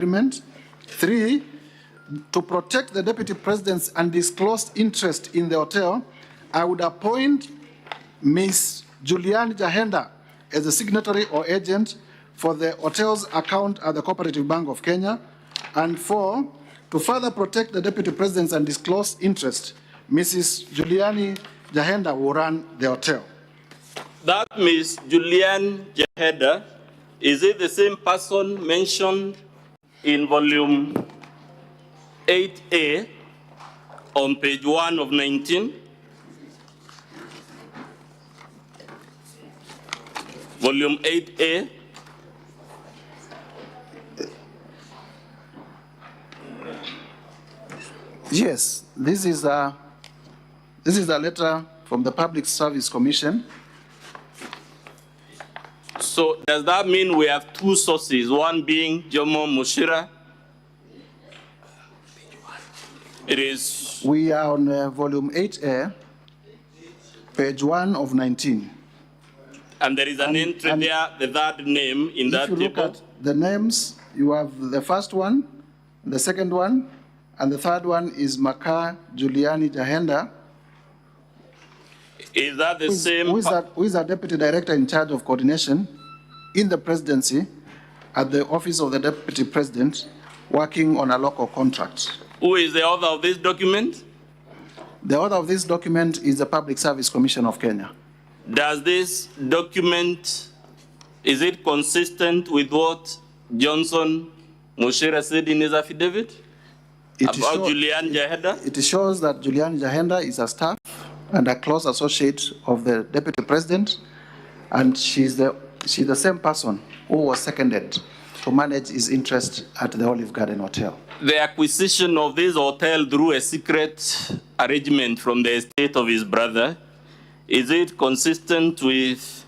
agreement. 3, to protect the Deputy President's undisclosed interest in the hotel, I would appoint Ms. Juliani Jahenda as the signatory or agent for the hotel's account at the Cooperative Bank of Kenya. And 4, to further protect the Deputy President's undisclosed interest, Mrs. Juliani Jahenda will run the hotel. That Ms. Juliani Jahenda, is it the same person mentioned in volume 8A on page 1 of 19? Volume 8A. Yes, this is a letter from the Public Service Commission. So does that mean we have 2 sources, one being Jomo Mushira? It is. We are on volume 8A, page 1 of 19. And there is an entry there, the third name in that table. If you look at the names, you have the first one, the second one, and the third one is Maka Juliani Jahenda. Is that the same? Who is our Deputy Director in charge of coordination in the presidency at the Office of the Deputy President, working on a local contract. Who is the author of this document? The author of this document is the Public Service Commission of Kenya. Does this document, is it consistent with what Johnson Mushira said in his affidavit about Juliani Jahenda? It shows that Juliani Jahenda is a staff and a close associate of the Deputy President, and she's the same person who was seconded to manage his interest at the Olive Garden Hotel. The acquisition of this hotel through a secret arrangement from the estate of his brother, is it consistent with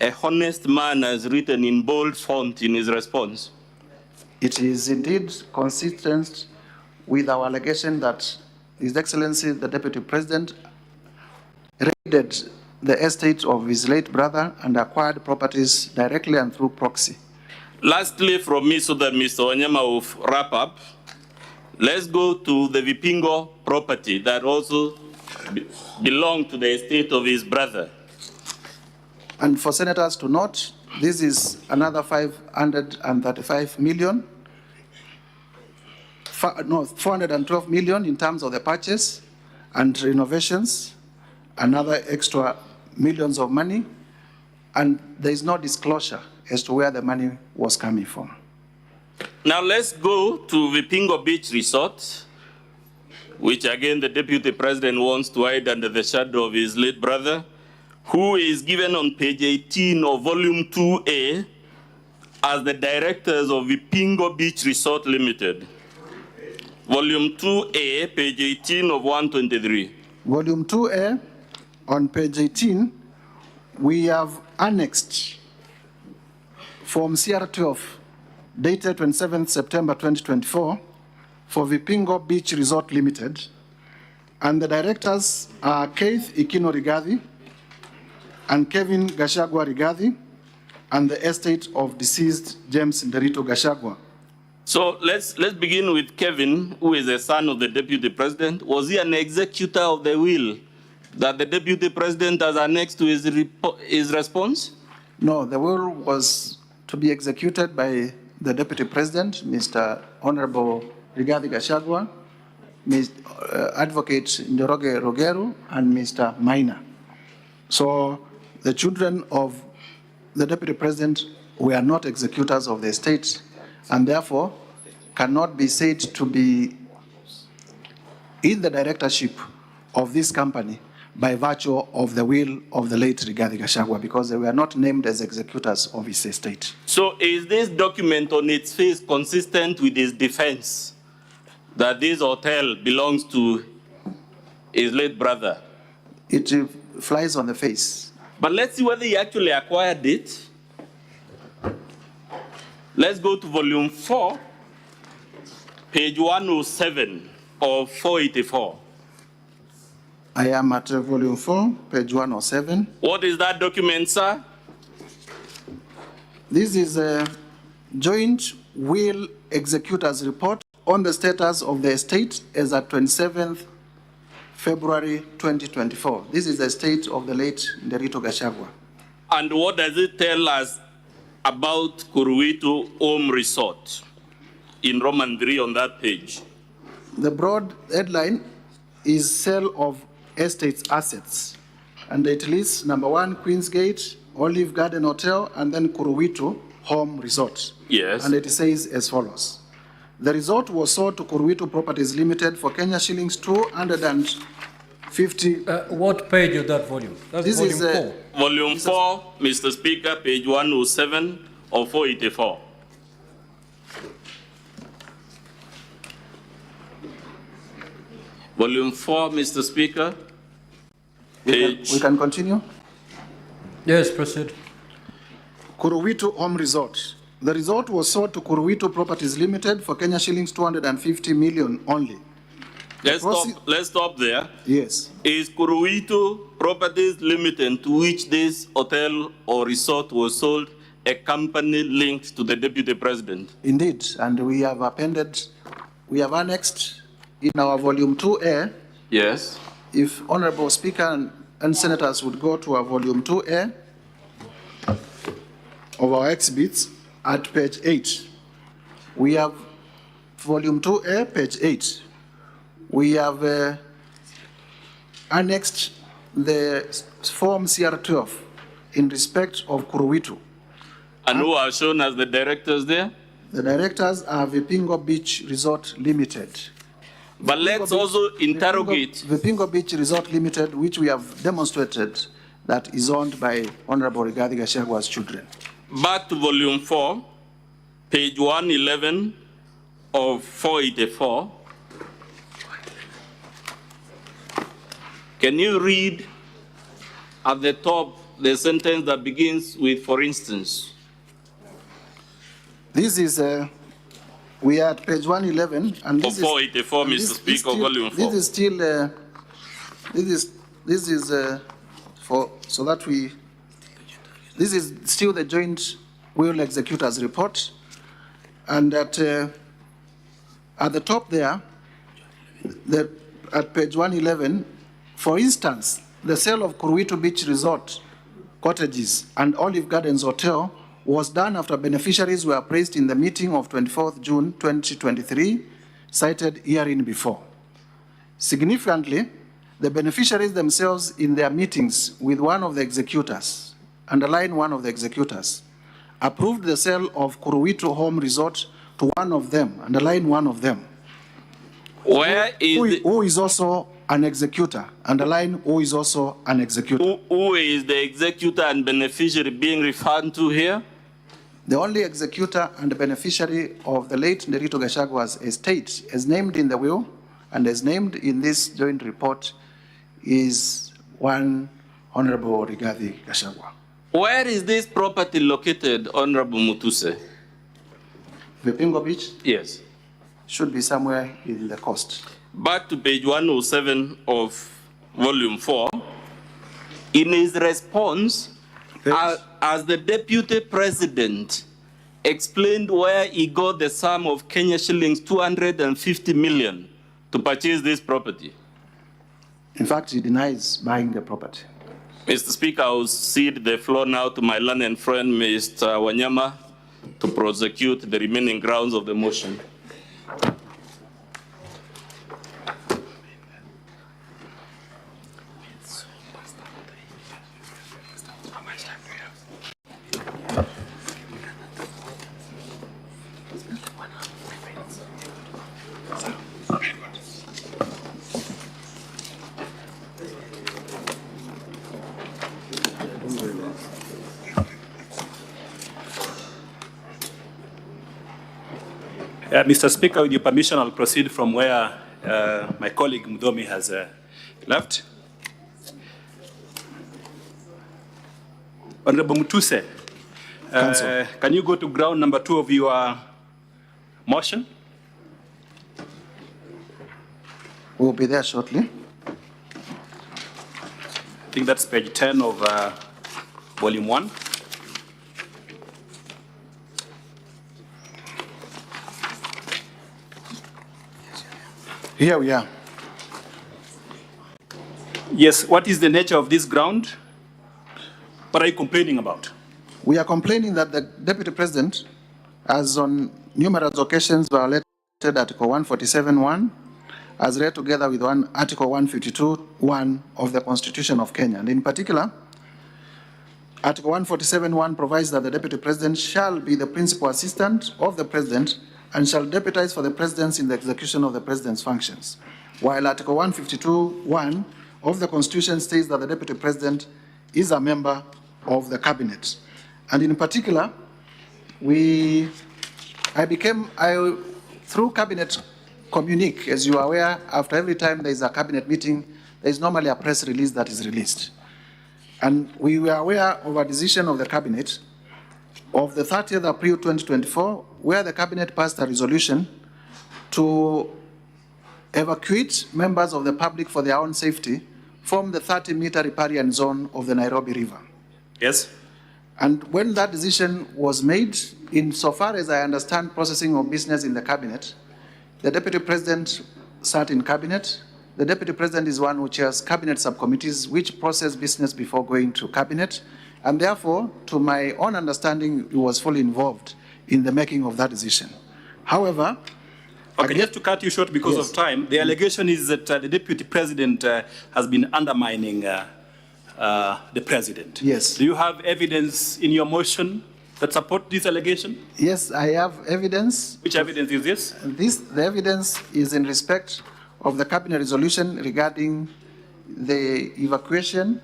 a honest man as written in bold font in his response? It is indeed consistent with our allegation that His Excellency the Deputy President raided the estate of his late brother and acquired properties directly and through proxy. Lastly, from me, so that Mr. Wanyama will wrap up, let's go to the Vipingo property that also belonged to the estate of his brother. And for senators to note, this is another 535 million, 412 million in terms of the purchase and renovations, another extra millions of money, and there is no disclosure as to where the money was coming from. Now let's go to Vipingo Beach Resort, which again the Deputy President wants to hide under the shadow of his late brother, who is given on page 18 of volume 2A as the directors of Vipingo Beach Resort Limited. Volume 2A, page 18 of 123. Volume 2A, on page 18, we have annexed Form CR12, dated 27th September 2024, for Vipingo Beach Resort Limited. And the directors are Keith Ikino Rigathi and Kevin Gachagua Rigathi, and the estate of deceased James Nderito Gachagua. So let's begin with Kevin, who is the son of the Deputy President. Was he an executor of the will that the Deputy President has annexed to his response? No, the will was to be executed by the Deputy President, Mr. Honorable Rigathi Gachagua, Advocate Njoroge Rogeru, and Mr. Maina. So the children of the Deputy President were not executors of the estate, and therefore cannot be said to be in the directorship of this company by virtue of the will of the late Rigathi Gachagua, because they were not named as executors of his estate. So is this document on its face consistent with his defense that this hotel belongs to his late brother? It flies on the face. But let's see whether he actually acquired it. Let's go to volume 4, page 107 of 484. I am at volume 4, page 107. What is that document, sir? This is a joint will executor's report on the status of the estate as at 27th February 2024. This is the estate of the late Nderito Gachagua. And what does it tell us about Kuruwitu Home Resort in Roman 3 on that page? The broad headline is sale of estates assets. And it lists number 1, Queensgate, Olive Garden Hotel, and then Kuruwitu Home Resort. Yes. And it says as follows. The resort was sold to Kuruwitu Properties Limited for Kenya shillings 250. What page is that volume? That's This volume is, 4. Volume 4, Mr. Speaker, page 107 of 484. Volume 4, Mr. Speaker. We can continue. Yes, proceed. Kuruwitu Home Resort. The resort was sold to Kuruwitu Properties Limited for Kenya shillings 250 million only. Let's stop there. Yes. Is Kuruwitu Properties Limited, to which this hotel or resort was sold, a company linked to the Deputy President? Indeed, and we have annexed in our volume 2A. Yes. If Honorable Speaker and Senators would go to our volume 2A of our exhibits at page 8. We have volume 2A, page 8. We have annexed the form CR12 in respect of Kuruwitu. And who are shown as the directors there? The directors are Vipingo Beach Resort Limited. But let's also interrogate. Vipingo Beach Resort Limited, which we have demonstrated that is owned by Honorable Riggy Gashagua's children. Back to volume 4, page 111 of 484. Can you read at the top the sentence that begins with, for instance? This is, we are at page 111, and this is 484, Mr. Speaker, volume 4. This is still, this is for, so that we, this is still the joint will executors report, and at the top there, at page 111, for instance, the sale of Kuruwitu Beach Resort cottages and Olive Gardens Hotel was done after beneficiaries were appraised in the meeting of 24th June 2023, cited herein before. Significantly, the beneficiaries themselves in their meetings with one of the executors, underline one of the executors, approved the sale of Kuruwitu Home Resort to one of them, underline one of them. Who is also an executor, underline who is also an executor. Who is the executor and beneficiary being referred to here? The only executor and beneficiary of the late Nderito Gachagua's estate, as named in the will and as named in this joint report, is one Honorable Riggy Gachagua. Where is this property located, Honorable Mutuse? Vipingo Beach? Yes. Should be somewhere in the coast. Back to page 107 of volume 4. In his response, as the Deputy President explained where he got the sum of Kenya shillings 250 million to purchase this property. In fact, he denies buying the property. Mr. Speaker, I will cede the floor now to my learned friend, Mr. Wanyama, to prosecute the remaining grounds of the motion. Mr. Speaker, with your permission, I'll proceed from where my colleague Mudomi has left. Honorable Mutuse, can you go to ground number 2 of your motion? We'll be there shortly. I think that's page 10 of volume 1. Here we are. Yes, what is the nature of this ground? What are you complaining about? We are complaining that the Deputy President has on numerous occasions violated Article 147(1), as read together with Article 152(1) of the Constitution of Kenya. And in particular, Article 147(1) provides that the Deputy President shall be the principal assistant of the President and shall deputize for the President in the execution of the President's functions. While Article 152(1) of the Constitution states that the Deputy President is a member of the Cabinet. And in particular, through Cabinet communique, as you are aware, after every time there is a Cabinet meeting, there is normally a press release that is released. And we were aware of a decision of the Cabinet of the 30th April 2024, where the Cabinet passed a resolution to evacuate members of the public for their own safety from the 30-meter riparian zone of the Nairobi River. Yes. And when that decision was made, insofar as I understand processing of business in the Cabinet, the Deputy President sat in Cabinet. The Deputy President is one who chairs Cabinet subcommittees which process business before going to Cabinet. And therefore, to my own understanding, he was fully involved in the making of that decision. However, okay, just to cut you short because of time, the allegation is that the Deputy President has been undermining the President. Yes. Do you have evidence in your motion that support this allegation? Yes, I have evidence. Which evidence is this? The evidence is in respect of the Cabinet resolution regarding the evacuation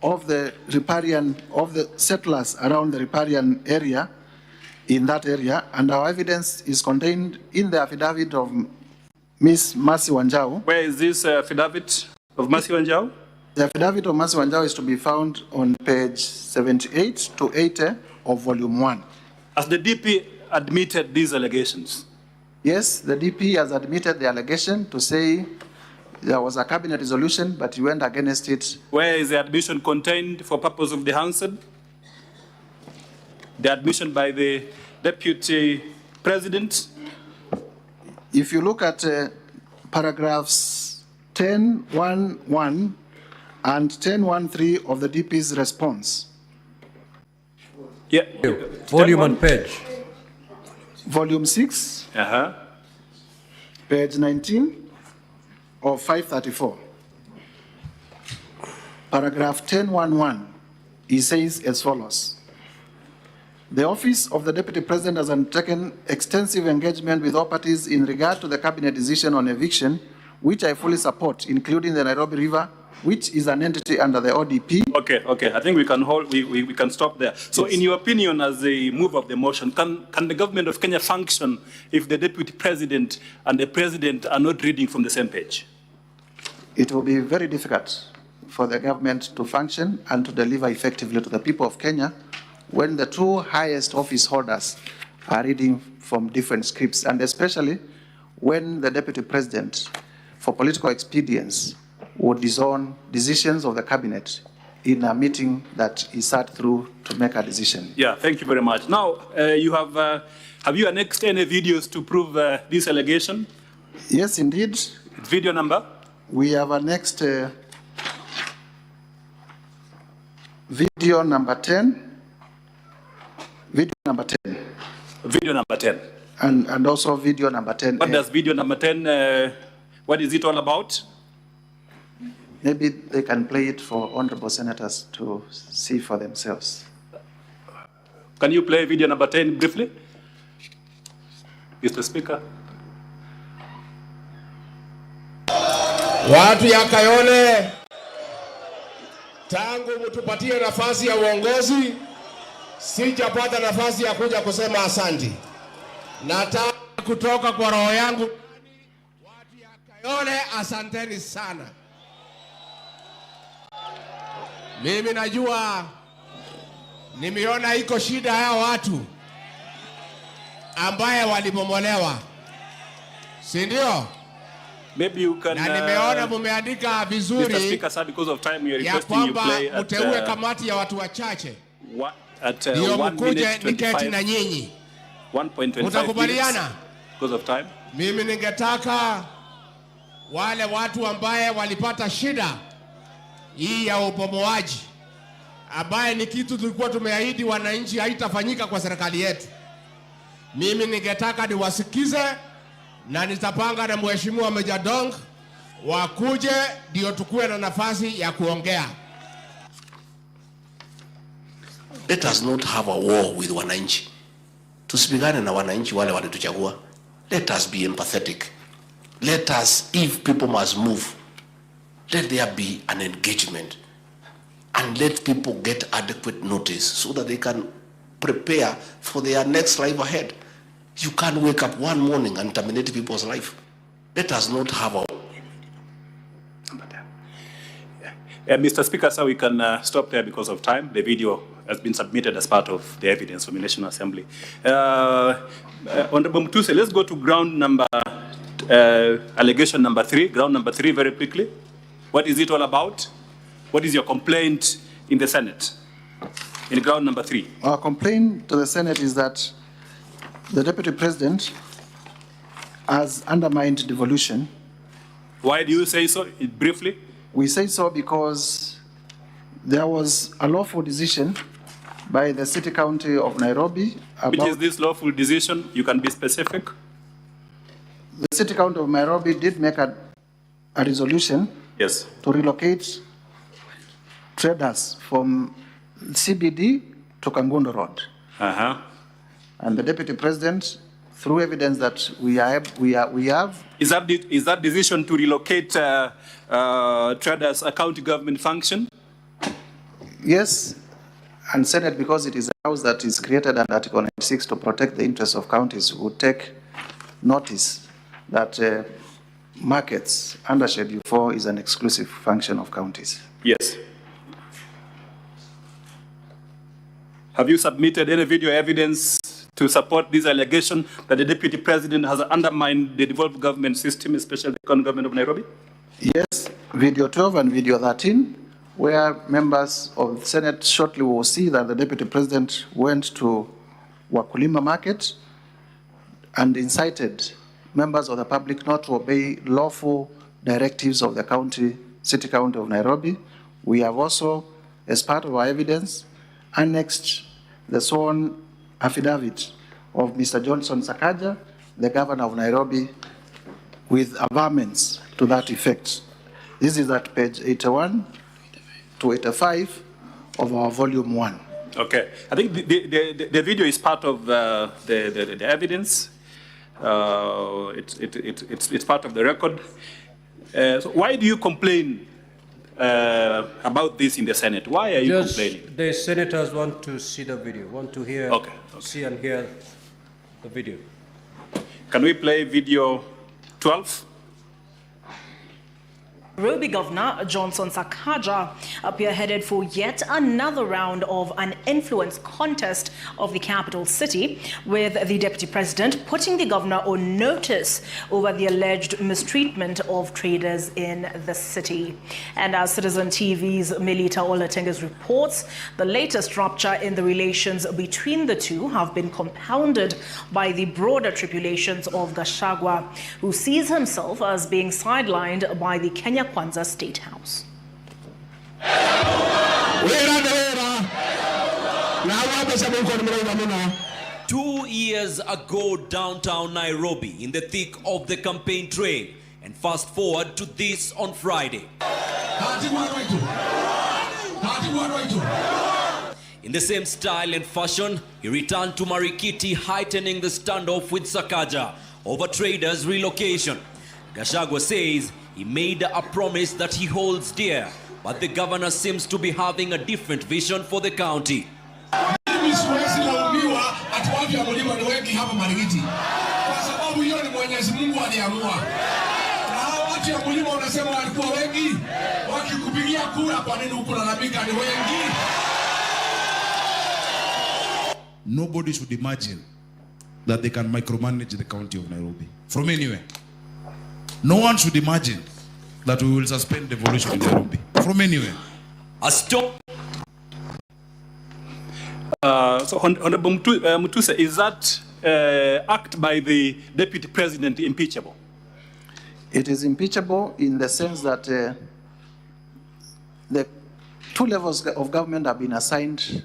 of the riparian, of the settlers around the riparian area, in that area, and our evidence is contained in the affidavit of Ms. Mercy Wanjau. Where is this affidavit of Mercy Wanjau? The affidavit of Mercy Wanjau is to be found on page 78 to 80 of volume 1. Has the DP admitted these allegations? Yes, the DP has admitted the allegation to say there was a Cabinet resolution, but he went against it. Where is the admission contained for purpose of the answer? The admission by the Deputy President? If you look at paragraphs 10.1.1 and 10.1.3 of the DP's response. Yeah. Volume and page. Volume 6, page 19 of 534. Paragraph 10.1.1, he says as follows. The Office of the Deputy President has undertaken extensive engagement with all parties in regard to the Cabinet decision on eviction, which I fully support, including the Nairobi River, which is an entity under the ODP. Okay. I think we can hold. We can stop there. So, yes. In your opinion, as the move of the motion, can the government of Kenya function if the Deputy President and the President are not reading from the same page? It will be very difficult for the government to function and to deliver effectively to the people of Kenya when the two highest office holders are reading from different scripts, and especially when the Deputy President, for political expedience, would disown decisions of the Cabinet in a meeting that he sat through to make a decision. Yeah, thank you very much. Now, you have you annexed any videos to prove this allegation? Yes, indeed. Video number? We have annexed video number 10. Video number 10. Video number 10. And also video number 10. What does video number 10, what is it all about? Maybe they can play it for honorable senators to see for themselves. Can you play video number 10 briefly? Mr. Speaker. Watu ya Kayole, tangu mtupatie nafasi ya uongozi, sijapata nafasi ya kuja kusema asanti. Nataka kutoka kwa roho yangu, watu ya Kayole, asanteni sana. Mimi najua nimeona iko shida ya watu ambaye walibomolewa, si ndio? Maybe you can, na nimeona mumeandika vizuri, Mr. Speaker, sir, because of time we are ya requesting you kwamba play at mteue kamati ya watu wachache at ndio 1 mkuje minute niketi na 25. nyinyi. 1.25 Mutakubaliana? because of time. Mimi ningetaka wale watu ambaye walipata shida hii ya ubomoaji, ambaye ni kitu tulikuwa tumeahidi wananchi haitafanyika kwa serikali yetu. Mimi ningetaka niwasikize na nitapanga na Mheshimiwa Meja Dong wakuje ndio tukue na nafasi ya kuongea. Let us not have a war with wananchi. Tusipigane na wananchi wale walituchagua. Let us be empathetic. Let us, if people must move, let there be an engagement and let people get adequate notice so that they can prepare for their next life ahead. You can't wake up one morning and terminate people's life. Let us not have a... Mr. Speaker, so we can stop there because of time. The video has been submitted as part of the evidence from the National Assembly. Honorable Mutuse, let's go to ground number, allegation number 3. Ground number 3 very quickly. What is it all about? What is your complaint in the Senate? In ground number 3. Our complaint to the Senate is that the Deputy President has undermined devolution. Why do you say so? Briefly. We say so because there was a lawful decision by the City County of Nairobi about... Which is this lawful decision? You can be specific. The City County of Nairobi did make a resolution, yes, to relocate traders from CBD to Kangundo Road. Uh-huh. And the Deputy President, through evidence that we have... Is that decision to relocate traders a county government function? Yes, and Senate, because it is a house that is created under Article 96 to protect the interests of counties, would take notice that markets under Schedule 4 is an exclusive function of counties. Yes. Have you submitted any video evidence to support this allegation that the Deputy President has undermined the devolved government system, especially the county government of Nairobi? Yes, video 12 and video 13, where members of the Senate shortly will see that the Deputy President went to Wakulima Market and incited members of the public not to obey lawful directives of the City County of Nairobi. We have also, as part of our evidence, annexed the sworn affidavit of Mr. Johnson Sakaja, the governor of Nairobi, with averments to that effect. This is at page 81 to 85 of our volume 1. Okay, I think the video is part of the evidence. It's part of the record. So why do you complain about this in the Senate? Why are you complaining? The senators want to see the video, want to hear, see and hear the video. Can we play video 12? Nairobi Governor Johnson Sakaja appear headed for yet another round of an influence contest of the capital city, with the Deputy President putting the governor on notice over the alleged mistreatment of traders in the city. And as Citizen TV's Melita Olatenges reports, the latest rupture in the relations between the two have been compounded by the broader tribulations of GACHAGUA, who sees himself as being sidelined by the Kenya Kwanza State House. 2 years ago, downtown Nairobi, in the thick of the campaign train, and fast forward to this on Friday. In the same style and fashion, he returned to Marikiti, heightening the standoff with Sakaja over traders' relocation. GACHAGUA says he made a promise that he holds dear, but the governor seems to be having a different vision for the county. Nobody should imagine that they can micromanage the county of Nairobi from anywhere. No one should imagine that we will suspend devolution in Nairobi from anywhere. A stop. So, Honorable Mutuse, is that act by the Deputy President impeachable? It is impeachable in the sense that the two levels of government have been assigned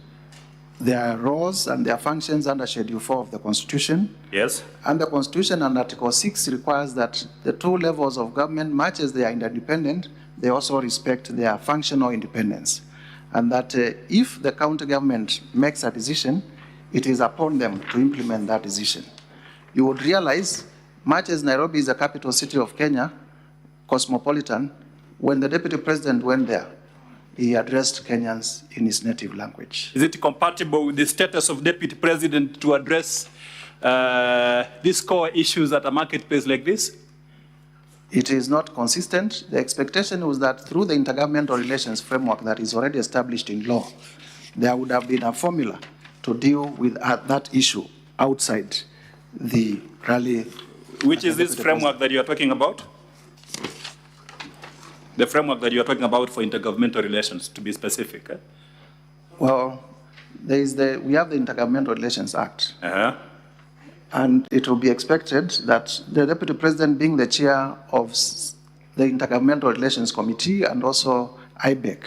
their roles and their functions under Schedule 4 of the Constitution. Yes. And the Constitution and Article 6 requires that the two levels of government, much as they are independent, they also respect their functional independence. And that if the county government makes a decision, it is upon them to implement that decision. You would realize, much as Nairobi is the capital city of Kenya, cosmopolitan, when the Deputy President went there, he addressed Kenyans in his native language. Is it compatible with the status of Deputy President to address these core issues at a marketplace like this? It is not consistent. The expectation was that through the intergovernmental relations framework that is already established in law, there would have been a formula to deal with that issue outside the rally. Which is this framework that you are talking about? The framework that you are talking about for intergovernmental relations, to be specific. Well, we have the Intergovernmental Relations Act. And it will be expected that the Deputy President, being the chair of the Intergovernmental Relations Committee and also IBEC,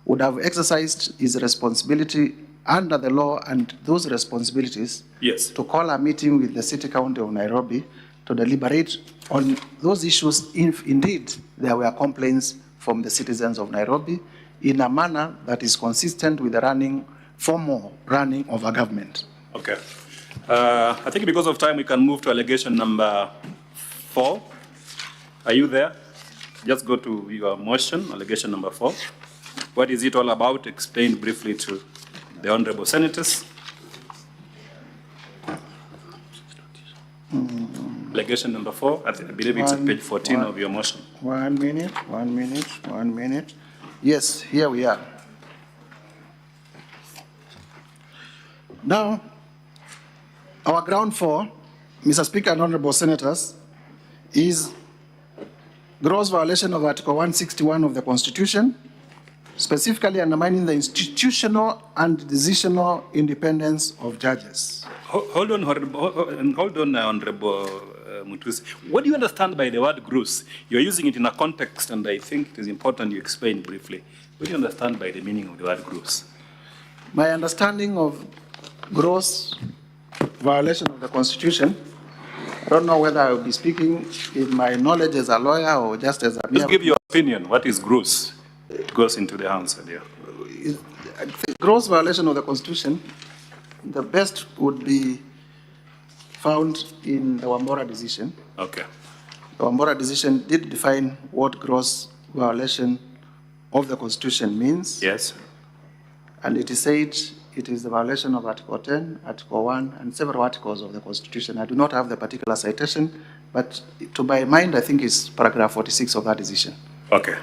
would have exercised his responsibility under the law and those responsibilities to call a meeting with the City County of Nairobi to deliberate on those issues if indeed there were complaints from the citizens of Nairobi in a manner that is consistent with the formal running of a government. Okay. I think because of time, we can move to allegation number 4. Are you there? Just go to your motion, allegation number 4. What is it all about? Explain briefly to the honorable senators. Allegation number 4, I believe it's at page 14 of your motion. 1 minute. Yes, here we are. Now, our ground 4, Mr. Speaker and honorable senators, is gross violation of Article 161 of the Constitution, specifically undermining the institutional and decisional independence of judges. Hold on, Honorable Mutusi. What do you understand by the word gross? You're using it in a context, and I think it is important you explain briefly. What do you understand by the meaning of the word gross? My understanding of gross violation of the Constitution, I don't know whether I will be speaking in my knowledge as a lawyer or just as a... Just give your opinion. What is gross? It goes into the answer there. Gross violation of the Constitution, the best would be found in the Wambora decision. Okay. The Wambora decision did define what gross violation of the Constitution means. Yes. And it is said it is the violation of Article 10, Article 1, and several articles of the Constitution. I do not have the particular citation, but to my mind, I think it's paragraph 46 of that decision. Okay.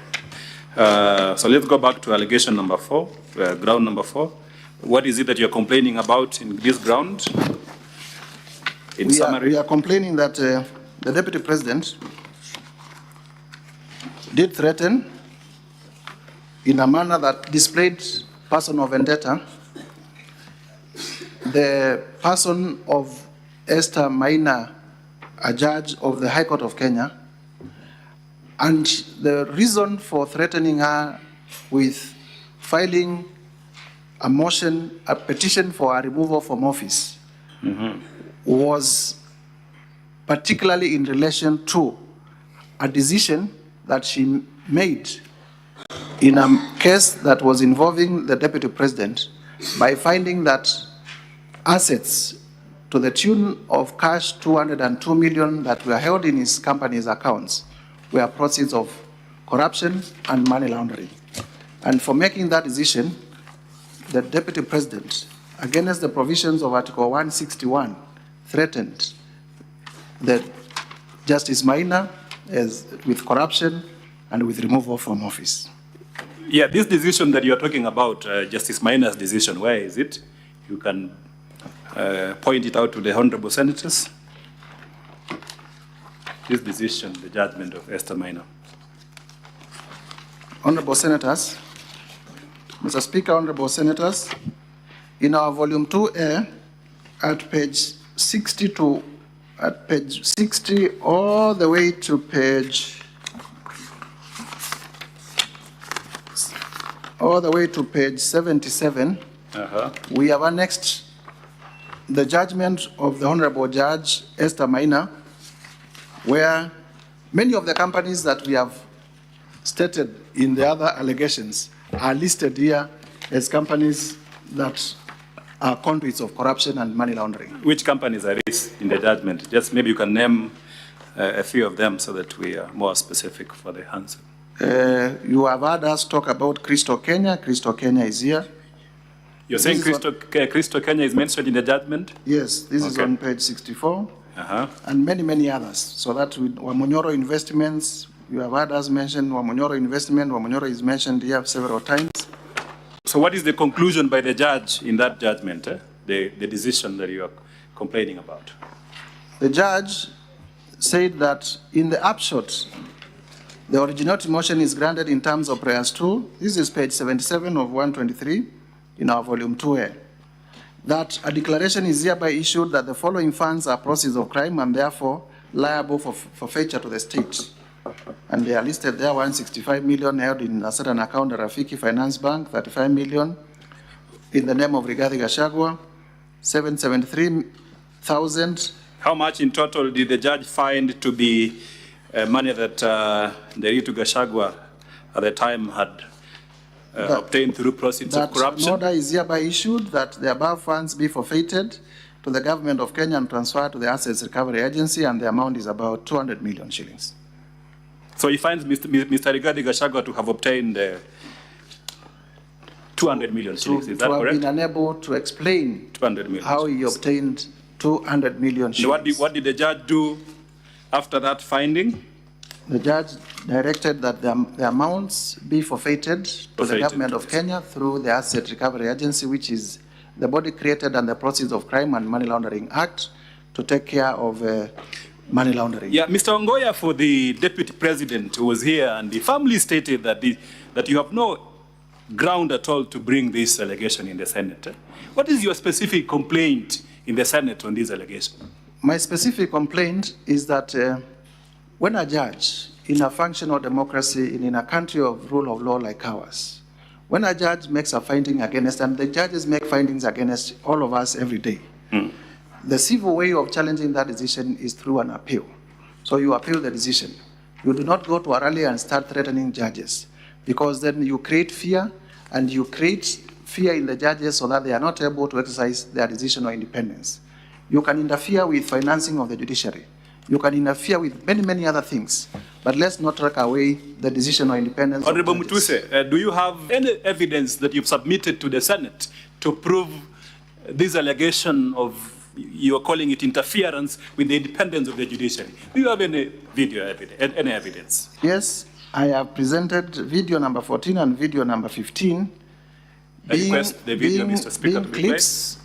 So let's go back to allegation number 4, ground number 4. What is it that you're complaining about in this ground? In summary. We are complaining that the Deputy President did threaten in a manner that displayed personal vendetta the person of Esther Maina, a judge of the High Court of Kenya, and the reason for threatening her with filing a motion, a petition for a removal from office, was particularly in relation to a decision that she made in a case that was involving the Deputy President by finding that assets to the tune of cash 202 million that were held in his company's accounts were proceeds of corruption and money laundering. And for making that decision, the Deputy President, against the provisions of Article 161, threatened the Justice Maina with corruption and with removal from office. Yeah, this decision that you're talking about, Justice Maina's decision, where is it? You can point it out to the honorable senators. This decision, the judgment of Esther Maina. Honorable senators, Mr. Speaker, honorable senators, in our volume 2A at page 60 to at page 60 all the way to page 77, we have annexed the judgment of the Honorable Judge Esther Maina, where many of the companies that we have stated in the other allegations are listed here as companies that are conduits of corruption and money laundering. Which companies are these in the judgment? Just maybe you can name a few of them so that we are more specific for the answer. You have heard us talk about Crystal Kenya. Crystal Kenya is here. You're saying Crystal Kenya is mentioned in the judgment? Yes, this is on page 64. And many, many others. So that with Wamonyoro Investments, you have heard us mention Wamonyoro Investment. Wamonyoro is mentioned here several times. So what is the conclusion by the judge in that judgment, the decision that you are complaining about? The judge said that in the upshot, the originality motion is granted in terms of prayers 2. This is page 77 of 123 in our volume 2A. That a declaration is hereby issued that the following funds are proceeds of crime and therefore liable for forfeiture to the state. And they are listed there, 165 million held in a certain account at Rafiki Finance Bank, 35 million in the name of Righathi Gachagua, 773,000. How much in total did the judge find to be money that the Righathi Gachagua at the time had obtained through proceeds of corruption? An order is hereby issued that the above funds be forfeited to the government of Kenya and transferred to the Assets Recovery Agency, and the amount is about 200 million shillings. So he finds Mr. Righathi Gachagua to have obtained 200 million shillings, is that correct? To have been unable to explain 200 million how he obtained 200 million shillings. What did the judge do after that finding? The judge directed that the amounts be forfeited to the government of Kenya through the Asset Recovery Agency, which is the body created under the Proceeds of Crime and Money Laundering Act to take care of money laundering. Yeah, Mr. Ongoya, for the Deputy President who was here, and the family stated that that you have no ground at all to bring this allegation in the Senate. What is your specific complaint in the Senate on this allegation? My specific complaint is that when a judge in a functional democracy in a country of rule of law like ours, when a judge makes a finding against, and the judges make findings against all of us every day, the civil way of challenging that decision is through an appeal. So you appeal the decision. You do not go to a rally and start threatening judges, because then you create fear, and you create fear in the judges so that they are not able to exercise their decision or independence. You can interfere with financing of the judiciary. You can interfere with many, many other things. But let's not take away the decision or independence. Honorable Mutuse, do you have any evidence that you've submitted to the Senate to prove this allegation of, you are calling it interference with the independence of the judiciary? Do you have any video evidence, any evidence? Yes, I have presented video number 14 and video number 15. I request the video, Mr. Speaker, being clips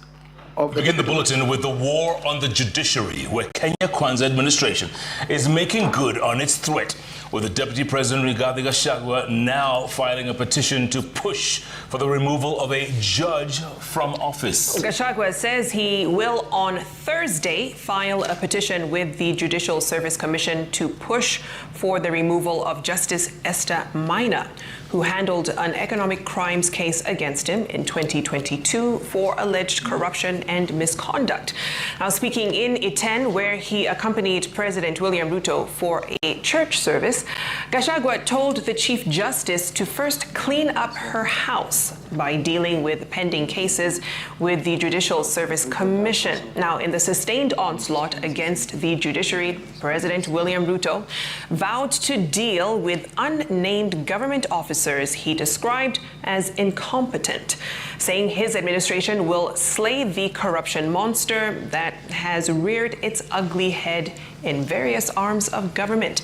of the Begin the bulletin with the war on the judiciary, where Kenya Kwanza administration is making good on its threat, with the Deputy President Righathi Gachagua now filing a petition to push for the removal of a judge from office. Gachagua says he will on Thursday file a petition with the Judicial Service Commission to push for the removal of Justice Esther Maina, who handled an economic crimes case against him in 2022 for alleged corruption and misconduct. Now, speaking in Iten, where he accompanied President William Ruto for a church service, Gachagua told the Chief Justice to first clean up her house by dealing with pending cases with the Judicial Service Commission. Now, in the sustained onslaught against the judiciary, President William Ruto vowed to deal with unnamed government officers he described as incompetent, saying his administration will slay the corruption monster that has reared its ugly head in various arms of government.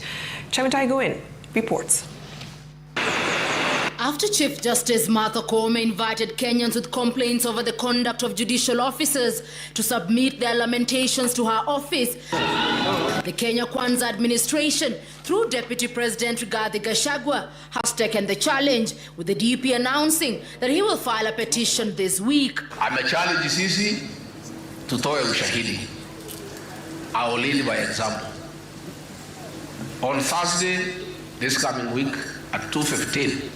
Chamatai Goin reports. After Chief Justice Martha Koome invited Kenyans with complaints over the conduct of judicial officers to submit their lamentations to her office, the Kenya Kwanza administration, through Deputy President Righathi Gachagua, has taken the challenge, with the DP announcing that he will file a petition this week. Amechallenge sisi tutoe ushahidi. I will lead by example. On Thursday, this coming week at 2:15,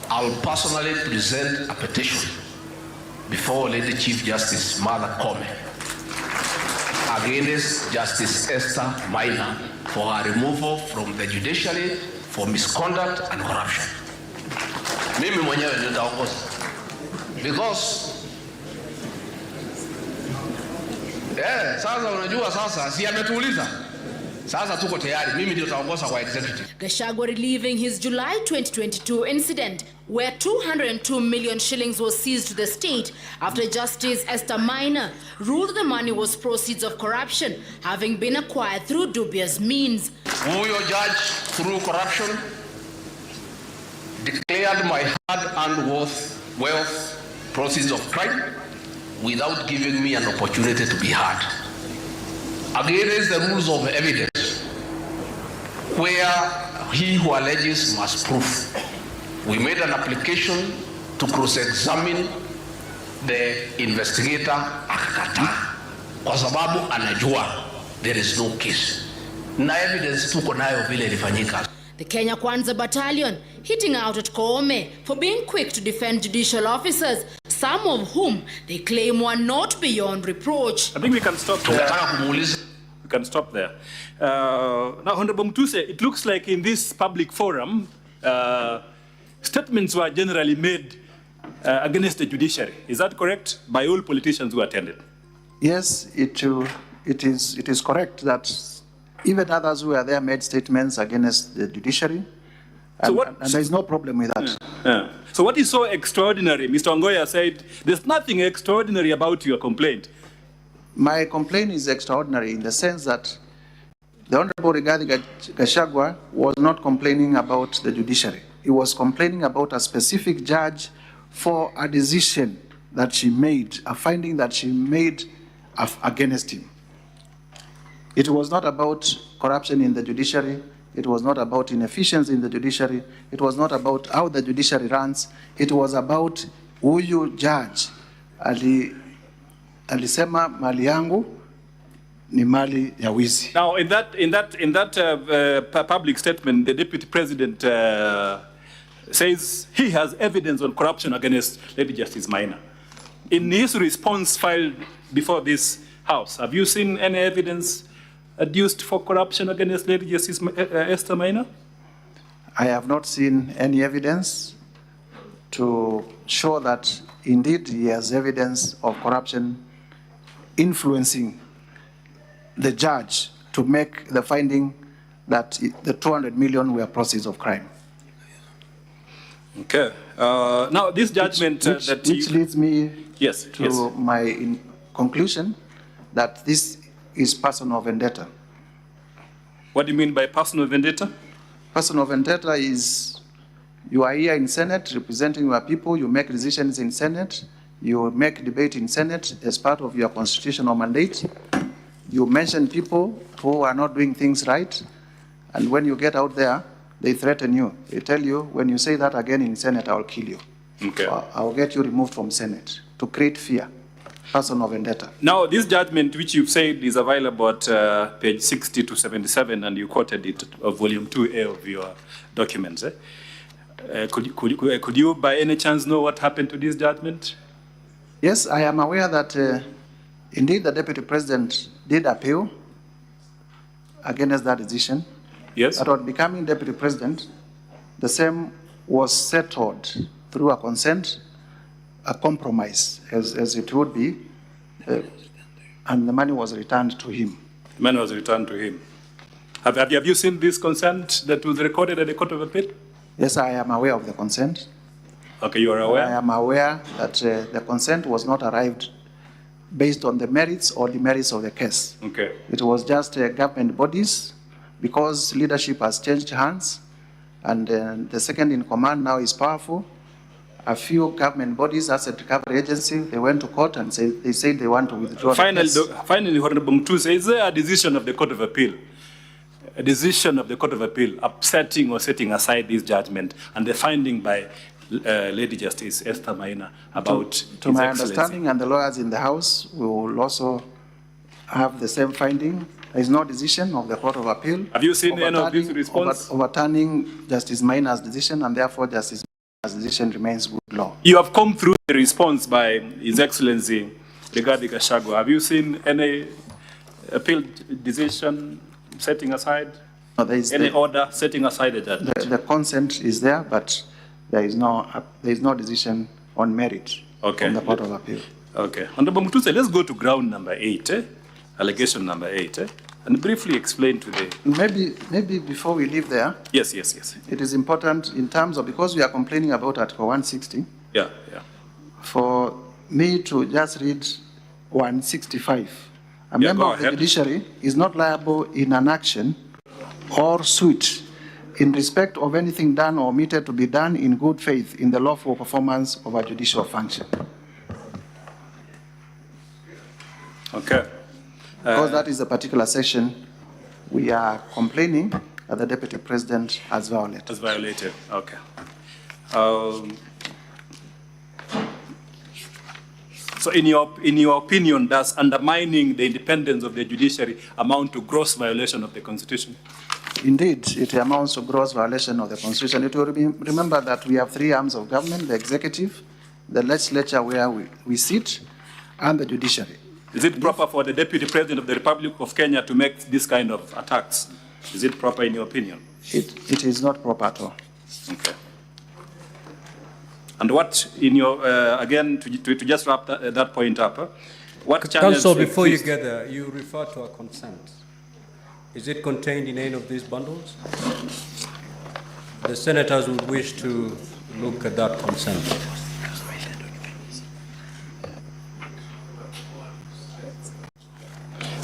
I'll personally present a petition before Lady Chief Justice Martha Koome against Justice Esther Maina for her removal from the judiciary for misconduct and corruption. Mimi mwenyewe ndio nitaongoza because sasa unajua sasa si ametuuliza. Sasa tuko tayari, mimi ndio nitaongoza kwa executive. Gachagua reliving his July 2022 incident where 202 million shillings was seized to the state after Justice Esther Maina ruled the money was proceeds of corruption having been acquired through dubious means. Huyo judge through corruption declared my hard-earned wealth proceeds of crime without giving me an opportunity to be heard. Against the rules of evidence, where he who alleges must prove. We made an application to cross-examine the investigator akakataa kwa sababu anajua there is no case. Na evidence tuko nayo vile ilifanyika. The Kenya Kwanza Battalion hitting out at Koome for being quick to defend judicial officers, some of whom they claim were not beyond reproach. I think we can stop there. We can stop there. Now, Honorable Mutuse, it looks like in this public forum, statements were generally made against the judiciary. Is that correct? By all politicians who attended? Yes, it is correct that even others who were there made statements against the judiciary, and, and there is no problem with that. Yeah. So what is so extraordinary? Mr. Ongoya said, there's nothing extraordinary about your complaint. My complaint is extraordinary in the sense that the Honorable Riggy Gachagua was not complaining about the judiciary. He was complaining about a specific judge for a decision that she made, a finding that she made against him. It was not about corruption in the judiciary. It was not about inefficiency in the judiciary. It was not about how the judiciary runs. It was about huyu judge alisema mali yangu ni mali ya wizi. Now, in that public statement, the Deputy President says he has evidence on corruption against Lady Justice Maina. In his response filed before this House, have you seen any evidence adduced for corruption against Lady Justice Esther Maina? I have not seen any evidence to show that indeed he has evidence of corruption influencing the judge to make the finding that the 200 million were proceeds of crime. Okay. Now, this judgment which leads me to my conclusion that this is personal vendetta. What do you mean by personal vendetta? Personal vendetta is you are here in Senate representing your people, you make decisions in Senate, you make debate in Senate as part of your constitutional mandate. You mention people who are not doing things right, and when you get out there, they threaten you. They tell you, when you say that again in Senate, I'll kill you. Okay. I'll get you removed from Senate to create fear. Personal vendetta. Now, this judgment, which you've said is available at page 60 to 77, and you quoted it of volume 2A of your documents. Could you by any chance know what happened to this judgment? Yes, I am aware that indeed the Deputy President did appeal against that decision. Yes. But on becoming Deputy President, the same was settled through a consent, a compromise, as it would be, and the money was returned to him. The money was returned to him. Have you seen this consent that was recorded at the Court of Appeal? Yes, I am aware of the consent. Okay, you are aware? I am aware that the consent was not arrived based on the merits or demerits of the case. Okay. It was just government bodies, because leadership has changed hands, and the second in command now is powerful. A few government bodies, Asset Recovery Agency, they went to court and they said they want to withdraw the case. Finally, Honorable Mutuse, is there a decision of the Court of Appeal? A decision of the Court of Appeal upsetting or setting aside this judgment and the finding by Lady Justice Esther Maina about to my understanding, and the lawyers in the House will also have the same finding. There is no decision of the Court of Appeal. Have you seen any of this response? Overturning Justice Minor's decision, and therefore Justice Minor's decision remains good law. You have come through the response by His Excellency Riggy GACHAGUA. Have you seen any appeal decision setting aside? No, there is any order setting aside a judgment? The consent is there, but there is no decision on merit from the Court of Appeal. Okay. Honorable Mutuse, let's go to ground number 8, allegation number 8, and briefly explain to the... Maybe before we leave there, yes. It is important in terms of, because we are complaining about Article 160, for me to just read 165. A member of the Judiciary is not liable in an action or suit in respect of anything done or omitted to be done in good faith in the lawful performance of a judicial function. Okay. Because that is a particular section we are complaining that the Deputy President has violated. Has violated, okay. So in your opinion, does undermining the independence of the judiciary amount to gross violation of the Constitution? Indeed, it amounts to gross violation of the Constitution. It will remember that we have 3 arms of government: the executive, the legislature where we sit, and the judiciary. Is it proper for the Deputy President of the Republic of Kenya to make this kind of attacks? Is it proper in your opinion? It is not proper at all. Okay. And what, in your, again, to just wrap that point up, what channels... Counsel, before you get there, you refer to a consent. Is it contained in any of these bundles? The senators would wish to look at that consent.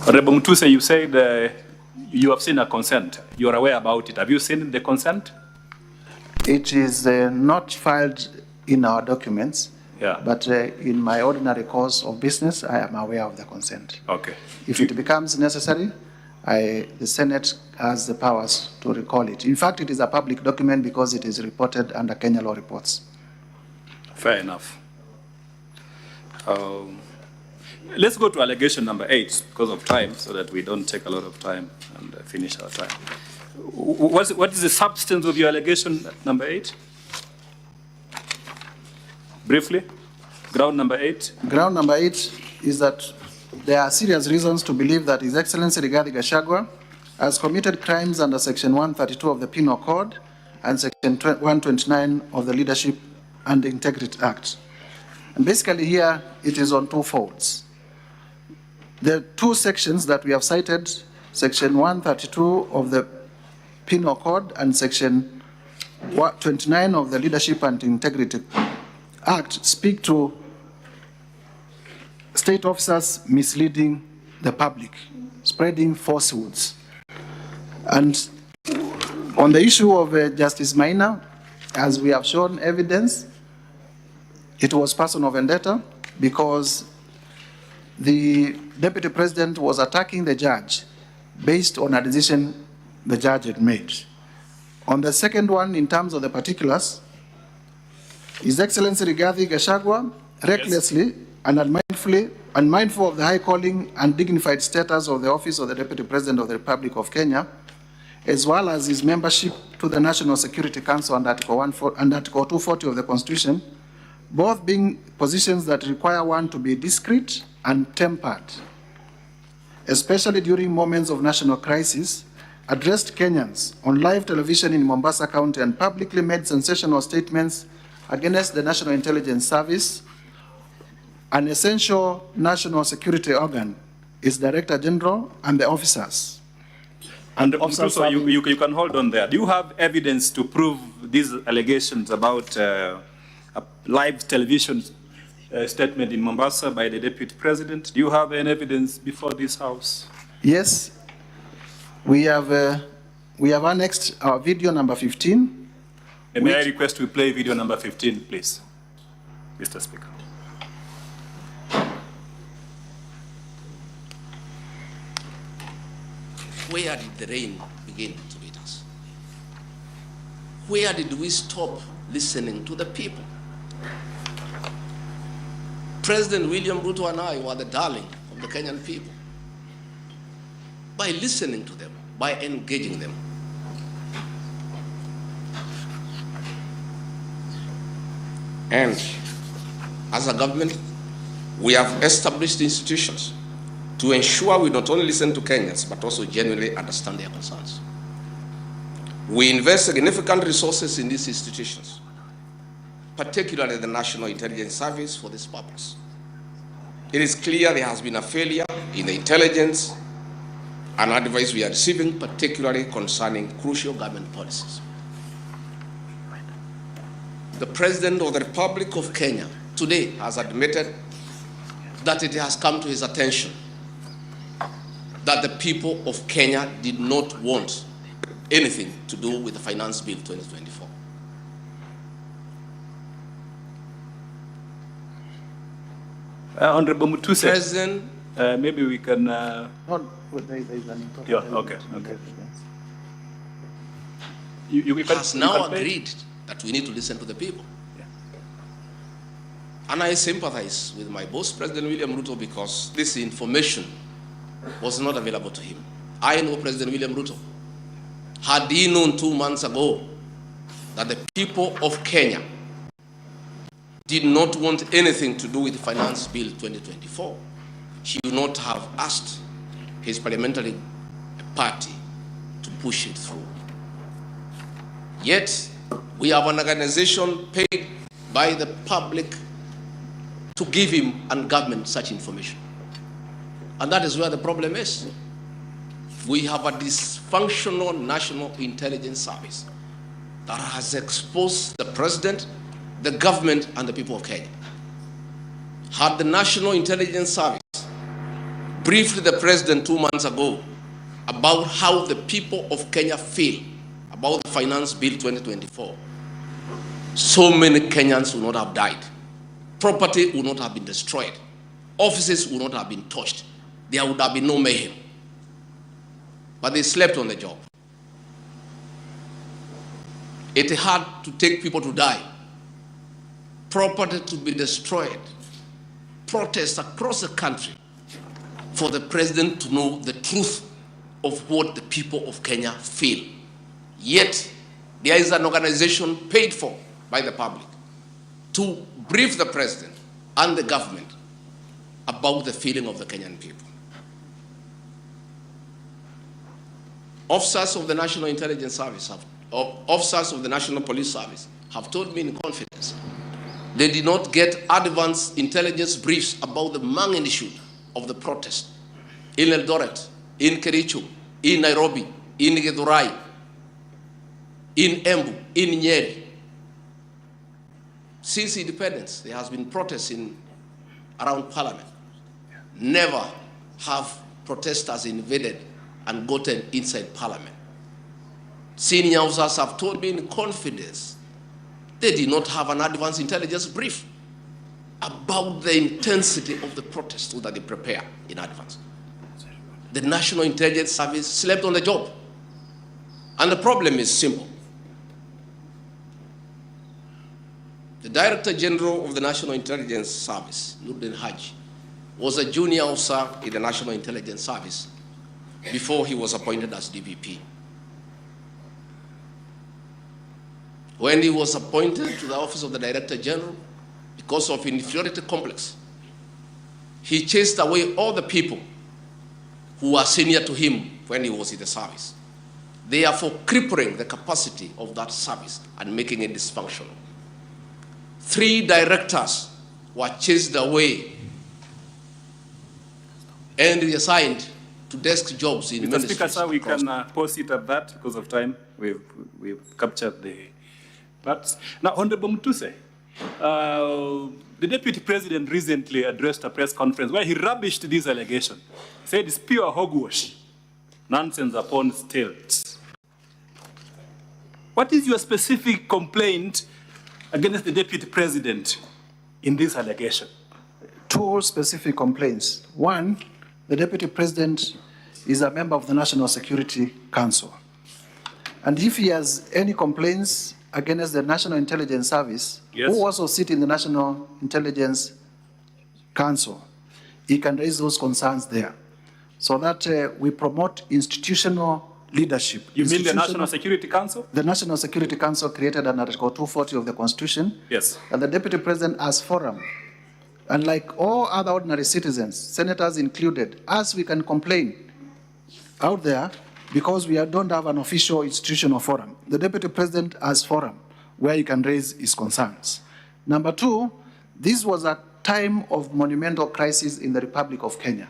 Honorable Mutuse, you said you have seen a consent. You are aware about it. Have you seen the consent? It is not filed in our documents, but in my ordinary course of business, I am aware of the consent. Okay. If it becomes necessary, the Senate has the powers to recall it. In fact, it is a public document because it is reported under Kenya law reports. Fair enough. Let's go to allegation number 8 because of time, so that we don't take a lot of time and finish our time. What is the substance of your allegation number 8? Briefly, ground number 8. Ground number 8 is that there are serious reasons to believe that His Excellency Riggy GACHAGUA has committed crimes under Section 132 of the Penal Code and Section 129 of the Leadership and Integrity Act. And basically here, it is on 2 folds. The 2 sections that we have cited, Section 132 of the Penal Code and Section 129 of the Leadership and Integrity Act, speak to state officers misleading the public, spreading falsehoods. And on the issue of Justice Minor, as we have shown evidence, it was personal vendetta because the Deputy President was attacking the judge based on a decision the judge had made. On the second one, in terms of the particulars, His Excellency Riggy GACHAGUA recklessly and unmindful of the high calling and dignified status of the office of the Deputy President of the Republic of Kenya, as well as his membership to the National Security Council and Article 240 of the Constitution, both being positions that require one to be discreet and tempered, especially during moments of national crisis, addressed Kenyans on live television in Mombasa County and publicly made sensational statements against the National Intelligence Service, an essential national security organ, its Director General, and the officers. And also, you can hold on there. Do you have evidence to prove these allegations about a live television statement in Mombasa by the Deputy President? Do you have any evidence before this House? Yes. We have annexed our video number 15. May I request we play video number 15, please, Mr. Speaker. Where did the rain begin to hit us? Where did we stop listening to the people? President William Ruto and I were the darling of the Kenyan people. by listening to them, by engaging them. And as a government, we have established institutions to ensure we not only listen to Kenyans, but also genuinely understand their concerns. We invest significant resources in these institutions, particularly the National Intelligence Service, for this purpose. It is clear there has been a failure in the intelligence and advice we are receiving, particularly concerning crucial government policies. The President of the Republic of Kenya today has admitted that it has come to his attention that the people of Kenya did not want anything to do with the Finance Bill 2024. Honorable Mutuse, President, maybe we can... There is an important Yeah, okay. You has now agreed that we need to listen to the people. Yeah. And I sympathize with my boss, President William Ruto, because this information was not available to him. I know President William Ruto. Had he known 2 months ago that the people of Kenya did not want anything to do with the Finance Bill 2024, he would not have asked his parliamentary party to push it through. Yet, we have an organization paid by the public to give him and government such information. And that is where the problem is. We have a dysfunctional National Intelligence Service that has exposed the President, the government, and the people of Kenya. Had the National Intelligence Service briefed the President 2 months ago about how the people of Kenya feel about the Finance Bill 2024, so many Kenyans would not have died. Property would not have been destroyed. Offices would not have been touched. There would have been no mayhem. But they slept on the job. It had to take people to die, property to be destroyed, protests across the country for the President to know the truth of what the people of Kenya feel. Yet, there is an organization paid for by the public to brief the President and the government about the feeling of the Kenyan people. Officers of the National Intelligence Service, officers of the National Police Service have told me in confidence they did not get advance intelligence briefs about the magnitude of the protest in Eldoret, in Kericho, in Nairobi, in Githurai, in Embu, in Nyeri. Since independence, there has been protests around Parliament. Never have protesters invaded and gotten inside Parliament. Senior officers have told me in confidence they did not have an advance intelligence brief about the intensity of the protest so that they prepare in advance. The National Intelligence Service slept on the job. And the problem is simple. The Director General of the National Intelligence Service, Nuruddin Haji, was a junior officer in the National Intelligence Service before he was appointed as DVP. When he was appointed to the office of the Director General, because of inferiority complex, he chased away all the people who were senior to him when he was in the service, therefore crippling the capacity of that service and making it dysfunctional. 3 directors were chased away and reassigned to desk jobs in Mr. Speaker, sir, we can pause it at that because of time. We've captured the parts. Now, Honorable Mutuse, the Deputy President recently addressed a press conference where he rubbished this allegation. He said it's pure hogwash, nonsense upon stilts. What is your specific complaint against the Deputy President in this allegation? 2 specific complaints. 1, the Deputy President is a member of the National Security Council. And if he has any complaints against the National Intelligence Service, yes, who also sit in the National Intelligence Council, he can raise those concerns there. so that we promote institutional leadership. You mean the National Security Council? The National Security Council created under Article 240 of the Constitution. Yes. And the Deputy President as forum. And like all other ordinary citizens, senators included, as we can complain out there because we don't have an official institutional forum. The Deputy President as forum where he can raise his concerns. Number two, this was a time of monumental crisis in the Republic of Kenya.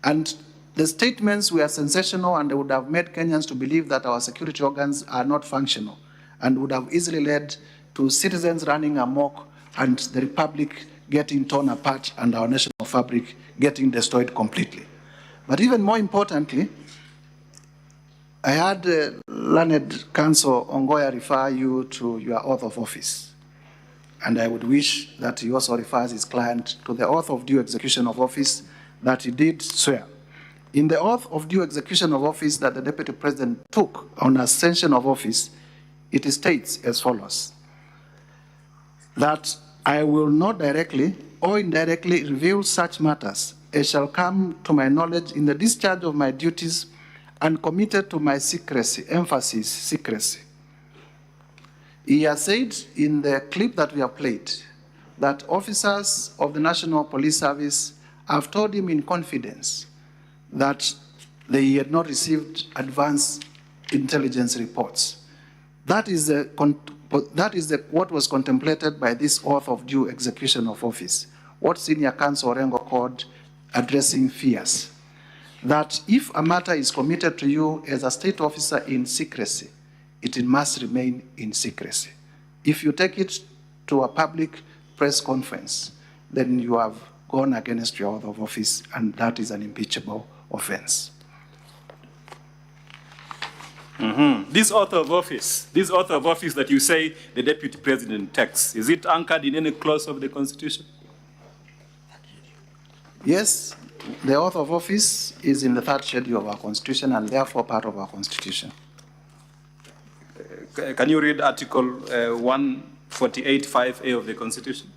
And the statements were sensational and they would have made Kenyans to believe that our security organs are not functional and would have easily led to citizens running amok and the Republic getting torn apart and our national fabric getting destroyed completely. But even more importantly, I had learned counsel Ongoya refer you to your oath of office. And I would wish that he also refers his client to the oath of due execution of office that he did swear. In the oath of due execution of office that the Deputy President took on ascension of office, it states as follows, that I will not directly or indirectly reveal such matters as shall come to my knowledge in the discharge of my duties and committed to my secrecy, emphasis, secrecy. He has said in the clip that we have played that officers of the National Police Service have told him in confidence that they had not received advance intelligence reports. That is what was contemplated by this oath of due execution of office, what Senior Counsel Orengo called addressing fears. That if a matter is committed to you as a state officer in secrecy, it must remain in secrecy. If you take it to a public press conference, then you have gone against your oath of office, and that is an impeachable offense. This oath of office that you say the Deputy President takes, is it anchored in any clause of the Constitution? Yes, the oath of office is in the third schedule of our Constitution and therefore part of our Constitution. Can you read Article 148(5)(a) of the Constitution?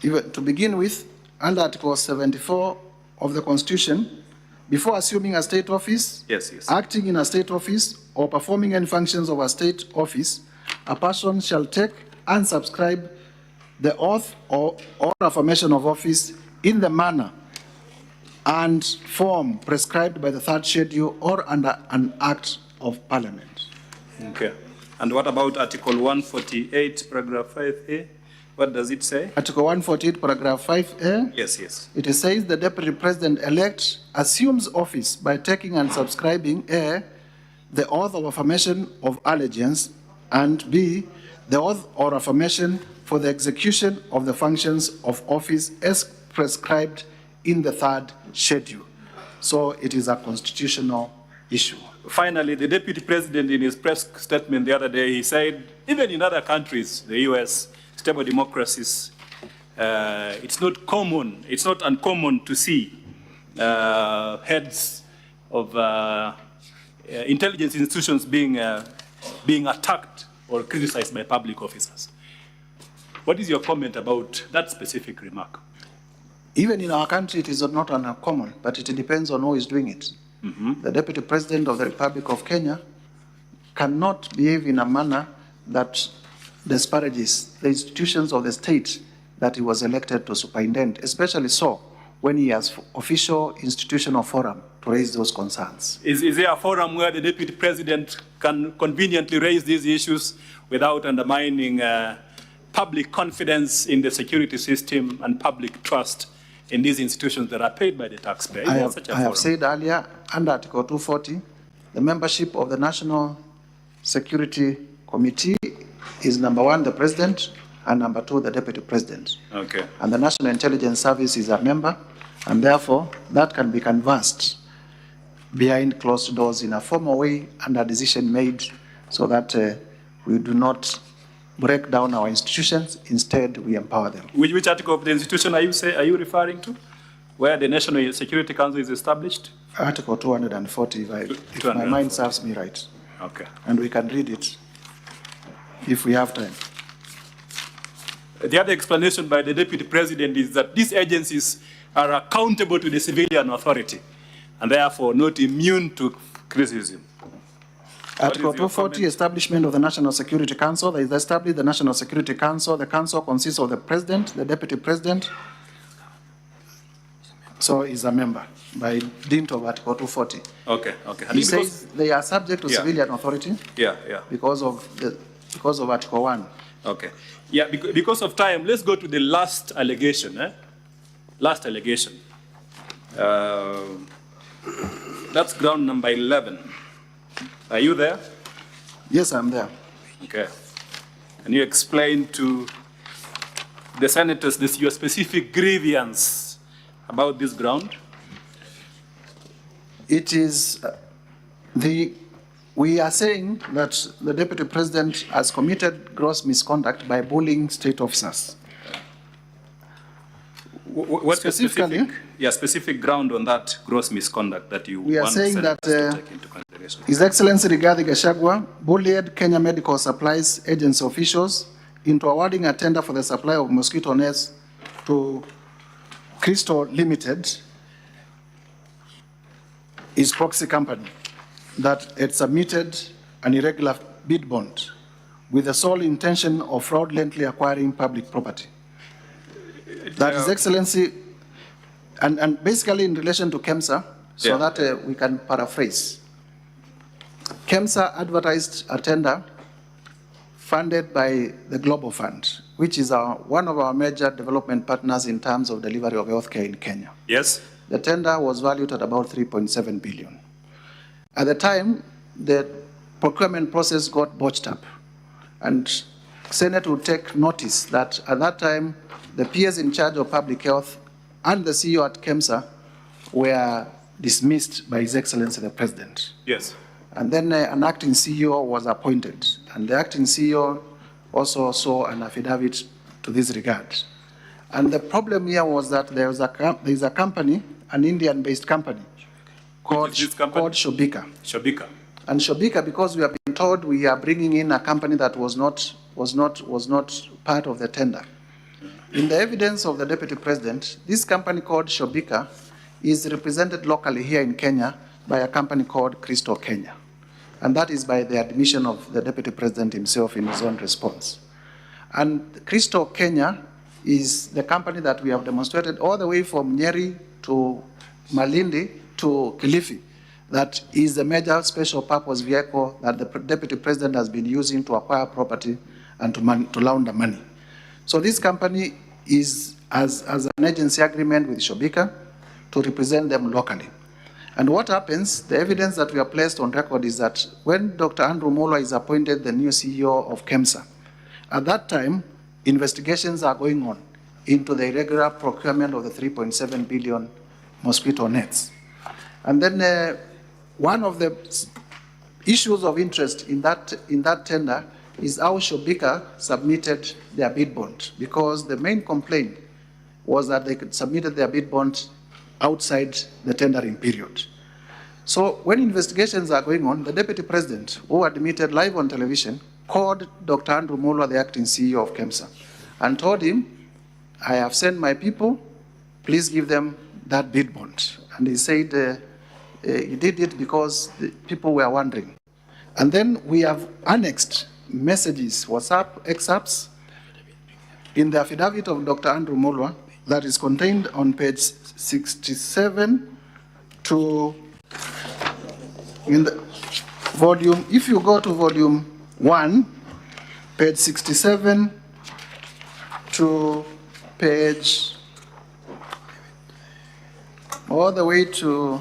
Even to begin with, under Article 74 of the Constitution, before assuming a state office, acting in a state office, or performing any functions of a state office, a person shall take and subscribe the oath or affirmation of office in the manner and form prescribed by the third schedule or under an act of parliament. Okay. And what about Article 148, paragraph 5A? What does it say? Article 148, paragraph 5A. Yes. It says the Deputy President-elect assumes office by taking and subscribing A, the oath of affirmation of allegiance, and B, the oath or affirmation for the execution of the functions of office as prescribed in the third schedule. So it is a constitutional issue. Finally, the Deputy President in his press statement the other day, he said, even in other countries, the US, stable democracies, it's not uncommon to see heads of intelligence institutions being attacked or criticized by public officers. What is your comment about that specific remark? Even in our country, it is not uncommon, but it depends on who is doing it. The Deputy President of the Republic of Kenya cannot behave in a manner that disparages the institutions of the state that he was elected to superintend, especially so when he has official institutional forum to raise those concerns. Is there a forum where the Deputy President can conveniently raise these issues without undermining public confidence in the security system and public trust in these institutions that are paid by the taxpayer? I have said earlier, under Article 240, the membership of the National Security Committee is number one, the President, and number two, the Deputy President. Okay. And the National Intelligence Service is a member, and therefore that can be canvassed behind closed doors in a formal way and a decision made so that we do not break down our institutions, instead we empower them. Which article of the institution are you referring to? Where the National Security Council is established? Article 240, if my mind serves me right. Okay. And we can read it if we have time. The other explanation by the Deputy President is that these agencies are accountable to the civilian authority and therefore not immune to criticism. Article 240, establishment of the National Security Council. There is established the National Security Council. The council consists of the President, the Deputy President, so is a member by dint of Article 240. Okay, okay. He says they are subject to civilian authority. Yeah. Because of Article 1. Okay. Yeah, because of time, let's go to the last allegation. Last allegation. That's ground number 11. Are you there? Yes, I'm there. Okay. Can you explain to the senators your specific grievance about this ground? It is we are saying that the Deputy President has committed gross misconduct by bullying state officers. What's specifically? Specific ground on that gross misconduct that you we are want saying senators that to take into consideration? His Excellency Riggy GACHAGUA bullied Kenya Medical Supplies Agency officials into awarding a tender for the supply of mosquito nets to Crystal Limited, his proxy company, that had submitted an irregular bid bond with the sole intention of fraudulently acquiring public property. That His Excellency, and basically in relation to KEMSA, so that we can paraphrase. KEMSA advertised a tender funded by the Global Fund, which is one of our major development partners in terms of delivery of healthcare in Kenya. Yes. The tender was valued at about 3.7 billion. At the time, the procurement process got botched up, and Senate would take notice that at that time, the peers in charge of public health and the CEO at KEMSA were dismissed by His Excellency the President. Yes. And then an acting CEO was appointed, and the acting CEO also saw an affidavit to this regard. And the problem here was that there is a company, an Indian-based company, called Shobika. Shobika. And Shobika, because we have been told we are bringing in a company that was not part of the tender. In the evidence of the Deputy President, this company called Shobika is represented locally here in Kenya by a company called Crystal Kenya. And that is by the admission of the Deputy President himself in his own response. And Crystal Kenya is the company that we have demonstrated all the way from Nyeri to Malindi to Kilifi. That is the major special purpose vehicle that the Deputy President has been using to acquire property and to launder money. So this company has an agency agreement with Shobika to represent them locally. And what happens, the evidence that we have placed on record is that when Dr. Andrew Mulwa is appointed the new CEO of KEMSA, at that time, investigations are going on into the irregular procurement of the 3.7 billion mosquito nets. And then one of the issues of interest in that tender is how Shobika submitted their bid bond, because the main complaint was that they submitted their bid bond outside the tendering period. So when investigations are going on, the Deputy President, who admitted live on television, called Dr. Andrew Mulwa, the acting CEO of KEMSA, and told him, I have sent my people, please give them that bid bond. And he said he did it because the people were wondering. And then we have annexed messages, WhatsApp excerpts, in the affidavit of Dr. Andrew Mulwa that is contained on page 67 to, in the volume, if you go to volume 1, page 67 to page, all the way to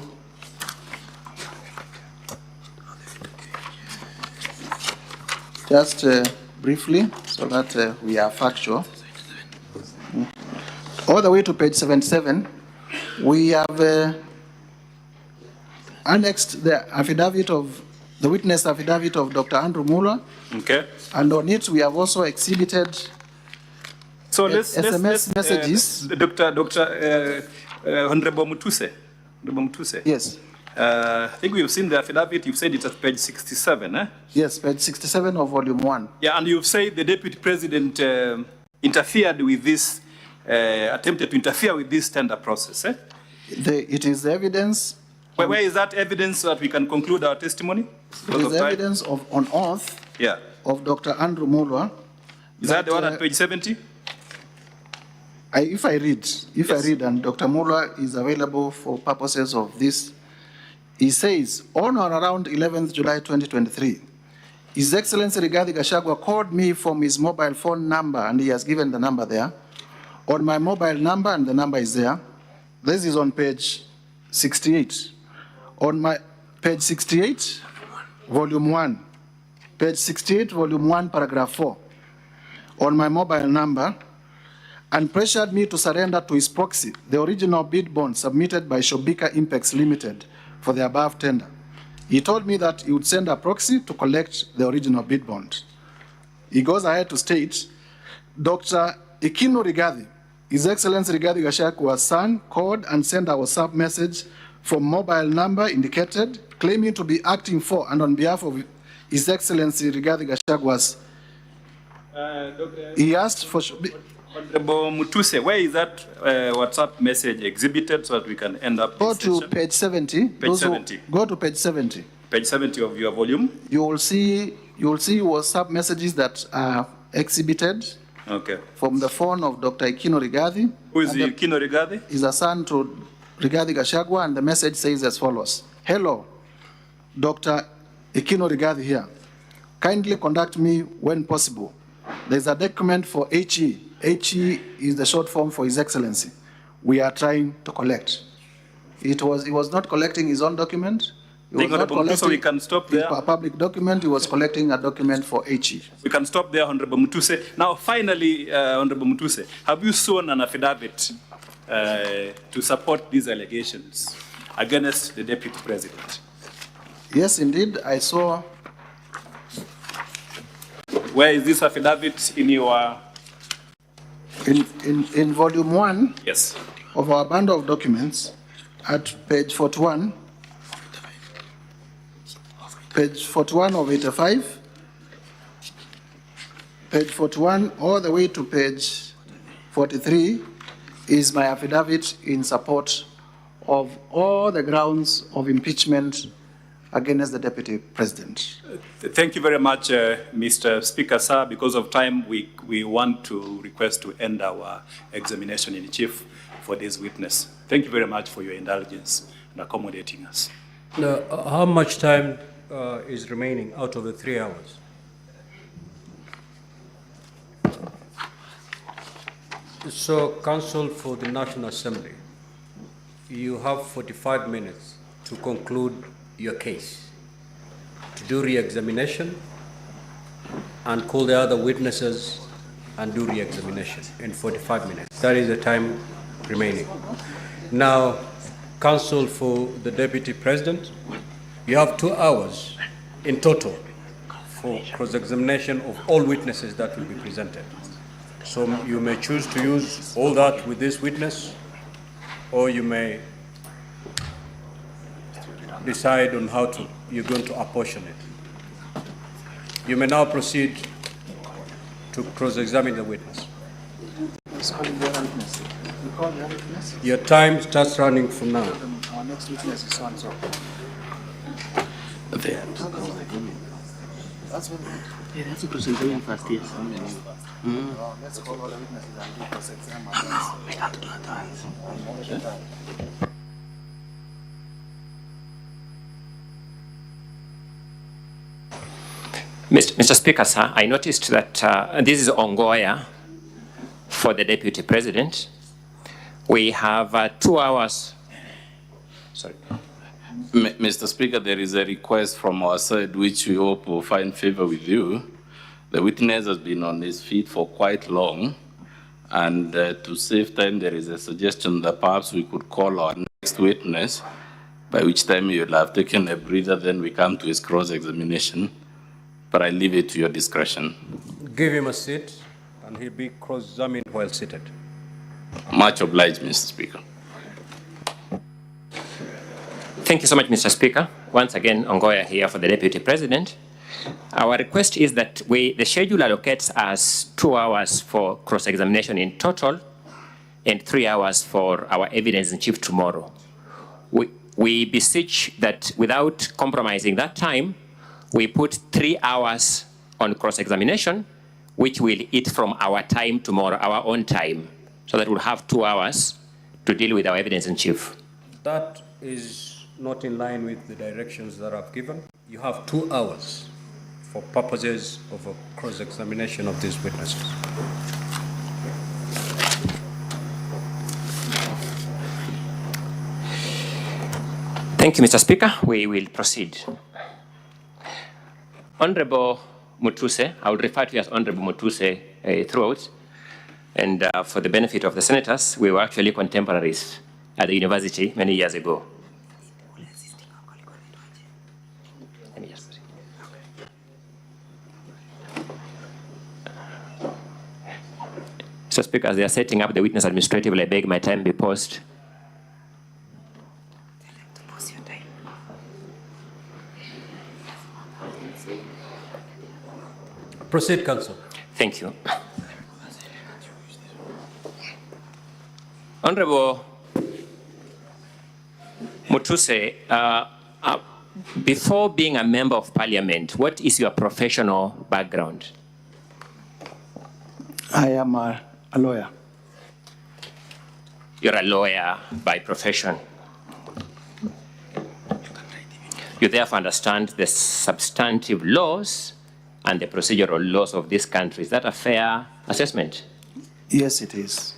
just briefly, so that we are factual. All the way to page 77, we have annexed the affidavit of, the witness affidavit of Dr. Andrew Mulwa. Okay. And on it, we have also exhibited SMS messages. Dr. Honorable Mutuse. Yes. I think we've seen the affidavit. You've said it's at page 67, eh? Yes, page 67 of volume 1. Yeah, and you've said the Deputy President interfered with this, attempted to interfere with this tender process. Eh? It is evidence. Where is that evidence so that we can conclude our testimony? It is evidence on oath of Dr. Andrew Mulwa. Is that the one at page 70? If I read, and Dr. Mulwa is available for purposes of this, he says, on or around 11th July 2023, His Excellency Riggy GACHAGUA called me from his mobile phone number, and he has given the number there, on my mobile number, and the number is there. This is on page 68. On my page 68, volume 1. Page 68, volume 1, paragraph 4. On my mobile number, and pressured me to surrender to his proxy the original bid bond submitted by Shobika Impex Limited for the above tender. He told me that he would send a proxy to collect the original bid bond. He goes ahead to state, Dr. Ikino Riggathi, His Excellency Riggy GACHAGUA's son, called and sent a WhatsApp message from mobile number indicated, claiming to be acting for and on behalf of His Excellency Riggy GACHAGUA's. He asked for. Honorable Mutuse, where is that WhatsApp message exhibited so that we can end up? Go to page 70. Page 70. Go to page 70. Page 70 of your volume. You will see WhatsApp messages that are exhibited. Okay. From the phone of Dr. Ikino Riggathi. Who is Ikino Riggathi? He's a son to Riggy GACHAGUA, and the message says as follows. Hello, Dr. Ikino Riggathi here. Kindly contact me when possible. There's a document for HE. HE is the short form for His Excellency. We are trying to collect. He was not collecting his own document. He was not collecting, so we can stop there. A public document. He was collecting a document for HE. We can stop there, Honorable Mutuse. Now, finally, Honorable Mutuse, have you sworn an affidavit to support these allegations against the Deputy President? Yes, indeed, I saw. Where is this affidavit in your? In volume 1 yes. of our bundle of documents, at page 41, page 41 of 85, page 41 all the way to page 43 is my affidavit in support of all the grounds of impeachment against the Deputy President. Thank you very much, Mr. Speaker, sir. Because of time, we want to request to end our examination in chief for this witness. Thank you very much for your indulgence and accommodating us. Now, how much time is remaining out of the 3 hours? So, Counsel for the National Assembly, you have 45 minutes to conclude your case, to do re-examination and call the other witnesses and do re-examination in 45 minutes. That is the time remaining. Now, Counsel for the Deputy President, you have 2 hours in total for cross-examination of all witnesses that will be presented. So you may choose to use all that with this witness, or you may decide on how you're going to apportion it. You may now proceed to cross-examine the witness. Your time starts running from now. Our next witness is so-and-so. They have to cross-examine first, yes. Let's call all the witnesses and do cross-exam. We can't do that. Mr. Speaker, sir, I noticed that this is Ongoya for the Deputy President. We have 2 hours. Sorry. Mr. Speaker, there is a request from our side which we hope will find favor with you. The witness has been on his feet for quite long, and to save time, there is a suggestion that perhaps we could call our next witness, by which time he will have taken a breather, then we come to his cross-examination. But I leave it to your discretion. Give him a seat, and he'll be cross-examined while seated. Much obliged, Mr. Speaker. Thank you so much, Mr. Speaker. Once again, Ongoya here for the Deputy President. Our request is that the schedule allocates us 2 hours for cross-examination in total and 3 hours for our evidence in chief tomorrow. We beseech that without compromising that time, we put 3 hours on cross-examination, which will eat from our time tomorrow, our own time, so that we'll have 2 hours to deal with our evidence in chief. That is not in line with the directions that I've given. You have 2 hours for purposes of a cross-examination of these witnesses. Thank you, Mr. Speaker. We will proceed. Honorable Mutuse, I will refer to you as Honorable Mutuse throughout. And for the benefit of the senators, we were actually contemporaries at the university many years ago. Mr. Speaker, as they are setting up the witness administratively, I beg my time be paused. Proceed, Counsel. Thank you. Honorable Mutuse, before being a member of parliament, what is your professional background? I am a lawyer. You're a lawyer by profession. You therefore understand the substantive laws and the procedural laws of this country. Is that a fair assessment? Yes, it is.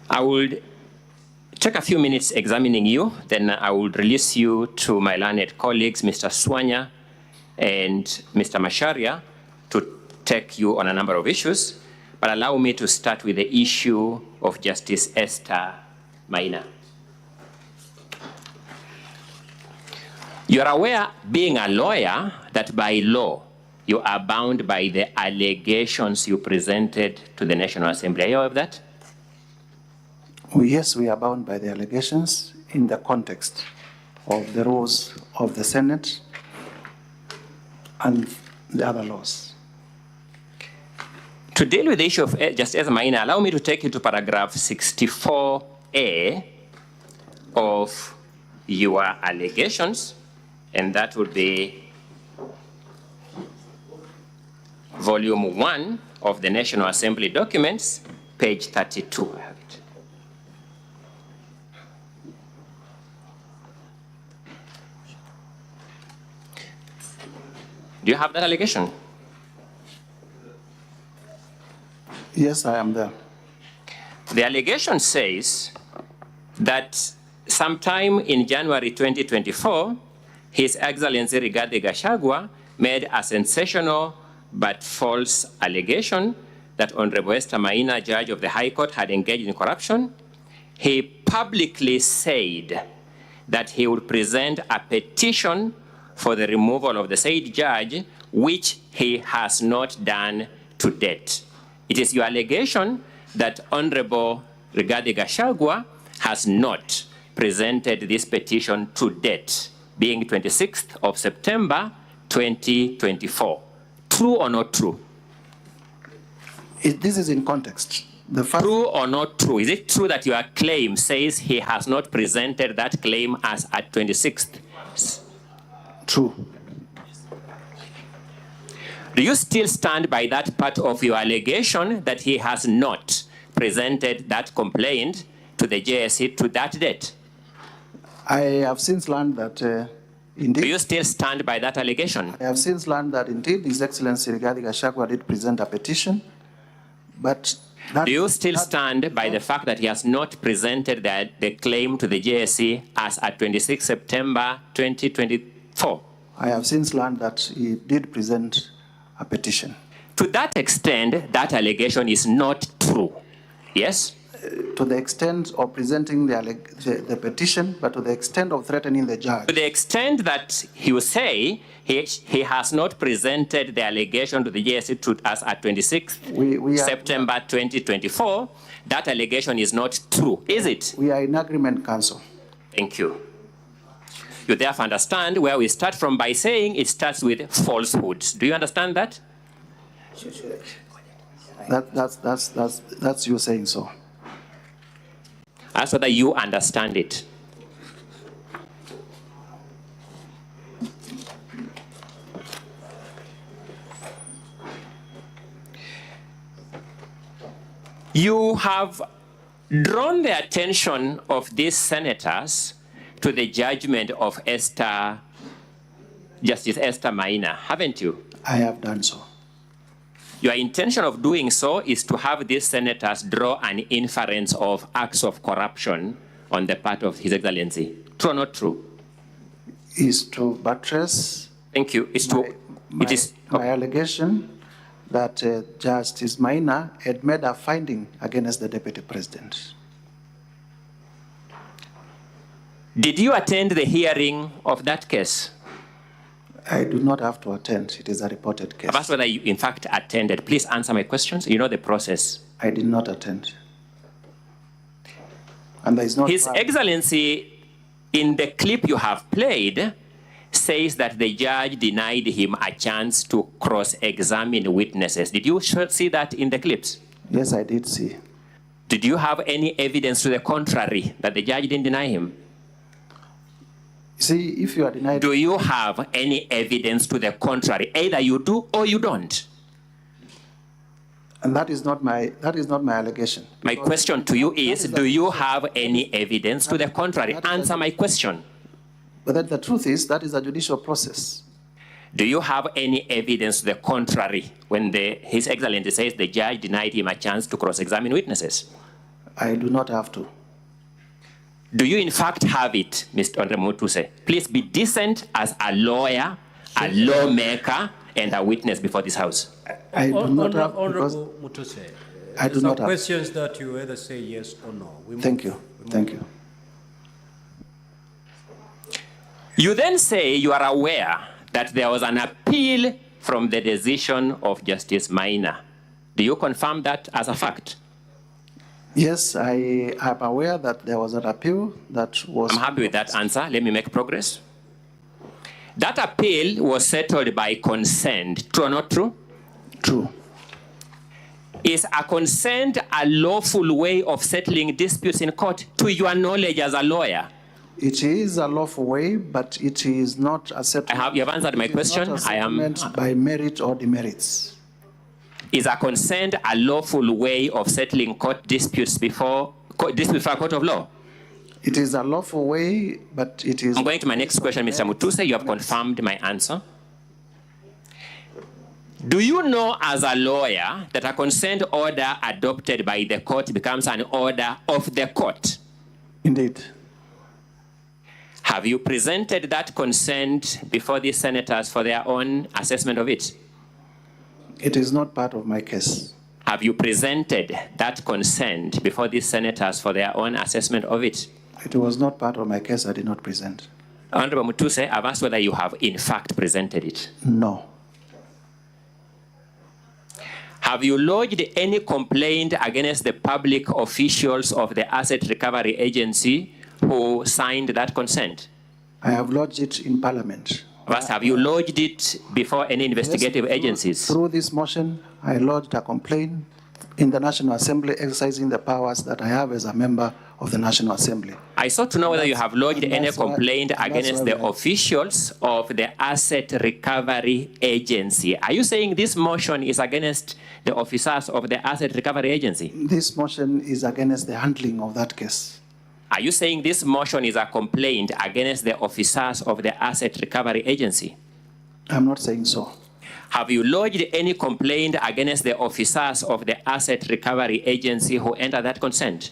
I would take a few minutes examining you, then I would release you to my learned colleagues, Mr. Swanya and Mr. Masharia, to take you on a number of issues. But allow me to start with the issue of Justice Esther Maina. You are aware, being a lawyer, that by law, you are bound by the allegations you presented to the National Assembly. Are you aware of that? Yes, we are bound by the allegations in the context of the rules of the Senate and the other laws. To deal with the issue of Justice Esther Maina, allow me to take you to paragraph 64A of your allegations, and that would be volume 1 of the National Assembly documents, page 32. I have it. Do you have that allegation? Yes, I am there. The allegation says that sometime in January 2024, His Excellency Riggy GACHAGUA made a sensational but false allegation that Honorable Esther Maina, judge of the High Court, had engaged in corruption. He publicly said that he would present a petition for the removal of the said judge, which he has not done to date. It is your allegation that Honorable Riggy GACHAGUA has not presented this petition to date, being 26th of September 2024. True or not true? This is in context. True or not true? Is it true that your claim says he has not presented that claim as at 26th? True. Do you still stand by that part of your allegation that he has not presented that complaint to the JSC to that date? I have since learned that indeed. Do you still stand by that allegation? I have since learned that indeed His Excellency Riggy GACHAGUA did present a petition, but do you still stand by the fact that he has not presented the claim to the JSC as at 26 September 2024? I have since learned that he did present a petition. To that extent, that allegation is not true. Yes? To the extent of presenting the petition, but to the extent of threatening the judge. To the extent that you say he has not presented the allegation to the JSC to us at 26th September 2024, that allegation is not true, is it? We are in agreement, Counsel. Thank you. You therefore understand where we start from by saying it starts with falsehoods. Do you understand that? That's you saying so. Ask whether you understand it. You have drawn the attention of these senators to the judgment of Justice Esther Maina, haven't you? I have done so. Your intention of doing so is to have these senators draw an inference of acts of corruption on the part of His Excellency. True or not true? Is to buttress. Thank you. My allegation that Justice Maina had made a finding against the Deputy President. Did you attend the hearing of that case? I do not have to attend. It is a reported case. I've asked whether you in fact attended. Please answer my questions. You know the process. I did not attend. And there is not His Excellency, in the clip you have played, says that the judge denied him a chance to cross-examine witnesses. Did you see that in the clips? Yes, I did see. Did you have any evidence to the contrary that the judge didn't deny him? See, if you are denied... Do you have any evidence to the contrary? Either you do or you don't. And that is not my allegation. My question to you is, do you have any evidence to the contrary? Answer my question. But then the truth is, that is a judicial process. Do you have any evidence to the contrary when His Excellency says the judge denied him a chance to cross-examine witnesses? I do not have to. Do you in fact have it, Mr. Honorable Mutuse? Please be decent as a lawyer, a lawmaker, and a witness before this House. I do not have, Honorable Mutuse, I do not have questions that you either say yes or no. Thank you. Thank you. You then say you are aware that there was an appeal from the decision of Justice Maina. Do you confirm that as a fact? Yes, I am aware that there was an appeal that was... I'm happy with that answer. Let me make progress. That appeal was settled by consent. True or not true? True. Is a consent a lawful way of settling disputes in court, to your knowledge as a lawyer? It is a lawful way, but it is not a settlement. You have answered my question. I am by merit or demerits. Is a consent a lawful way of settling court disputes before a court of law? It is a lawful way, but it is... I'm going to my next question, Mr. Mutuse. You have confirmed my answer. Do you know as a lawyer that a consent order adopted by the court becomes an order of the court? Indeed. Have you presented that consent before the senators for their own assessment of it? It is not part of my case. Have you presented that consent before the senators for their own assessment of it? It was not part of my case. I did not present. Honorable Mutuse, I've asked whether you have in fact presented it. No. Have you lodged any complaint against the public officials of the Asset Recovery Agency who signed that consent? I have lodged it in Parliament. First, have you lodged it before any investigative agencies? Through this motion, I lodged a complaint in the National Assembly exercising the powers that I have as a member of the National Assembly. I sought to know whether you have lodged any complaint against the officials of the Asset Recovery Agency. Are you saying this motion is against the officers of the Asset Recovery Agency? This motion is against the handling of that case. Are you saying this motion is a complaint against the officers of the Asset Recovery Agency? I'm not saying so. Have you lodged any complaint against the officers of the Asset Recovery Agency who entered that consent?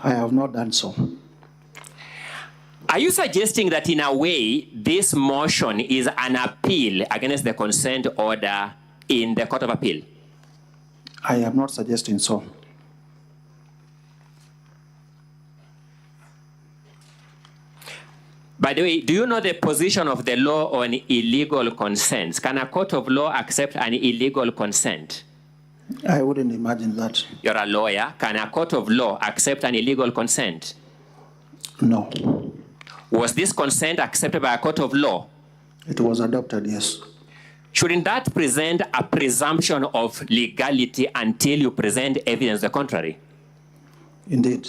I have not done so. Are you suggesting that in a way this motion is an appeal against the consent order in the Court of Appeal? I am not suggesting so. By the way, do you know the position of the law on illegal consents? Can a court of law accept an illegal consent? I wouldn't imagine that. You're a lawyer. Can a court of law accept an illegal consent? No. Was this consent accepted by a court of law? It was adopted, yes. Shouldn't that present a presumption of legality until you present evidence the contrary? Indeed.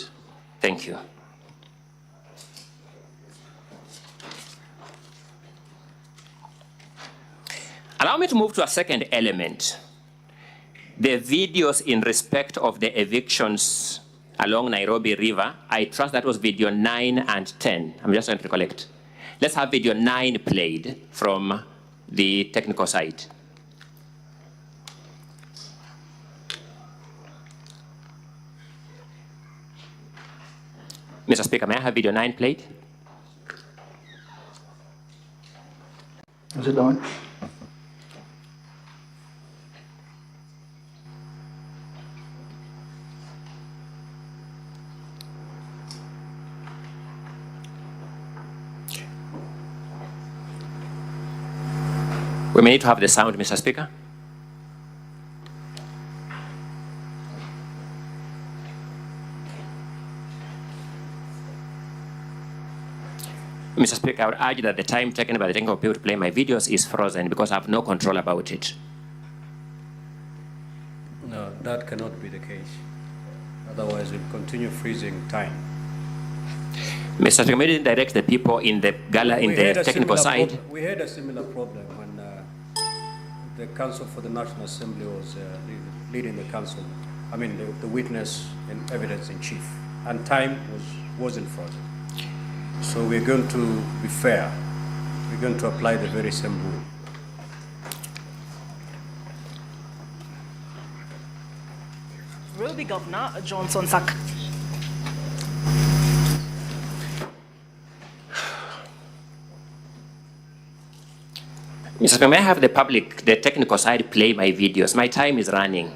Thank you. Allow me to move to a second element. The videos in respect of the evictions along Nairobi River. I trust that was video 9 and 10. I'm just trying to recollect. Let's have video 9 played from the technical side. Mr. Speaker, may I have video 9 played? Is it on? We may need to have the sound, Mr. Speaker. Mr. Speaker, I would urge that the time taken by the technical people to play my videos is frozen because I have no control about it. No, that cannot be the case. Otherwise, we'll continue freezing time. Mr. Speaker, may I direct the people in the gala in the technical side? We had a similar problem when the Council for the National Assembly was leading the council. I mean, the witness and evidence in chief, and time wasn't frozen. So we're going to be fair. We're going to apply the very same rule. Will be Governor Johnson Sak. Mr. Speaker, may I have the public, the technical side, play my videos? My time is running.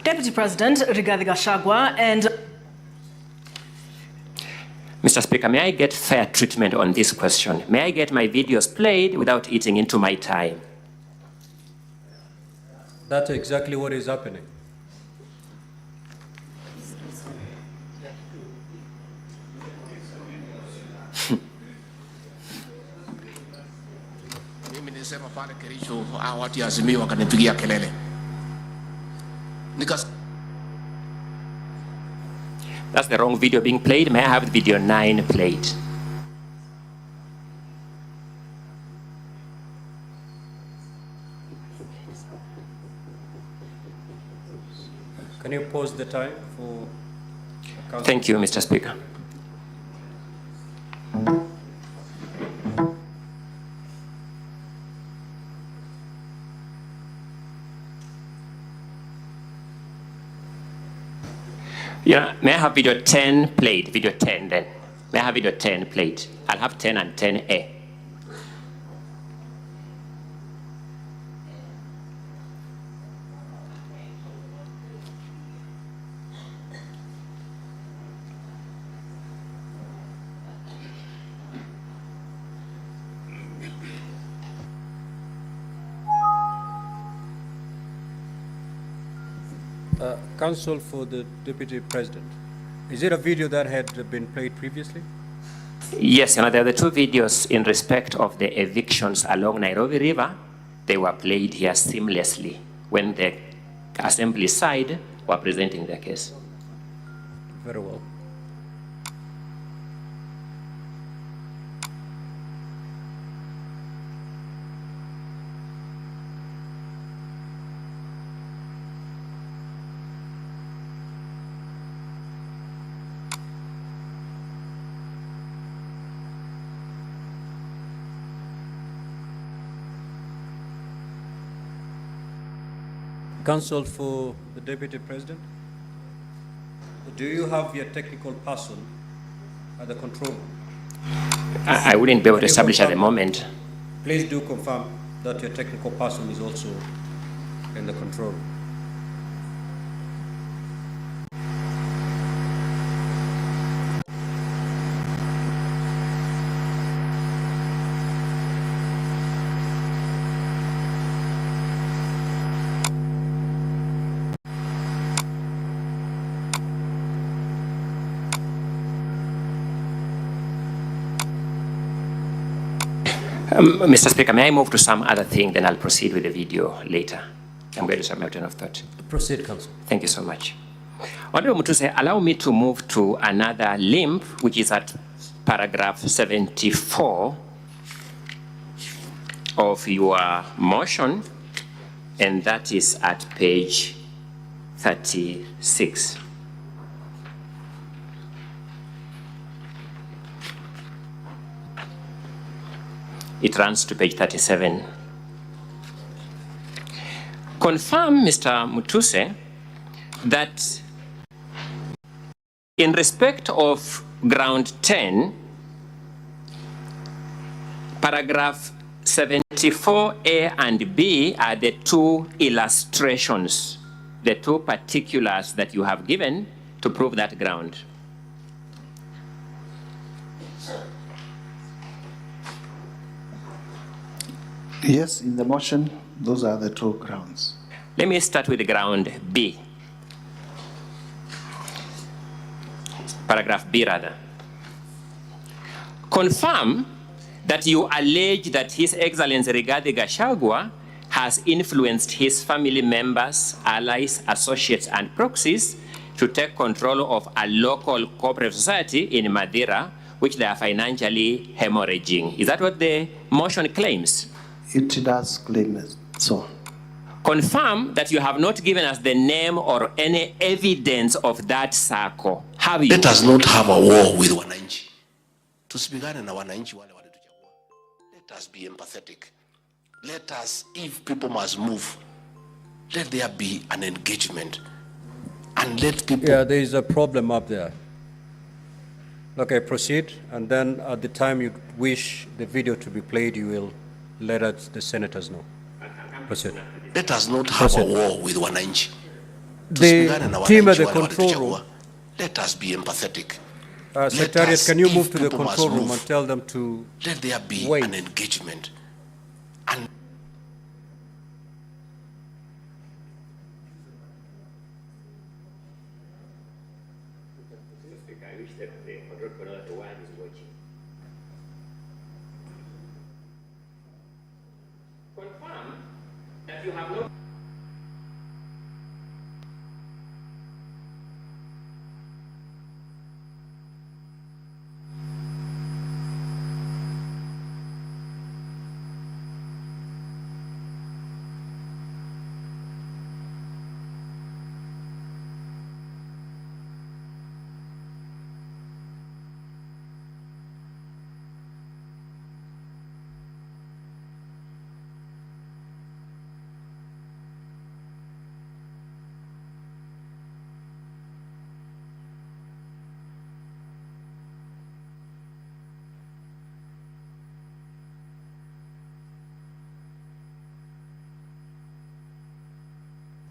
Deputy President Riggy GACHAGUA and Mr. Speaker, may I get fair treatment on this question? May I get my videos played without eating into my time? That's exactly what is happening. Mimi nilisema pale Kericho watu ya Azimio wakanipigia kelele. That's the wrong video being played. May I have video 9 played? Can you pause the time for council? Thank you, Mr. Speaker. Yeah, may I have video 10 played? Video 10 then. May I have video 10 played? I'll have 10 and 10A. Counsel for the Deputy President. Is it a video that had been played previously? Yes, there are the 2 videos in respect of the evictions along Nairobi River. They were played here seamlessly when the assembly side were presenting their case. Very well. Counsel for the Deputy President, do you have your technical person at the control room? I wouldn't be able to establish at the moment. Please do confirm that your technical person is also in the control room. Mr. Speaker, may I move to some other thing, then I'll proceed with the video later. I'm going to submit my turn of thought. Proceed, Council. Thank you so much. Honorable Mutuse, allow me to move to another limb, which is at paragraph 74 of your motion, and that is at page 36. It runs to page 37. Confirm, Mr. Mutuse, that in respect of ground 10, paragraph 74A and B are the two illustrations, the two particulars that you have given to prove that ground. Yes, in the motion, those are the two grounds. Let me start with ground B. Paragraph B, rather. Confirm that you allege that His Excellency Riggathi Gachagua has influenced his family members, allies, associates, and proxies to take control of a local cooperative society in Madeira, which they are financially hemorrhaging. Is that what the motion claims? It does claim so. Confirm that you have not given us the name or any evidence of that circle. Have you? Let us not have a war with wananchi. Tusipigane na wananchi wale walituchagua. Let us be empathetic. Let us, if people must move, let there be an engagement. And let people... Yeah, there is a problem up there. Okay, proceed. And then at the time you wish the video to be played, you will let us, the senators know. Proceed. Let us not have a war with wananchi. The team at the control room. Let us be empathetic. Secretariat, can you move to the control room and tell them to let there be wait. An engagement. And Confirm that you have not.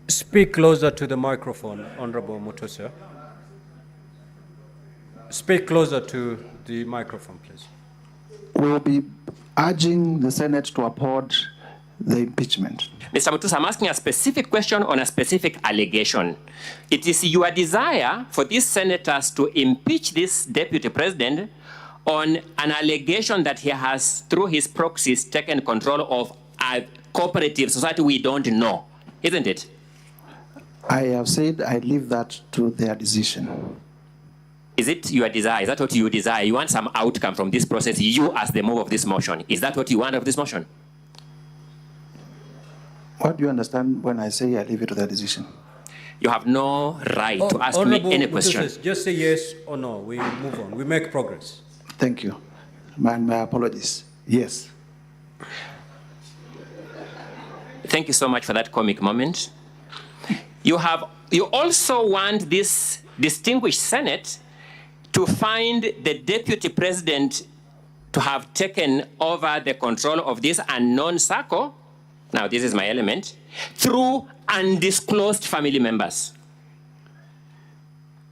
Speak closer to the microphone, Honorable Mutuse. Speak closer to the microphone, please. We will be urging the Senate to uphold the impeachment. Mr. Mutuse, I'm asking a specific question on a specific allegation. It is your desire for these senators to impeach this deputy president on an allegation that he has, through his proxies, taken control of a cooperative society we don't know, isn't it? I have said I leave that to their decision. Is it your desire? Is that what you desire? You want some outcome from this process, you as the mover of this motion. Is that what you want of this motion? What do you understand when I say I leave it to their decision? You have no right to ask me any question. Mutuse, just say yes or no. We move on. We make progress. Thank you. My apologies. Yes. Thank you so much for that comic moment. You also want this distinguished Senate to find the deputy president to have taken over the control of this unknown circle. Now, this is my element, through undisclosed family members.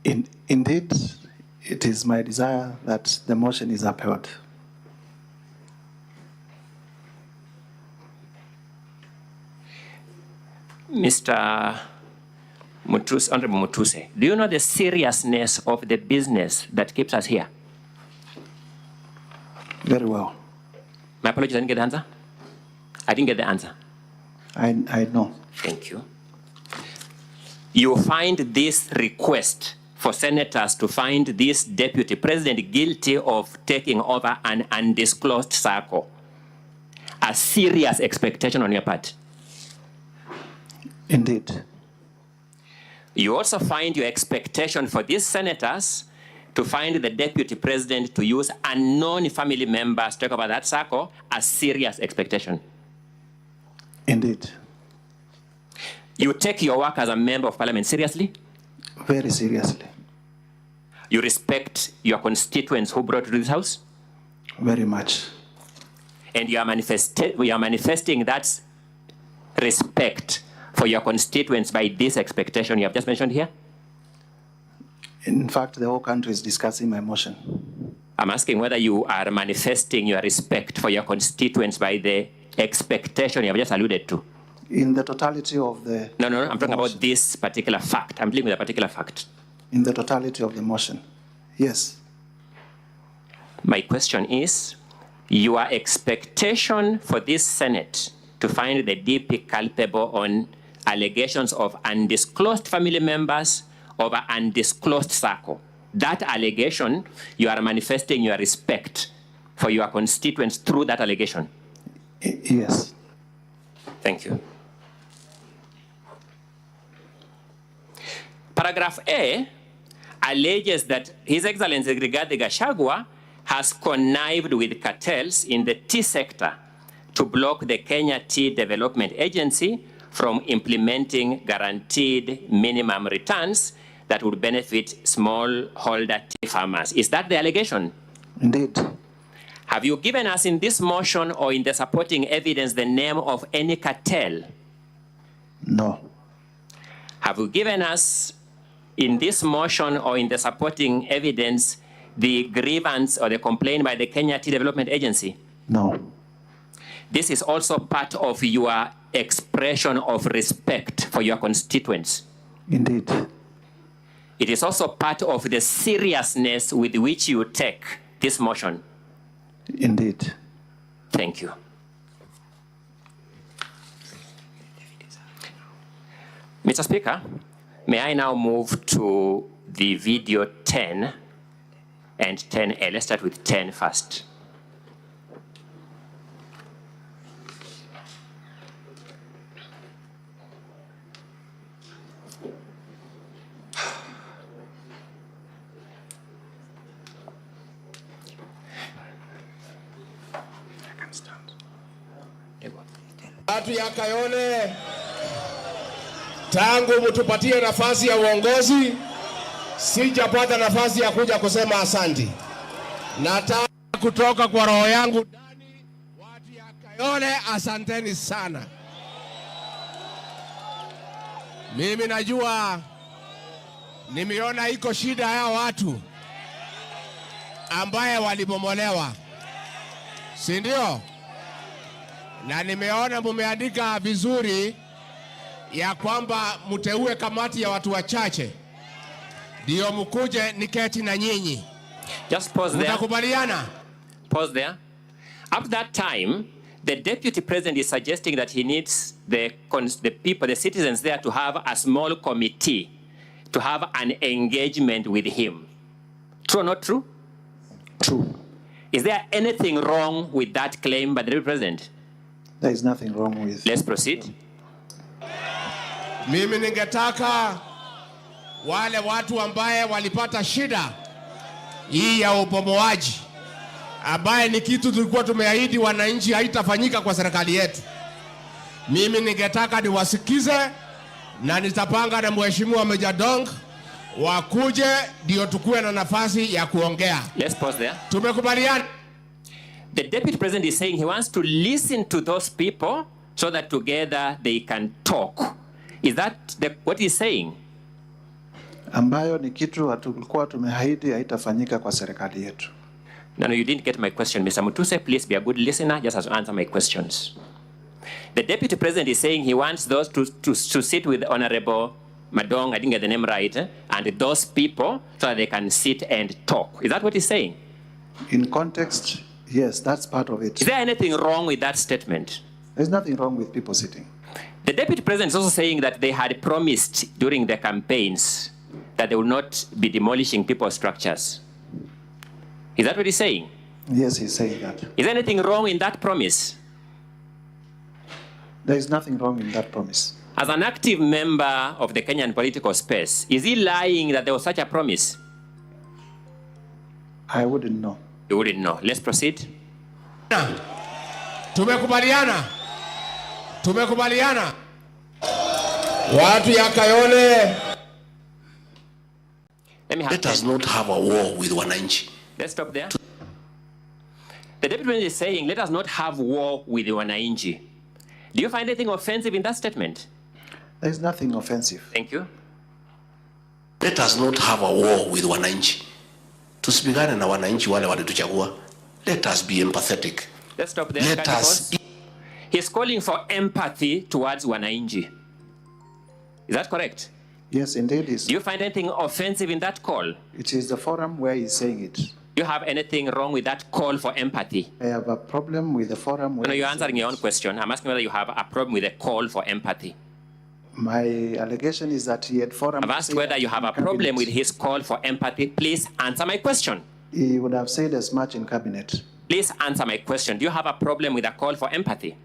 Indeed, it is my desire that the motion is upheld. Mr. Mutuse, Honorable Mutuse, do you know the seriousness of the business that keeps us here? Very well. My apologies, I didn't get the answer. I didn't get the answer. I know. Thank you. You find this request for senators to find this deputy president guilty of taking over an undisclosed circle a serious expectation on your part? Indeed. You also find your expectation for these senators to find the deputy president to use unknown family members to take over that circle a serious expectation? Indeed. You take your work as a member of parliament seriously? Very seriously. You respect your constituents who brought you to this house? Very much. And you are manifesting that respect for your constituents by this expectation you have just mentioned here? In fact, the whole country is discussing my motion. I'm asking whether you are manifesting your respect for your constituents by the expectation you have just alluded to. In the totality of the... No, I'm talking about this particular fact. I'm dealing with a particular fact. In the totality of the motion, yes. My question is, your expectation for this Senate to find the DP culpable on allegations of undisclosed family members over undisclosed circle, that allegation, you are manifesting your respect for your constituents through that allegation? Yes. Thank you. Paragraph A alleges that His Excellency Riggy GACHAGUA has connived with cartels in the tea sector to block the Kenya Tea Development Agency from implementing guaranteed minimum returns that would benefit smallholder tea farmers. Is that the allegation? Indeed. Have you given us in this motion or in the supporting evidence the name of any cartel? No. Have you given us in this motion or in the supporting evidence the grievance or the complaint by the Kenya Tea Development Agency? No. This is also part of your expression of respect for your constituents. Indeed. It is also part of the seriousness with which you take this motion. Indeed. Thank you. Mr. Speaker, may I now move to the video 10 and 10A. Let's start with 10 first. Watu ya Kayole, tangu mtupatie nafasi ya uongozi, sijapata nafasi ya kuja kusema asanti. Nataka kutoka kwa roho yangu ndani, watu ya Kayole, asanteni sana. Mimi najua nimeona iko shida ya watu ambaye walibomolewa, si ndio? Na nimeona mumeandika vizuri ya kwamba mteue kamati ya watu wachache ndio mkuje niketi na nyinyi. Just pause there. Mtakubaliana? Pause there. Up to that time, the deputy president is suggesting that he needs the people, the citizens there to have a small committee to have an engagement with him. True or not true? True. Is there anything wrong with that claim by the deputy president? There is nothing wrong with... Let's proceed. Mimi ningetaka wale watu ambaye walipata shida hii ya ubomoaji, ambaye ni kitu tulikuwa tumeahidi wananchi haitafanyika kwa serikali yetu. Mimi ningetaka niwasikize na nitapanga na mheshimiwa Meja Dong wakuje ndio tukue na nafasi ya kuongea. Let's pause there. Tumekubaliana? The deputy president is saying he wants to listen to those people so that together they can talk. Is that what he's saying? Ambayo ni kitu tulikuwa tumeahidi haitafanyika kwa serikali yetu. No, you didn't get my question, Mr. Mutuse. Please be a good listener, just as answer my questions. The deputy president is saying he wants those to sit with Honorable Madong, I didn't get the name right, and those people so that they can sit and talk. Is that what he's saying? In context Yes, that's part of it. Is there anything wrong with that statement? There's nothing wrong with people sitting. The Deputy President is also saying that they had promised during the campaigns that they will not be demolishing people's structures. Is that what he's saying? Yes, he's saying that. Is there anything wrong in that promise? There is nothing wrong in that promise. As an active member of the Kenyan political space, is he lying that there was such a promise? I wouldn't know. You wouldn't know. Let's proceed. Tumekubaliana. Tumekubaliana. Watu ya Kayole. Let us not have a war with wananchi. Let's stop there. The Deputy President is saying, let us not have war with the wananchi. Do you find anything offensive in that statement? There is nothing offensive. Thank you. Let us not have a war with wananchi. Tusipigane na wananchi wale walituchagua. Let us be empathetic. Let's stop there. Let us. He's calling for empathy towards wananchi. Is that correct? Yes, indeed. Is. Do you find anything offensive in that call? It is the forum where he's saying it. Do you have anything wrong with that call for empathy? I have a problem with the forum. No, you're answering your own question. I'm asking whether you have a problem with the call for empathy. My allegation is that he had forum. I've asked whether you have a problem with his call for empathy. Please answer my question. He would have said as much in cabinet. Please answer my question. Do you have a problem with a call for empathy?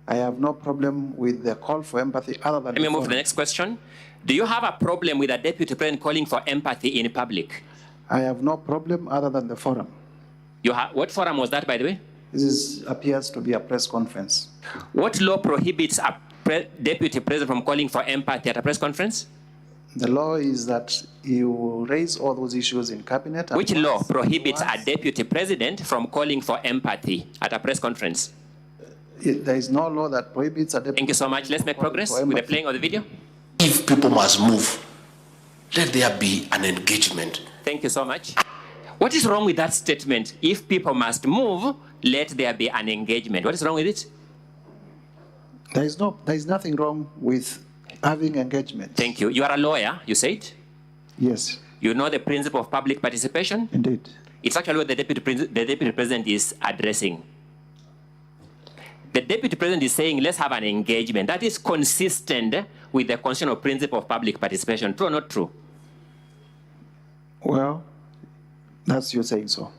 I have no problem with the call for empathy other than. Let me move to the next question. Do you have a problem with a Deputy President calling for empathy in public? I have no problem other than the forum. What forum was that, by the way? This appears to be a press conference. What law prohibits a Deputy President from calling for empathy at a press conference? The law is that you raise all those issues in cabinet. Which law prohibits a Deputy President from calling for empathy at a press conference? There is no law that prohibits a Deputy. Thank you so much. Let's make progress with the playing of the video. If people must move, let there be an engagement. Thank you so much. What is wrong with that statement? If people must move, let there be an engagement. What is wrong with it? There is nothing wrong with having engagement. Thank you. You are a lawyer, you said? Yes. You know the principle of public participation? Indeed. It's actually what the Deputy President is addressing. The Deputy President is saying, let's have an engagement. That is consistent with the constitutional principle of public participation. True or not true? Well, that's you saying so.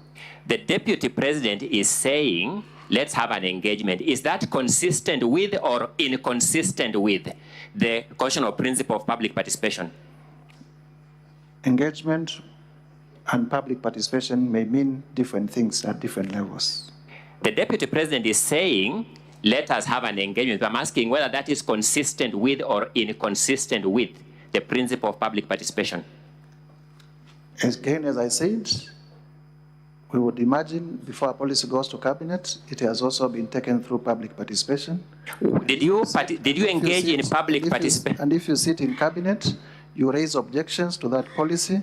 The Deputy President is saying, let's have an engagement. Is that consistent with or inconsistent with the constitutional principle of public participation? Engagement and public participation may mean different things at different levels. The Deputy President is saying, let us have an engagement. I'm asking whether that is consistent with or inconsistent with the principle of public participation. Again, as I said, we would imagine before a policy goes to cabinet, it has also been taken through public participation. Did you engage in public participation? And if you sit in cabinet, you raise objections to that policy,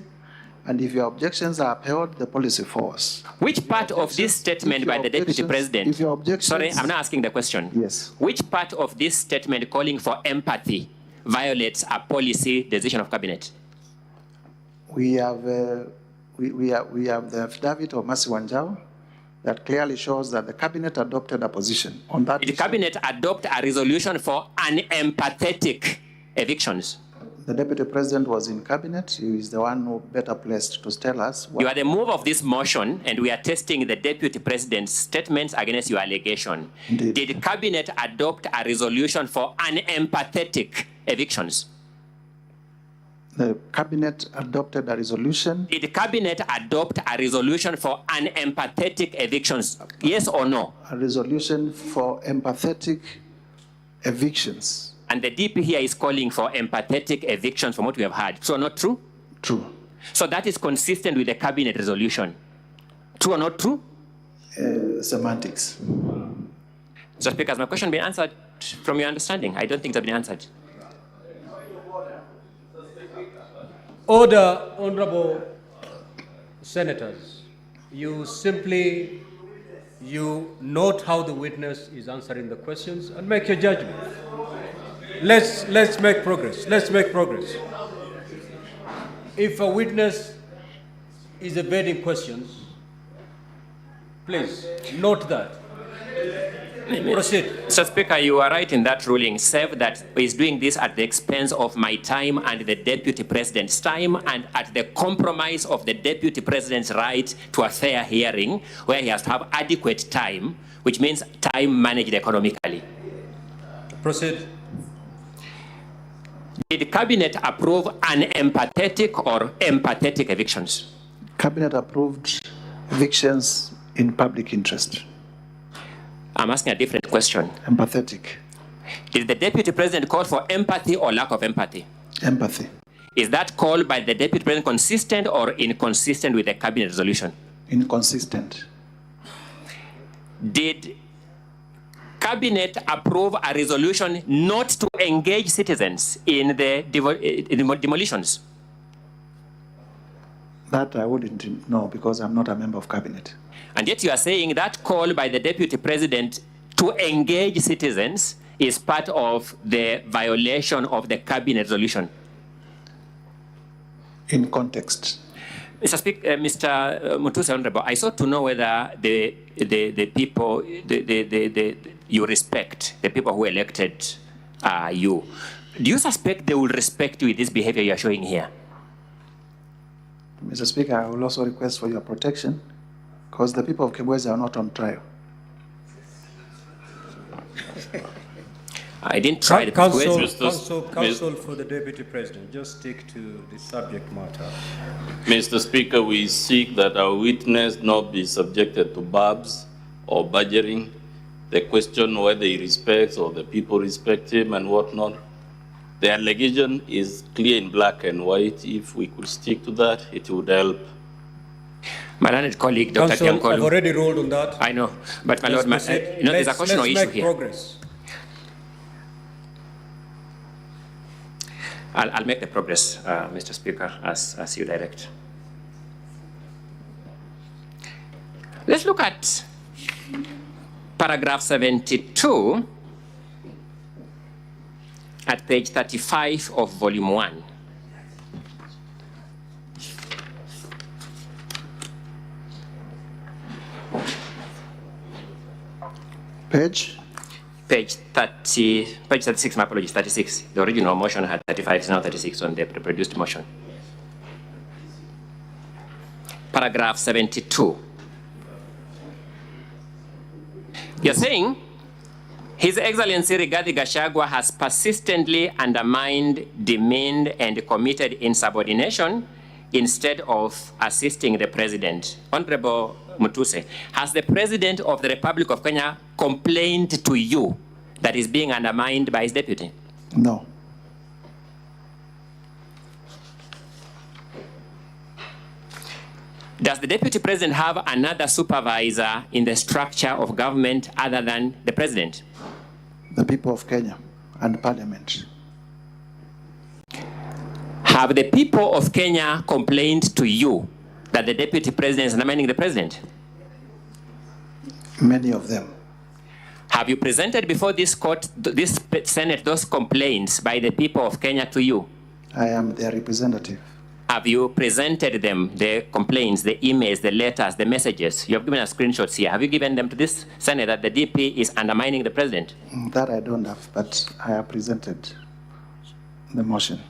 and if your objections are upheld, the policy falls. Which part of this statement by the Deputy President? If your objections, sorry, I'm not asking the question. Yes. Which part of this statement calling for empathy violates a policy decision of cabinet? We have the affidavit of Mercy Wanjau that clearly shows that the cabinet adopted a position on that. Did the cabinet adopt a resolution for unempathetic evictions? The Deputy President was in cabinet. He is the one who better placed to tell us. You are the move of this motion, and we are testing the Deputy President's statements against your allegation. Indeed. Did the cabinet adopt a resolution for unempathetic evictions? The cabinet adopted a resolution. Did the cabinet adopt a resolution for unempathetic evictions? Yes or no? A resolution for empathetic evictions. And the DP here is calling for empathetic evictions from what we have heard. True or not true? True. So that is consistent with the cabinet resolution. True or not true? Semantics. Mr. Speaker, has my question been answered from your understanding? I don't think it's been answered. Order, honorable senators. You note how the witness is answering the questions and make your judgment. Let's make progress. Let's make progress. If a witness is evading questions, Please, note that. Proceed. Mr. Speaker, you are right in that ruling, save that is doing this at the expense of my time and the Deputy President's time and at the compromise of the Deputy President's right to a fair hearing where he has to have adequate time, which means time managed economically. Proceed. Did the Cabinet approve unempathetic or empathetic evictions? Cabinet approved evictions in public interest. I'm asking a different question. Empathetic. Did the Deputy President call for empathy or lack of empathy? Empathy. Is that call by the Deputy President consistent or inconsistent with the Cabinet resolution? Inconsistent. Did Cabinet approve a resolution not to engage citizens in the demolitions? That I wouldn't know because I'm not a member of Cabinet. And yet you are saying that call by the Deputy President to engage citizens is part of the violation of the Cabinet resolution. In context. Mr. Speaker, Mr. Mutuse, Honorable, I sought to know whether the people you respect, the people who elected you, do you suspect they will respect you with this behavior you are showing here? Mr. Speaker, I will also request for your protection because the people of Kibwezi are not on trial. I didn't try Counsel for the Deputy President, just stick to the subject matter. Mr. Speaker, we seek that our witness not be subjected to barbs or badgering. The question whether he respects or the people respect him and whatnot. The allegation is clear in black and white. If we could stick to that, it would help. My learned colleague, Dr. Counsel, I've already ruled on that. I know, but my Lord, there's a question or issue here. Progress. I'll make the progress, Mr. Speaker, as you direct. Let's look at paragraph 72 at page 35 of volume 1. Page? Page 36, my apologies, 36. The original motion had 35, it's now 36 on the reproduced motion. Paragraph 72. You're saying, His Excellency Riggy GACHAGUA has persistently undermined, demeaned, and committed insubordination instead of assisting the President. Honorable Mutuse, has the President of the Republic of Kenya complained to you that is being undermined by his deputy? No. Does the Deputy President have another supervisor in the structure of government other than the President? The people of Kenya and Parliament. Have the people of Kenya complained to you that the Deputy President is undermining the President? Many of them. Have you presented before this court, this Senate, those complaints by the people of Kenya to you? I am their representative. Have you presented them, the complaints, the emails, the letters, the messages? You have given us screenshots here. Have you given them to this Senate that the DP is undermining the President? That I don't have, but I have presented the motion.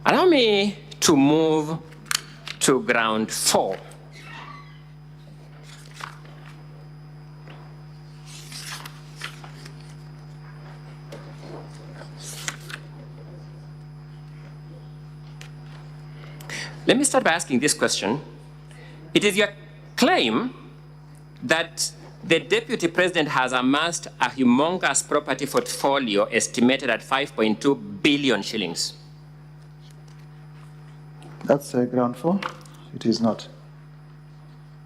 Allow me to move to ground 4. Let me start by asking this question. It is your claim that the Deputy President has amassed a humongous property portfolio estimated at 5.2 billion shillings. That's ground 4? It is not.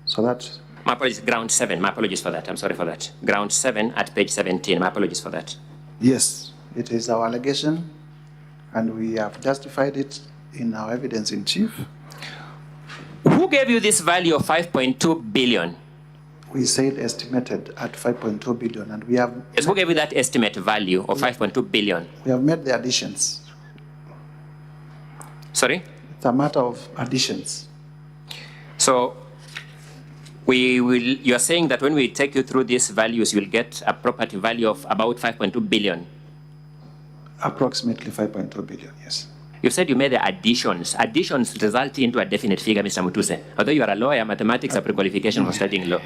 So that... My apologies, ground 7. My apologies for that. I'm sorry for that. Ground 7 at page 17. My apologies for that. Yes, it is our allegation, and we have justified it in our evidence in chief. Who gave you this value of 5.2 billion? We said estimated at 5.2 billion, and we have. Yes, who gave you that estimate value of 5.2 billion? We have made the additions. Sorry? It's a matter of additions. So you are saying that when we take you through these values, you'll get a property value of about 5.2 billion? Approximately 5.2 billion, yes. You said you made the additions. Additions result into a definite figure, Mr. Mutuse. Although you are a lawyer, mathematics are pre-qualification for studying law.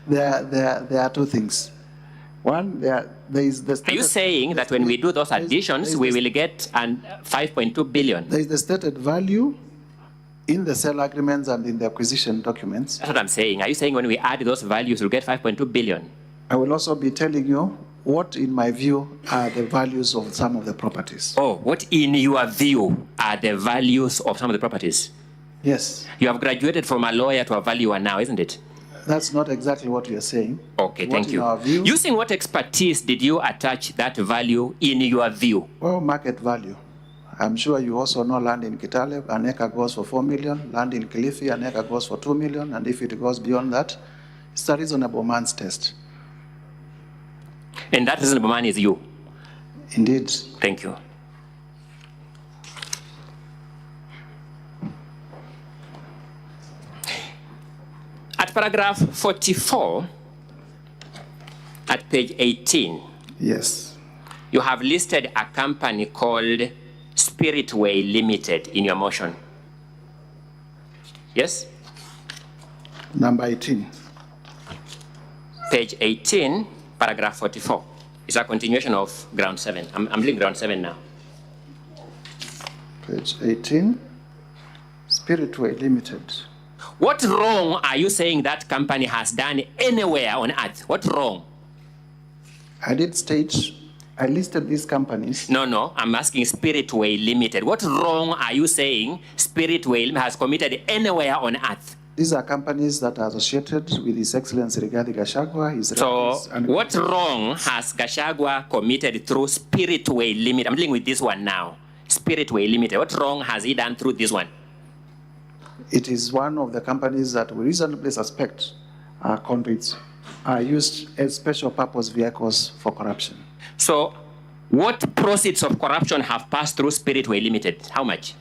There are two things. One, there is the... Are you saying that when we do those additions, we will get 5.2 billion? There is the stated value in the sale agreements and in the acquisition documents. That's what I'm saying. Are you saying when we add those values, we'll get 5.2 billion? I will also be telling you what, in my view, are the values of some of the properties. Oh, what, in your view, are the values of some of the properties? Yes. You have graduated from a lawyer to a valuer now, isn't it? That's not exactly what we are saying. Okay, thank you. In our view, using what expertise did you attach that value in your view? Well, market value. I'm sure you also know land in Kitale, an acre goes for 4 million, land in Kilifi, an acre goes for 2 million, and if it goes beyond that, it's a reasonable man's test. And that reasonable man is you? Indeed. Thank you. At paragraph 44, at page 18, yes, you have listed a company called Spiritway Limited in your motion. Yes? Number 18. Page 18, paragraph 44. It's a continuation of ground 7. I'm doing ground 7 now. Page 18, Spiritway Limited. What wrong are you saying that company has done anywhere on earth? What wrong? I did state, I listed these companies. No, I'm asking Spiritway Limited. What wrong are you saying Spiritway has committed anywhere on earth? These are companies that are associated with His Excellency Riggy GACHAGUA. So, what wrong has GACHAGUA committed through Spiritway Limited? I'm dealing with this one now. Spiritway Limited. What wrong has he done through this one? It is one of the companies that we reasonably suspect are convicts, are used as special purpose vehicles for corruption. So, what proceeds of corruption have passed through Spiritway Limited? How much?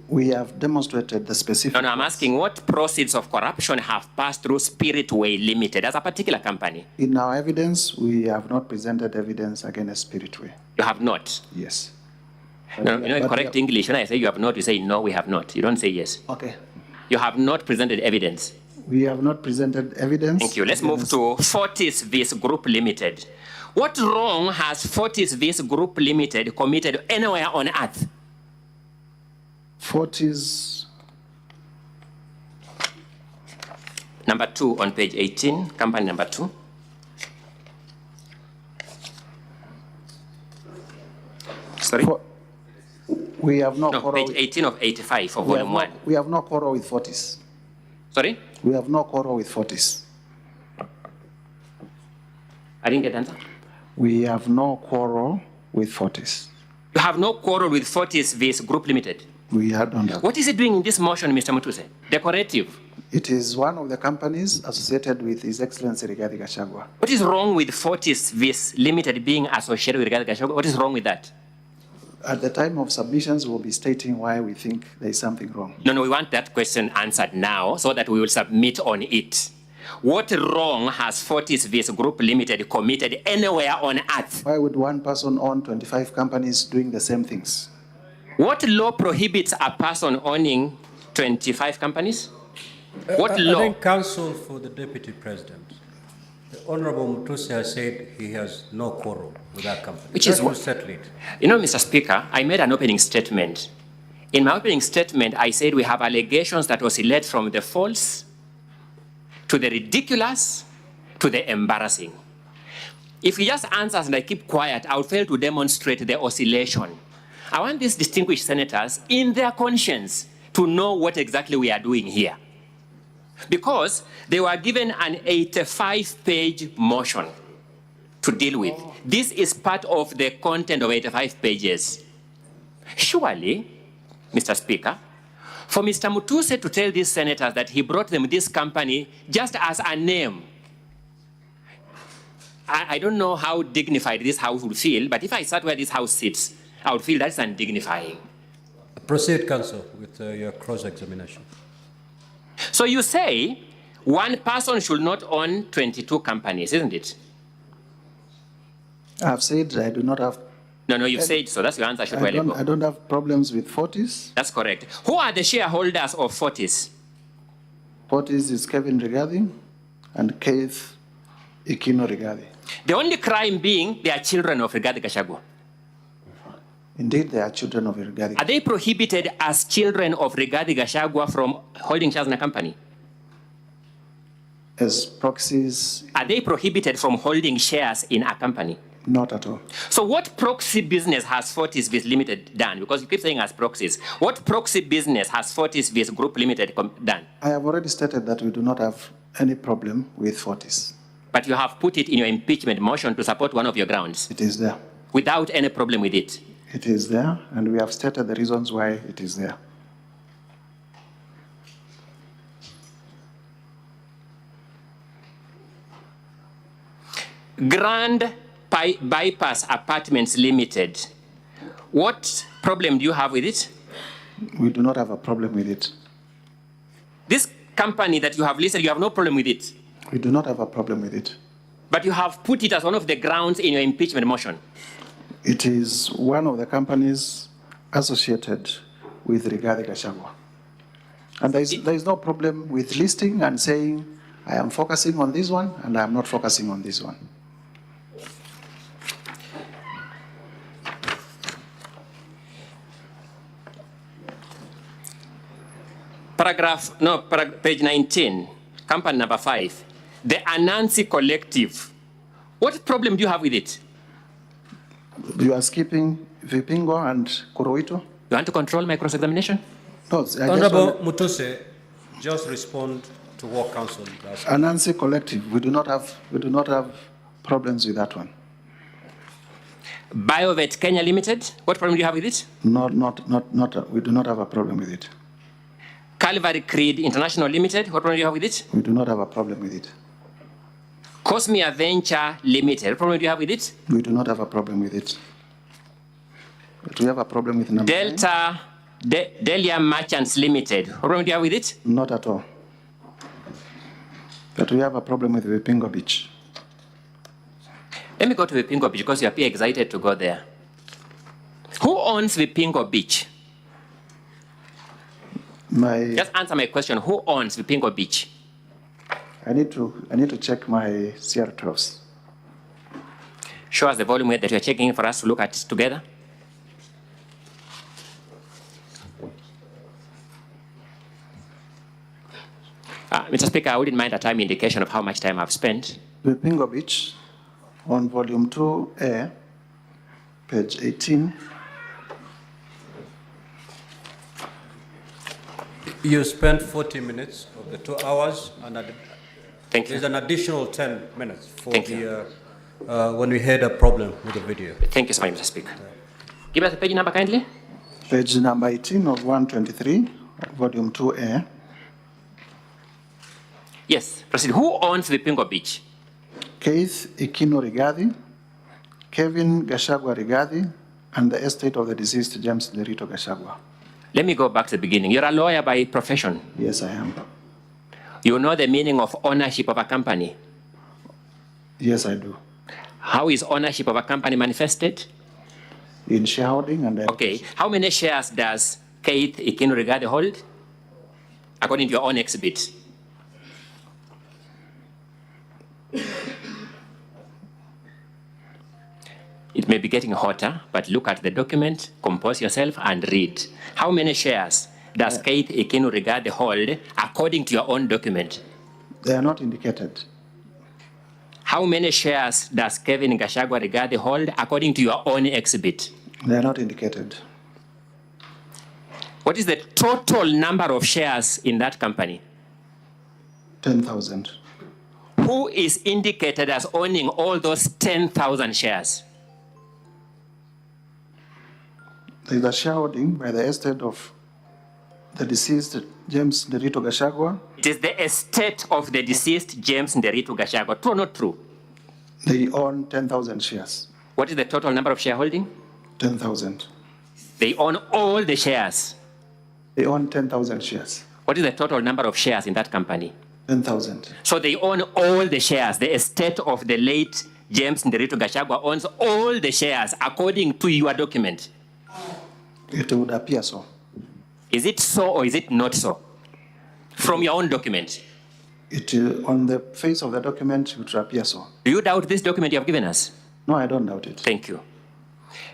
We have demonstrated the specific... No, I'm asking what proceeds of corruption have passed through Spiritway Limited as a particular company? In our evidence, we have not presented evidence against Spiritway. You have not? Yes. No, in correct English, when I say you have not, you say no, we have not. You don't say yes. Okay. You have not presented evidence. We have not presented evidence. Thank you. Let's move to Fortis Vis Group Limited. What wrong has Fortis Vis Group Limited committed anywhere on earth? Fortis. Number 2 on page 18, company number 2. Sorry? We have no quarrel. Page 18 of 85 for volume 1. We have no quarrel with Fortis. Sorry? We have no quarrel with Fortis. I didn't get the answer. We have no quarrel with Fortis. You have no quarrel with Fortis Vis Group Limited? We have done that. What is it doing in this motion, Mr. Mutuse? Decorative. It is one of the companies associated with His Excellency Riggy GACHAGUA. What is wrong with Fortis Vis Limited being associated with Riggy GACHAGUA? What is wrong with that? At the time of submissions, we'll be stating why we think there is something wrong. No, we want that question answered now so that we will submit on it. What wrong has Fortis Vis Group Limited committed anywhere on earth? Why would one person own 25 companies doing the same things? What law prohibits a person owning 25 companies? What law? I think counsel for the Deputy President, the Honorable Mutuse has said he has no quarrel with that company. Which is what settle it. You know, Mr. Speaker, I made an opening statement. In my opening statement, I said we have allegations that oscillate from the false to the ridiculous to the embarrassing. If he just answers and I keep quiet, I will fail to demonstrate the oscillation. I want these distinguished senators in their conscience to know what exactly we are doing here. Because they were given an 85-page motion to deal with. This is part of the content of 85 pages. Surely, Mr. Speaker, for Mr. Mutuse to tell these senators that he brought them this company just as a name, I don't know how dignified this house would feel, but if I sat where this house sits, I would feel that's undignifying. Proceed, counsel, with your cross-examination. So you say one person should not own 22 companies, isn't it? I've said I do not have. No, you've said so. That's your answer. I don't have problems with Fortis. That's correct. Who are the shareholders of Fortis? Fortis is Kevin Riggy and Keith Ikino Riggy. The only crime being they are children of Riggathi Gachagua. Indeed, they are children of Riggy. Are they prohibited as children of Riggathi Gachagua from holding shares in a company? As proxies? Are they prohibited from holding shares in a company? Not at all. So what proxy business has Fortis Vis Limited done? Because you keep saying as proxies. What proxy business has Fortis Vis Group Limited done? I have already stated that we do not have any problem with Fortis. But you have put it in your impeachment motion to support one of your grounds. It is there. Without any problem with it. It is there, and we have stated the reasons why it is there. Grand Bypass Apartments Limited. What problem do you have with it? We do not have a problem with it. This company that you have listed, you have no problem with it? We do not have a problem with it. But you have put it as one of the grounds in your impeachment motion. It is one of the companies associated with Riggathi Gachagua. And there is no problem with listing and saying, I am focusing on this one and I am not focusing on this one. Page 19, company number 5. The Anansi Collective. What problem do you have with it? You are skipping Vipingo and Kuroito? You want to control my cross-examination? No, Honorable Mutuse, just respond to what counsel does. Anansi Collective, we do not have problems with that one. BioVet Kenya Limited, what problem do you have with it? We do not have a problem with it. Calvary Creed International Limited, what problem do you have with it? We do not have a problem with it. Cosmia Venture Limited, what problem do you have with it? We do not have a problem with it. But we have a problem with number Delta Delia Merchants Limited, what problem do you have with it? Not at all. But we have a problem with Vipingo Beach. Let me go to Vipingo Beach because you appear excited to go there. Who owns Vipingo Beach? Just answer my question. Who owns Vipingo Beach? I need to check my CR12s. Show us the volume that you're checking for us to look at together. Mr. Speaker, I wouldn't mind a time indication of how much time I've spent. Vipingo Beach, on volume 2A, page 18. You spent 40 minutes of the 2 hours, and Thank you. There's an additional 10 minutes for when we had a problem with the video. Thank you so much, Mr. Speaker. Give us the page number kindly. Page number 18 of 123, volume 2A. Yes, proceed. Who owns Vipingo Beach? Keith Ikino Riggy, Kevin Gachagua Riggy, and the estate of the deceased James Derito Gachagua. Let me go back to the beginning. You're a lawyer by profession. Yes, I am. You know the meaning of ownership of a company? Yes, I do. How is ownership of a company manifested? In shareholding and... Okay. How many shares does Keith Ikino Riggy hold? According to your own exhibit. It may be getting hotter, but look at the document, compose yourself, and read. How many shares does Keith Ikino Riggy hold according to your own document? They are not indicated. How many shares does Kevin Gachagua Riggy hold according to your own exhibit? They are not indicated. What is the total number of shares in that company? 10,000. Who is indicated as owning all those 10,000 shares? There is a shareholding by the estate of the deceased James Derito Gachagua. It is the estate of the deceased James Derito Gachagua. True or not true? They own 10,000 shares. What is the total number of shareholding? 10,000. They own all the shares. They own 10,000 shares. What is the total number of shares in that company? 10,000. So they own all the shares. The estate of the late James Nderitu Gachagua owns all the shares according to your document. It would appear so. Is it so or is it not so? From your own document. On the face of the document, it would appear so. Do you doubt this document you have given us? No, I don't doubt it. Thank you.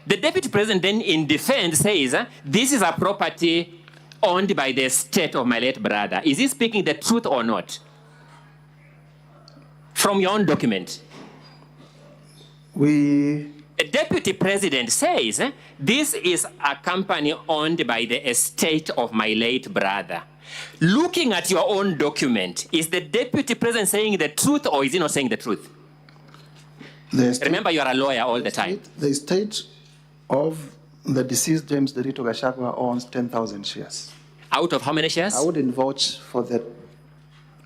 The deputy president then in defense says, this is a property owned by the estate of my late brother. Is he speaking the truth or not? From your own document. The deputy president says, this is a company owned by the estate of my late brother. Looking at your own document, is the deputy president saying the truth or is he not saying the truth? Remember, you are a lawyer all the time. The estate of the deceased James Nderitu Gachagua owns 10,000 shares. Out of how many shares? I wouldn't vouch for the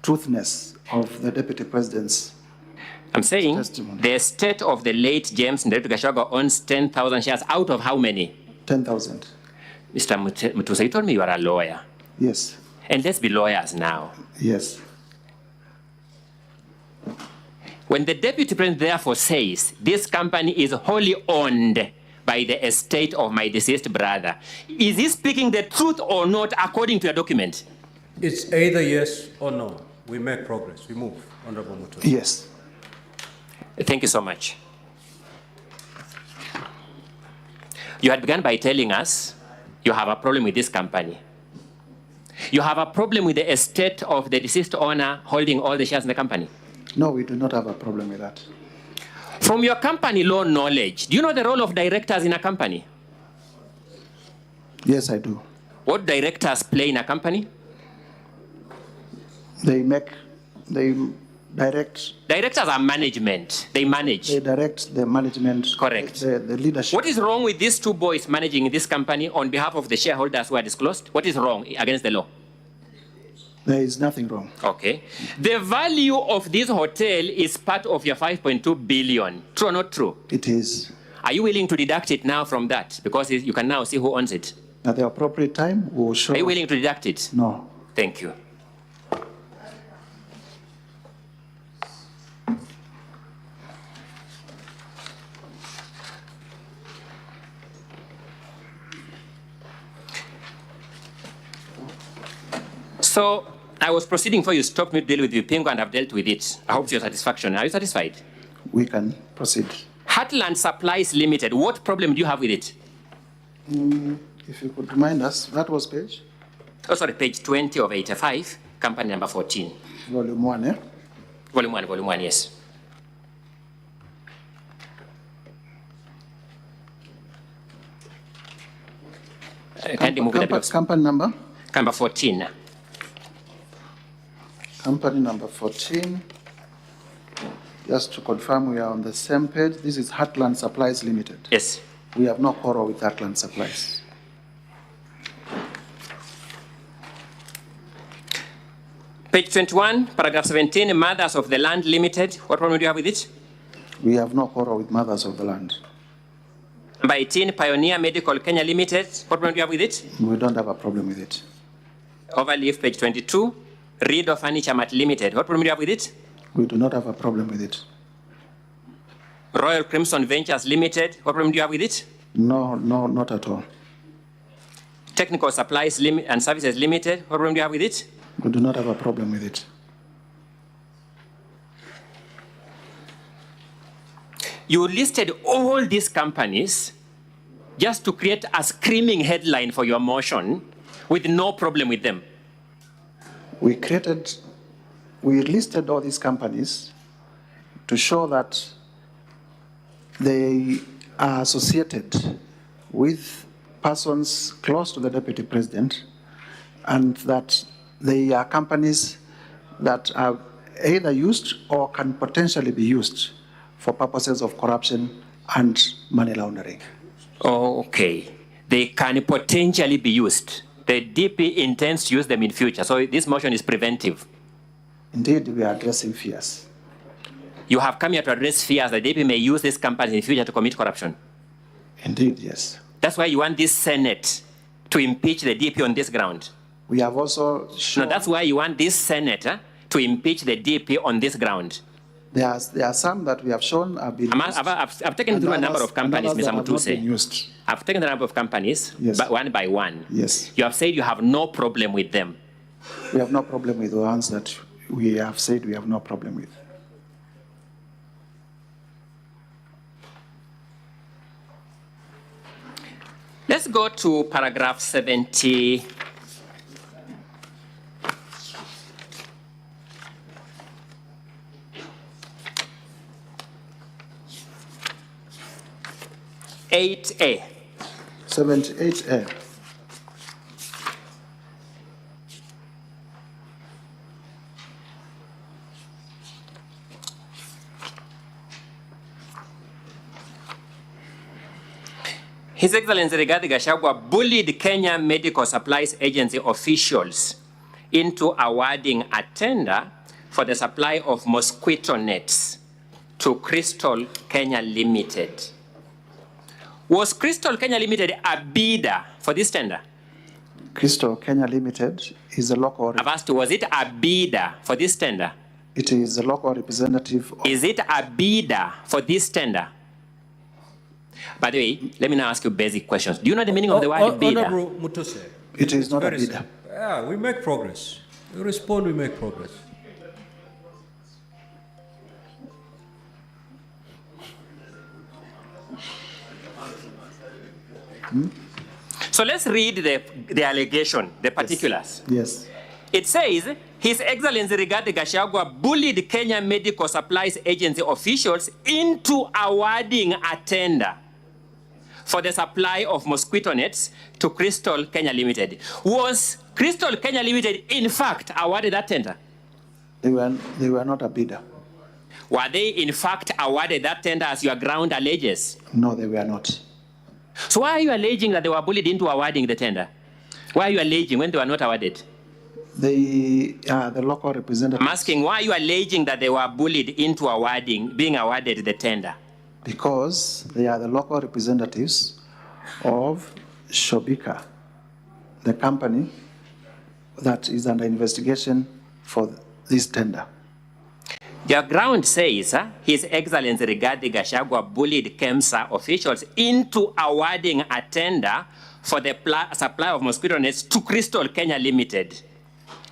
truthness of the deputy president's I'm saying testimony. The estate of the late James Nderitu Gachagua owns 10,000 shares. Out of how many? 10,000. Mr. Mutusa, you told me you are a lawyer. Yes. And let's be lawyers now. Yes. When the deputy president therefore says this company is wholly owned by the estate of my deceased brother, is he speaking the truth or not according to your document? It's either yes or no. We make progress. We move, Honorable Mutusa. Yes. Thank you so much. You had begun by telling us you have a problem with this company. You have a problem with the estate of the deceased owner holding all the shares in the company. No, we do not have a problem with that. From your company law knowledge, do you know the role of directors in a company? Yes, I do. What directors play in a company? They direct. Directors are management. They manage. They direct the management. Correct. The leadership. What is wrong with these two boys managing this company on behalf of the shareholders who are disclosed? What is wrong against the law? There is nothing wrong. Okay. The value of this hotel is part of your 5.2 billion. True or not true? It is. Are you willing to deduct it now from that? Because you can now see who owns it. At the appropriate time, we will show. Are you willing to deduct it? No. Thank you. So I was proceeding for you stopped me to deal with Vipingo and I've dealt with it. I hope to your satisfaction. Are you satisfied? We can proceed. Heartland Supplies Limited, what problem do you have with it? If you could remind us, that was page? Oh, sorry, page 20 of 85, company number 14. Volume 1, eh? Volume 1, yes. Company number? Number 14. Company number 14. Just to confirm, we are on the same page. This is Heartland Supplies Limited. Yes. We have no quarrel with Heartland Supplies. Page 21, paragraph 17, Mothers of the Land Limited. What problem do you have with it? We have no quarrel with Mothers of the Land. Number 18, Pioneer Medical Kenya Limited. What problem do you have with it? We don't have a problem with it. Overleaf, page 22, Reader Furniture Mart Limited. What problem do you have with it? We do not have a problem with it. Royal Crimson Ventures Limited. What problem do you have with it? No, not at all. Technical Supplies and Services Limited. What problem do you have with it? We do not have a problem with it. You listed all these companies just to create a screaming headline for your motion with no problem with them. We listed all these companies to show that they are associated with persons close to the Deputy President and that they are companies that are either used or can potentially be used for purposes of corruption and money laundering. Okay. They can potentially be used. The DP intends to use them in future, so this motion is preventive. Indeed, we are addressing fears. You have come here to address fears that DP may use this company in the future to commit corruption. Indeed, yes. That's why you want this Senate to impeach the DP on this ground. We have also shown... No, that's why you want this Senate to impeach the DP on this ground. There are some that we have shown have been used. I've taken through a number of companies, Mr. Mutuse. I've taken a number of companies, yes, one by one. Yes. You have said you have no problem with them. We have no problem with the ones that we have said we have no problem with. Let's go to paragraph 70. A. 78A. His Excellency Riggathi Gachagua bullied Kenya Medical Supplies Agency officials into awarding a tender for the supply of mosquito nets to Crystal Kenya Limited. Was Crystal Kenya Limited a bidder for this tender? Crystal Kenya Limited is a local... I've asked, was it a bidder for this tender? It is a local representative of... Is it a bidder for this tender? By the way, let me now ask you basic questions. Do you know the meaning of the word bidder? Honorable Mutuse. It is not a bidder. Yeah, we make progress. You respond, we make progress. So let's read the allegation, the particulars. Yes. It says, His Excellency Riggathi Gachagua bullied Kenya Medical Supplies Agency officials into awarding a tender for the supply of mosquito nets to Crystal Kenya Limited. Was Crystal Kenya Limited, in fact, awarded that tender? They were not a bidder. Were they, in fact, awarded that tender as your ground alleges? No, they were not. So why are you alleging that they were bullied into awarding the tender? Why are you alleging when they were not awarded? The local representative... I'm asking, why are you alleging that they were bullied into being awarded the tender? Because they are the local representatives of Shobika, the company that is under investigation for this tender. Your ground says His Excellency Riggathi Gachagua bullied KEMSA officials into awarding a tender for the supply of mosquito nets to Crystal Kenya Limited,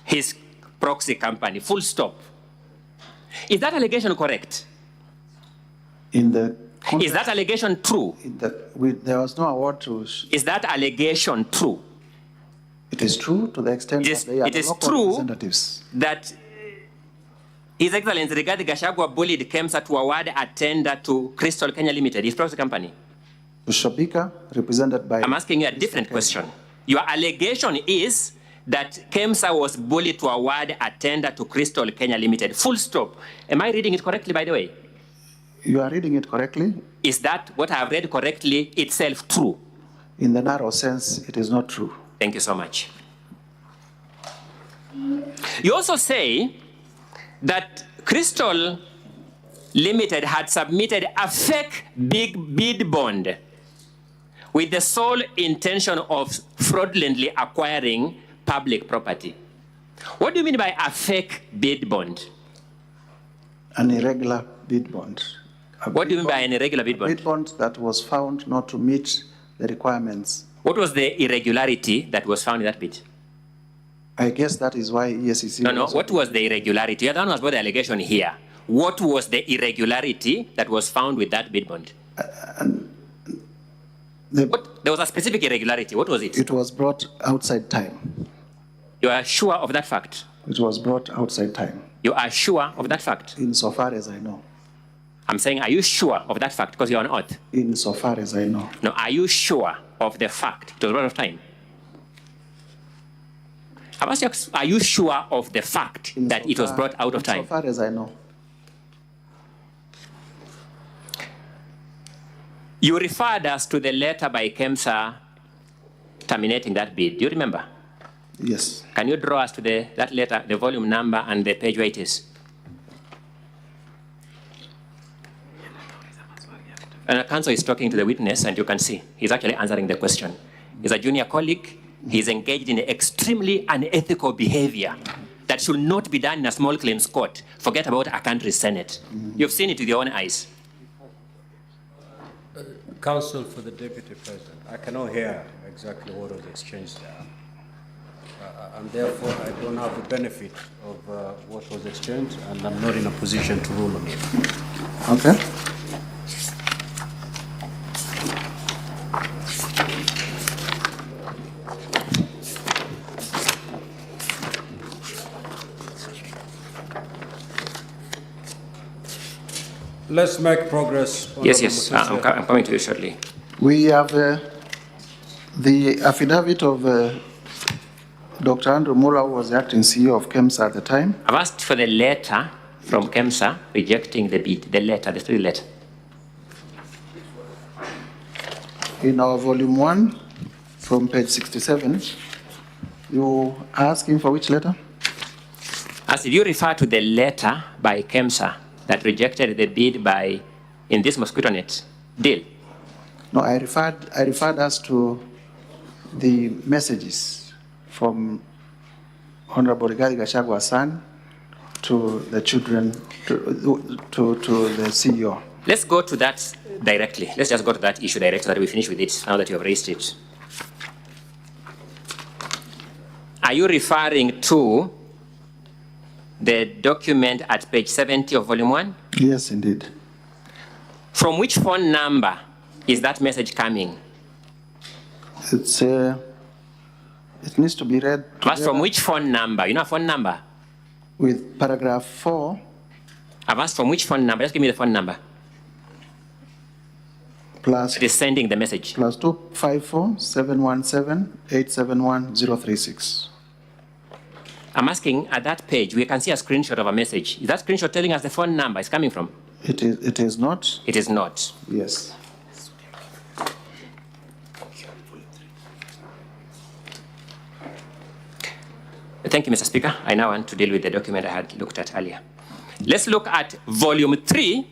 his proxy company, full stop. Is that allegation correct? Is that allegation true? There was no award to... Is that allegation true? It is true to the extent that they are the local representatives. That His Excellency Riggathi Gachagua bullied KEMSA to award a tender to Crystal Kenya Limited, his proxy company. To Shobika, represented by... I'm asking you a different question. Your allegation is that KEMSA was bullied to award a tender to Crystal Kenya Limited, full stop. Am I reading it correctly, by the way? You are reading it correctly. Is that what I have read correctly itself true? In the narrow sense, it is not true. Thank you so much. You also say that Crystal Limited had submitted a fake bid bond with the sole intention of fraudulently acquiring public property. What do you mean by a fake bid bond? An irregular bid bond. What do you mean by an irregular bid bond? A bid bond that was found not to meet the requirements. What was the irregularity that was found in that bid? I guess that is why ESCC... No. What was the irregularity? You don't know about the allegation here. What was the irregularity that was found with that bid bond? There was a specific irregularity. What was it? It was brought outside time. You are sure of that fact? It was brought outside time. You are sure of that fact? Insofar as I know. I'm saying, are you sure of that fact? Because you're on oath. Insofar as I know. No, are you sure of the fact? It was brought out of time. I've asked you, are you sure of the fact that it was brought out of time? Insofar as I know. You referred us to the letter by KEMSA terminating that bid. Do you remember? Yes. Can you draw us to that letter, the volume number and the page where it is? And the counsel is talking to the witness, and you can see he's actually answering the question. He's a junior colleague. He's engaged in extremely unethical behavior that should not be done in a small claims court. Forget about a country's Senate. You've seen it with your own eyes. Counsel for the Deputy President, I cannot hear exactly what was exchanged there. And therefore, I don't have the benefit of what was exchanged, and I'm not in a position to rule on it. Okay. Let's make progress. Yes, I'm coming to you shortly. We have the affidavit of Dr. Andrew Mura, who was the acting CEO of KEMSA at the time. I've asked for the letter from KEMSA rejecting the bid, the letter, the 3 letter. In our volume 1, from page 67, you are asking for which letter? As if you refer to the letter by KEMSA that rejected the bid by, in this mosquito net deal. No, I referred us to the messages from Honorable Riggy Gachagua's son to the children, to the CEO. Let's go to that directly. Let's just go to that issue directly so that we finish with it now that you have raised it. Are you referring to the document at page 70 of volume 1? Yes, indeed. From which phone number is that message coming? It's it needs to be read. But from which phone number? You know a phone number? With paragraph 4. I've asked from which phone number? Just give me the phone number. Plus. It is sending the message. Plus 254-717-871-036. I'm asking at that page, we can see a screenshot of a message. Is that screenshot telling us the phone number is coming from? It is not. It is not. Yes. Thank you, Mr. Speaker. I now want to deal with the document I had looked at earlier. Let's look at volume 3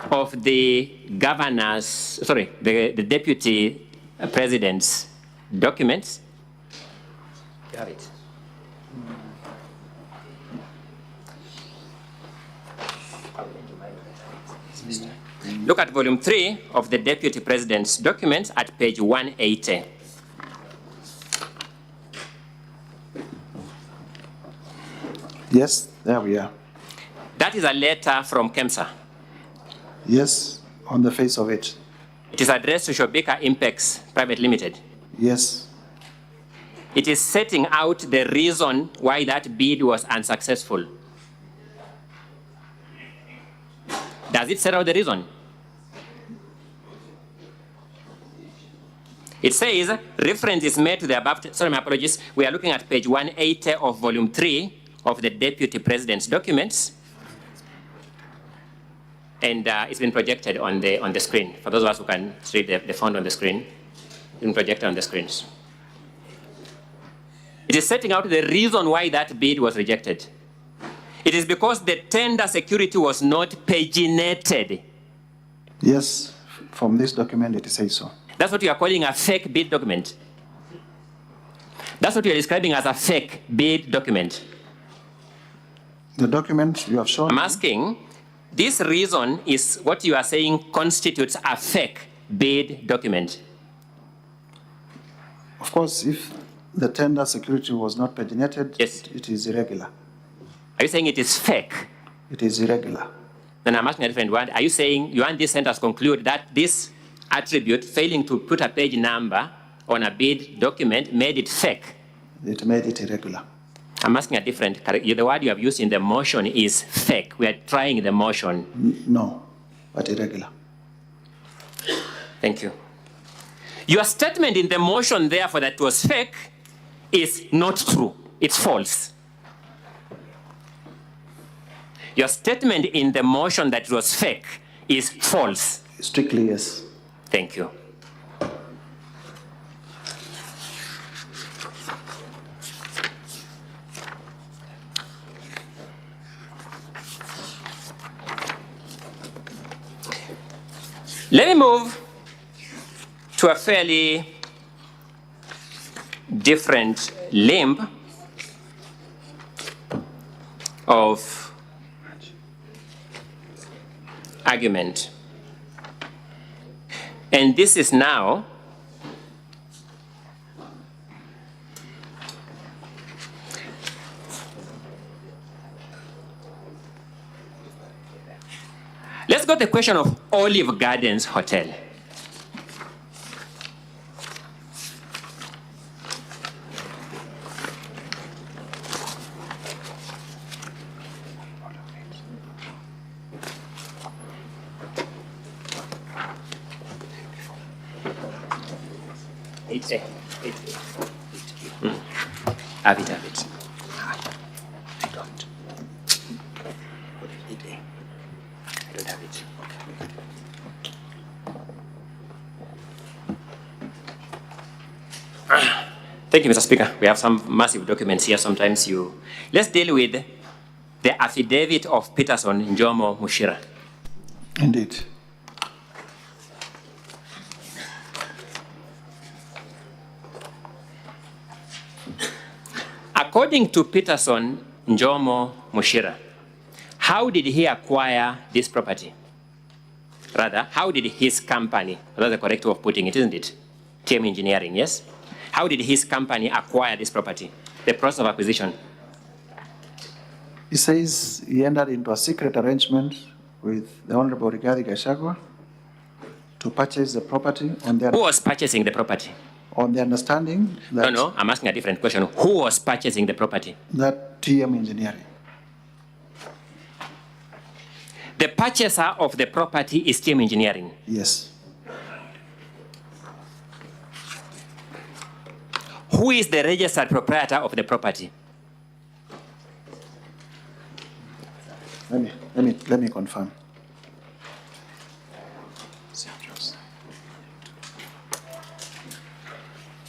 of the governor's, sorry, the deputy president's documents. You have it. Look at volume 3 of the deputy president's documents at page 180. Yes, there we are. That is a letter from KEMSA. Yes, on the face of it. It is addressed to Shobika Impex Private Limited. Yes. It is setting out the reason why that bid was unsuccessful. Does it set out the reason? It says, reference is made to the above, sorry, my apologies. We are looking at page 180 of volume 3 of the deputy president's documents. And it's been projected on the screen. For those of us who can read the font on the screen, it's been projected on the screens. It is setting out the reason why that bid was rejected. It is because the tender security was not paginated. Yes, from this document it says so. That's what you are calling a fake bid document. That's what you are describing as a fake bid document. The document you have shown. I'm asking, this reason is what you are saying constitutes a fake bid document. Of course, if the tender security was not paginated, yes, it is irregular. Are you saying it is fake? It is irregular. Then I'm asking a different one. Are you saying you want this sentence to conclude that this attribute, failing to put a page number on a bid document, made it fake? It made it irregular. I'm asking a different, the word you have used in the motion is fake. We are trying the motion. No, but irregular. Thank you. Your statement in the motion, therefore, that was fake is not true. It's false. Your statement in the motion that was fake is false. Strictly, yes. Thank you. Let me move to a fairly different limb of argument. And this is now let's go to the question of Olive Gardens Hotel. Have it. I don't. I don't have it. Thank you, Mr. Speaker. We have some massive documents here. Sometimes you... Let's deal with the affidavit of Peterson Njomo Mushira. Indeed. According to Peterson Njomo Mushira, how did he acquire this property? Rather, how did his company, that's the correct way of putting it, isn't it? TM Engineering, yes? How did his company acquire this property? The process of acquisition. He says he entered into a secret arrangement with the Honorable Riggy GACHAGUA to purchase the property on their... Who was purchasing the property? On the understanding that... No, I'm asking a different question. Who was purchasing the property? That TM Engineering. The purchaser of the property is TM Engineering? Yes. Who is the registered proprietor of the property? Let me confirm.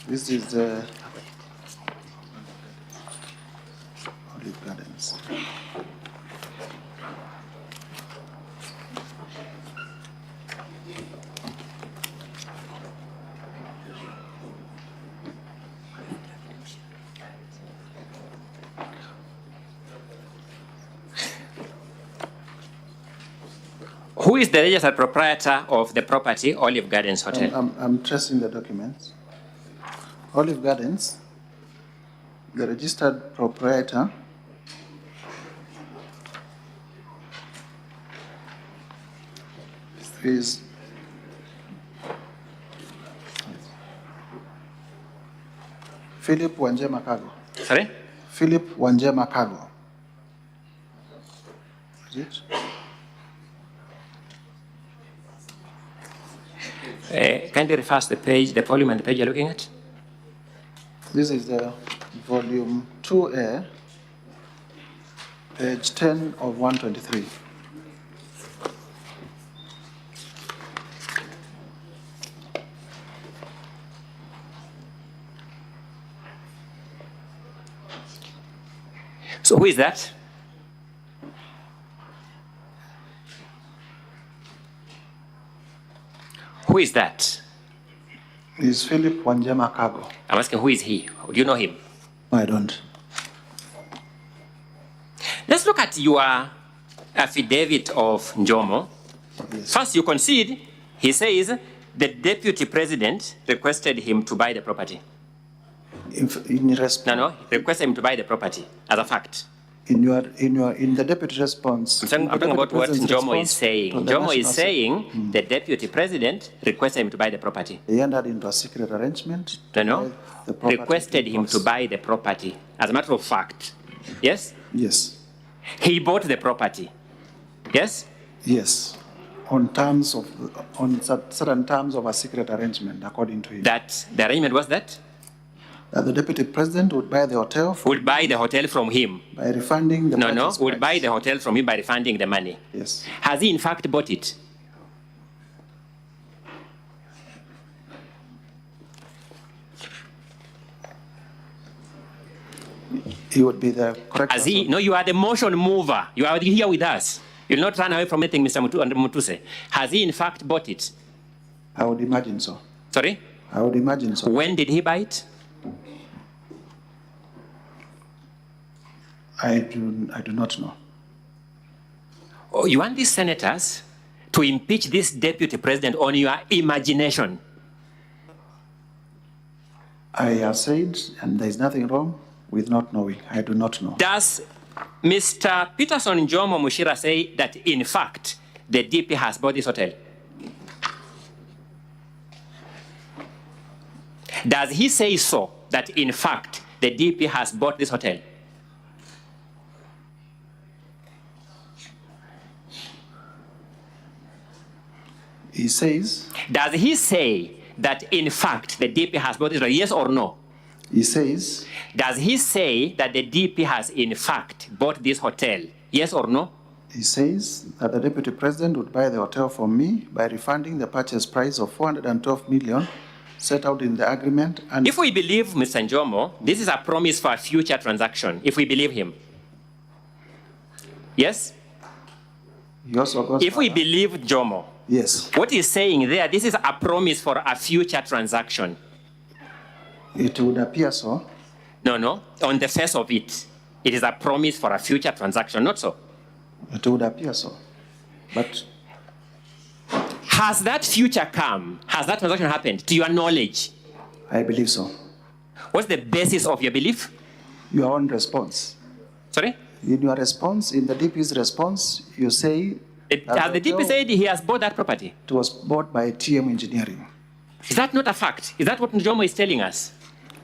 This is the Olive Gardens. Who is the registered proprietor of the property, Olive Gardens Hotel? I'm tracing the documents. Olive Gardens, the registered proprietor is Philip Wanjema Kago. Sorry? Philip Wanjema Kago. Is it? Can you reverse the page, the volume and the page you're looking at? This is the volume 2A, page 10 of 123. So who is that? Who is that? Is Philip Wanjema Kago. I'm asking, who is he? Do you know him? I don't. Let's look at your affidavit of Njomo. Yes. First, you concede, he says the deputy president requested him to buy the property. No, requested him to buy the property as a fact. In the deputy response. I'm talking about what Njomo is saying. Njomo is saying the deputy president requested him to buy the property. He entered into a secret arrangement. No, requested him to buy the property. As a matter of fact. Yes? Yes. He bought the property. Yes? Yes. On certain terms of a secret arrangement, according to him. That the arrangement was that? That the deputy president would buy the hotel. Would buy the hotel from him. By refunding the money. Would buy the hotel from him by refunding the money. Yes. Has he in fact bought it? He would be the correct. Has he? No, you are the motion mover. You are here with us. You'll not run away from anything, Mr. Mutuse. Has he in fact bought it? I would imagine so. Sorry? I would imagine so. When did he buy it? I do not know. Oh, you want these senators to impeach this deputy president on your imagination? I have said, and there is nothing wrong with not knowing. I do not know. Does Mr. Peterson Jomo Mushira say that, in fact, the DP has bought this hotel? Does he say so, that, in fact, the DP has bought this hotel? He says. Does he say that, in fact, the DP has bought this hotel? Yes or no? He says. Does he say that the DP has, in fact, bought this hotel? Yes or no? He says that the deputy president would buy the hotel from me by refunding the purchase price of 412 million set out in the agreement. And if we believe Mr. Njomo, this is a promise for a future transaction, if we believe him. Yes? He also goes if we believe Jomo, yes. What he's saying there, this is a promise for a future transaction. It would appear so. No. On the face of it, it is a promise for a future transaction, not so? It would appear so. But has that future come? Has that transaction happened, to your knowledge? I believe so. What's the basis of your belief? Your own response. Sorry? In your response, in the DP's response, you say... Has the DP said he has bought that property? It was bought by TM Engineering. Is that not a fact? Is that what Njomo is telling us?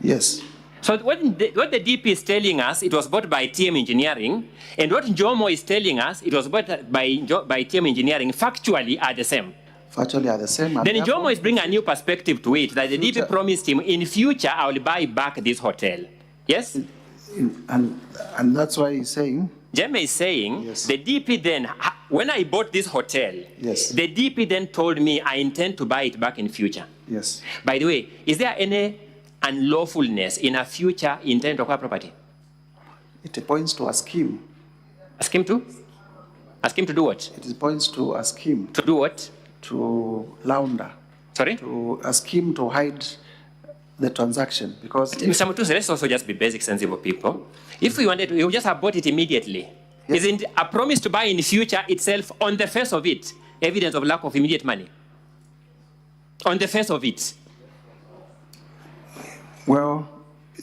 Yes. So what the DP is telling us, it was bought by TM Engineering, and what Njomo is telling us, it was bought by TM Engineering, factually are the same. Factually are the same. Then Njomo is bringing a new perspective to it, that the DP promised him, in future, I will buy back this hotel. Yes? And that's why he's saying... Jeme is saying, yes. The DP then, when I bought this hotel, yes. The DP then told me I intend to buy it back in future. Yes. By the way, is there any unlawfulness in a future intent to acquire property? It points to a scheme. A scheme to? A scheme to do what? It points to a scheme. To do what? To launder. Sorry? To a scheme to hide the transaction, because... Mr. Mutusi, let's also just be basic, sensible people. If we wanted to, we would just have bought it immediately. Yes. Isn't a promise to buy in the future itself, on the face of it, evidence of lack of immediate money? On the face of it. Well,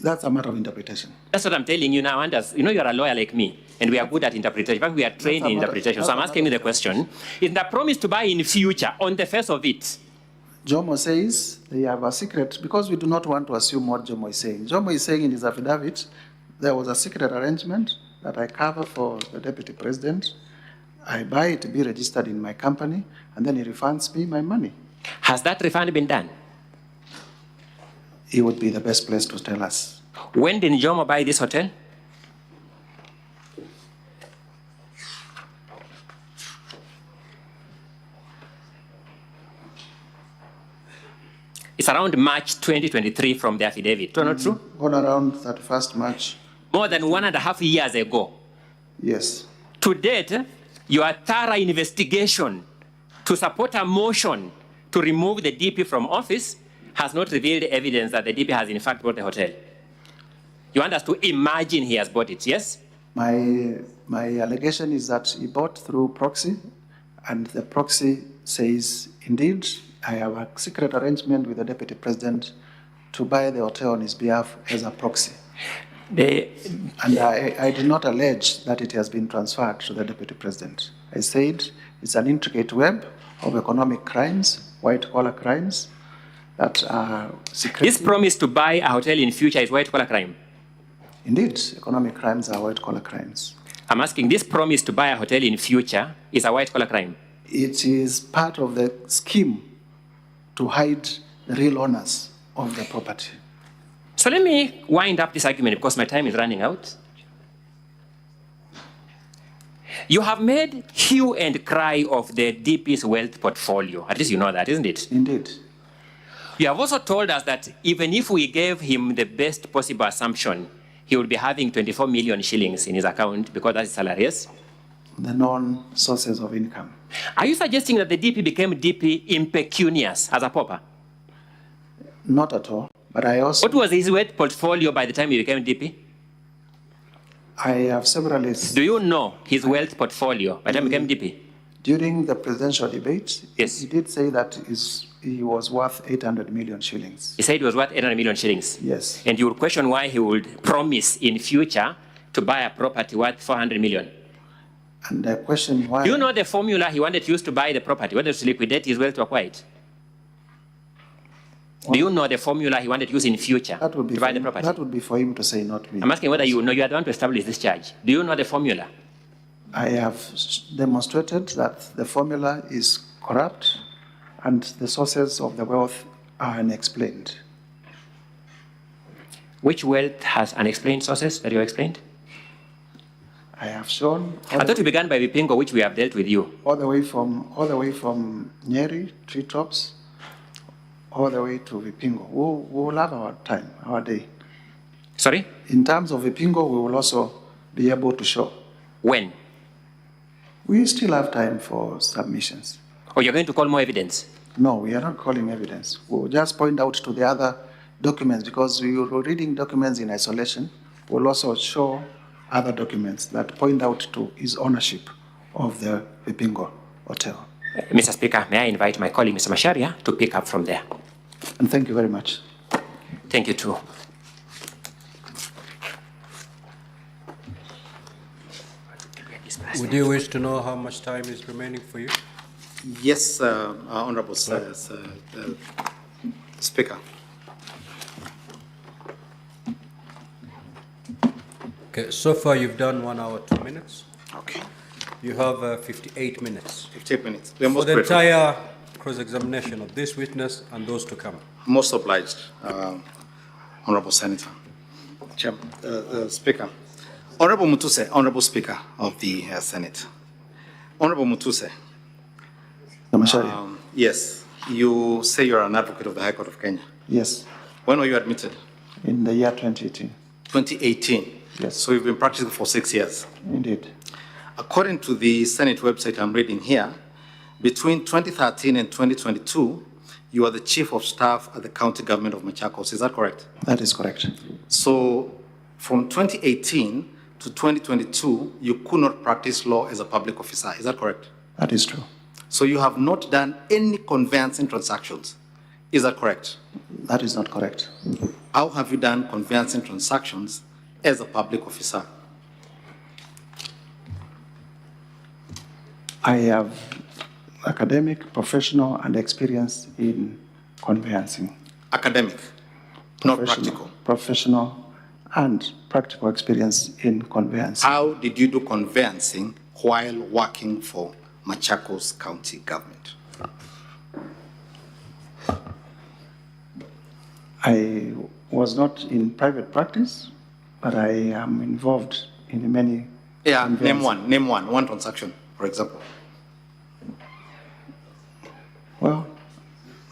that's a matter of interpretation. That's what I'm telling you now, Anders. You know you're a lawyer like me, and we are good at interpretation. In fact, we are trained in interpretation. So I'm asking you the question. Is the promise to buy in the future, on the face of it? Jomo says they have a secret, because we do not want to assume what Jomo is saying. Jomo is saying in his affidavit, there was a secret arrangement that I cover for the deputy president. I buy it to be registered in my company, and then he refunds me my money. Has that refund been done? He would be the best place to tell us. When did Jomo buy this hotel? It's around March 2023 from the affidavit. Is that not true? On around 31st March. More than 1.5 years ago. Yes. To date, your thorough investigation to support a motion to remove the DP from office has not revealed evidence that the DP has in fact bought the hotel. You want us to imagine he has bought it, yes? My allegation is that he bought through proxy, and the proxy says, indeed, I have a secret arrangement with the deputy president to buy the hotel on his behalf as a proxy. And I did not allege that it has been transferred to the deputy president. I said it's an intricate web of economic crimes, white-collar crimes, that are secret. This promise to buy a hotel in future is white-collar crime? Indeed, economic crimes are white-collar crimes. I'm asking, this promise to buy a hotel in future is a white-collar crime? It is part of the scheme to hide the real owners of the property. So let me wind up this argument because my time is running out. You have made hue and cry of the DP's wealth portfolio. At least you know that, isn't it? Indeed. You have also told us that even if we gave him the best possible assumption, he would be having 24 million shillings in his account because that's his salary, yes? the known sources of income. Are you suggesting that the DP became DP impecunious as a pauper? Not at all, but I also... What was his wealth portfolio by the time he became DP? I have several... Do you know his wealth portfolio by the time he became DP? During the presidential debate, yes, he did say that he was worth 800 million shillings. He said he was worth 800 million shillings? Yes. And you would question why he would promise in future to buy a property worth 400 million? And I question why... Do you know the formula he wanted to use to buy the property, whether to liquidate his wealth to acquire it? Do you know the formula he wanted to use in future to buy the property? That would be for him to say, not me. I'm asking whether you know. You are the one to establish this charge. Do you know the formula? I have demonstrated that the formula is corrupt and the sources of the wealth are unexplained. Which wealth has unexplained sources that you explained? I have shown... I thought you began by Vipingo, which we have dealt with you. All the way from Nyeri, treetops, all the way to Vipingo. We will have our time, our day. Sorry? In terms of Vipingo, we will also be able to show. When? We still have time for submissions. Or you're going to call more evidence? No, we are not calling evidence. We'll just point out to the other documents, because we were reading documents in isolation. We'll also show other documents that point out to his ownership of the Vipingo Hotel. Mr. Speaker, may I invite my colleague, Mr. Masharia, to pick up from there? And thank you very much. Thank you, too. Would you wish to know how much time is remaining for you? Yes, Honorable Speaker. Okay, so far you've done 1 hour, 2 minutes. Okay. You have 58 minutes. 58 minutes. For the entire cross-examination of this witness and those to come. Most obliged, Honorable Senator. Speaker. Honorable Mutuse, Honorable Speaker of the Senate. Honorable Mutuse. Yes, you say you're an advocate of the High Court of Kenya. Yes. When were you admitted? In the year 2018. 2018? Yes. So you've been practicing for 6 years? Indeed. According to the Senate website I'm reading here, between 2013 and 2022, you are the Chief of Staff at the County Government of Machakos. Is that correct? That is correct. So from 2018 to 2022, you could not practice law as a public officer. Is that correct? That is true. So you have not done any conveyancing transactions. Is that correct? That is not correct. How have you done conveyancing transactions as a public officer? I have academic, professional, and experience in conveyancing. Academic, not practical. Professional and practical experience in conveyancing. How did you do conveyancing while working for Machakos County Government? I was not in private practice, but I am involved in many. Yeah, name one transaction, for example. Well,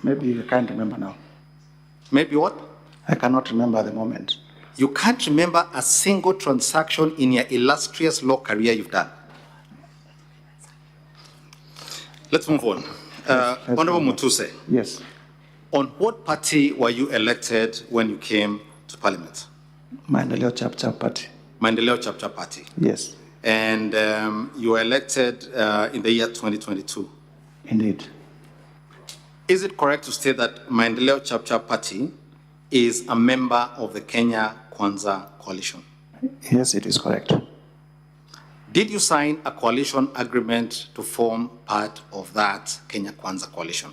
maybe I can't remember now. Maybe what? I cannot remember at the moment. You can't remember a single transaction in your illustrious law career you've done? Let's move on. Honorable Mutuse. Yes. On what party were you elected when you came to Parliament? Maendeleo Chapter Party. Maendeleo Chapter Party. Yes. And you were elected in the year 2022. Indeed. Is it correct to state that Maendeleo Chapter Party is a member of the Kenya Kwanza Coalition? Yes, it is correct. Did you sign a coalition agreement to form part of that Kenya Kwanza Coalition?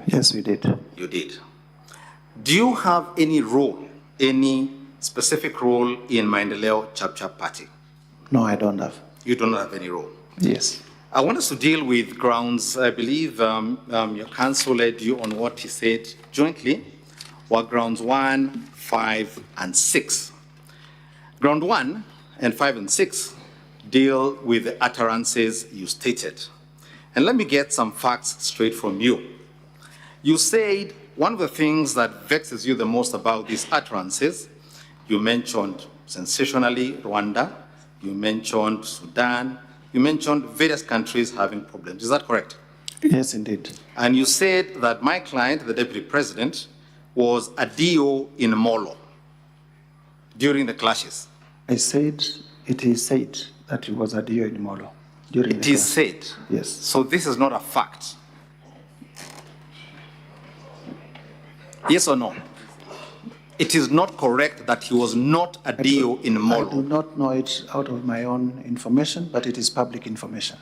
Yes, we did. You did. Do you have any role, any specific role in Maendeleo Chapter Party? No, I don't have. You do not have any role? Yes. I want us to deal with grounds. I believe your counsel led you on what he said jointly were grounds 1, 5, and 6. Ground 1 and 5 and 6 deal with the utterances you stated. And let me get some facts straight from you. You said one of the things that vexes you the most about these utterances, you mentioned sensationally Rwanda, you mentioned Sudan, you mentioned various countries having problems. Is that correct? Yes, indeed. And you said that my client, the deputy president, was a DO in Molo during the clashes. I said, it is said that he was a DO in Molo during It the is class. said. Yes. So this is not a fact. Yes or no? It is not correct that he was not a DO in Molo. I do not know it out of my own information, but it is public information.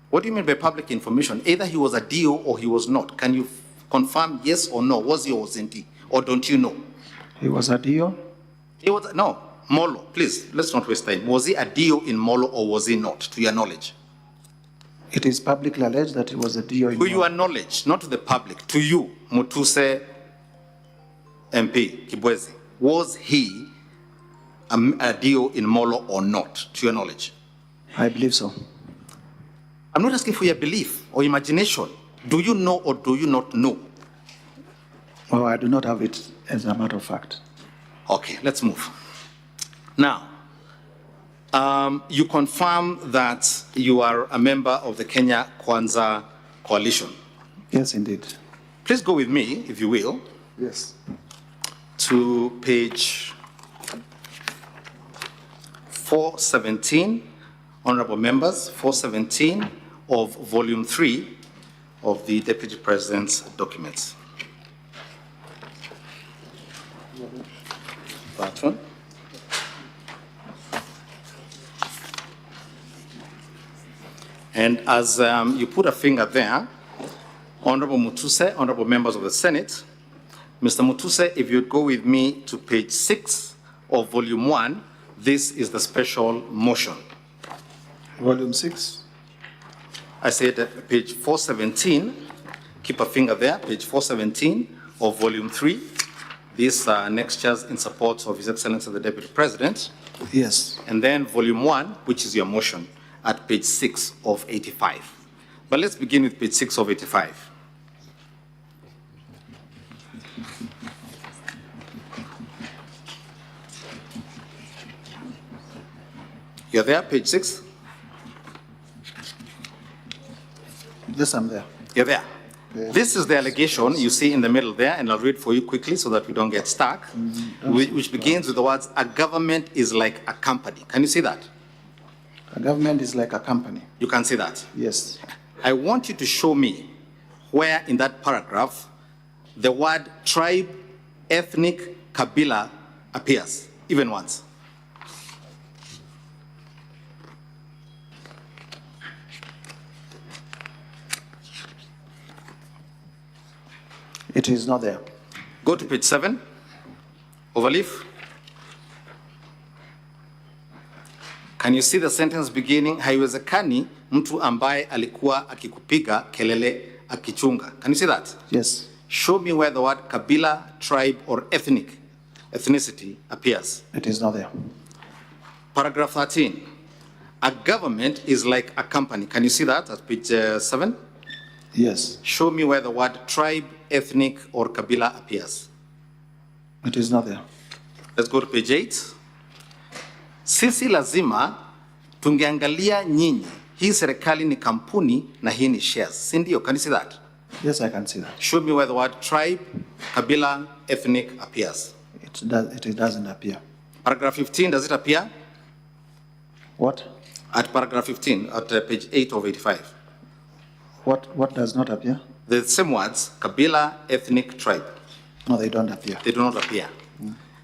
What do you mean by public information? Either he was a DO or he was not. Can you confirm yes or no? Was he or wasn't he? Or don't you know? He was a DO? He was, no, Molo, please, let's not waste time. Was he a DO in Molo or was he not, to your knowledge? It is publicly alleged that he was a DO in To your knowledge, not to the public, to you, Mutuse MP Kibwezi, was he a DO in Molo or not, to your knowledge? I believe so. I'm not asking for your belief or imagination. Do you know or do you not know? Well, I do not have it as a matter of fact. Okay, let's move. Now, you confirm that you are a member of the Kenya Kwanza Coalition. Yes, indeed. Please go with me, if you will. Yes. To page 417, honorable members, 417 of volume 3 of the Deputy President's documents. That one. And as you put a finger there, Honorable Mutuse, honorable members of the Senate, Mr. Mutuse, if you'd go with me to page 6 of volume 1, this is the special motion. Volume 6? I said page 417, keep a finger there, page 417 of volume 3. These are annexures in support of His Excellency the Deputy President. Yes. And then volume 1, which is your motion, at page 6 of 85. But let's begin with page 6 of 85. You're there, page 6? Yes, I'm there. You're there. Yes. This is the allegation you see in the middle there, and I'll read for you quickly so that we don't get stuck, which begins with the words, a government is like a company. Can you see that? A government is like a company. You can see that? Yes. I want you to show me where in that paragraph the word tribe, ethnic, kabila appears, even once. It is not there. Go to page 7, overleaf. Can you see the sentence beginning, haiwezekani mtu ambaye alikuwa akikupiga kelele akichunga? Can you see that? Yes. Show me where the word kabila, tribe, or ethnicity appears. It is not there. Paragraph 13. A government is like a company. Can you see that at page 7? Yes. Show me where the word tribe, ethnic, or kabila appears. It is not there. Let's go to page 8. Sisi lazima tungeangalia nyinyi. Hii serikali ni kampuni na hii ni shares. Si ndio? Can you see that? Yes, I can see that. Show me where the word tribe, kabila, ethnic appears. It doesn't appear. Paragraph 15, does it appear? What? At paragraph 15, at page 8 of 85. What does not appear? The same words, kabila, ethnic, tribe. No, they don't appear. They do not appear.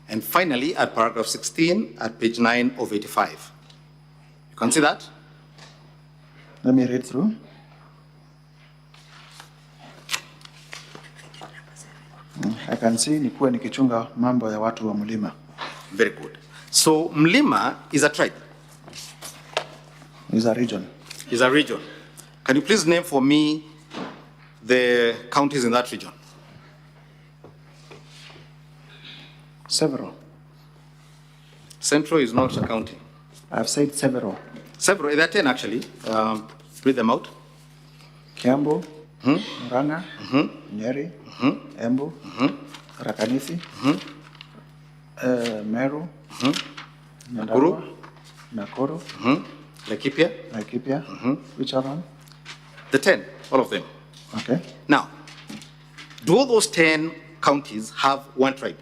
And finally, at paragraph 16, at page 9 of 85. You can see that? Let me read through. I can see nikuwe nikichunga mambo ya watu wa mlima. Very good. So Mlima is a tribe. Is a region. Is a region. Can you please name for me the counties in that region? Several. Central is not a county. I've said several. Several, there are 10 actually. Read them out. Kiambu, Murang'a, Nyeri, Embu, Rakanithi, Meru, Nakuru, Nakuru, Laikipia. Laikipia. Which other one? The 10, all of them. Okay. Now, do all those 10 counties have one tribe?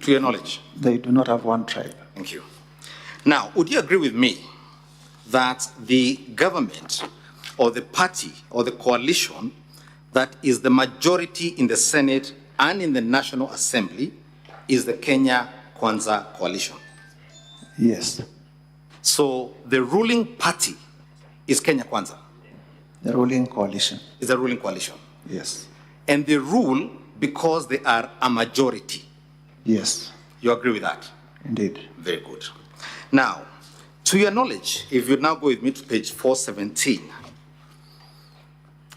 To your knowledge? They do not have one tribe. Thank you. Now, would you agree with me that the government or the party or the coalition that is the majority in the Senate and in the National Assembly is the Kenya Kwanza coalition? Yes. So the ruling party is Kenya Kwanza? The ruling coalition. Is the ruling coalition? Yes. And they rule because they are a majority? Yes. You agree with that? Indeed. Very good. Now, to your knowledge, if you now go with me to page 417,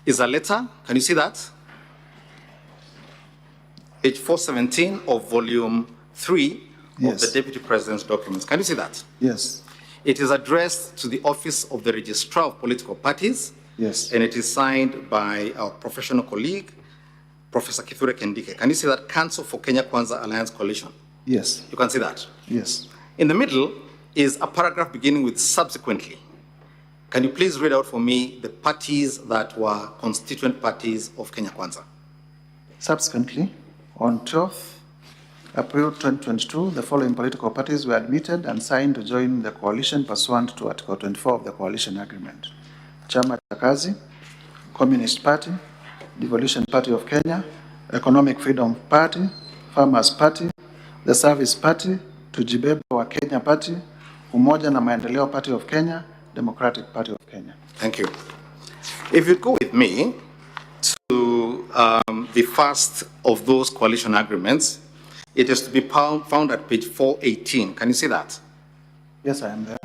is a letter, can you see that? Page 417 of volume 3 of the Deputy President's documents. Can you see that? Yes. It is addressed to the Office of the Registrar of Political Parties. Yes. And it is signed by our professional colleague, Professor Kithure Kindike. Can you see that? Council for Kenya Kwanza Alliance Coalition. Yes. You can see that? Yes. In the middle is a paragraph beginning with subsequently. Can you please read out for me the parties that were constituent parties of Kenya Kwanza? Subsequently, on 12th April 2022, the following political parties were admitted and signed to join the coalition pursuant to Article 24 of the Coalition Agreement. Chama cha Kazi, Communist Party, Devolution Party of Kenya, Economic Freedom Party, Farmers Party, the Service Party, Tujibebe wa Kenya Party, Umoja na Maendeleo Party of Kenya, Democratic Party of Kenya. Thank you. If you go with me to the first of those coalition agreements, it is to be found at page 418. Can you see that? Yes, I am there.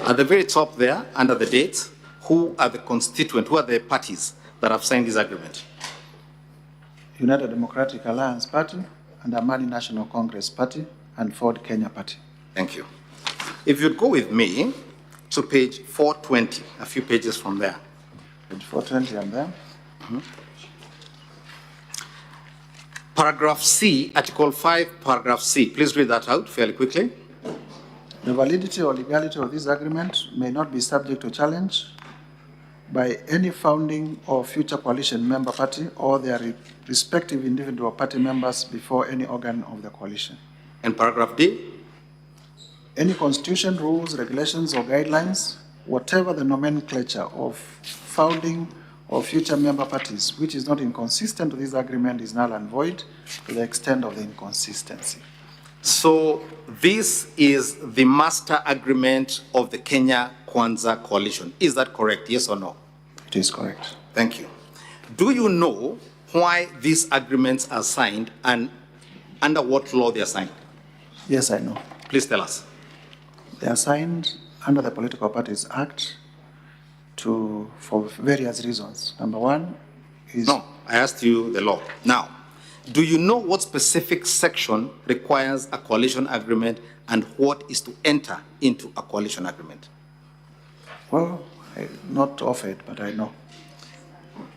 At the very top there, under the date, who are the constituent, who are the parties that have signed this agreement? United Democratic Alliance Party and Amani National Congress Party and Ford Kenya Party. Thank you. If you'd go with me to page 420, a few pages from there. Page 420, I'm there. Paragraph C, Article 5, Paragraph C. Please read that out fairly quickly. The validity or legality of this agreement may not be subject to challenge by any founding or future coalition member party or their respective individual party members before any organ of the coalition. And paragraph D? Any constitution, rules, regulations, or guidelines, whatever the nomenclature of founding or future member parties, which is not inconsistent with this agreement, is null and void to the extent of the inconsistency. So this is the master agreement of the Kenya Kwanza coalition. Is that correct? Yes or no? It is correct. Thank you. Do you know why these agreements are signed and under what law they are signed? Yes, I know. Please tell us. They are signed under the Political Parties Act for various reasons. Number one is... No, I asked you the law. Now, do you know what specific section requires a coalition agreement and what is to enter into a coalition agreement? Well, not off it, but I know.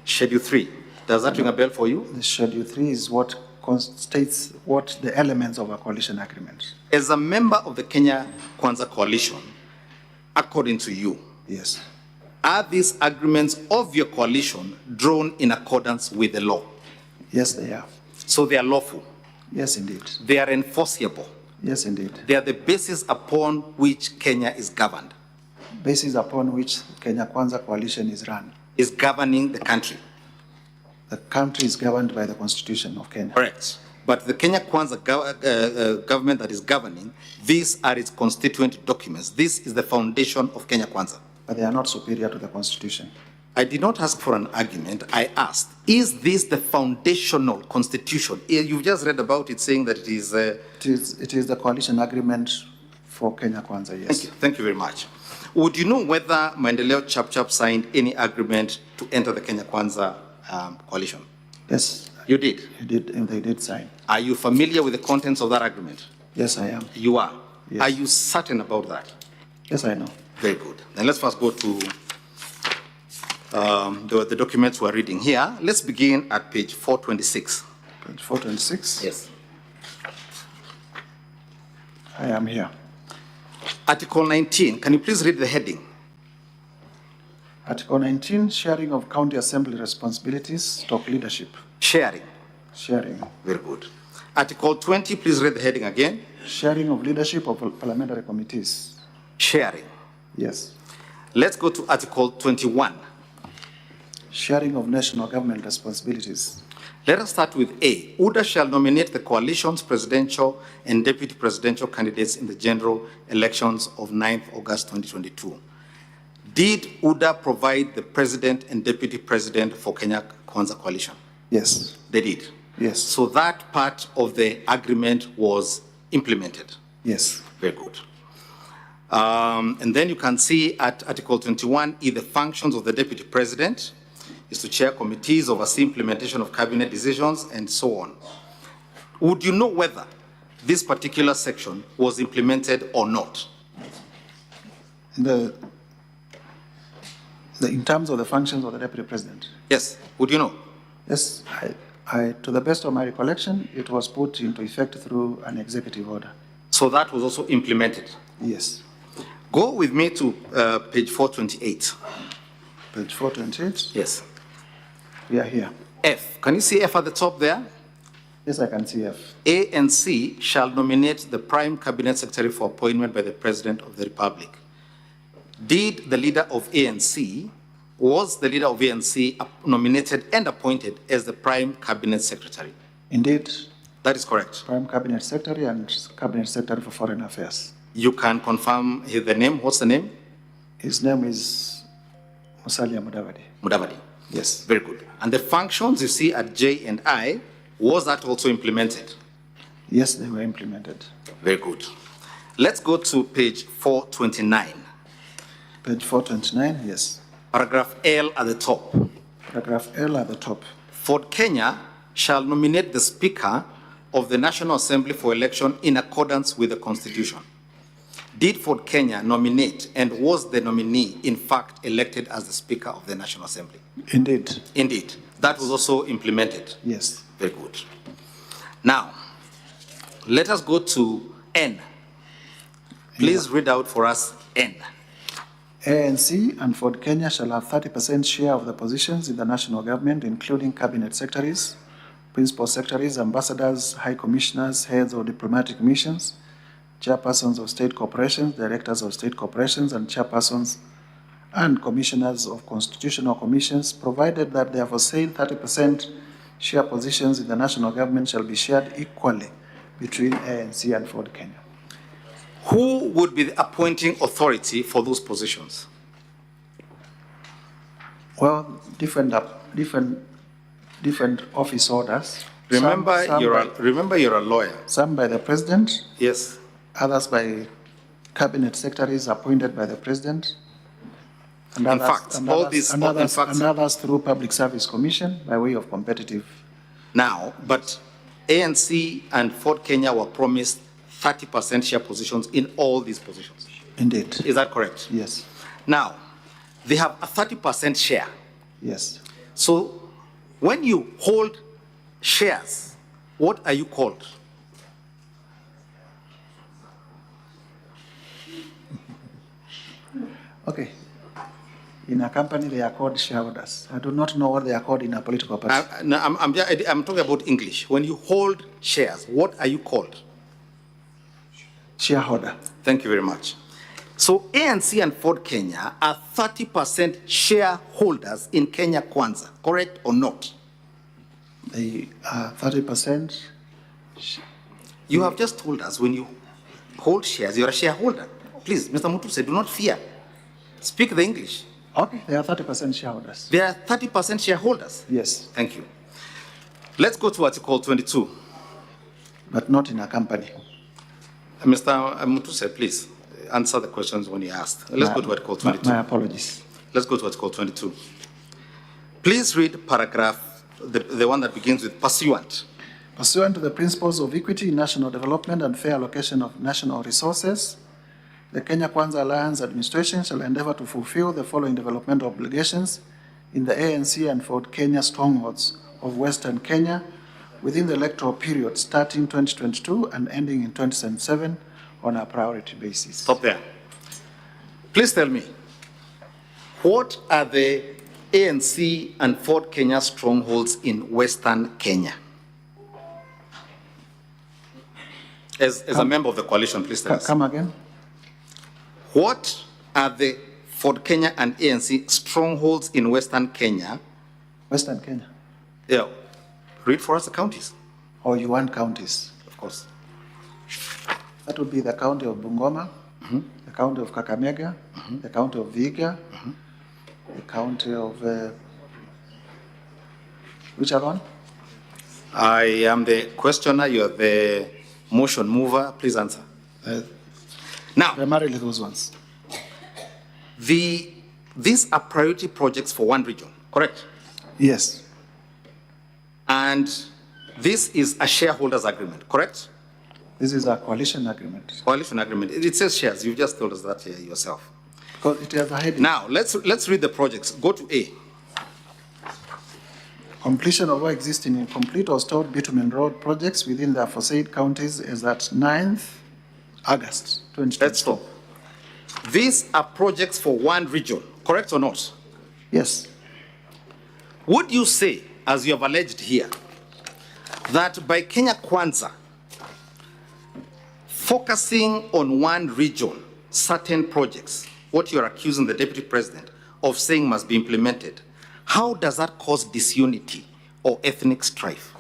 Schedule 3. Does that ring a bell for you? The Schedule 3 is what states what the elements of a coalition agreement. As a member of the Kenya Kwanza coalition, according to you, yes, are these agreements of your coalition drawn in accordance with the law? Yes, they are. So they are lawful? Yes, indeed. They are enforceable? Yes, indeed. They are the basis upon which Kenya is governed? Basis upon which Kenya Kwanza coalition is run. Is governing the country? The country is governed by the Constitution of Kenya. Correct. But the Kenya Kwanza government that is governing, these are its constituent documents. This is the foundation of Kenya Kwanza. But they are not superior to the Constitution. I did not ask for an argument. I asked, is this the foundational constitution? You've just read about it saying that it is... It is the coalition agreement for Kenya Kwanza, yes. Thank you. Thank you very much. Would you know whether Maendeleo Chap signed any agreement to enter the Kenya Kwanza coalition? Yes. You did? They did sign. Are you familiar with the contents of that agreement? Yes, I am. You are? Yes. Are you certain about that? Yes, I know. Very good. Then let's first go to the documents we're reading here. Let's begin at page 426. Page 426? Yes. I am here. Article 19, can you please read the heading? Article 19, sharing of county assembly responsibilities, leadership. Sharing. Sharing. Very good. Article 20, please read the heading again. Sharing of leadership of parliamentary committees. Sharing. Yes. Let's go to Article 21. Sharing of national government responsibilities. Let us start with A. UDA shall nominate the coalition's presidential and deputy presidential candidates in the general elections of 9th August 2022. Did UDA provide the president and deputy president for Kenya Kwanza coalition? Yes. They did? Yes. So that part of the agreement was implemented? Yes. Very good. And then you can see at Article 21E, the functions of the deputy president is to chair committees, oversee implementation of cabinet decisions, and so on. Would you know whether this particular section was implemented or not? In terms of the functions of the deputy president? Yes. Would you know? Yes. To the best of my recollection, it was put into effect through an executive order. So that was also implemented? Yes. Go with me to page 428. Page 428? Yes. We are here. F. Can you see F at the top there? Yes, I can see F. A and C shall nominate the prime cabinet secretary for appointment by the President of the Republic. Did the leader of ANC, was the leader of ANC nominated and appointed as the prime cabinet secretary? Indeed. That is correct. Prime cabinet secretary and cabinet secretary for foreign affairs. You can confirm the name. What's the name? His name is Musalia Mudavadi. Mudavadi. Yes. Very good. And the functions you see at J and I, was that also implemented? Yes, they were implemented. Very good. Let's go to page 429. Page 429, yes. Paragraph L at the top. Paragraph L at the top. Ford Kenya shall nominate the Speaker of the National Assembly for election in accordance with the Constitution. Did Ford Kenya nominate, and was the nominee in fact elected as the Speaker of the National Assembly? Indeed. Indeed. That was also implemented? Yes. Very good. Now, let us go to N. Please read out for us N. ANC and Ford Kenya shall have 30% share of the positions in the national government, including cabinet secretaries, principal secretaries, ambassadors, high commissioners, heads of diplomatic missions, chairpersons of state corporations, directors of state corporations, and chairpersons and commissioners of constitutional commissions, provided that their foresaid 30% share positions in the national government shall be shared equally between ANC and Ford Kenya. Who would be the appointing authority for those positions? Well, different office orders. Remember, you're a lawyer. Some by the president. Yes. Others by cabinet secretaries appointed by the president. And In fact, others through Public Service Commission by way of competitive. Now, but ANC and Ford Kenya were promised 30% share positions in all these positions. Indeed. Is that correct? Yes. Now, they have a 30% share. Yes. So, when you hold shares, what are you called? Okay. In a company, they are called shareholders. I do not know what they are called in a political party. I'm talking about English. When you hold shares, what are you called? Shareholder. Thank you very much. So ANC and Ford Kenya are 30% shareholders in Kenya Kwanza, correct or not? They are 30%. You have just told us when you hold shares, you're a shareholder. Please, Mr. Mutuse, do not fear. Speak the English. Okay, they are 30% shareholders. They are 30% shareholders? Yes. Thank you. Let's go to Article 22. But not in a company. Mr. Mutuse, please answer the questions when you asked. Let's go to Article 22. My apologies. Let's go to Article 22. Please read paragraph, the one that begins with pursuant. Pursuant to the principles of equity, national development, and fair allocation of national resources, the Kenya Kwanza Alliance administration shall endeavor to fulfill the following developmental obligations in the ANC and Ford Kenya strongholds of Western Kenya within the electoral period starting 2022 and ending in 2077, on a priority basis. Stop there. Please tell me, what are the ANC and Ford Kenya strongholds in Western Kenya? As a member of the coalition, please tell us. Come again? What are the Ford Kenya and ANC strongholds in Western Kenya? Western Kenya? Yeah. Read for us the counties. Or you want counties? Of course. That would be the county of Bungoma, the county of Kakamega, the county of Vihiga, the county of... which other one? I am the questioner, you're the motion mover. Please answer. Now, primarily those ones. These are priority projects for one region, correct? Yes. And this is a shareholders agreement, correct? This is a coalition agreement. Coalition agreement. It says shares. You've just told us that here yourself. Because it has a heading. Now, let's read the projects. Go to A. Completion of all existing incomplete or stored bitumen road projects within the aforesaid counties is at 9th August 2020. Let's stop. These are projects for one region, correct or not? Yes. Would you say, as you have alleged here, that by Kenya Kwanza focusing on one region, certain projects, what you're accusing the Deputy President of saying must be implemented, how does that cause disunity or ethnic strife?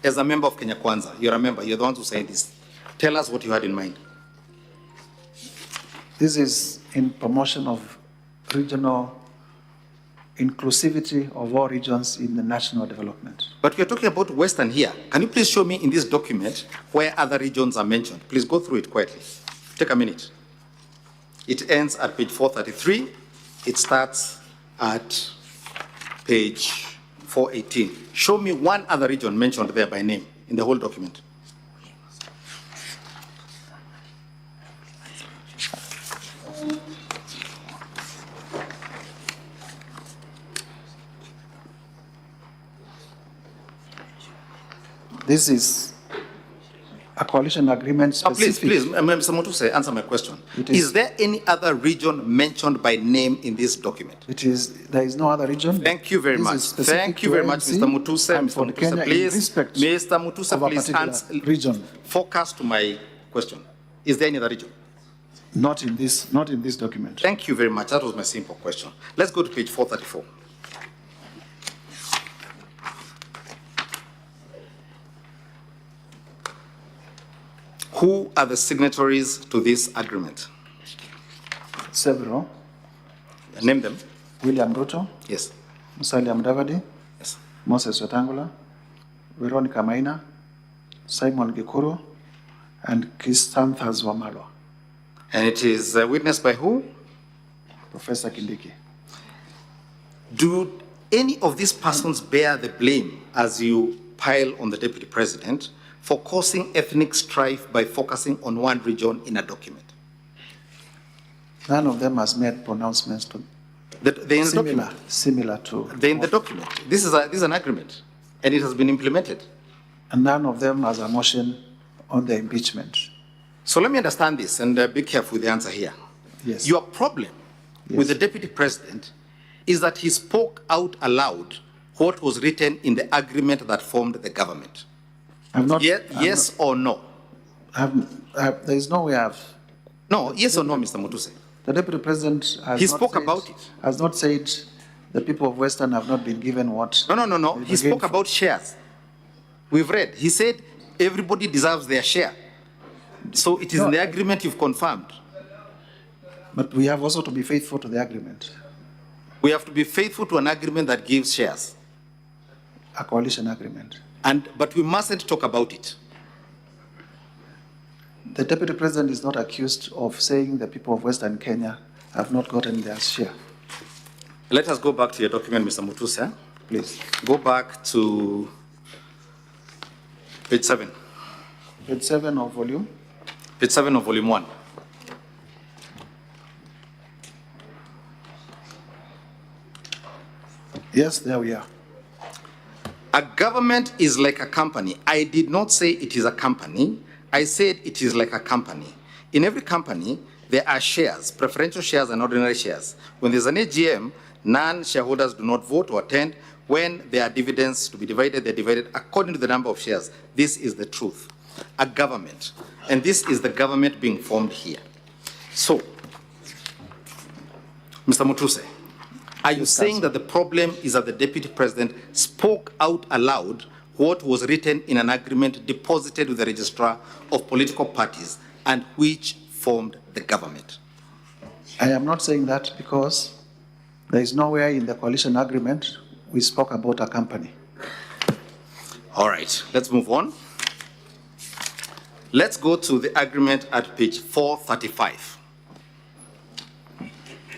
As a member of Kenya Kwanza, you're a member, you're the one who said this. Tell us what you had in mind. This is in promotion of regional inclusivity of all regions in the national development. But we're talking about Western here. Can you please show me in this document where other regions are mentioned? Please go through it quietly. Take a minute. It ends at page 433. It starts at page 418. Show me one other region mentioned there by name in the whole document. This is a coalition agreement specific. Please, Mr. Mutuse, answer my question. Is there any other region mentioned by name in this document? There is no other region. Thank you very much. Thank you very much, Mr. Mutuse. Mr. Mutuse, please. Mr. Mutuse, please answer. Region. Focus to my question. Is there any other region? Not in this document. Thank you very much. That was my simple question. Let's go to page 434. Who are the signatories to this agreement? Several. Name them. William Ruto. Yes. Musalia Mudavadi. Yes. Moses Wetangula. Veronica Maina. Simon Gikuru. And Chrysanthus Wamalwa. And it is witnessed by who? Professor Kindiki. Do any of these persons bear the blame as you pile on the Deputy President for causing ethnic strife by focusing on one region in a document? None of them has made pronouncements to similar to. They're in the document. This is an agreement, and it has been implemented. And none of them has a motion on the impeachment. So let me understand this, and be careful with the answer here. Yes. Your problem with the Deputy President is that he spoke out aloud what was written in the agreement that formed the government. Yes or no? There is no way I've... No, yes or no, Mr. Mutuse? The Deputy President has not said the people of Western have not been given what... No. He spoke about shares. We've read. He said everybody deserves their share. So it is in the agreement you've confirmed. But we have also to be faithful to the agreement. We have to be faithful to an agreement that gives shares. A coalition agreement. But we mustn't talk about it. The Deputy President is not accused of saying the people of Western Kenya have not gotten their share. Let us go back to your document, Mr. Mutuse. Please. Go back to page 7. Page 7 of volume? Page 7 of volume 1. Yes, there we are. A government is like a company. I did not say it is a company. I said it is like a company. In every company, there are shares, preferential shares and ordinary shares. When there's an AGM, non-shareholders do not vote or attend. When there are dividends to be divided, they're divided according to the number of shares. This is the truth. A government, and this is the government being formed here. So, Mr. Mutuse, are you saying that the problem is that the Deputy President spoke out aloud what was written in an agreement deposited with the Registrar of Political Parties and which formed the government? I am not saying that because there is nowhere in the coalition agreement we spoke about a company. All right, let's move on. Let's go to the agreement at page 435.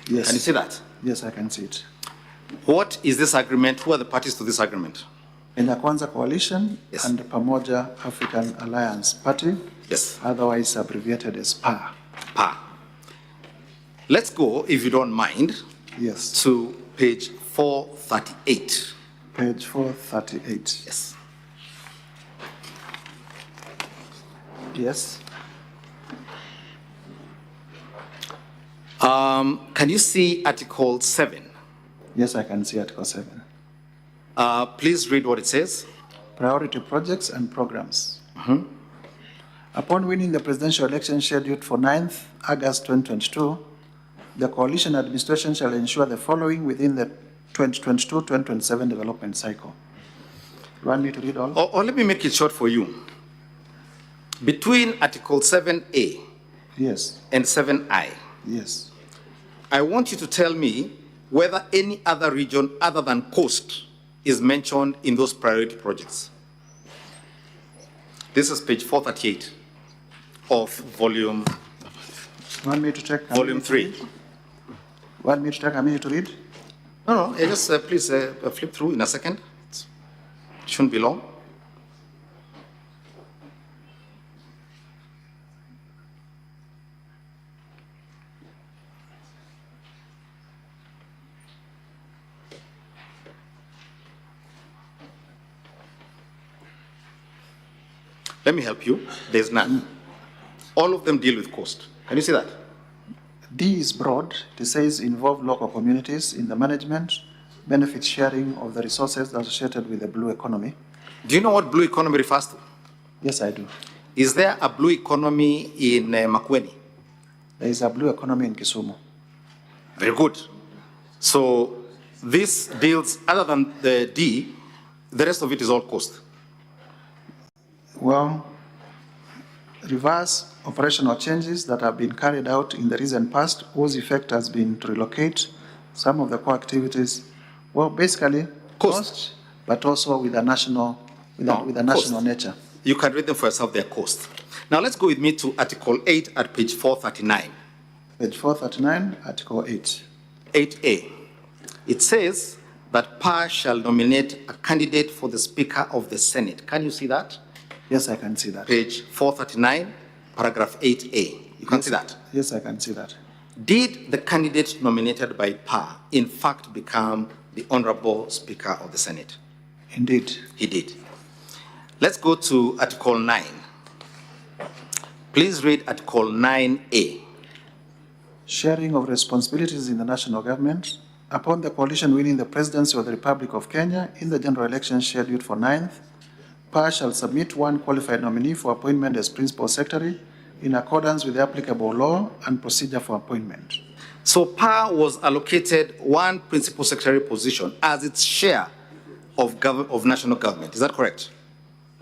Yes. Can you see that? Yes, I can see it. What is this agreement? Who are the parties to this agreement? Kenya Kwanza Coalition and Pamoja African Alliance Party, otherwise abbreviated as PAA. PAA. Let's go, if you don't mind, to page 438. Page 438. Yes. Yes. Can you see Article 7? Yes, I can see Article 7. Please read what it says. Priority projects and programs. Upon winning the presidential election scheduled for 9th August 2022, the coalition administration shall ensure the following within the 2022-2027 development cycle. You want me to read all? Or let me make it short for you. Between Article 7A and 7I, I want you to tell me whether any other region other than coast is mentioned in those priority projects. This is page 438 of volume. Want me to check? Volume 3. Want me to take a minute to read? No, just please flip through in a second. It shouldn't be long. Let me help you. There's none. All of them deal with cost. Can you see that? D is broad. It says involve local communities in the management, benefit sharing of the resources associated with the blue economy. Do you know what blue economy refers to? Yes, I do. Is there a blue economy in Makueni? There is a blue economy in Kisumu. Very good. So this deals, other than the D, the rest of it is all cost. Well, reverse operational changes that have been carried out in the recent past, whose effect has been to relocate some of the core activities. Well, basically cost, but also with a national, with a national nature. You can read them for yourself, their cost. Now let's go with me to Article 8 at page 439. Page 439, Article 8. 8A. It says that PAA shall nominate a candidate for the Speaker of the Senate. Can you see that? Yes, I can see that. Page 439, paragraph 8A. You can see that? Yes, I can see that. Did the candidate nominated by PAA in fact become the Honorable Speaker of the Senate? Indeed. He did. Let's go to Article 9. Please read Article 9A. Sharing of responsibilities in the national government. Upon the coalition winning the presidency of the Republic of Kenya in the general election scheduled for 9th, PAA shall submit one qualified nominee for appointment as Principal Secretary in accordance with the applicable law and procedure for appointment. So PAA was allocated one Principal Secretary position as its share of national government. Is that correct?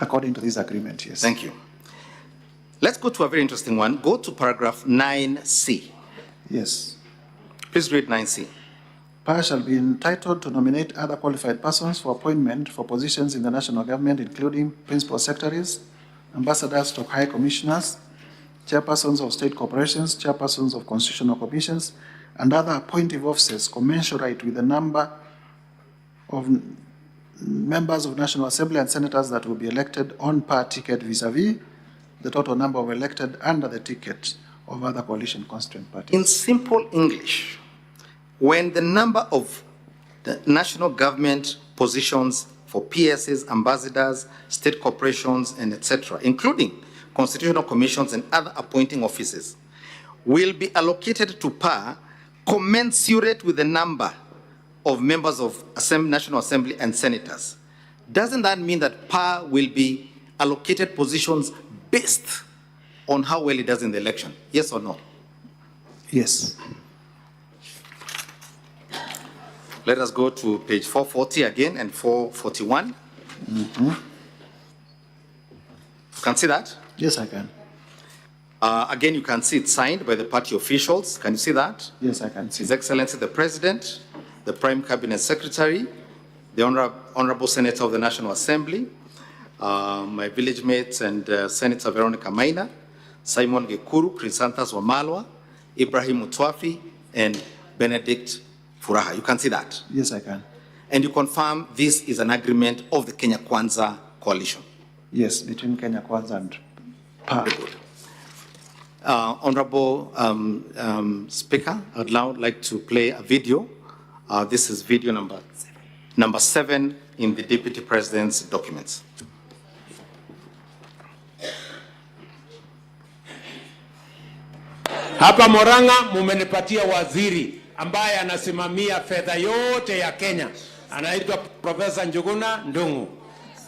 According to this agreement, yes. Thank you. Let's go to a very interesting one. Go to paragraph 9C. Yes. Please read 9C. PAA shall be entitled to nominate other qualified persons for appointment for positions in the national government, including principal secretaries, ambassadors to high commissioners, chairpersons of state corporations, chairpersons of constitutional commissions, and other appointive officers commensurate with the number of members of National Assembly and senators that will be elected on PAA ticket vis-a-vis the total number of elected under the ticket of other coalition constituent parties. In simple English, when the number of the national government positions for PSs, ambassadors, state corporations, and etc., including constitutional commissions, and other appointing offices will be allocated to PAR commensurate with the number of members of National Assembly and senators. Doesn't that mean that PAR will be allocated positions based on how well it does in the election? Yes or no? Yes. Let us go to page 440 again and 441. You can see that? Yes, I can. Again, you can see it's signed by the party officials. Can you see that? Yes, I can see. His Excellency the President, the Prime Cabinet Secretary, the Honorable Senator of the National Assembly, my village mates and Senator Veronica Maina, Simon Gekuru, Chrysanthus Wamalwa, Ibrahim Mutwafi, and Benedict Furaha. You can see that? Yes, I can. And you confirm this is an agreement of the Kenya Kwanza coalition? Yes, between Kenya Kwanza and PAR. Very good. Honorable Speaker, I would now like to play a video. This is video number 7 in the Deputy President's documents. Hapa Murang'a mumenipatia waziri ambaye anasimamia fedha yote ya Kenya. Anaitwa Profesa Njuguna Ndung'u.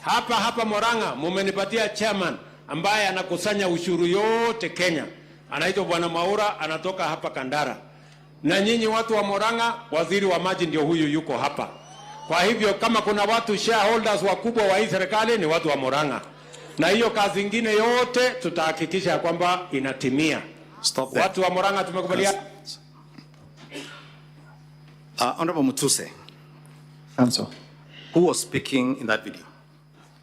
Hapa Murang'a mumenipatia chairman ambaye anakusanya ushuru yote Kenya. Anaitwa Bwana Maura, anatoka hapa Kandara. Na nyinyi watu wa Murang'a, waziri wa maji ndio huyu yuko hapa. Kwa hivyo kama kuna watu shareholders wakubwa wa hii serikali ni watu wa Murang'a. Na hiyo kazi ingine yote tutahakikisha kwamba inatimia. Stop there. Watu wa Murang'a tumekubalia. Honorable Mutuse. Council. Who was speaking in that video?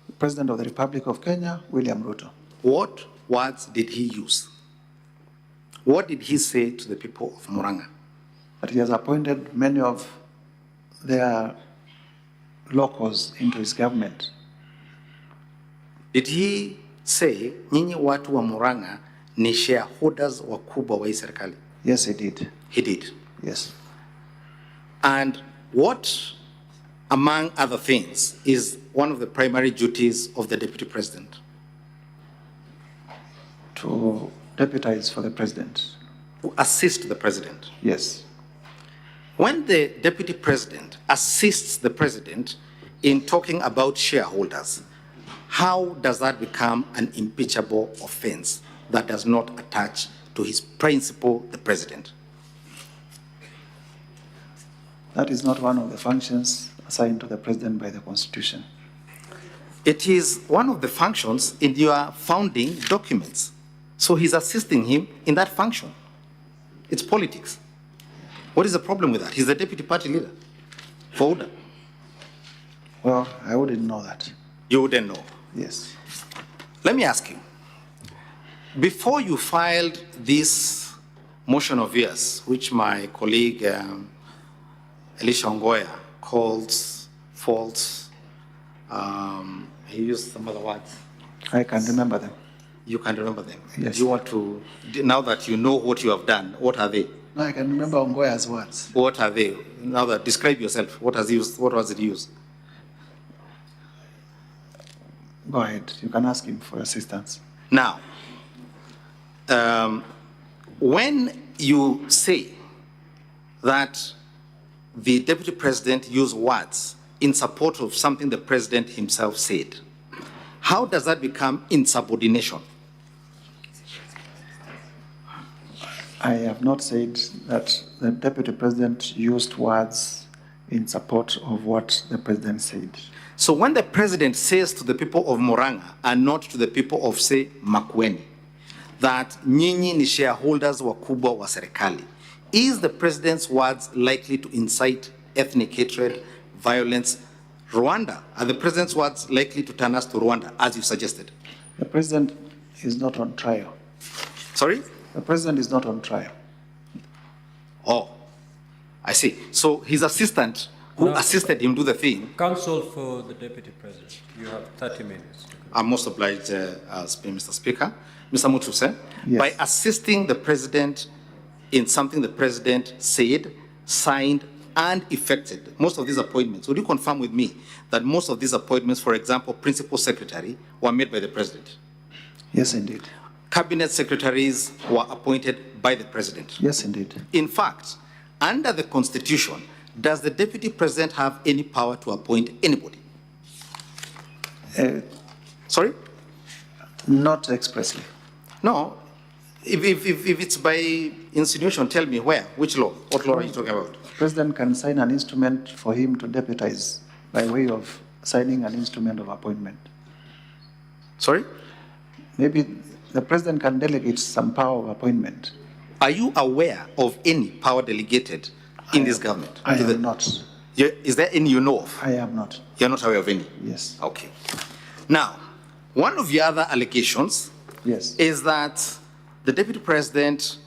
The President of the Republic of Kenya, William Ruto. What words did he use? What did he say to the people of Murang'a? That he has appointed many of their locals into his government. Did he say, nyinyi watu wa Murang'a ni shareholders wakubwa wa hii serikali? Yes, he did. He did. Yes. And what, among other things, is one of the primary duties of the Deputy President? To deputize for the President. To assist the President? Yes. When the Deputy President assists the President in talking about shareholders, how does that become an impeachable offense that does not attach to his principal, the President? That is not one of the functions assigned to the President by the Constitution. It is one of the functions in your founding documents. So he's assisting him in that function. It's politics. What is the problem with that? He's the deputy party leader. For UDA. Well, I wouldn't know that. You wouldn't know? Yes. Let me ask you. Before you filed this motion of yours, which my colleague Elisha Ongoya calls false, he used some other words. I can remember them. You can remember them? Yes. Do you want to, now that you know what you have done, what are they? No, I can remember Ongoya's words. What are they? Now that, describe yourself. What was it used? Go ahead. You can ask him for assistance. Now, when you say that the Deputy President used words in support of something the President himself said, how does that become insubordination? I have not said that the Deputy President used words in support of what the President said. So when the President says to the people of Murang'a and not to the people of, say, Makueni, that nyinyi ni shareholders wakubwa wa serikali, is the President's words likely to incite ethnic hatred, violence? Rwanda, are the President's words likely to turn us to Rwanda, as you suggested? The President is not on trial. Sorry? The President is not on trial. Oh, I see. So his assistant who assisted him do the thing. Counsel for the Deputy President, you have 30 minutes. I'm most obliged, Mr. Speaker. Mr. Mutuse, yes. By assisting the President in something the President said, signed, and effected most of these appointments, would you confirm with me that most of these appointments, for example, Principal Secretary, were made by the President? Yes, indeed. Cabinet secretaries were appointed by the president. Yes, indeed. In fact, under the Constitution, does the deputy president have any power to appoint anybody? Sorry? Not expressly. No. If it's by insinuation, tell me where, which law, what law are you talking about? The president can sign an instrument for him to deputize by way of signing an instrument of appointment. Sorry? Maybe the president can delegate some power of appointment. Are you aware of any power delegated in this government? I am not. Is there any you know of? I am not. You're not aware of any? Yes. Okay. Now, one of the other allegations is that the deputy president,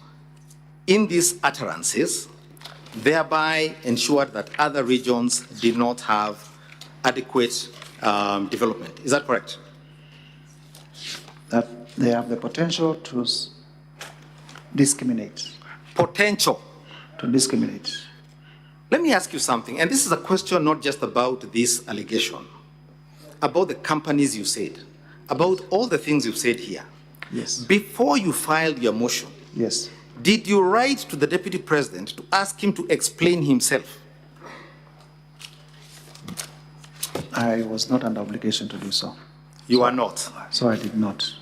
in these utterances, thereby ensured that other regions did not have adequate development. Is that correct? That they have the potential to discriminate. Potential to discriminate. Let me ask you something, and this is a question not just about this allegation, about the companies you said, about all the things you've said here. Yes. Before you filed your motion, yes, did you write to the deputy president to ask him to explain himself? I was not under obligation to do so. You are not? So I did not.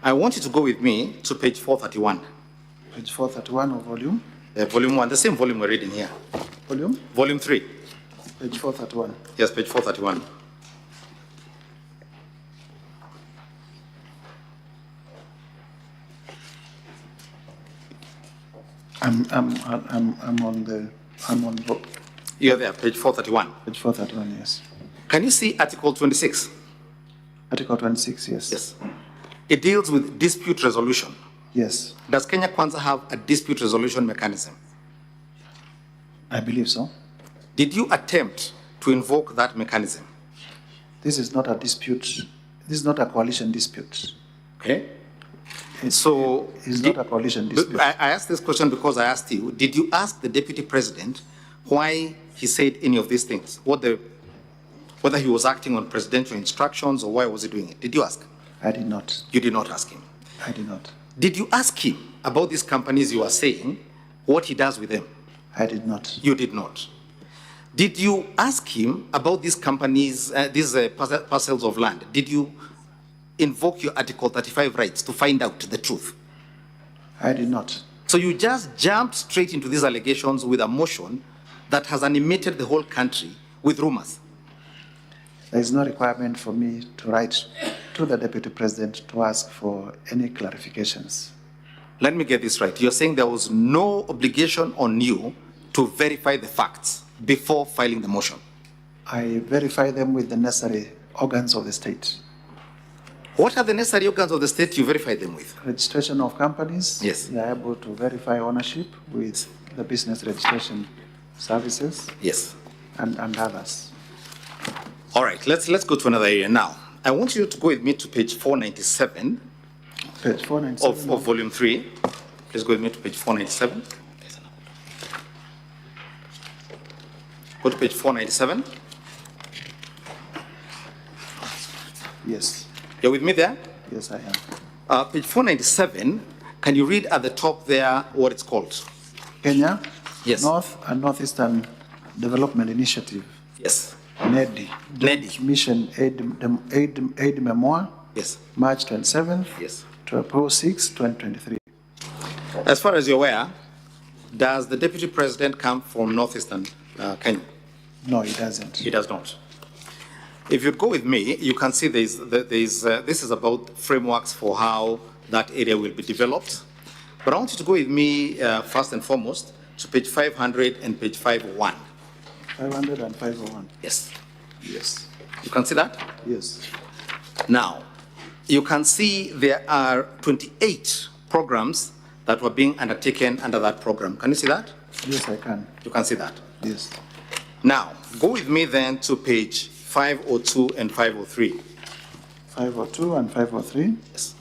I want you to go with me to page 431. Page 431 of volume? Volume 1, the same volume we're reading here. Volume? Volume 3. Page 431. Yes, page 431. I'm on book. You're there, page 431. Page 431, yes. Can you see Article 26? Article 26, yes. Yes. It deals with dispute resolution. Yes. Does Kenya Kwanza have a dispute resolution mechanism? I believe so. Did you attempt to invoke that mechanism? This is not a dispute. This is not a coalition dispute. Okay. It's not a coalition dispute. I asked this question because I asked you, did you ask the deputy president why he said any of these things? Whether he was acting on presidential instructions or why was he doing it? Did you ask? I did not. You did not ask him? I did not. Did you ask him about these companies you are saying, what he does with them? I did not. You did not. Did you ask him about these companies, these parcels of land? Did you invoke your Article 35 rights to find out the truth? I did not. So you just jumped straight into these allegations with a motion that has animated the whole country with rumors. There is no requirement for me to write to the deputy president to ask for any clarifications. Let me get this right. You're saying there was no obligation on you to verify the facts before filing the motion? I verify them with the necessary organs of the state. What are the necessary organs of the state you verify them with? Registration of companies. Yes. They are able to verify ownership with the business registration services. Yes. And others. All right, let's go to another area now. I want you to go with me to page 497. Page 497 of volume 3. Please go with me to page 497. Go to page 497. Yes. You're with me there? Yes, I am. Page 497, can you read at the top there what it's called? Kenya Yes. North and Northeastern Development Initiative. Yes. NEDI. NEDI. Mission Aid Memoir. Yes. March 27th. Yes. To April 6, 2023. As far as you're aware, does the deputy president come from Northeastern Kenya? No, he doesn't. He does not. If you go with me, you can see this is about frameworks for how that area will be developed. But I want you to go with me first and foremost to page 500 and page 501. 500 and 501. Yes. Yes. You can see that? Yes. Now, you can see there are 28 programs that were being undertaken under that program. Can you see that? Yes, I can. You can see that? Yes. Now, go with me then to page 502 and 503. 502 and 503. Yes.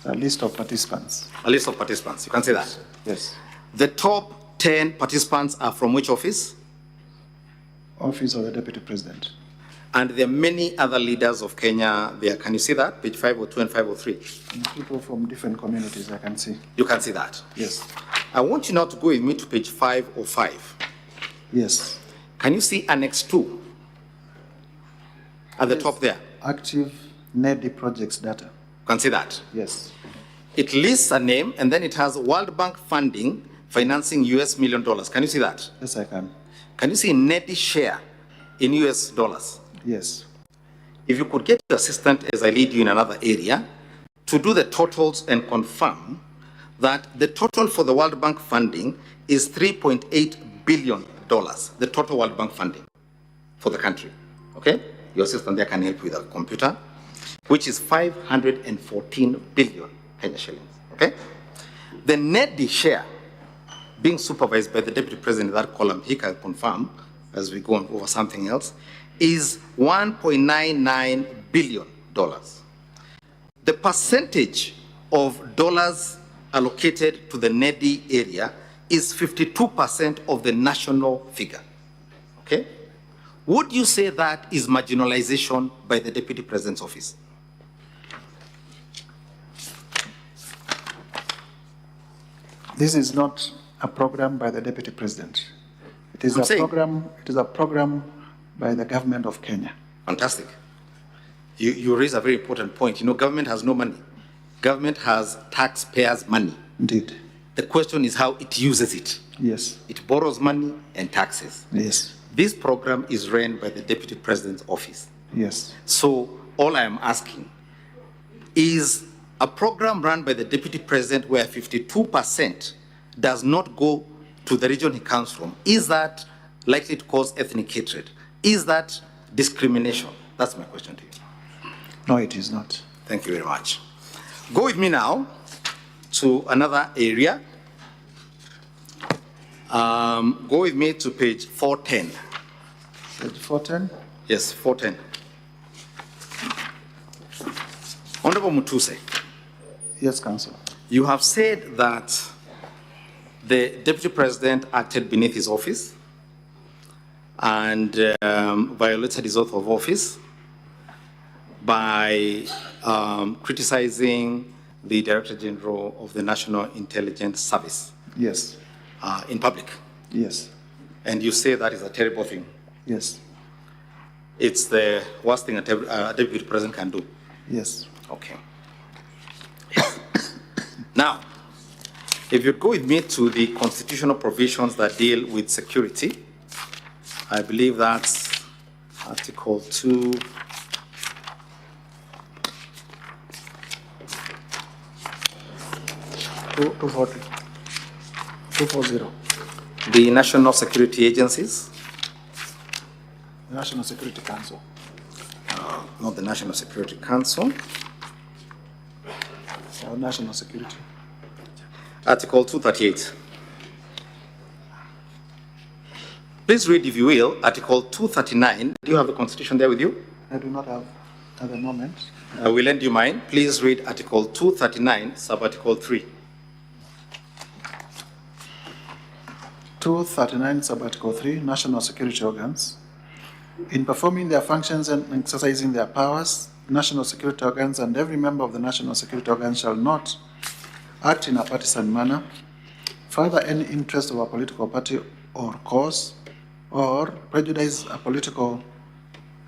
A list of participants. A list of participants. You can see that? Yes. The top 10 participants are from which office? Office of the Deputy President. And there are many other leaders of Kenya there. Can you see that? Page 502 and 503. People from different communities, I can see. You can see that? Yes. I want you now to go with me to page 505. Yes. Can you see Annex 2 at the top there? Active NEDI projects data. Can see that? Yes. It lists a name and then it has World Bank funding financing US $1 million. Can you see that? Yes, I can. Can you see NEDI share in US dollars? Yes. If you could get your assistant as I lead you in another area to do the totals and confirm that the total for the World Bank funding is $3.8 billion, the total World Bank funding for the country. Okay? Your assistant there can help you with a computer, which is 514 billion Kenya shillings. Okay? The NEDI share being supervised by the Deputy President in that column, he can confirm as we go on over something else, is $1.99 billion. The percentage of dollars allocated to the NEDI area is 52% of the national figure. Okay? Would you say that is marginalization by the Deputy President's office? This is not a program by the Deputy President. It is a program by the government of Kenya. Fantastic. You raise a very important point. You know, government has no money. Government has taxpayers' money. Indeed. The question is how it uses it. Yes. It borrows money and taxes. Yes. This program is run by the Deputy President's office. Yes. So all I am asking is a program run by the Deputy President where 52% does not go to the region he comes from. Is that likely to cause ethnic hatred? Is that discrimination? That's my question to you. No, it is not. Thank you very much. Go with me now to another area. Go with me to page 410. Page 410? Yes, 410. Honorable Mutuse. Yes, Council. You have said that the Deputy President acted beneath his office and violated his oath of office by criticizing the Director General of the National Intelligence Service. Yes. In public. Yes. And you say that is a terrible thing. Yes. It's the worst thing a Deputy President can do. Yes. Okay. Now, if you go with me to the constitutional provisions that deal with security, I believe that's Article 2. The National Security Agencies. The National Security Council. Not the National Security Council. Or National Security. Article 238. Please read, if you will, Article 239. Do you have the Constitution there with you? I do not have at the moment. I will lend you mine. Please read Article 239, Sub-Article 3. 239, Sub-Article 3, National Security Organs. In performing their functions and exercising their powers, national security organs and every member of the national security organ shall not act in a partisan manner, further any interest of a political party or cause, or prejudice a political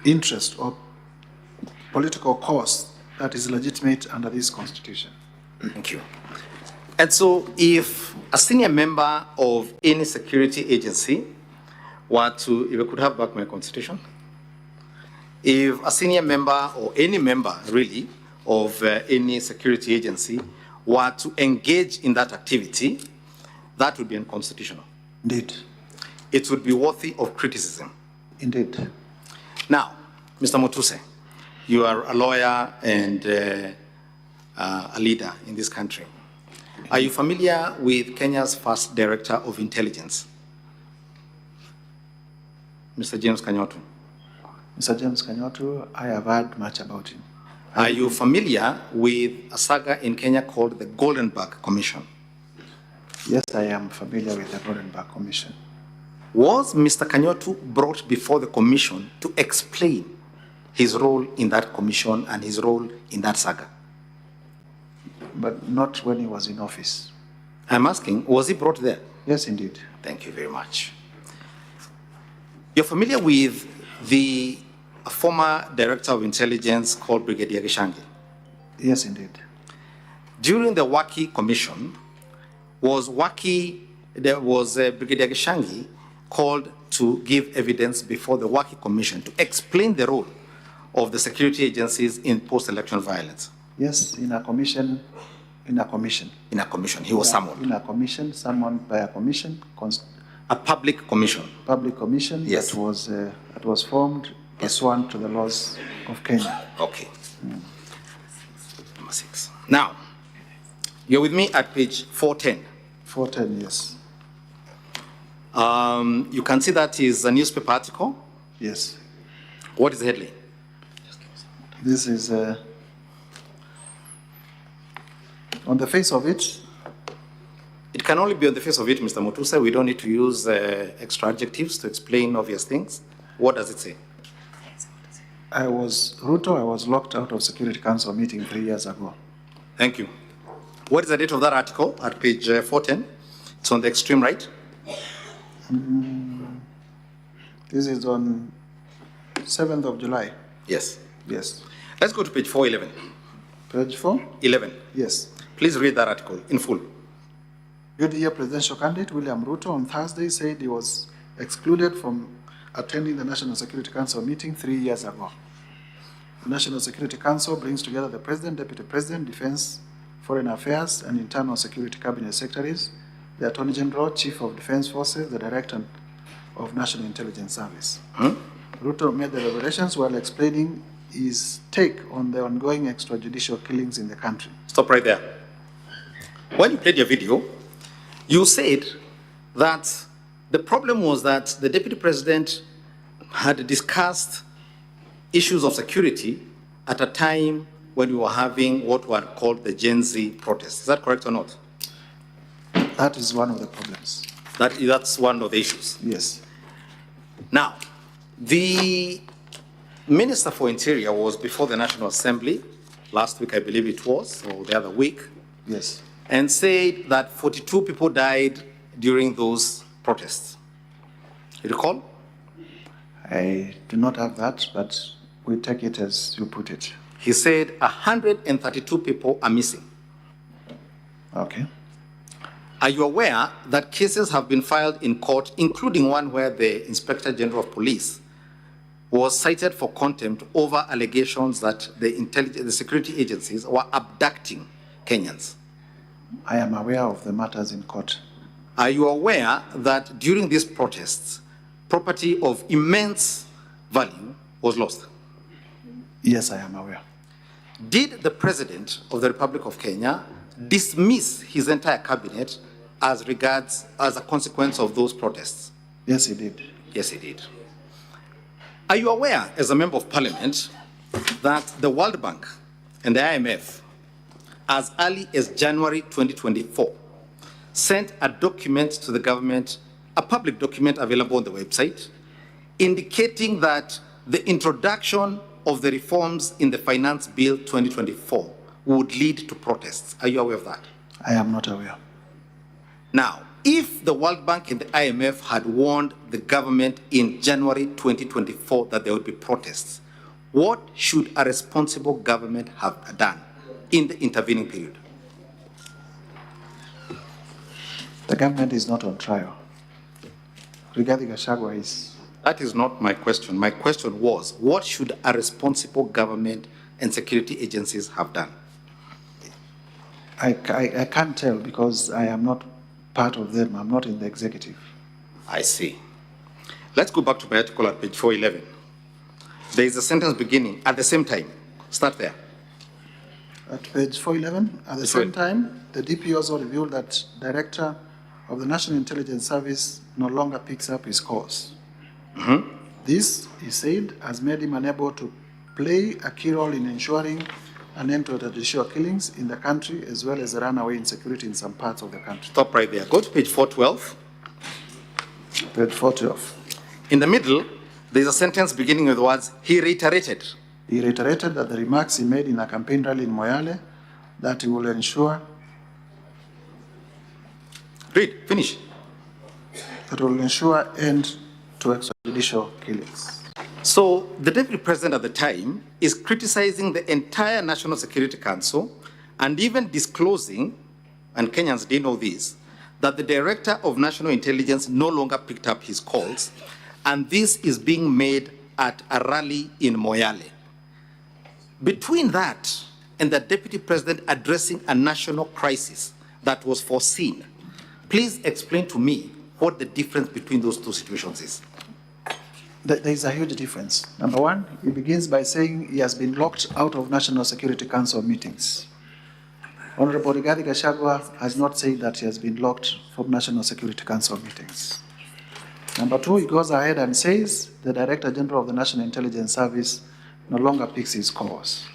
interest or political cause that is legitimate under this Constitution. Thank you. And so if a senior member of any security agency were to, if I could have back my Constitution, if a senior member or any member really of any security agency were to engage in that activity, that would be unconstitutional. Indeed. It would be worthy of criticism. Indeed. Now, Mr. Mutuse, you are a lawyer and a leader in this country. Are you familiar with Kenya's first Director of Intelligence? Mr. James Kanyotu. Mr. James Kanyotu, I have heard much about him. Are you familiar with a saga in Kenya called the Goldenberg Commission? Yes, I am familiar with the Goldenberg Commission. Was Mr. Kanyotu brought before the commission to explain his role in that commission and his role in that saga? But not when he was in office. I'm asking, was he brought there? Yes, indeed. Thank you very much. You're familiar with the former director of intelligence called Brigadier GACHAGUA? Yes, indeed. During the Waki Commission, there was Brigadier GACHAGUA called to give evidence before the Waki Commission to explain the role of the security agencies in post-election violence? Yes, in a commission. In a commission, he was summoned. In a commission, summoned by a commission. A public commission. Public commission. Yes. That was formed pursuant to the laws of Kenya. Okay. Number 6. Now, you're with me at page 410. 410, yes. You can see that is a newspaper article. Yes. What is the headline? This is on the face of it. It can only be on the face of it, Mr. Mutusa. We don't need to use extra adjectives to explain obvious things. What does it say? I was locked out of Security Council meeting 3 years ago. Thank you. What is the date of that article at page 410? It's on the extreme right. This is on 7th of July. Yes. Yes. Let's go to page 411. Page 411? Yes. Please read that article in full. UDA presidential candidate William Ruto on Thursday said he was excluded from attending the National Security Council meeting 3 years ago. The National Security Council brings together the President, Deputy President, Defense, Foreign Affairs, and Internal Security Cabinet Secretaries, the Attorney General, Chief of Defense Forces, the Director of National Intelligence Service. Ruto made the revelations while explaining his take on the ongoing extrajudicial killings in the country. Stop right there. When you played your video, you said that the problem was that the Deputy President had discussed issues of security at a time when we were having what were called the Gen Z protests. Is that correct or not? That is one of the problems. That's one of the issues. Yes. Now, the Minister for Interior was before the National Assembly, last week I believe it was, or the other week. Yes. And said that 42 people died during those protests. You recall? I do not have that, but we take it as you put it. He said 132 people are missing. Okay. Are you aware that cases have been filed in court, including one where the Inspector General of Police was cited for contempt over allegations that the security agencies were abducting Kenyans? I am aware of the matters in court. Are you aware that during these protests, property of immense value was lost? Yes, I am aware. Did the President of the Republic of Kenya dismiss his entire cabinet as a consequence of those protests? Yes, he did. Yes, he did. Are you aware, as a member of parliament, that the World Bank and the IMF, as early as January 2024, sent a document to the government, a public document available on the website, indicating that the introduction of the reforms in the Finance Bill 2024 would lead to protests? Are you aware of that? I am not aware. Now, if the World Bank and the IMF had warned the government in January 2024 that there would be protests, what should a responsible government have done in the intervening period? The government is not on trial. Riggy GACHAGUA is. That is not my question. My question was, what should a responsible government and security agencies have done? I can't tell because I am not part of them. I'm not in the executive. I see. Let's go back to my article at page 411. There is a sentence beginning at the same time. Start there. At page 411, at the same time, the DP also revealed that Director of the National Intelligence Service no longer picks up his course. This, he said, has made him unable to play a key role in ensuring an end to judicial killings in the country, as well as the runaway insecurity in some parts of the country. Stop right there. Go to page 412. Page 412. In the middle, there's a sentence beginning with the words, he reiterated He reiterated that the remarks he made in a campaign rally in Moyale that he will ensure Finish. That will ensure end to extrajudicial killings. So the Deputy President at the time is criticizing the entire National Security Council and even disclosing, and Kenyans didn't know this, that the Director of National Intelligence no longer picked up his calls, and this is being made at a rally in Moyale. Between that and the Deputy President addressing a national crisis that was foreseen, please explain to me what the difference between those two situations is. There is a huge difference. Number one, he begins by saying he has been locked out of National Security Council meetings. Honorable Riggy GACHAGUA has not said that he has been locked from National Security Council meetings. Number two, he goes ahead and says the Director General of the National Intelligence Service no longer picks his calls.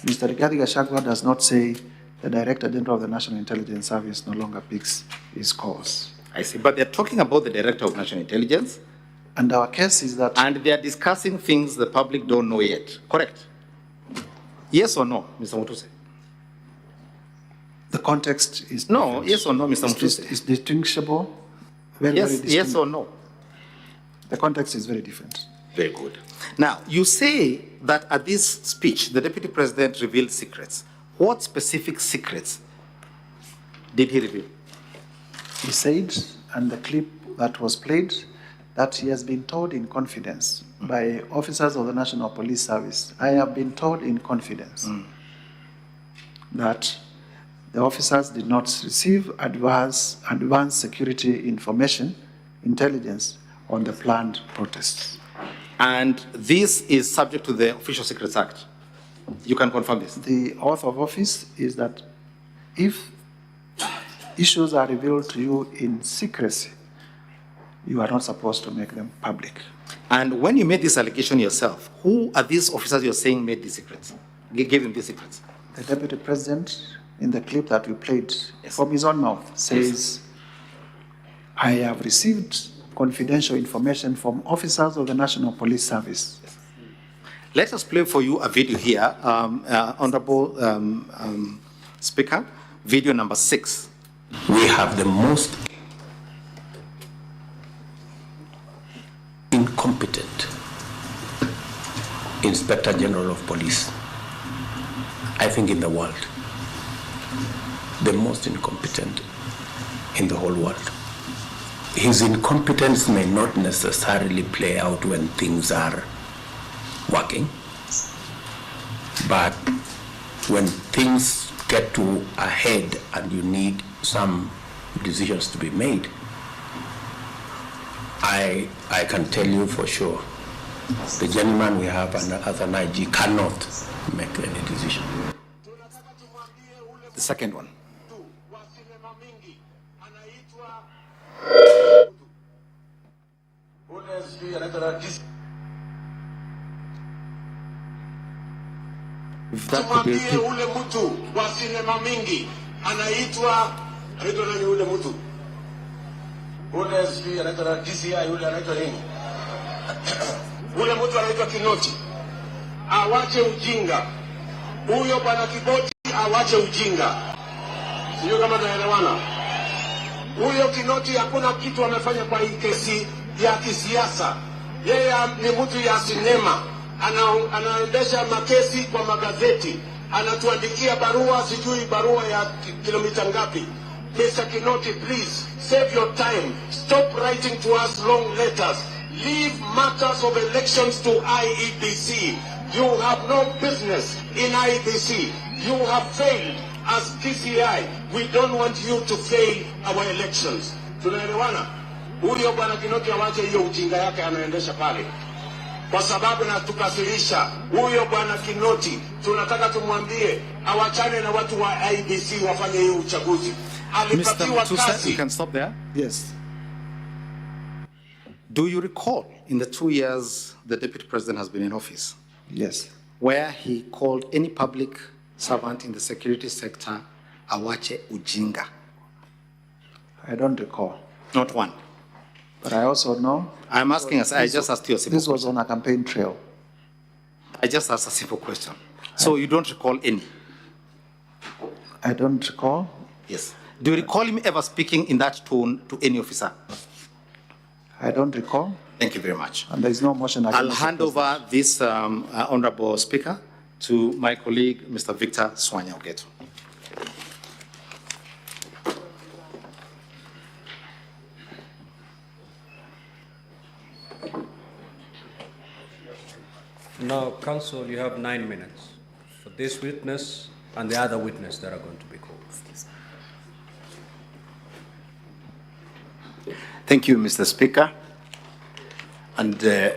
Mr. Riggy GACHAGUA does not say the Director General of the National Intelligence Service no longer picks his calls. I see, but they're talking about the Director of National Intelligence. And our case is that... And they're discussing things the public don't know yet, correct? Yes or no, Mr. Mutuse? The context is... No, yes or no, Mr. Mutuse? It's distinguishable. Very distinct. Yes or no? The context is very different. Very good. Now, you say that at this speech, the Deputy President revealed secrets. What specific secrets did he reveal? He said, and the clip that was played, that he has been told in confidence by officers of the National Police Service. I have been told in confidence that the officers did not receive advance security information, intelligence on the planned protests. And this is subject to the Official Secrets Act. You can confirm this. The oath of office is that if issues are revealed to you in secrecy, you are not supposed to make them public. And when you made this allegation yourself, who are these officers you're saying made these secrets, gave him these secrets? The Deputy President, in the clip that we played, from his own mouth, says, I have received confidential information from officers of the National Police Service. Let us play for you a video here, Honorable Speaker, video number 6. We have the most incompetent Inspector General of Police, I think, in the world. The most incompetent in the whole world. His incompetence may not necessarily play out when things are working, but when things get to a head and you need some decisions to be made, I can tell you for sure, the gentleman we have as an IG cannot make any decision. The second one. Tumwambie ule mtu wa sinema mingi anaitwa nani ule mtu? Ule sijui anaitwa DCI, ule anaitwa nini? Ule mtu anaitwa Kinoti. Awache ujinga. Huyo bwana Kiboti awache ujinga. Sio kama tunaelewana. Huyo Kinoti hakuna kitu amefanya kwa hii kesi ya kisiasa. Yeye ni mtu ya sinema. Anaendesha makesi kwa magazeti, anatuandikia barua, sijui barua ya kilomita ngapi. Mr. Kinoti, please save your time. Stop writing to us long letters. Leave matters of elections to IEBC. You have no business in IEBC. You have failed as DCI. We don't want you to fail our elections. Tunaelewana? Huyo bwana Kinoti awache hiyo ujinga yake anaendesha pale. Kwa sababu natukasirisha huyo bwana Kinoti, tunataka tumwambie awachane na watu wa IBC wafanye hiyo uchaguzi. Alipatiwa kazi. You can stop there. Yes. Do you recall in the 2 years the Deputy President has been in office? Yes. Where he called any public servant in the security sector awache ujinga? I don't recall. Not one. But I also know... I'm asking us, I just asked you a simple This was on a campaign trail. I just asked a simple question. So you don't recall any? I don't recall. Yes. Do you recall him ever speaking in that tone to any officer? I don't recall. Thank you very much. And there is no motion against I'll the hand over this, Honorable Speaker, to my colleague, Mr. Victor Swanya-Ogeto. Now, counsel, you have 9 minutes for this witness and the other witness that are going to be called. Thank you, Mr. Speaker, and the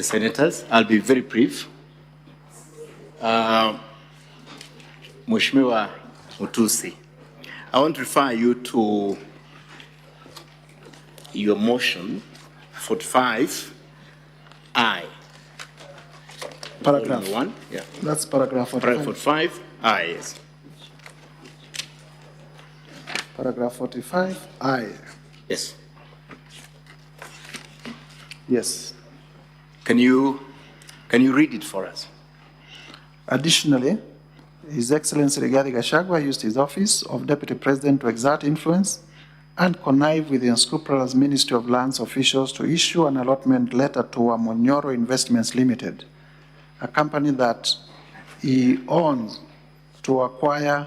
senators. I'll be very brief. Mheshimiwa Mutusi, I want to refer you to your motion 45I. Paragraph 1, yeah. That's paragraph 45. Paragraph 45I, yes. Paragraph 45I. Yes. Yes. Can you read it for us? Additionally, His Excellency Riggy GACHAGUA used his office of Deputy President to exert influence and connive with the unscrupulous Ministry of Lands officials to issue an allotment letter to Amonyoro Investments Limited, a company that he owns, to acquire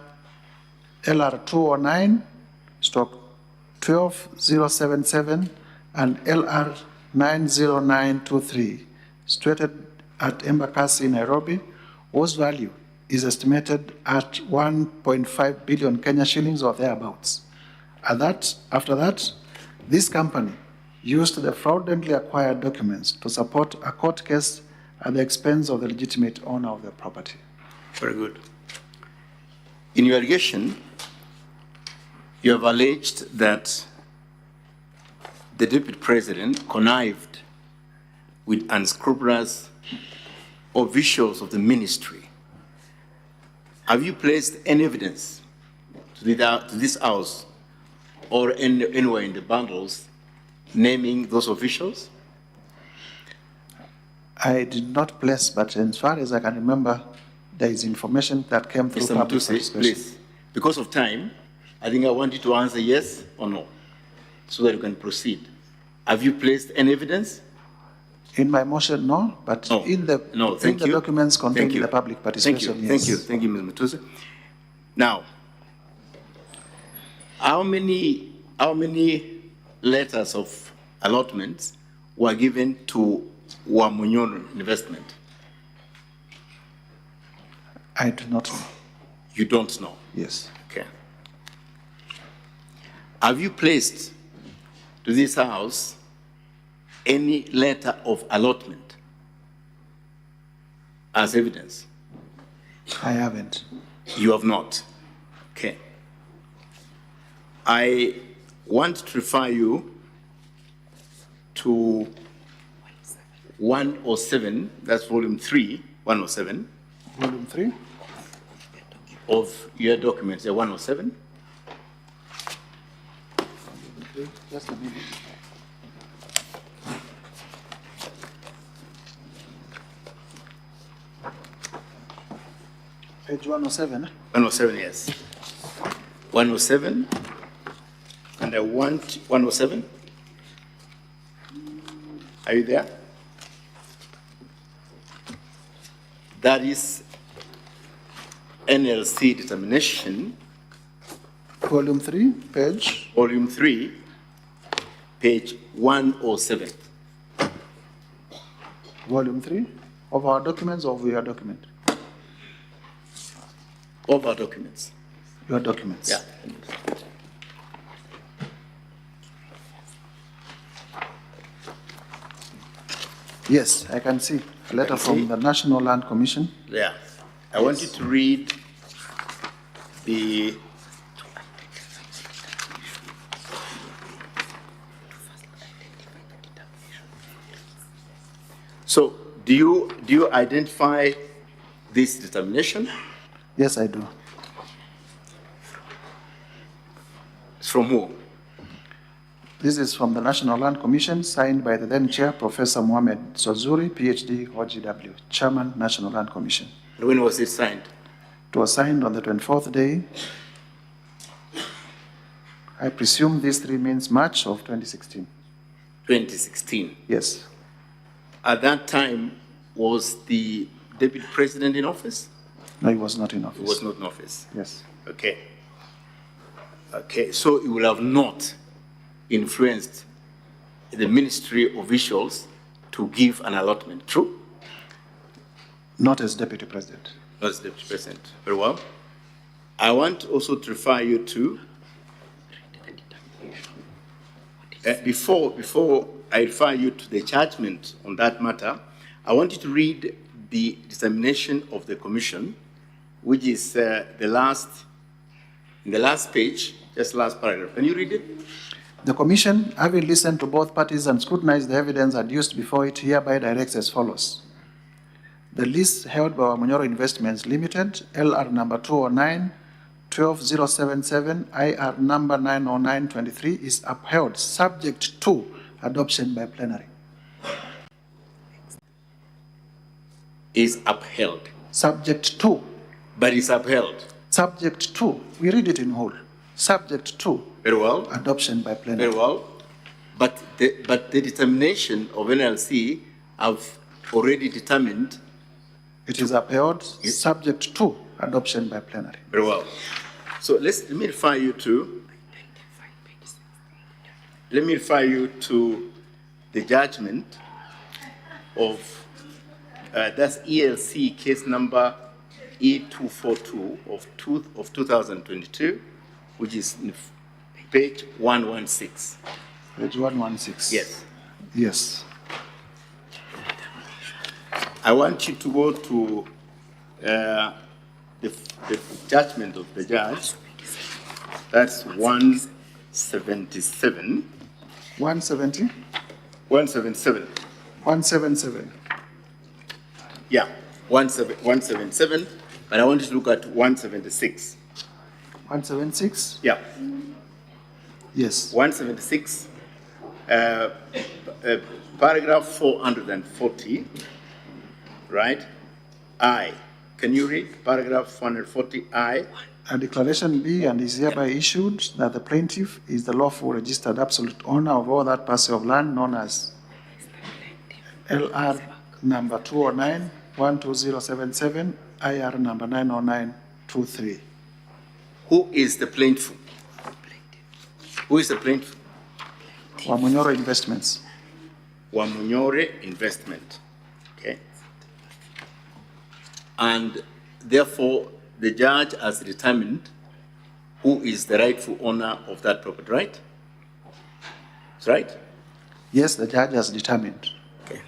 LR209/12077 and LR90923, situated at Embakasi, Nairobi, whose value is estimated at 1.5 billion Kenya shillings or thereabouts. After that, this company used the fraudulently acquired documents to support a court case at the expense of the legitimate owner of the property. Very good. In your allegation, you have alleged that the Deputy President connived with unscrupulous officials of the ministry. Have you placed any evidence to this house or anywhere in the bundles naming those officials? I did not place, but as far as I can remember, there is information that came through Mr. public Mutusi, participation. please, because of time, I think I want you to answer yes or no, so that you can proceed. Have you placed any evidence? In my motion, no, but in the documents contained in the public participation, yes. Thank you, Ms. Mutusi. Now, how many letters of allotments were given to Wamunyono Investment? I do not know. You don't know? Yes. Okay. Have you placed to this house any letter of allotment as evidence? I haven't. You have not? Okay. I want to refer you to 107, that's volume 3, 107. Volume 3? Of your documents, 107. Just a minute. Page 107. 107, yes. 107. And I want 107. Are you there? That is NLC determination. Volume 3, page? Volume 3, page 107. Volume 3 of our documents or of your document? Of our documents. Your documents? Yeah. Yes, I can see a letter from the National Land Commission. Yeah. I want you to read the So, do you identify this determination? Yes, I do. It's from who? This is from the National Land Commission, signed by the then chair, Professor Mohamed Swazuri, PhD, OGW, Chairman, National Land Commission. And when was it signed? It was signed on the 24th day. I presume this 3 means March of 2016. 2016. Yes. At that time, was the Deputy President in office? No, he was not in office. He was not in office. Yes. Okay. Okay, so it will have not influenced the ministry officials to give an allotment, true? Not as Deputy President. Not as Deputy President. Very well. I want also to refer you to, before I refer you to the judgment on that matter, I want you to read the determination of the Commission, which is in the last page, just last paragraph. Can you read it? The Commission, having listened to both parties and scrutinized the evidence adduced before it, hereby directs as follows. The lease held by Wamunyoro Investments Limited, LR number 209-12077, IR number 90923, is upheld, subject to adoption by plenary. Is upheld. Subject to. But is upheld. Subject to. We read it in whole. Subject to. Very well. Adoption by plenary. Very well. But the determination of NLC have already determined. It is upheld, subject to adoption by plenary. Very well. So let me refer you to. Let me refer you to the judgment of that's ELC case number E242 of 2022, which is in page 116. Page 116. Yes. Yes. I want you to go to the judgment of the judge. That's 177. 170? 177. 177. Yeah, 177, but I want you to look at 176. 176? Yeah. Yes. 176, paragraph 440, right? I. Can you read paragraph 440 I? A declaration be and is hereby issued that the plaintiff is the lawful registered absolute owner of all that parcel of land known as LR number 209-12077, IR number 90923. Who is the plaintiff? Who is the plaintiff? Wamunyoro Investments. Wamunyoro Investment. Okay. And therefore, the judge has determined who is the rightful owner of that property, right? That's right? Yes, the judge has determined. Okay.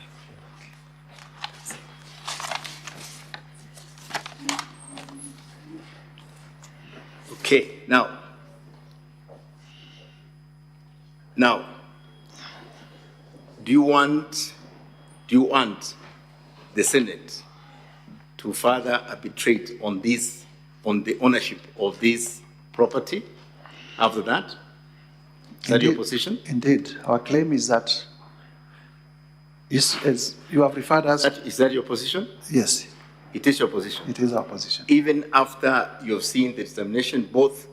Okay, now, do you want the Senate to further arbitrate on this, on the ownership of this property after that? Is that your position? Indeed. Our claim is that, as you have referred us. Is that your position? Yes. It is your position? It is our position. Even after you've seen the determination both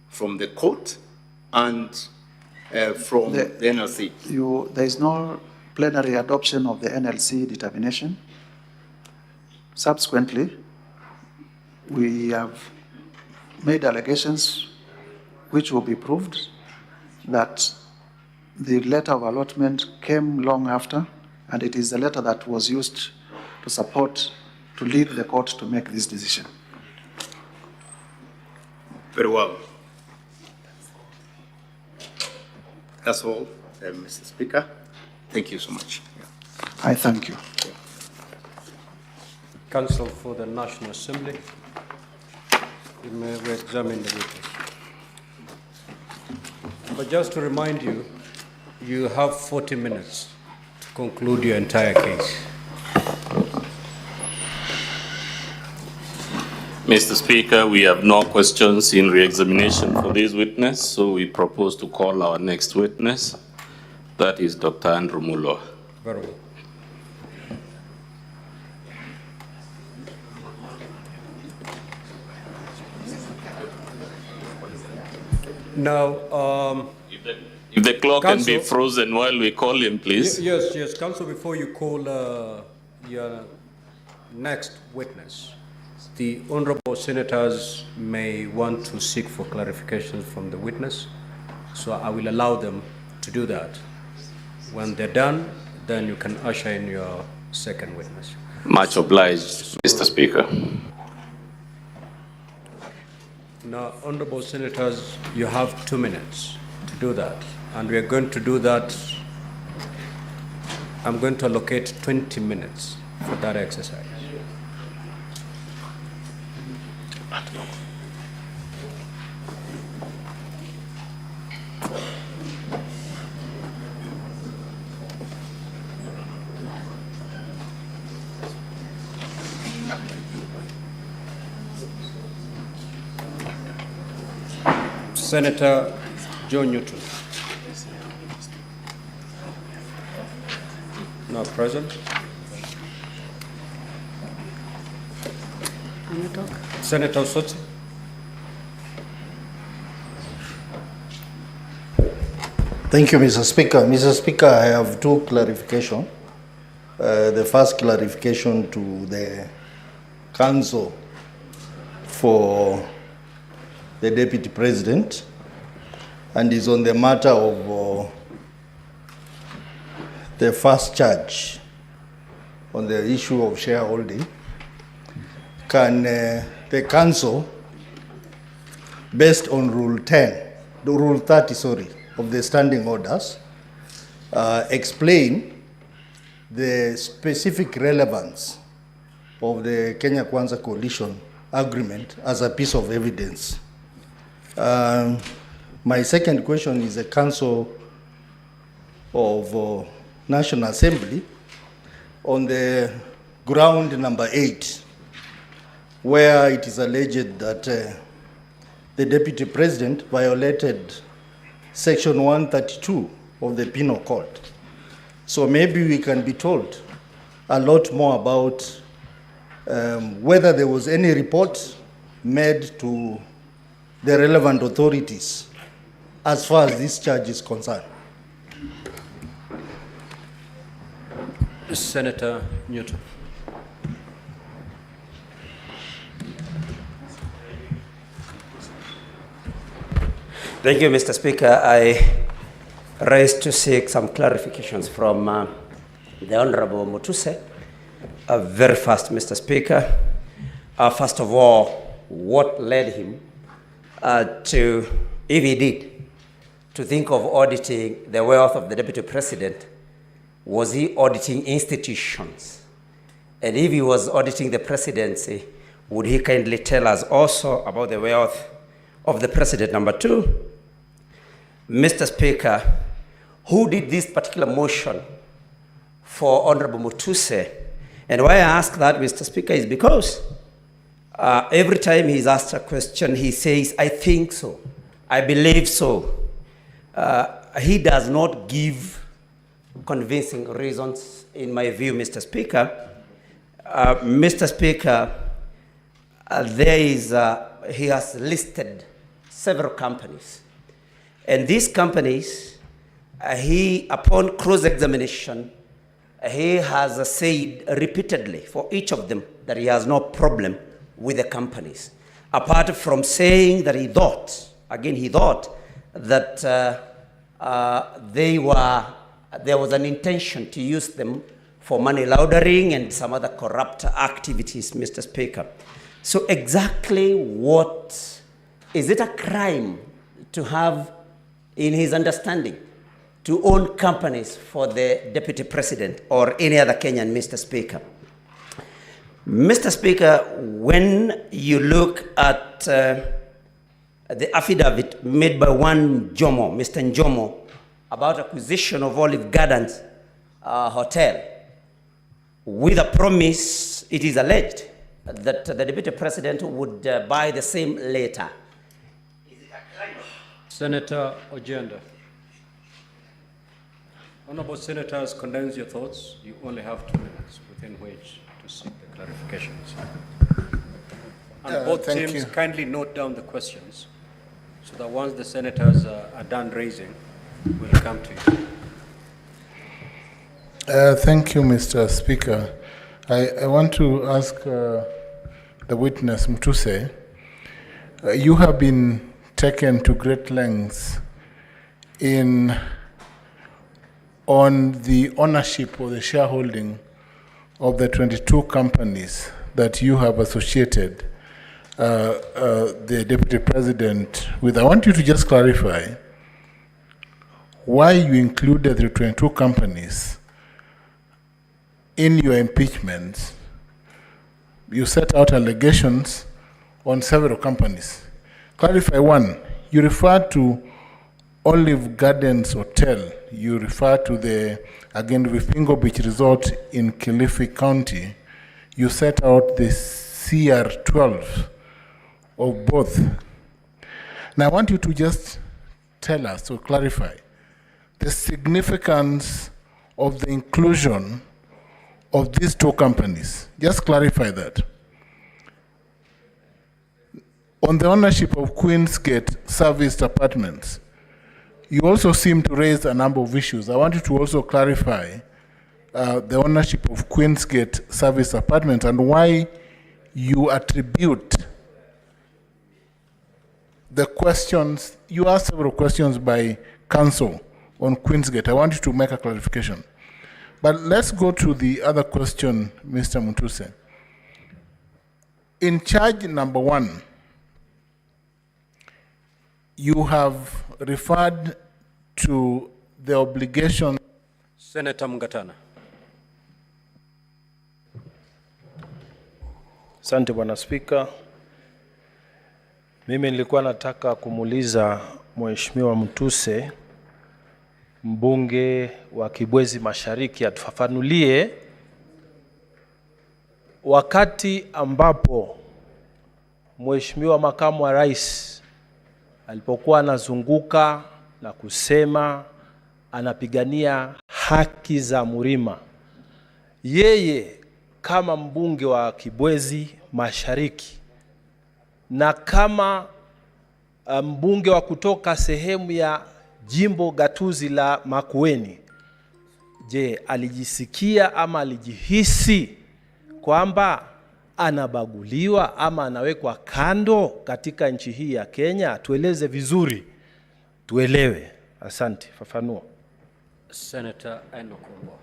from the court and from the NLC? There is no plenary adoption of the NLC determination. Subsequently, we have made allegations which will be proved that the letter of allotment came long after, and it is the letter that was used to support, to lead the court to make this decision. Very well. That's all, Mr. Speaker. Thank you so much. I thank you. Counsel for the National Assembly, you may re-examine the witness. But just to remind you, you have 40 minutes to conclude your entire case. Mr. Speaker, we have no questions in re-examination for this witness, so we propose to call our next witness. That is Dr. Andrew Mulo. Very well. Now, if the clock Counsel, can be frozen while we call him, please. Yes, Counsel, before you call your next witness, the honorable senators may want to seek for clarifications from the witness, so I will allow them to do that. When they're done, then you can usher in your second witness. Much obliged, Mr. Speaker. Now, honorable senators, you have 2 minutes to do that, and we are going to do that. I'm going to allocate 20 minutes for that exercise. Senator John Newton. Not present. Senator Sotsi. Thank you, Mr. Speaker. Mr. Speaker, I have two clarifications. The first clarification to the Council for the Deputy President, and is on the matter of the first charge on the issue of shareholding. Can the Council, based on Rule 30, of the standing orders, explain the specific relevance of the Kenya Kwanza Coalition agreement as a piece of evidence? My second question is the Council of National Assembly on the ground number 8, where it is alleged that the Deputy President violated Section 132 of the Penal Code. So maybe we can be told a lot more about whether there was any report made to the relevant authorities as far as this charge is concerned. Senator Newton. Thank you, Mr. Speaker. I rise to seek some clarifications from the Honorable Mutuse. Very fast, Mr. Speaker. First of all, what led him to, if he did, to think of auditing the wealth of the Deputy President? Was he auditing institutions? And if he was auditing the presidency, would he kindly tell us also about the wealth of the President? Number two, Mr. Speaker, who did this particular motion for Honorable Mutuse? And why I ask that, Mr. Speaker, is because every time he's asked a question, he says, I think so, I believe so. He does not give convincing reasons, in my view, Mr. Speaker. Mr. Speaker, he has listed several companies. And these companies, upon cross-examination, he has said repeatedly for each of them that he has no problem with the companies. Apart from saying that he thought that there was an intention to use them for money laundering and some other corrupt activities, Mr. Speaker. So exactly what, is it a crime to have, in his understanding, to own companies for the Deputy President or any other Kenyan, Mr. Speaker? Mr. Speaker, when you look at the affidavit made by one Jomo, Mr. Njomo, about acquisition of Olive Gardens Hotel, with a promise, it is alleged that the Deputy President would buy the same later. Senator Ojenda. Honorable Senators, condense your thoughts. You only have 2 minutes within which to seek the clarifications. And both thank teams you. kindly note down the questions so that once the senators are done raising, we'll come to you. Thank you, Mr. Speaker. I want to ask the witness, Mutuse, you have been taken to great lengths on the ownership or the shareholding of the 22 companies that you have associated the Deputy President with. I want you to just clarify why you included the 22 companies in your impeachments. You set out allegations on several companies. Clarify one, you refer to Olive Gardens Hotel. You refer to the, again, Vipingo Beach Resort in Kilifi County. You set out the CR12 of both. Now I want you to just tell us, or clarify, the significance of the inclusion of these two companies. Just clarify that. On the ownership of Queensgate Serviced Apartments, you also seem to raise a number of issues. I want you to also clarify the ownership of Queensgate Serviced Apartments and why you attribute the questions. You asked several questions by counsel on Queensgate. I want you to make a clarification. But let's go to the other question, Mr. Mutuse. In charge number 1, you have referred to the obligation. Senator Mungatana. Asante Bwana Spika. Mimi nilikuwa nataka kumuuliza Mheshimiwa Mutuse, mbunge wa Kibwezi Mashariki, atufafanulie wakati ambapo Mheshimiwa Makamu wa Rais alipokuwa anazunguka na kusema anapigania haki za Mrima, yeye kama mbunge wa Kibwezi Mashariki na kama mbunge wa kutoka sehemu ya jimbo gatuzi la Makueni, je, alijisikia ama alijihisi kwamba anabaguliwa ama anawekwa kando katika nchi hii ya Kenya? Tueleze vizuri, tuelewe. Asante, fafanua. Senator Enokumbo.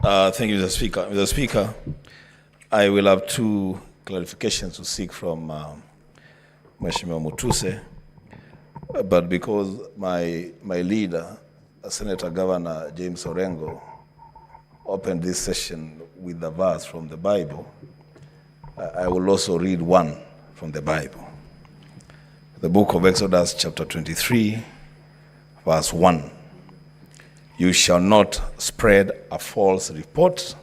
Thank you, Mr. Speaker. Mr. Speaker, I will have 2 clarifications to seek from Mheshimiwa Mutuse, but because my leader, Senator Governor James Orengo, opened this session with the verse from the Bible, I will also read one from the Bible. The book of Exodus, chapter 23, verse 1. You shall not spread a false report.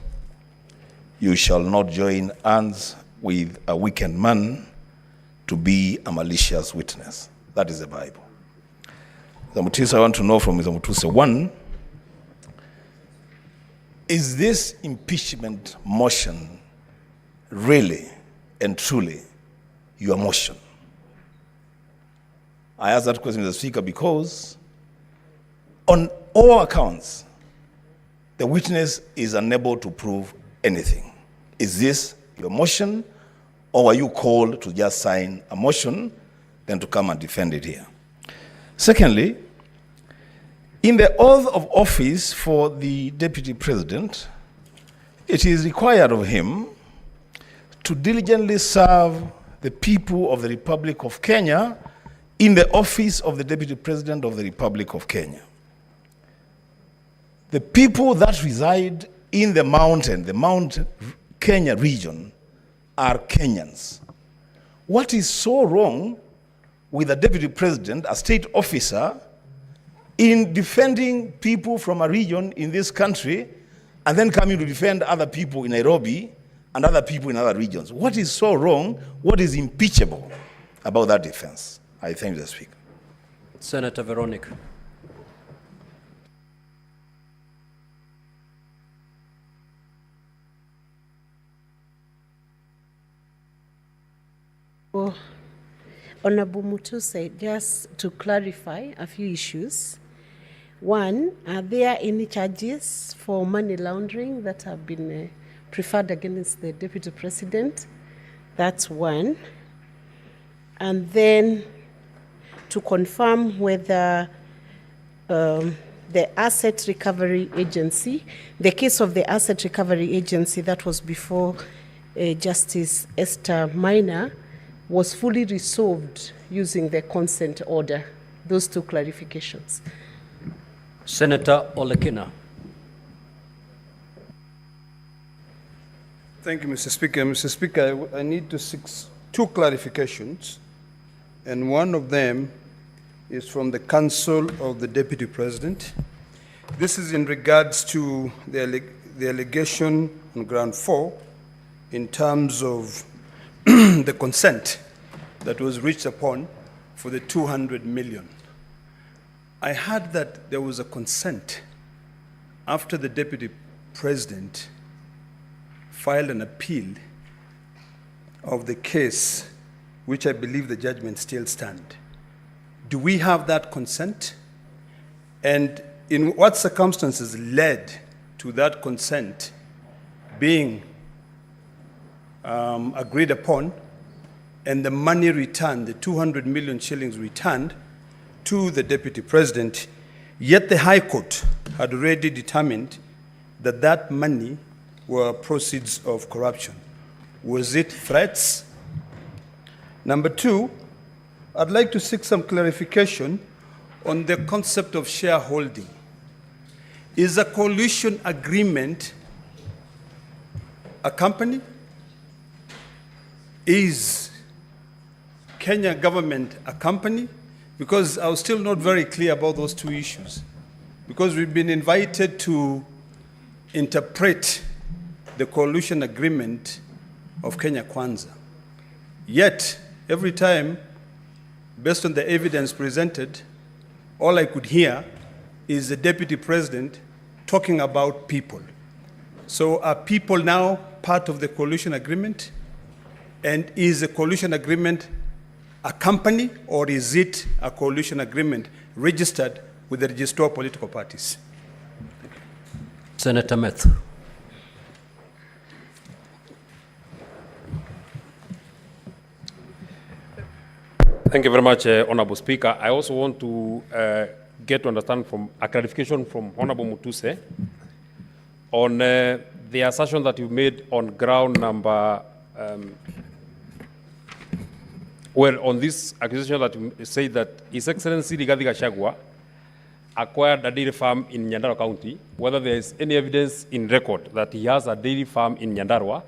You shall not join hands with a wicked man to be a malicious witness. That is the Bible. Mr. Mutuse, I want to know from Mr. Mutuse, 1, is this impeachment motion really and truly your motion? I ask that question, Mr. Speaker, because on all accounts, the witness is unable to prove anything. Is this your motion, or were you called to just sign a motion, then to come and defend it here? Secondly, in the oath of office for the Deputy President, it is required of him to diligently serve the people of the Republic of Kenya in the office of the Deputy President of the Republic of Kenya. The people that reside in the Mount Kenya region are Kenyans. What is so wrong with the Deputy President, a state officer, in defending people from a region in this country and then coming to defend other people in Nairobi and other people in other regions. What is so wrong? What is impeachable about that defense? I thank the Speaker. Senator Veronica. Oh, Honorable Mutuse, just to clarify a few issues. One, are there any charges for money laundering that have been preferred against the Deputy President? That's one. And then to confirm whether the Asset Recovery Agency, the case of the Asset Recovery Agency that was before Justice Esther Minor, was fully resolved using the consent order. Those two clarifications. Senator Olekina. Thank you, Mr. Speaker. Mr. Speaker, I need to seek two clarifications, and one of them is from the Council of the Deputy President. This is in regards to the allegation on ground 4 in terms of the consent that was reached upon for the 200 million. I heard that there was a consent after the Deputy President filed an appeal of the case, which I believe the judgment still stands. Do we have that consent? And in what circumstances led to that consent being agreed upon and the money returned, the 200 million shillings returned to the Deputy President, yet the High Court had already determined that that money were proceeds of corruption? Was it threats? Number two, I'd like to seek some clarification on the concept of shareholding. Is a coalition agreement a company? Is Kenya government a company? Because I was still not very clear about those two issues. Because we've been invited to interpret the coalition agreement of Kenya Kwanza. Yet, every time, based on the evidence presented, all I could hear is the Deputy President talking about people. So are people now part of the coalition agreement? And is the coalition agreement a company, or is it a coalition agreement registered with the Register of Political Parties? Senator Meth. Thank you very much, Honorable Speaker. I also want to get to understand from a clarification from Honorable Mutuse on the assertion that you made on ground number, on this accusation that you say that His Excellency Righathi Gachagua acquired a dairy farm in Nyandarua County, whether there is any evidence in record that he has a dairy farm in Nyandarua,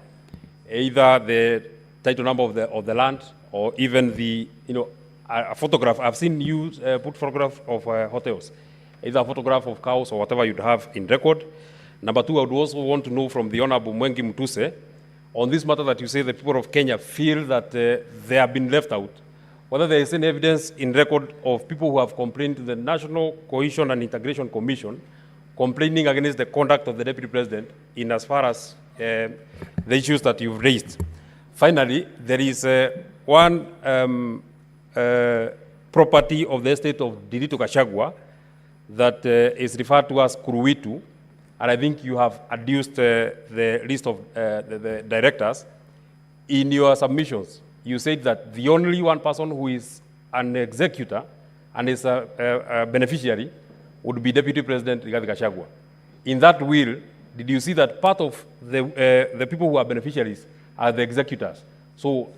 either the title number of the land or even the, a photograph. I've seen you put photograph of hotels, either a photograph of cows or whatever you'd have in record. Number two, I would also want to know from the Honorable Mwengi Mutuse, on this matter that you say the people of Kenya feel that they have been left out, whether there is any evidence in record of people who have complained to the National Cohesion and Integration Commission complaining against the conduct of the Deputy President in as far as the issues that you've raised. Finally, there is one property of the estate of Didito Gachagua that is referred to as Kuruwitu, and I think you have adduced the list of the directors. In your submissions, you said that the only one person who is an executor and is a beneficiary would be Deputy President Righathi Gachagua. In that will, did you see that part of the people who are beneficiaries are the executors? So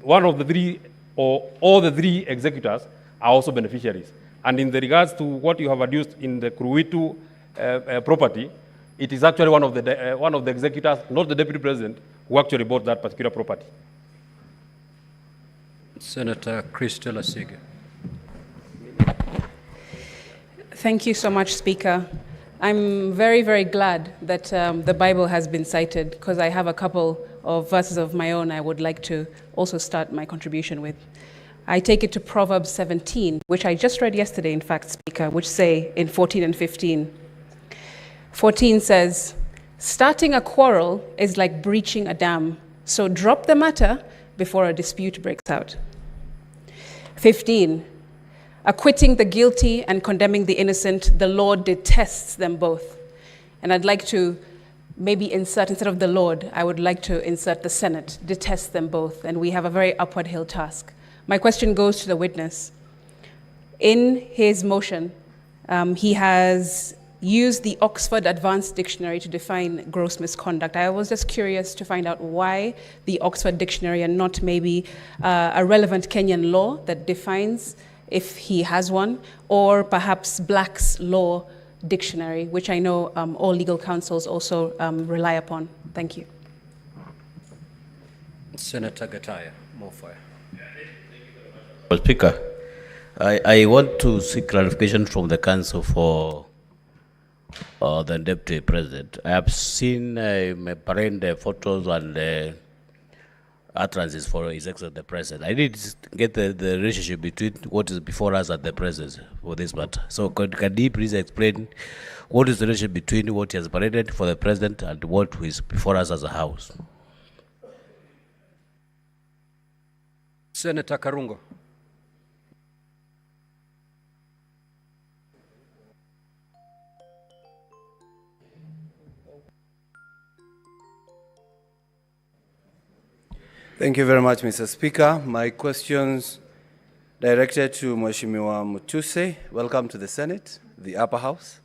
one of the three, or all the three executors are also beneficiaries. And in the regards to what you have adduced in the Kuruwitu property, it is actually one of the executors, not the Deputy President, who actually bought that particular property. Senator Christella Sige. Thank you so much, Speaker. I'm very, very glad that the Bible has been cited, because I have a couple of verses of my own I would like to also start my contribution with. I take it to Proverbs 17, which I just read yesterday, in fact, Speaker, which say in 14 and 15. 14 says, starting a quarrel is like breaching a dam, so drop the matter before a dispute breaks out. 15, acquitting the guilty and condemning the innocent, the Lord detests them both. And I'd like to maybe insert, instead of the Lord, I would like to insert the Senate, detests them both, and we have a very upward hill task. My question goes to the witness. In his motion, he has used the Oxford Advanced Dictionary to define gross misconduct. I was just curious to find out why the Oxford Dictionary and not maybe a relevant Kenyan law that defines, if he has one, or perhaps Black's Law Dictionary, which I know all legal counsels also rely upon. Thank you. Senator GACHAGUA, more fire. Speaker, I want to seek clarification from the council for the Deputy President. I have seen parade photos and utterances for His Excellency the President. I need to get the relationship between what is before us and the President for this matter. So can he please explain what is the relationship between what he has paraded for the President and what is before us as a House? Senator Karungo. Thank you very much, Mr. Speaker. My questions directed to Mheshimiwa Mutuse. Welcome to the Senate, the upper house.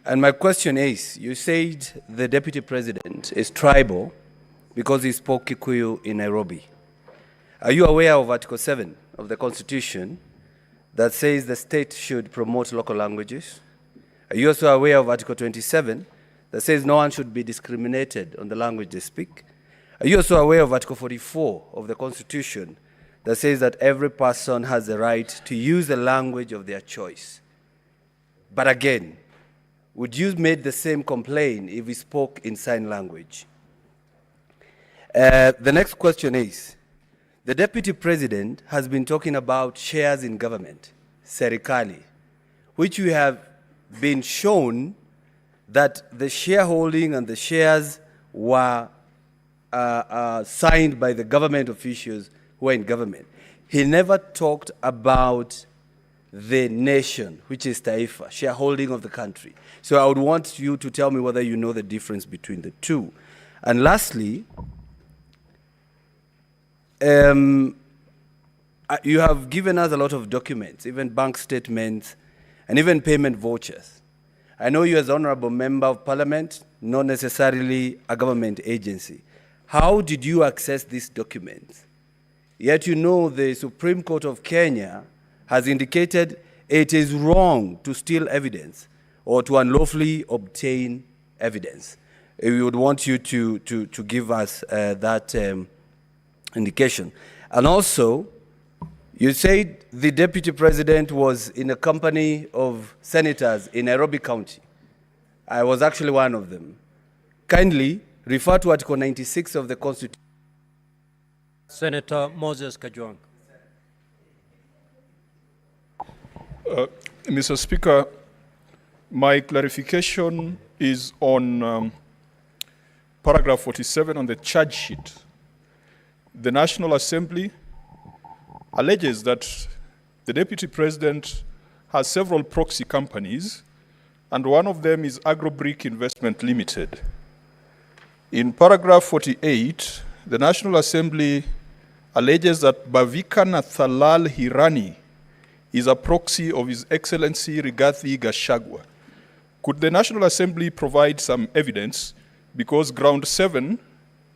And my question is, you said the Deputy President is tribal because he spoke Kikuyu in Nairobi. Are you aware of Article 7 of the Constitution that says the state should promote local languages? Are you also aware of Article 27 that says no one should be discriminated on the language they speak? Are you also aware of Article 44 of the Constitution that says that every person has the right to use the language of their choice? But again, would you make the same complaint if we spoke in sign language? The next question is, the Deputy President has been talking about shares in government, serikali, which we have been shown that the shareholding and the shares were signed by the government officials who are in government. He never talked about the nation, which is Taifa, shareholding of the country. So I would want you to tell me whether you know the difference between the two. And lastly, you have given us a lot of documents, even bank statements, and even payment vouchers. I know you as Honorable Member of Parliament, not necessarily a government agency. How did you access these documents? Yet you know the Supreme Court of Kenya has indicated it is wrong to steal evidence or to unlawfully obtain evidence. We would want you to give us that indication. And also, you said the Deputy President was in a company of senators in Nairobi County. I was actually one of them. Kindly refer to Article 96 of the Constitution. Senator Moses Kajwang. Mr. Speaker, my clarification is on paragraph 47 on the charge sheet. The National Assembly alleges that the Deputy President has several proxy companies, and one of them is Agrobrick Investment Limited. In paragraph 48, the National Assembly alleges that Bhavika Nathalal Hirani is a proxy of His Excellency Riggathi GACHAGUA. Could the National Assembly provide some evidence, because ground 7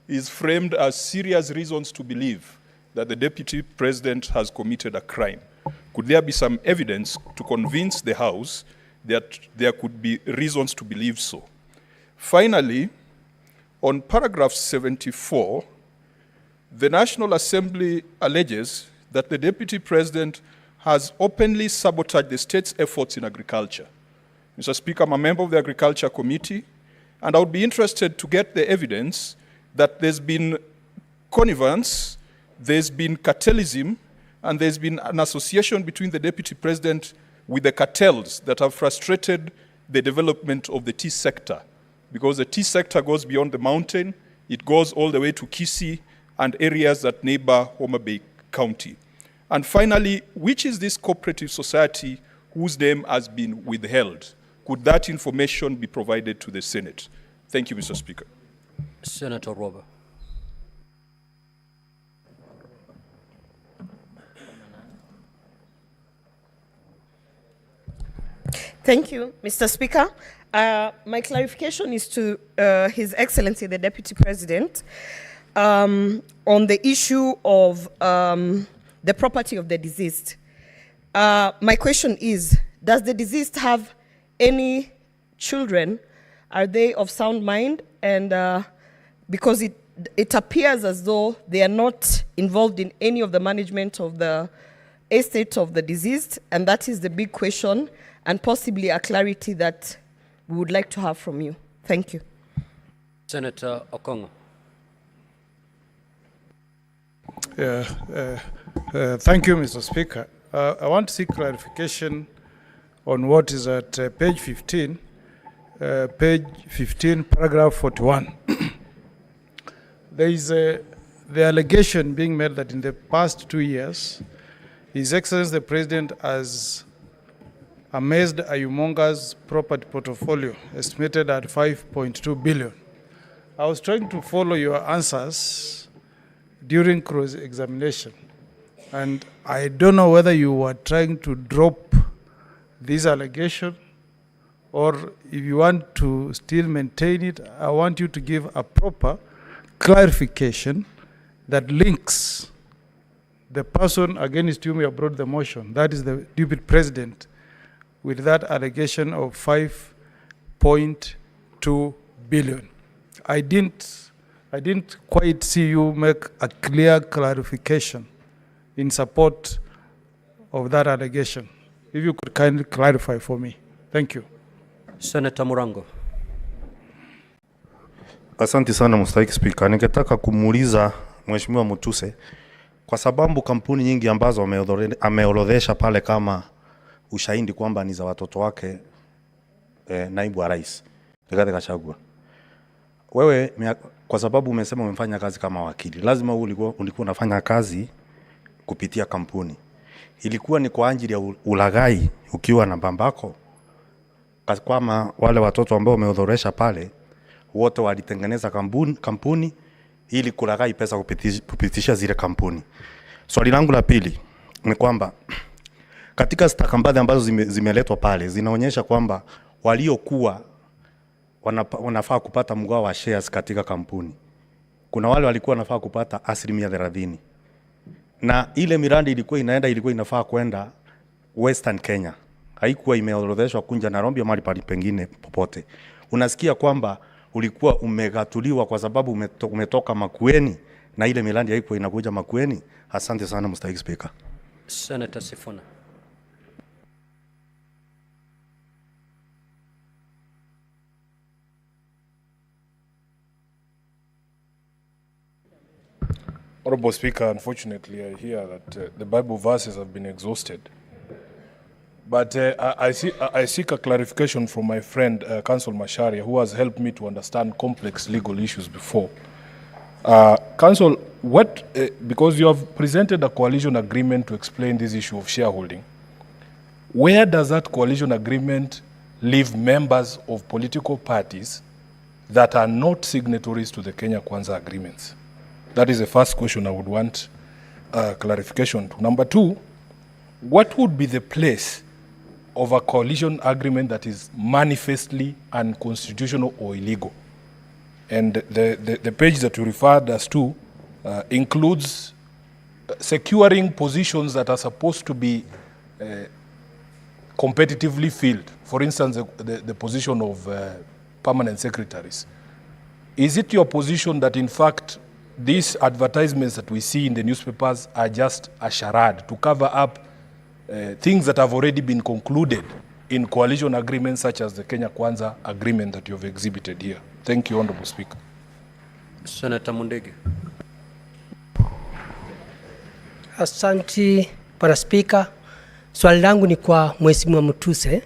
is framed as serious reasons to believe that the Deputy President has committed a crime? Could there be some evidence to convince the House that there could be reasons to believe so? Finally, on paragraph 74, the National Assembly alleges that the Deputy President has openly sabotaged the state's efforts in agriculture. Mr. Speaker, I'm a member of the Agriculture Committee, and I would be interested to get the evidence that there's been connivance, there's been cartelism, and there's been an association between the Deputy President with the cartels that have frustrated the development of the tea sector. Because the tea sector goes beyond the mountain, it goes all the way to Kisii and areas that neighbor Homa Bay County. And finally, which is this cooperative society whose name has been withheld? Could that information be provided to the Senate? Thank you, Mr. Speaker. Senator Robert. Thank you, Mr. Speaker. My clarification is to His Excellency, the Deputy President, on the issue of the property of the deceased. My question is, does the deceased have any children? Are they of sound mind? And because it appears as though they are not involved in any of the management of the estate of the deceased, and that is the big question, and possibly a clarity that we would like to have from you. Thank you. Senator Okongo. Thank you, Mr. Speaker. I want to seek clarification on what is at page 15, paragraph 41. There is the allegation being made that in the past 2 years, His Excellency the President has amassed a humongous property portfolio estimated at 5.2 billion. I was trying to follow your answers during cross-examination, and I don't know whether you were trying to drop this allegation or if you want to still maintain it. I want you to give a proper clarification that links the person against whom you have brought the motion, that is the Deputy President, with that allegation of 5.2 billion. I didn't quite see you make a clear clarification in support of that allegation. If you could kindly clarify for me. Thank you. Senator Murango. Asante sana Mstahiki Speaker. Ningetaka kumuuliza Mheshimiwa Mutuse kwa sababu kampuni nyingi ambazo ameorodhesha pale kama ushahidi kwamba ni za watoto wake naibu wa rais Rigathi Gachagua. Wewe kwa sababu umesema umefanya kazi kama wakili, lazima ulikuwa unafanya kazi kupitia kampuni. Ilikuwa ni kwa ajili ya ulaghai ukiwa na bambako? Kama wale watoto ambao umeorodhesha pale wote walitengeneza kampuni ili kulaghai pesa kupitisha zile kampuni. Swali langu la pili ni kwamba katika stakabadhi ambazo zimeletwa pale zinaonyesha kwamba waliokuwa wanafaa kupata mgao wa shares katika kampuni, kuna wale walikuwa wanafaa kupata 30%, na ile miradi ilikuwa inafaa kwenda Western Kenya, haikuwa imeorodheshwa kunja Nairobi au mahali pengine popote. Unasikia kwamba ulikuwa umegatuliwa kwa sababu umetoka Makueni na ile miradi haikuwa inakuja Makueni. Asante sana Mr. Speaker. Senator Sifuna. Honorable Speaker, unfortunately, I hear that the Bible verses have been exhausted. But I seek a clarification from my friend, Counsel Macharia, who has helped me to understand complex legal issues before. Counsel, because you have presented a coalition agreement to explain this issue of shareholding, where does that coalition agreement leave members of political parties that are not signatories to the Kenya Kwanza agreements? That is the first question I would want clarification to. Number two, what would be the place of a coalition agreement that is manifestly unconstitutional or illegal? And the page that you referred us to includes securing positions that are supposed to be competitively filled. For instance, the position of permanent secretaries. Is it your position that in fact these advertisements that we see in the newspapers are just a charade to cover up things that have already been concluded in coalition agreements such as the Kenya Kwanza agreement that you have exhibited here. Thank you, Honorable Speaker. Senator Mundegi. Asanti, Bwana Spika. Swali langu ni kwa Mheshimiwa Mutuse.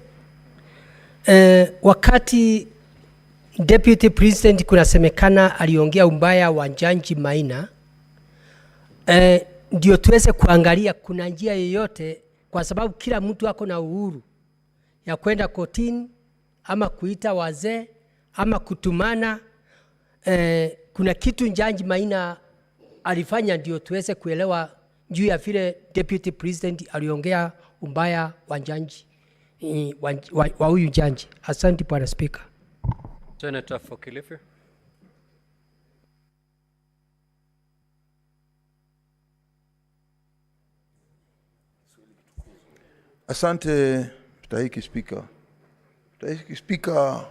Wakati Deputy President kunasemekana aliongea ubaya wa Jaji Maina, ndio tuweze kuangalia kuna njia yoyote, kwa sababu kila mtu ako na uhuru ya kwenda kotini ama kuita wazee ama kutumana. Kuna kitu Jaji Maina alifanya ndio tuweze kuelewa juu ya vile Deputy President aliongea ubaya wa jaji wa huyu jaji. Asante Bwana Speaker. Senator for Kilifi. Asante Mstahiki Spika. Mstahiki Spika,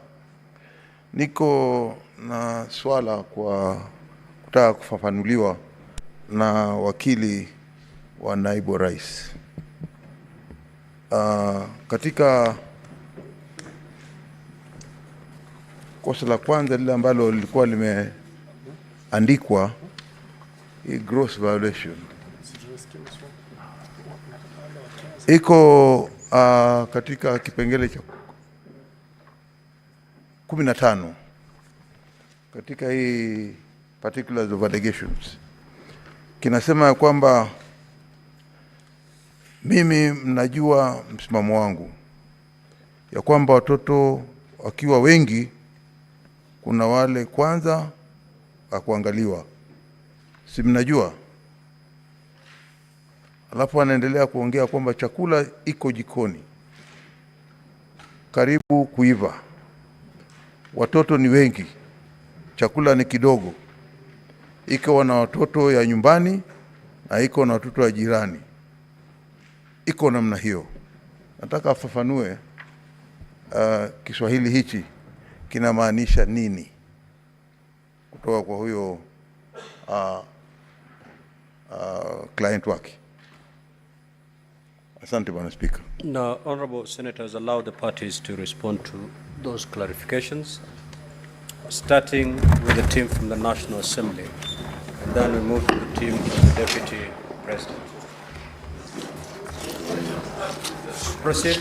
niko na swala kwa kutaka kufafanuliwa na wakili wa naibu rais. Katika kosa la kwanza lile ambalo lilikuwa limeandikwa gross violation iko katika kipengele cha 15 katika hii particulars of allegations, kinasema kwamba mimi mnajua msimamo wangu ya kwamba watoto wakiwa wengi kuna wale kwanza akuangaliwa, si mnajua? Alafu anaendelea kuongea kwamba chakula iko jikoni karibu kuiva, watoto ni wengi, chakula ni kidogo, iko na watoto ya nyumbani na iko na watoto wa jirani, iko namna hiyo. Nataka afafanue Kiswahili hichi kinamaanisha nini kutoka kwa huyo client wake. Asante Bwana Speaker. Now, honorable senators, allow the parties to respond to those clarifications, starting with the team from the National Assembly, and then we move to the team from the Deputy President. Proceed.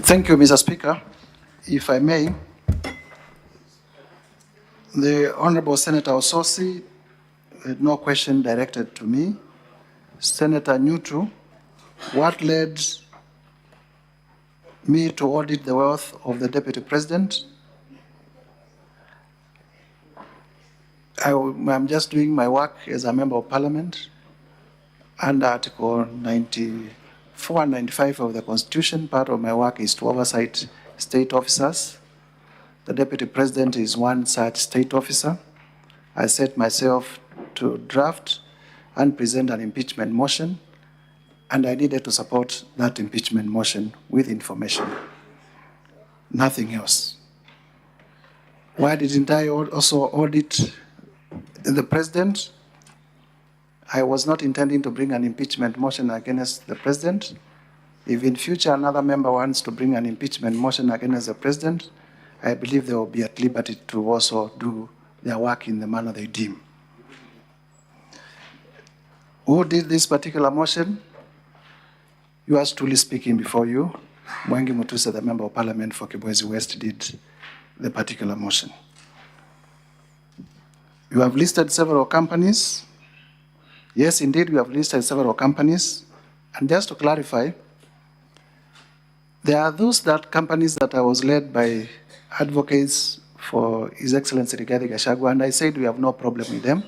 Thank you, Mr. Speaker. If I may, the Honorable Senator Ososi had no question directed to me. Senator Nyutu, what led me to audit the wealth of the Deputy President? I'm just doing my work as a member of Parliament under Article 94 and 95 of the Constitution. Part of my work is to oversight state officers. The Deputy President is one such state officer. I set myself to draft and present an impeachment motion, and I needed to support that impeachment motion with information. Nothing else. Why didn't I also audit the President? I was not intending to bring an impeachment motion against the President. If in future another member wants to bring an impeachment motion against the President, I believe they will be at liberty to also do their work in the manner they deem. Who did this particular motion? Yours truly speaking before you, Mwangi Mutuse, the Member of Parliament for Kibwezi West, did the particular motion. You have listed several companies. Yes, indeed, we have listed several companies. And just to clarify, there are those companies that I was led by advocates for His Excellency Riggy GACHAGUA, and I said we have no problem with them.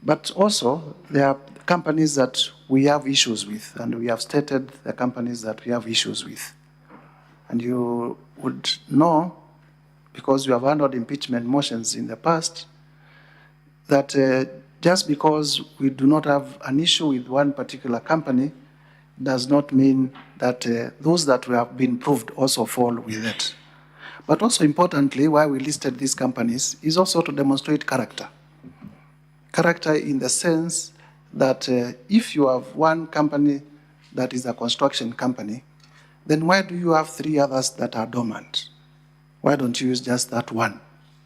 But also, there are companies that we have issues with, and we have stated the companies that we have issues with. And you would know, because we have handled impeachment motions in the past, that just because we do not have an issue with one particular company does not mean that those that have been proved also fall with it. But also importantly, why we listed these companies is also to demonstrate character. Character in the sense that if you have one company that is a construction company, then why do you have 3 others that are dormant? Why don't you use just that one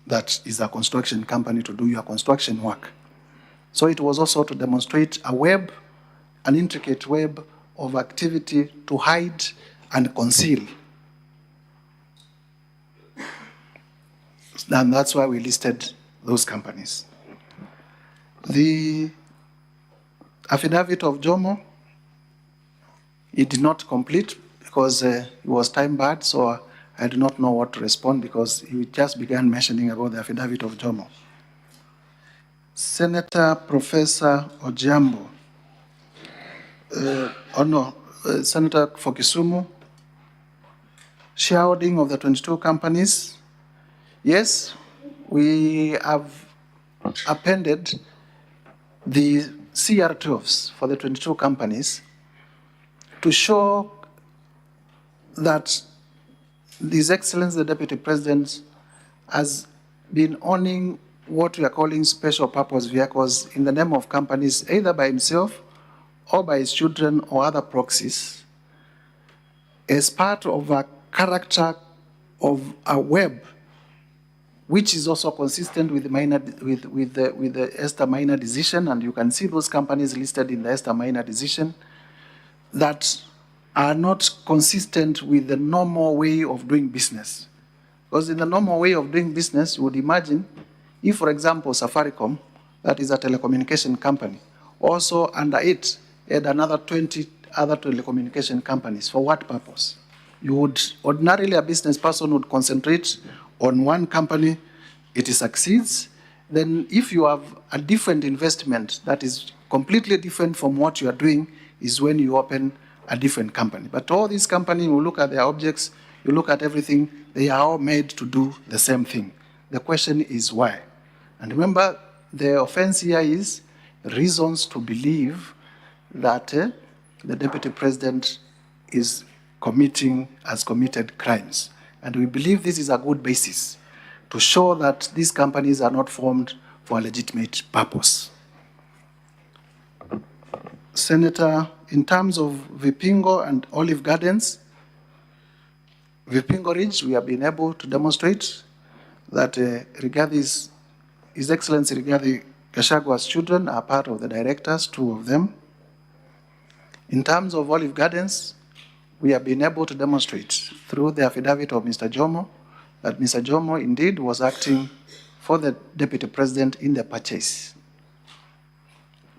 that is a construction company to do your construction work? So it was also to demonstrate a web, an intricate web of activity to hide and conceal. And that's why we listed those companies. The affidavit of Jomo, it did not complete because it was time barred, so I do not know what to respond because he just began mentioning about the affidavit of Jomo. Senator Professor Ojiambo, Senator for Kisumu, shareholding of the 22 companies. Yes, we have appended the CR12s for the 22 companies to show that His Excellency the Deputy President has been owning what we are calling special purpose vehicles in the name of companies, either by himself or by his children or other proxies, as part of a character of a web, which is also consistent with the Esther Minor decision, and you can see those companies listed in the Esther Minor decision that are not consistent with the normal way of doing business. Because in the normal way of doing business, you would imagine if, for example, Safaricom, that is a telecommunication company, also under it had another 20 other telecommunication companies. For what purpose? You would, ordinarily a business person would concentrate on one company, it succeeds. Then if you have a different investment that is completely different from what you are doing, is when you open a different company. But all these companies, you look at their objects, you look at everything, they are all made to do the same thing. The question is why? And remember, the offense here is reasons to believe that the Deputy President has committed crimes. And we believe this is a good basis to show that these companies are not formed for a legitimate purpose. Senator, in terms of Vipingo and Olive Gardens, Vipingo Ridge, we have been able to demonstrate that His Excellency Riggy GACHAGUA's children are part of the directors, 2 of them. In terms of Olive Gardens, we have been able to demonstrate through the affidavit of Mr. Jomo that Mr. Jomo indeed was acting for the Deputy President in the purchase.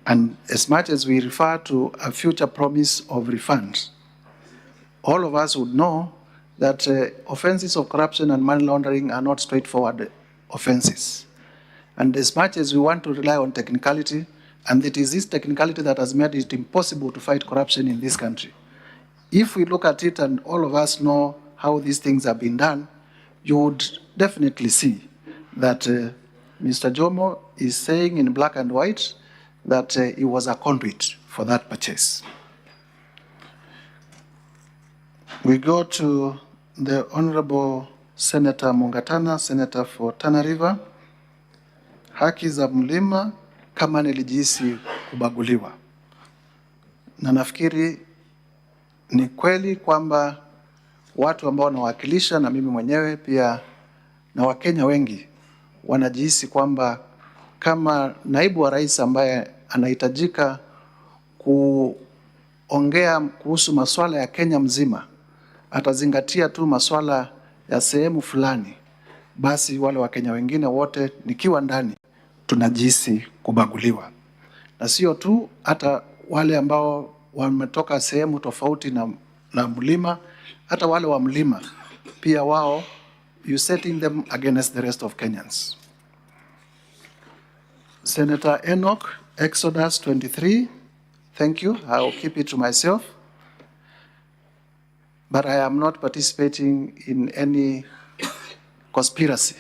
And as much as we refer to a future promise of refund, all of us would know that offenses of corruption and money laundering are not straightforward offenses. And as much as we want to rely on technicality, and it is this technicality that has made it impossible to fight corruption in this country, if we look at it and all of us know how these things have been done, you would definitely see that Mr. Jomo is saying in black and white that he was a conduit for that purchase. We go to the Honorable Senator Mungatana, Senator for Tana River. Haki za mlima kama nilijihisi kubaguliwa. Na nafikiri ni kweli kwamba watu ambao wanawakilisha na mimi mwenyewe pia na Wakenya wengi wanajihisi kwamba kama naibu wa rais ambaye anahitajika kuongea kuhusu masuala ya Kenya mzima, atazingatia tu masuala ya sehemu fulani, basi wale Wakenya wengine wote nikiwa ndani tunajihisi kubaguliwa. Na sio tu, hata wale ambao wametoka sehemu tofauti na mlima, hata wale wa mlima pia wao, you setting them against the rest of Kenyans. Senator Enoch, Exodus 23, thank you. I will keep it to myself. But I am not participating in any conspiracy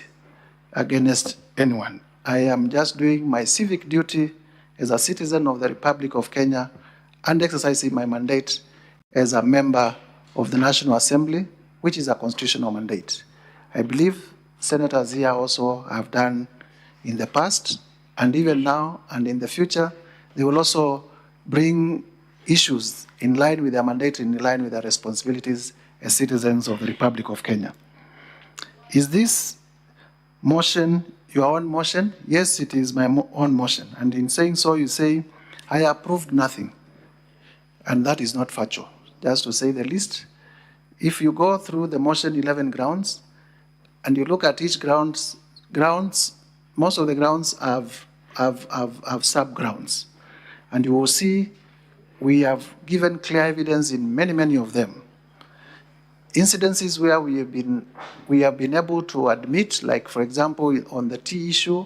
against anyone. I am just doing my civic duty as a citizen of the Republic of Kenya and exercising my mandate as a member of the National Assembly, which is a constitutional mandate. I believe senators here also have done in the past, and even now and in the future, they will also bring issues in line with their mandate, in line with their responsibilities as citizens of the Republic of Kenya. Is this motion your own motion? Yes, it is my own motion. And in saying so, you say, I approved nothing. And that is not factual, just to say the least. If you go through the motion 11 grounds, and you look at each grounds, most of the grounds have sub-grounds. And you will see we have given clear evidence in many, many of them. Incidences where we have been able to admit, like for example, on the tea issue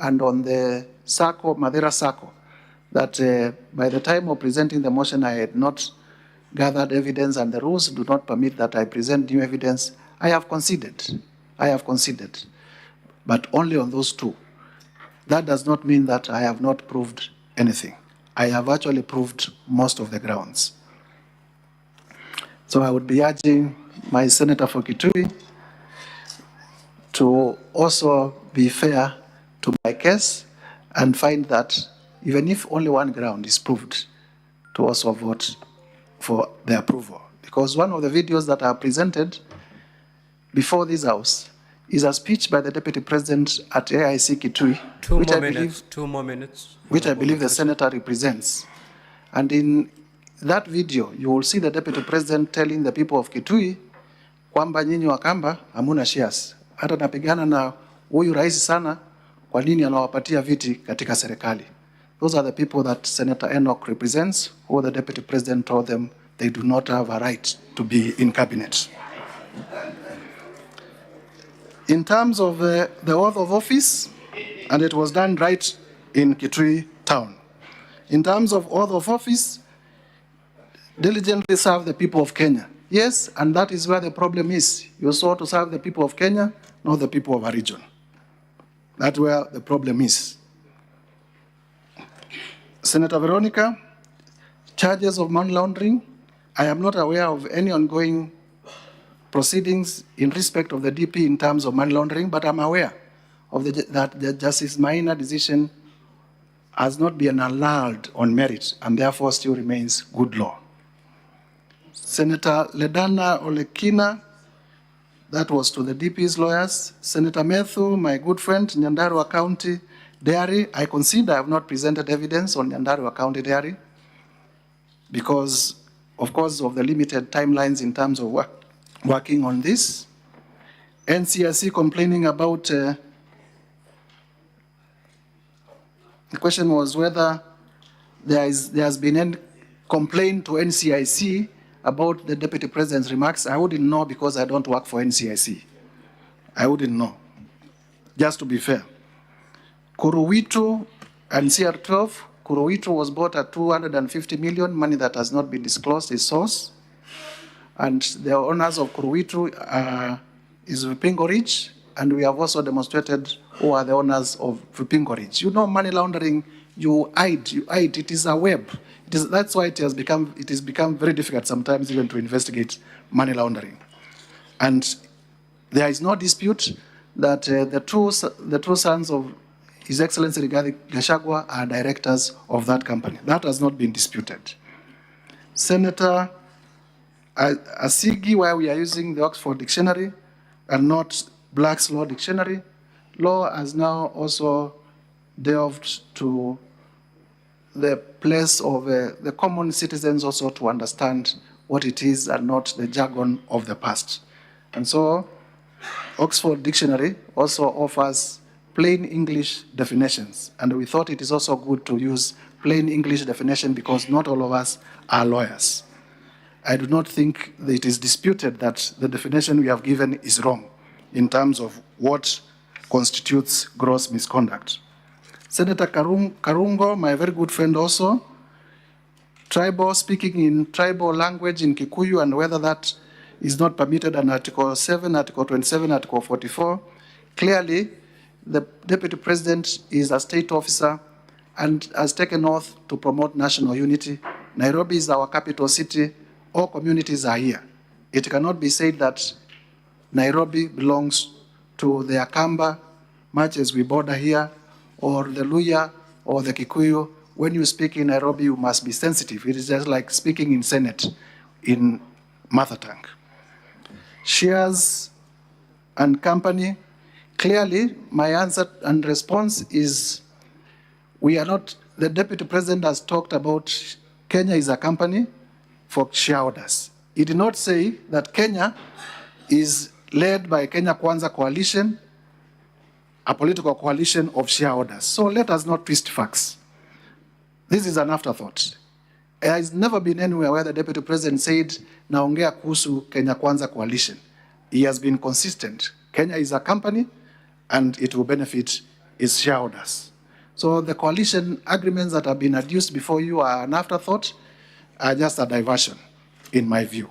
and on the Sacco, Madeira Sacco, that by the time of presenting the motion, I had not gathered evidence and the rules do not permit that I present new evidence. I have conceded, but only on those two. That does not mean that I have not proved anything. I have actually proved most of the grounds. So I would be urging my senator for Kitui to also be fair to my case and find that even if only one ground is proved, to also vote for the approval. Because one of the videos that are presented before this House is a speech by the Deputy President at AIC Kitui, Two more minutes. Which I believe the senator represents. And in that video, you will see the Deputy President telling the people of Kitui, kwamba nyinyi Wakamba hamuna shares. Hata napigana na huyu rais sana, kwa nini anawapatia viti katika serikali? Those are the people that Senator Enoch represents, who the Deputy President told them they do not have a right to be in cabinet. In terms of the oath of office, and it was done right in Kitui town. In terms of oath of office, diligently serve the people of Kenya. Yes, and that is where the problem is. You sought to serve the people of Kenya, not the people of a region. That's where the problem is. Senator Veronica, charges of money laundering. I am not aware of any ongoing proceedings in respect of the DP in terms of money laundering, but I'm aware of that the Justice Maina decision has not been annulled on merit and therefore still remains good law. Senator Ledana Olekina, that was to the DP's lawyers. Senator Methu, my good friend, Nyandarua County Dairy, I consider I have not presented evidence on Nyandarua County Dairy because, of course, of the limited timelines in terms of working on this. NCIC complaining about, the question was whether there has been any complaint to NCIC about the Deputy President's remarks. I wouldn't know because I don't work for NCIC. I wouldn't know, just to be fair. Kuruwitu and CR12, Kuruwitu was bought at 250 million, money that has not been disclosed, its source. And the owners of Kuruwitu is Vipingo Ridge, and we have also demonstrated who are the owners of Vipingo Ridge. You know, money laundering, you hide, it is a web. That's why it has become very difficult sometimes even to investigate money laundering. And there is no dispute that the two sons of His Excellency Riggy GACHAGUA are directors of that company. That has not been disputed. Senator Asigi, where we are using the Oxford Dictionary and not Black's Law Dictionary, law has now also delved to the place of the common citizens also to understand what it is and not the jargon of the past. And so Oxford Dictionary also offers plain English definitions. And we thought it is also good to use plain English definition because not all of us are lawyers. I do not think that it is disputed that the definition we have given is wrong in terms of what constitutes gross misconduct. Senator Karungo, my very good friend also, tribal, speaking in tribal language in Kikuyu and whether that is not permitted under Article 7, Article 27, Article 44. Clearly, the Deputy President is a state officer and has taken oath to promote national unity. Nairobi is our capital city. All communities are here. It cannot be said that Nairobi belongs to the Akamba, much as we border here, or the Luya, or the Kikuyu, when you speak in Nairobi, you must be sensitive. It is just like speaking in Senate in mother tongue. Shares and company, clearly my answer and response is we are not, the Deputy President has talked about Kenya is a company for shareholders. He did not say that Kenya is led by Kenya Kwanza coalition, a political coalition of shareholders. So let us not twist facts. This is an afterthought. There has never been anywhere where the Deputy President said, naongea kuhusu Kenya Kwanza coalition. He has been consistent. Kenya is a company and it will benefit its shareholders. So the coalition agreements that have been adduced before you are an afterthought, are just a diversion, in my view.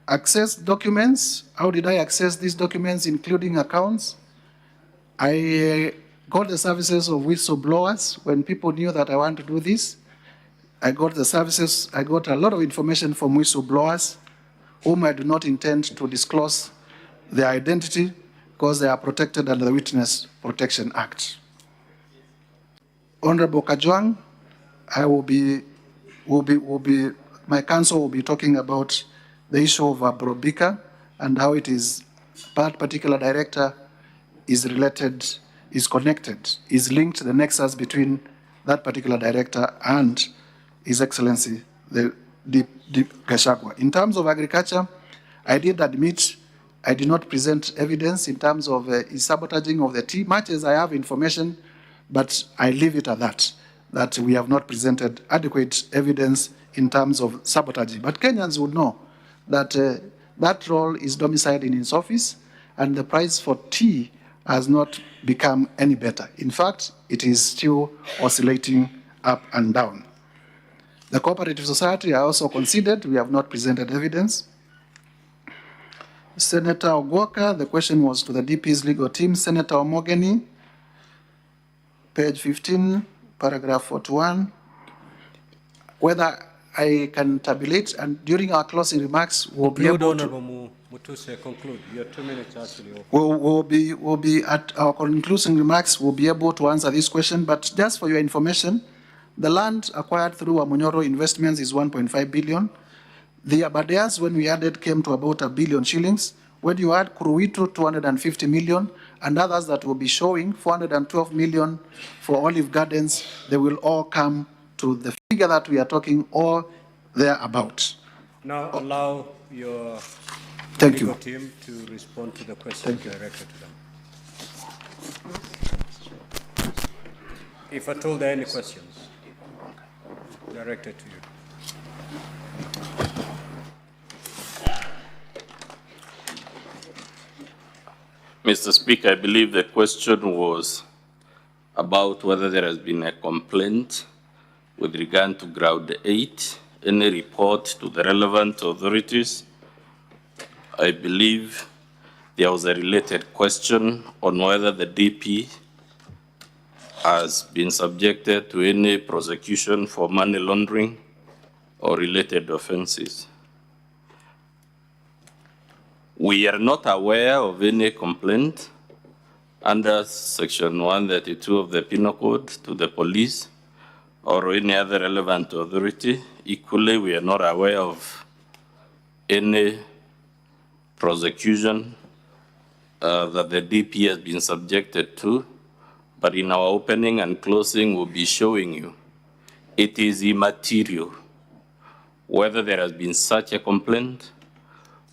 Access documents, how did I access these documents, including accounts? I got the services of whistleblowers when people knew that I want to do this. I got the services, I got a lot of information from whistleblowers whom I do not intend to disclose their identity because they are protected under the Witness Protection Act. Honorable Kajwang, I my counsel will be talking about the issue of Brobika and how it is, that particular director is related, is connected, is linked to the nexus between that particular director and His Excellency, the GACHAGUA. In terms of agriculture, I did admit I did not present evidence in terms of his sabotaging of the tea, much as I have information, but I leave it at that we have not presented adequate evidence in terms of sabotaging. But Kenyans would know that that role is domiciled in his office, and the price for tea has not become any better. In fact, it is still oscillating up and down. The cooperative society, I also considered, we have not presented evidence. Senator Ogwoka, the question was to the DP's legal team. Senator Omogeni, page 15, paragraph 41, whether I can tabulate, and during our closing remarks, we'll be able to... Honorable Mutuse, conclude. Your 2 minutes actually. We'll be at our concluding remarks, we'll be able to answer this question, but just for your information, the land acquired through Amunyoro Investments is 1.5 billion. The Abadeas, when we added, came to about 1 billion shillings. When you add Kuruitu, 250 million, and others that will be showing 412 million for Olive Gardens, they will all come to the figure that we are talking, or thereabout. Now allow your Thank legal you. team to respond to the questions directed to them. If at all there are any questions directed to you. Mr. Speaker, I believe the question was about whether there has been a complaint with regard to ground 8, any report to the relevant authorities. I believe there was a related question on whether the DP has been subjected to any prosecution for money laundering or related offenses. We are not aware of any complaint under Section 132 of the Penal Code to the police or any other relevant authority. Equally, we are not aware of any prosecution that the DP has been subjected to, but in our opening and closing, we'll be showing you it is immaterial whether there has been such a complaint,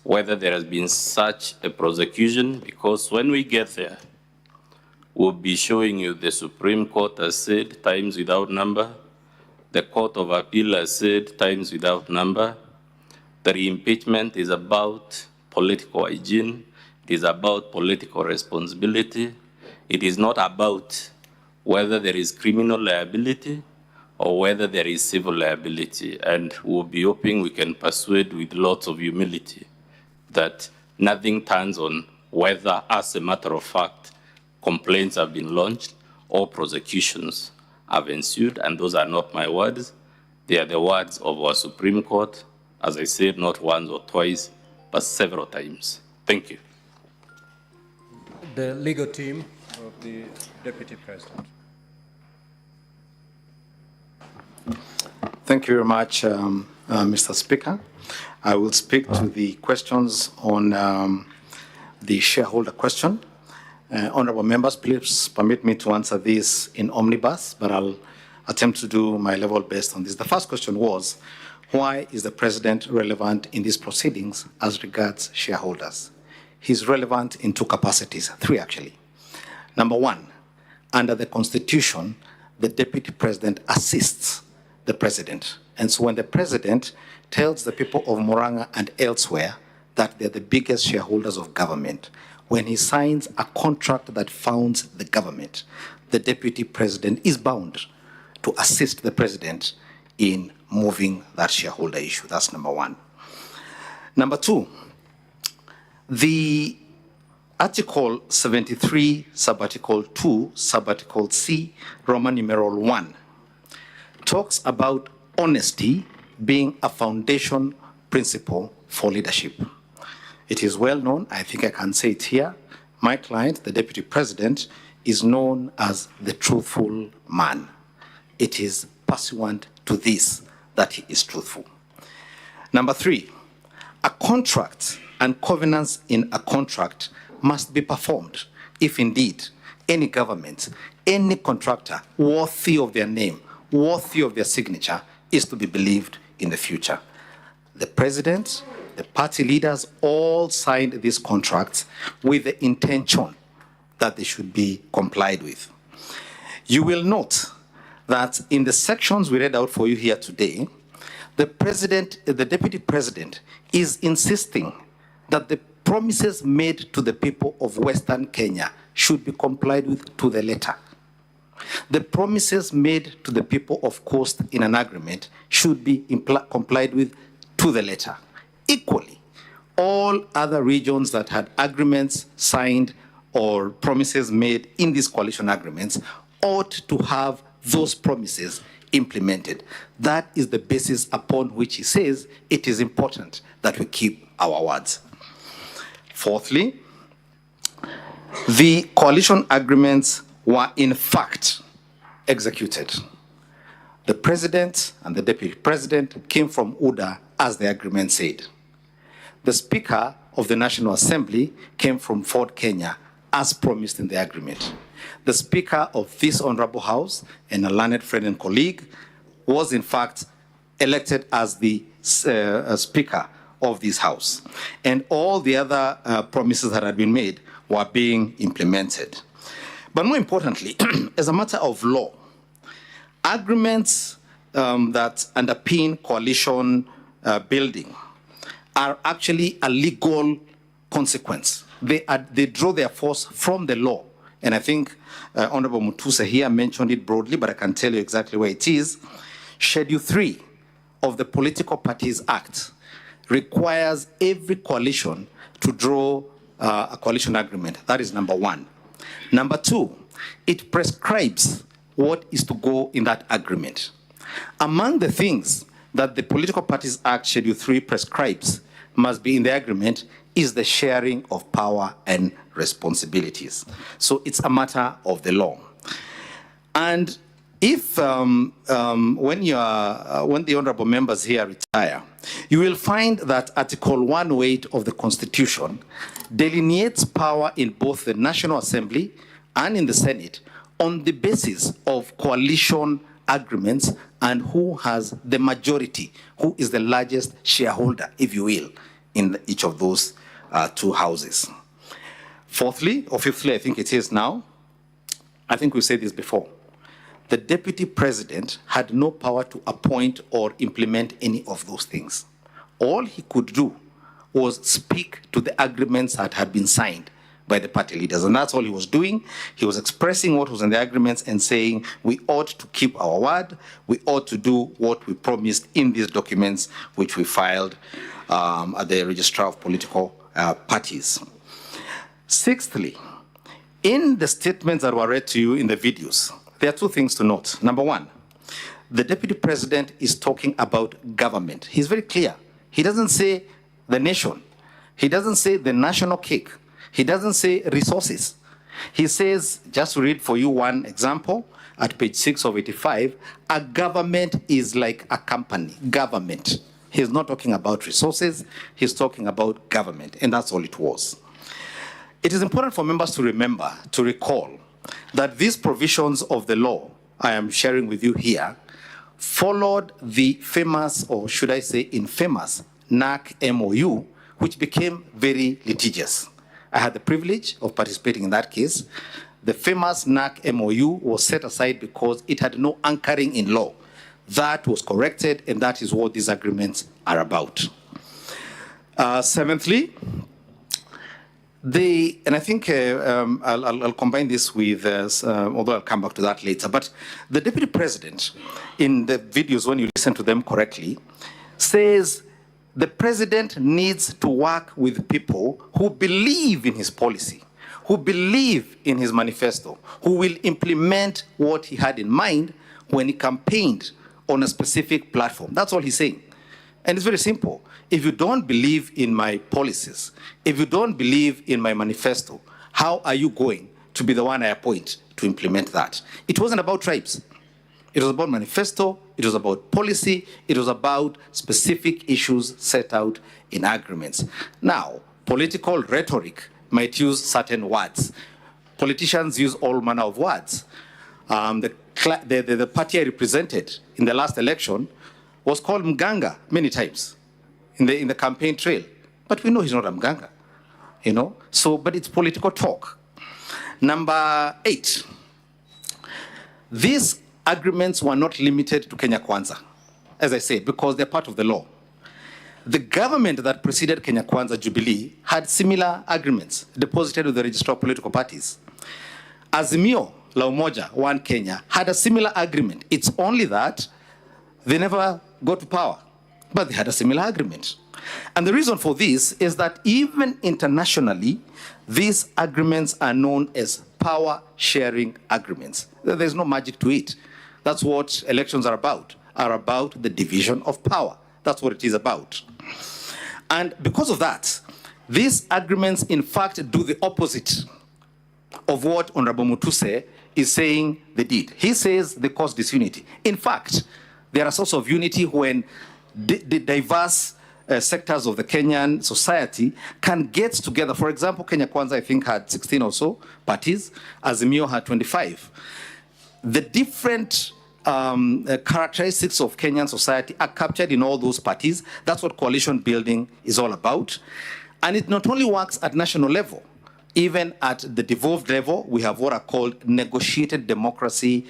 whether there has been such a prosecution, because when we get there, we'll be showing you the Supreme Court has said times without number, the Court of Appeal has said times without number, that impeachment is about political hygiene, it is about political responsibility, it is not about whether there is criminal liability or whether there is civil liability. And we'll be hoping we can persuade with lots of humility that nothing turns on whether, as a matter of fact, complaints have been launched or prosecutions have ensued, and those are not my words. They are the words of our Supreme Court, as I said, not once or twice, but several times. Thank you. The legal team of the Deputy President. Thank you very much, Mr. Speaker. I will speak to the questions on the shareholder question. Honorable members, please permit me to answer this in omnibus, but I'll attempt to do my level best on this. The first question was, why is the president relevant in these proceedings as regards shareholders? He's relevant in two capacities, three actually. Number one, under the Constitution, the deputy president assists the president. And so when the president tells the people of Murang'a and elsewhere that they're the biggest shareholders of government, when he signs a contract that founds the government, the deputy president is bound to assist the president in moving that shareholder issue. That's number one. Number two, the Article 73, Subarticle 2, Subarticle C, Roman numeral 1, talks about honesty being a foundation principle for leadership. It is well known, I think I can say it here, my client, the deputy president, is known as the truthful man. It is pursuant to this that he is truthful. Number three, a contract and covenants in a contract must be performed if indeed any government, any contractor worthy of their name, worthy of their signature is to be believed in the future. The president, the party leaders all signed these contracts with the intention that they should be complied with. You will note that in the sections we read out for you here today, the president, the deputy president is insisting that the promises made to the people of Western Kenya should be complied with to the letter. The promises made to the people of Coast in an agreement should be complied with to the letter. Equally, all other regions that had agreements signed or promises made in these coalition agreements ought to have those promises implemented. That is the basis upon which he says it is important that we keep our words. Fourthly, the coalition agreements were in fact executed. The president and the deputy president came from UDA as the agreement said. The Speaker of the National Assembly came from Ford Kenya as promised in the agreement. The Speaker of this Honorable House and a learned friend and colleague was in fact elected as the Speaker of this House. And all the other promises that had been made were being implemented. But more importantly, as a matter of law, agreements that underpin coalition building are actually a legal consequence. They draw their force from the law. And I think Honorable Mutuse here mentioned it broadly, but I can tell you exactly where it is. Schedule 3 of the Political Parties Act requires every coalition to draw a coalition agreement. That is number one. Number two, it prescribes what is to go in that agreement. Among the things that the Political Parties Act Schedule 3 prescribes must be in the agreement is the sharing of power and responsibilities. So it's a matter of the law. And if, when the honorable members here retire, you will find that Article 108 of the Constitution delineates power in both the National Assembly and in the Senate on the basis of coalition agreements and who has the majority, who is the largest shareholder, if you will, in each of those two houses. Fourthly, or fifthly, I think it is now, I think we said this before, the deputy president had no power to appoint or implement any of those things. All he could do was speak to the agreements that had been signed by the party leaders, and that's all he was doing. He was expressing what was in the agreements and saying we ought to keep our word, we ought to do what we promised in these documents which we filed at the Registrar of Political Parties. Sixthly, in the statements that were read to you in the videos, there are two things to note. Number one, the deputy president is talking about government. He's very clear. He doesn't say the nation. He doesn't say the national cake. He doesn't say resources. He says, just to read for you one example, at page 6 of 85, a government is like a company, government. He's not talking about resources, he's talking about government, and that's all it was. It is important for members to remember, to recall, that these provisions of the law I am sharing with you here followed the famous, or should I say infamous, NAC MOU, which became very litigious. I had the privilege of participating in that case. The famous NAC MOU was set aside because it had no anchoring in law. That was corrected, and that is what these agreements are about. Seventhly, and I think I'll combine this with, although I'll come back to that later, but the Deputy President, in the videos, when you listen to them correctly, says the President needs to work with people who believe in his policy, who believe in his manifesto, who will implement what he had in mind when he campaigned on a specific platform. That's all he's saying. And it's very simple. If you don't believe in my policies, if you don't believe in my manifesto, how are you going to be the one I appoint to implement that? It wasn't about tribes. It was about manifesto, it was about policy, it was about specific issues set out in agreements. Now, political rhetoric might use certain words. Politicians use all manner of words. The party I represented in the last election was called Mganga many times in the campaign trail. But we know he's not a Mganga, you know? So, but it's political talk. Number 8, these agreements were not limited to Kenya Kwanza, as I said, because they're part of the law. The government that preceded Kenya Kwanza, Jubilee, had similar agreements deposited with the Registrar of Political Parties. Azimio la Umoja, One Kenya, had a similar agreement. It's only that they never got to power, but they had a similar agreement. And the reason for this is that even internationally, these agreements are known as power-sharing agreements. There's no magic to it. That's what elections are about the division of power. That's what it is about. And because of that, these agreements, in fact, do the opposite of what Honorable Mutuse is saying they did. He says they cause disunity. In fact, they are a source of unity when the diverse sectors of the Kenyan society can get together. For example, Kenya Kwanza, I think, had 16 or so parties. Azimio had 25. The different characteristics of Kenyan society are captured in all those parties. That's what coalition building is all about. And it not only works at national level, even at the devolved level, we have what are called negotiated democracy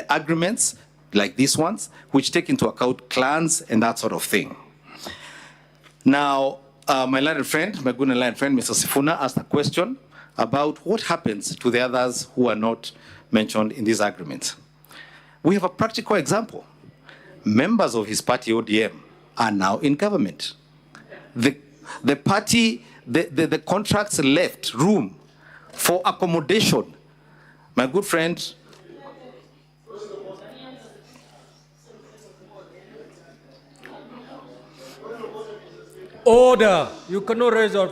agreements, like these ones, which take into account clans and that sort of thing. Now, my learned friend, my good and learned friend, Mr. Sifuna, asked a question about what happens to the others who are not mentioned in these agreements. We have a practical example. Members of his party, ODM, are now in government. The party, the contracts left room for accommodation. My good friend, order. You cannot raise a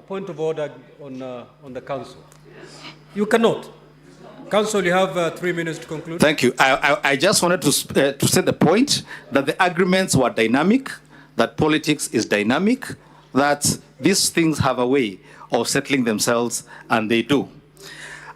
point of order on the council. You cannot. Council, you have 3 minutes to conclude. Thank you. I just wanted to set the point that the agreements were dynamic, that politics is dynamic, that these things have a way of settling themselves, and they do.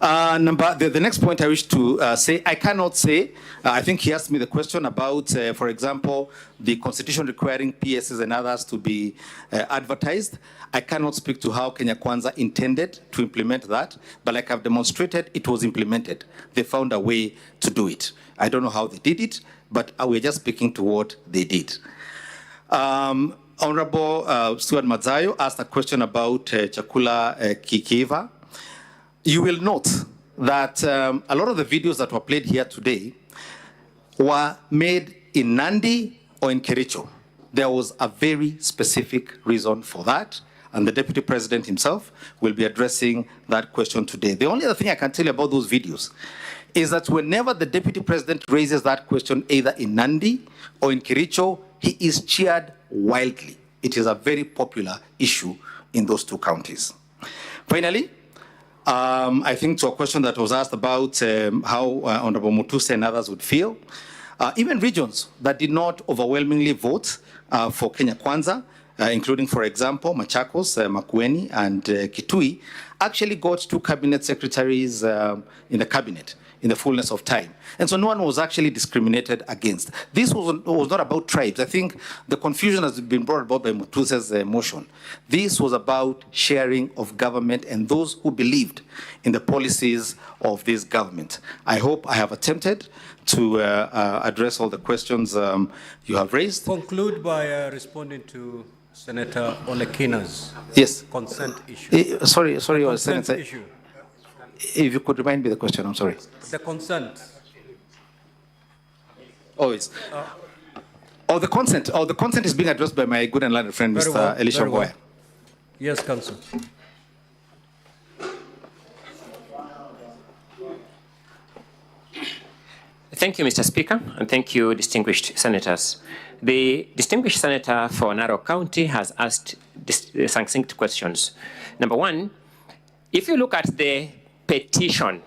The next point I wish to say, I cannot say, I think he asked me the question about, for example, the constitution requiring PSs and others to be advertised. I cannot speak to how Kenya Kwanza intended to implement that, but like I've demonstrated, it was implemented. They found a way to do it. I don't know how they did it, but we're just speaking to what they did. Honorable Stuart Mazayo asked a question about Chakula Kikiva. You will note that a lot of the videos that were played here today were made in Nandi or in Kericho. There was a very specific reason for that, and the Deputy President himself will be addressing that question today. The only other thing I can tell you about those videos is that whenever the Deputy President raises that question, either in Nandi or in Kericho, he is cheered wildly. It is a very popular issue in those two counties. Finally, I think to a question that was asked about how Honorable Mutuse and others would feel, even regions that did not overwhelmingly vote for Kenya Kwanza, including, for example, Machakos, Makueni, and Kitui, actually got 2 cabinet secretaries in the cabinet in the fullness of time. And so no one was actually discriminated against. This was not about tribes. I think the confusion has been brought about by Mutuse's motion. This was about sharing of government and those who believed in the policies of this government. I hope I have attempted to address all the questions you have raised. Conclude by responding to Senator Olekina's consent issue. Sorry, consent Senator. issue. If you could remind me the question, I'm sorry. The consent. Oh, it's. The consent. The consent is being addressed by my good and learned friend, Mr. Elisha very well. Goya. Yes, Council. Thank you, Mr. Speaker, and thank you, distinguished senators. The distinguished senator for Narok County has asked succinct questions. Number one, if you look at the petition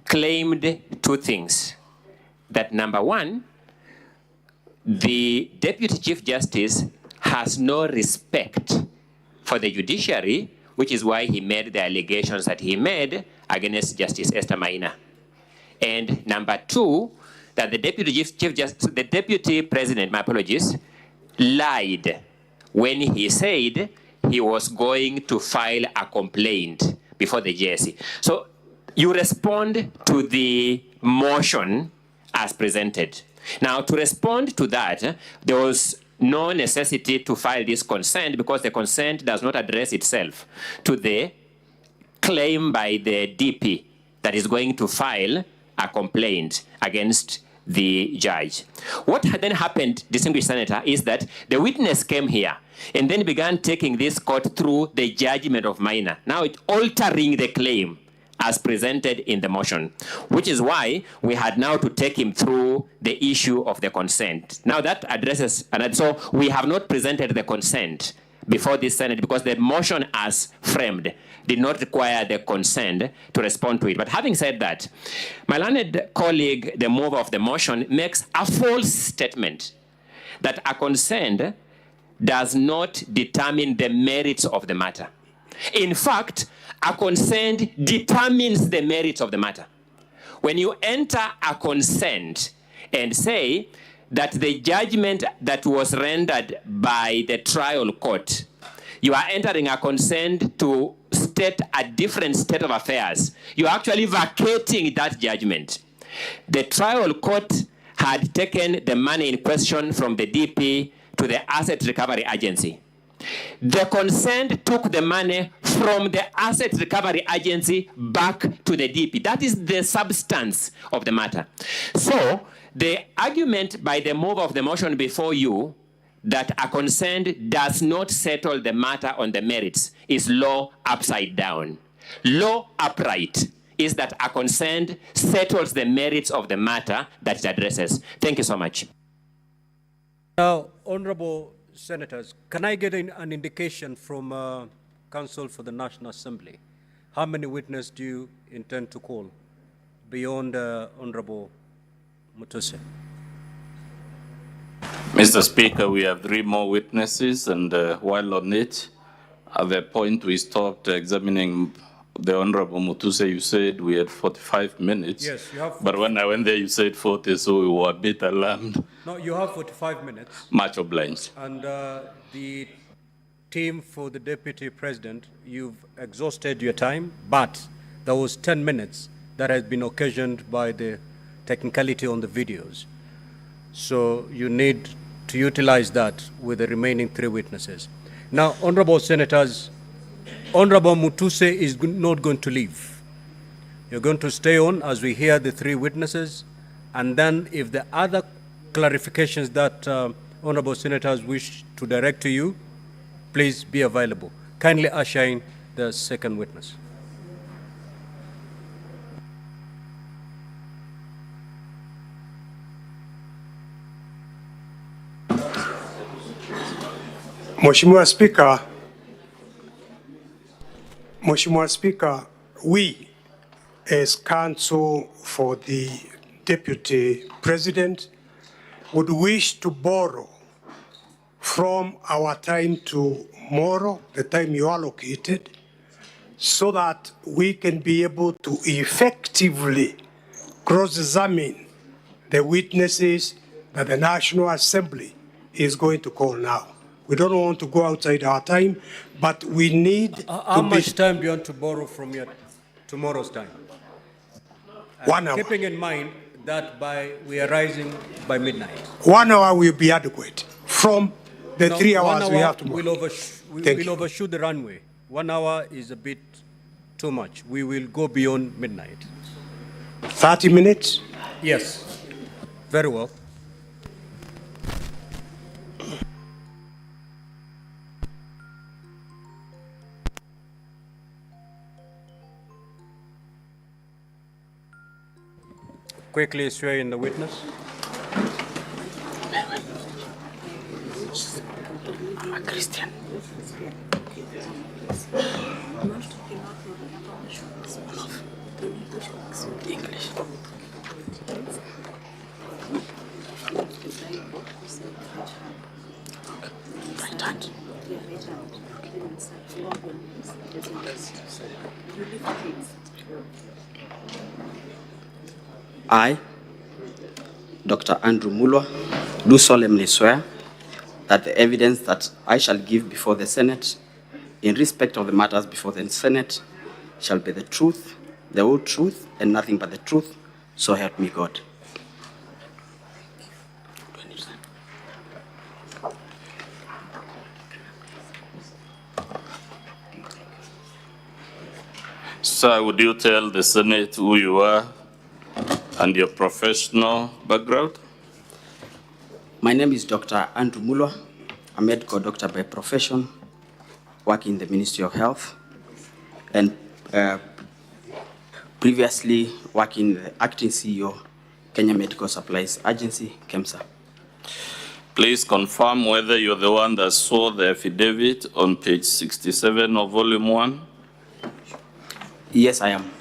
claimed 2 things. That number one, the Deputy Chief Justice has no respect for the judiciary, which is why he made the allegations that he made against Justice Esther Maina. And number 2, that the the Deputy President, my apologies, lied when he said he was going to file a complaint before the JSC. So you respond to the motion as presented. Now, to respond to that, there was no necessity to file this consent because the consent does not address itself to the claim by the DP that is going to file a complaint against the judge. What had then happened, distinguished senator, is that the witness came here and then began taking this court through the judgment of Maina. Now it's altering the claim as presented in the motion, which is why we had now to take him through the issue of the consent. Now that addresses, and so we have not presented the consent before this Senate because the motion as framed did not require the consent to respond to it. But having said that, my learned colleague, the mover of the motion, makes a false statement that a consent does not determine the merits of the matter. In fact, a consent determines the merits of the matter. When you enter a consent and say that the judgment that was rendered by the trial court, you are entering a consent to state a different state of affairs. You are actually vacating that judgment. The trial court had taken the money in question from the DP to the Asset Recovery Agency. The consent took the money from the Asset Recovery Agency back to the DP. That is the substance of the matter. So the argument by the mover of the motion before you that a consent does not settle the matter on the merits is law upside down. Law upright is that a consent settles the merits of the matter that it addresses. Thank you so much. Now, honorable senators, can I get an indication from Council for the National Assembly? How many witnesses do you intend to call beyond Honorable Mutuse? Mr. Speaker, we have 3 more witnesses, and while on it, at the point we stopped examining the Honorable Mutuse, you said we had 45 minutes. Yes, you have 45. But when I went there, you said 40, so we were a bit alarmed. No, you have 45 minutes. Much obliged. And the team for the Deputy President, you've exhausted your time, but there was 10 minutes that has been occasioned by the technicality on the videos. So you need to utilize that with the remaining 3 witnesses. Now, honorable senators, Honorable Mutuse is not going to leave. You're going to stay on as we hear the 3 witnesses, and then if the other clarifications that honorable senators wish to direct to you, please be available. Kindly usher in the second witness. Mheshimiwa Spika, Mheshimiwa Speaker, we as counsel for the Deputy President would wish to borrow from our time tomorrow, the time you allocated, so that we can be able to effectively cross-examine the witnesses that the National Assembly is going to call now. We don't want to go outside our time, but we need How much time do you want to borrow from your tomorrow's time? 1 hour. Keeping in mind that we are rising by midnight. 1 hour will be adequate from the 3 hours we have tomorrow. We'll overshoot the runway. 1 hour is a bit too much. We will go beyond midnight. 30 minutes? Yes. Very well. Quickly swear in the witness. I'm a Christian. English. Right hand. I, Dr. Andrew Mulwa, do solemnly swear that the evidence that I shall give before the Senate in respect of the matters before the Senate shall be the truth, the whole truth, and nothing but the truth, so help me God. Sir, would you tell the Senate who you are and your professional background? My name is Dr. Andrew Mulwa, a medical doctor by profession, working in the Ministry of Health, and previously working the acting CEO, Kenya Medical Supplies Agency, KEMSA. Please confirm whether you're the one that saw the affidavit on page 67 of volume 1. Yes, I am.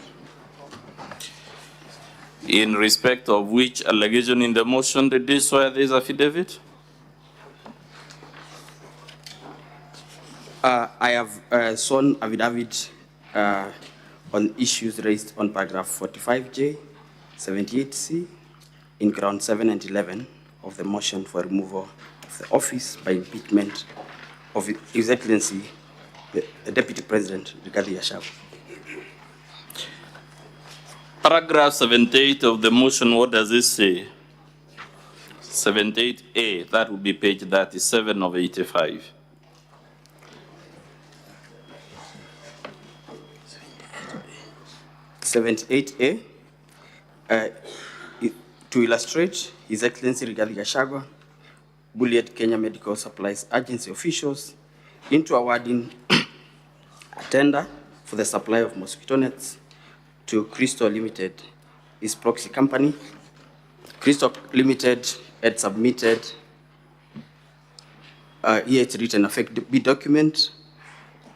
In respect of which allegation in the motion did you swear this affidavit? I have sworn affidavit on issues raised on paragraph 45J, 78C, in ground 7 and 11 of the motion for removal of the office by impeachment of His Excellency, the Deputy President, Riggy. Paragraph 78 of the motion, what does it say? 78A, that would be page 37 of 85. To illustrate, His Excellency Riggy GACHAGUA bullied Kenya Medical Supplies Agency officials into awarding a tender for the supply of mosquito nets to Crystal Limited, his proxy company. Crystal Limited had submitted its written effect B document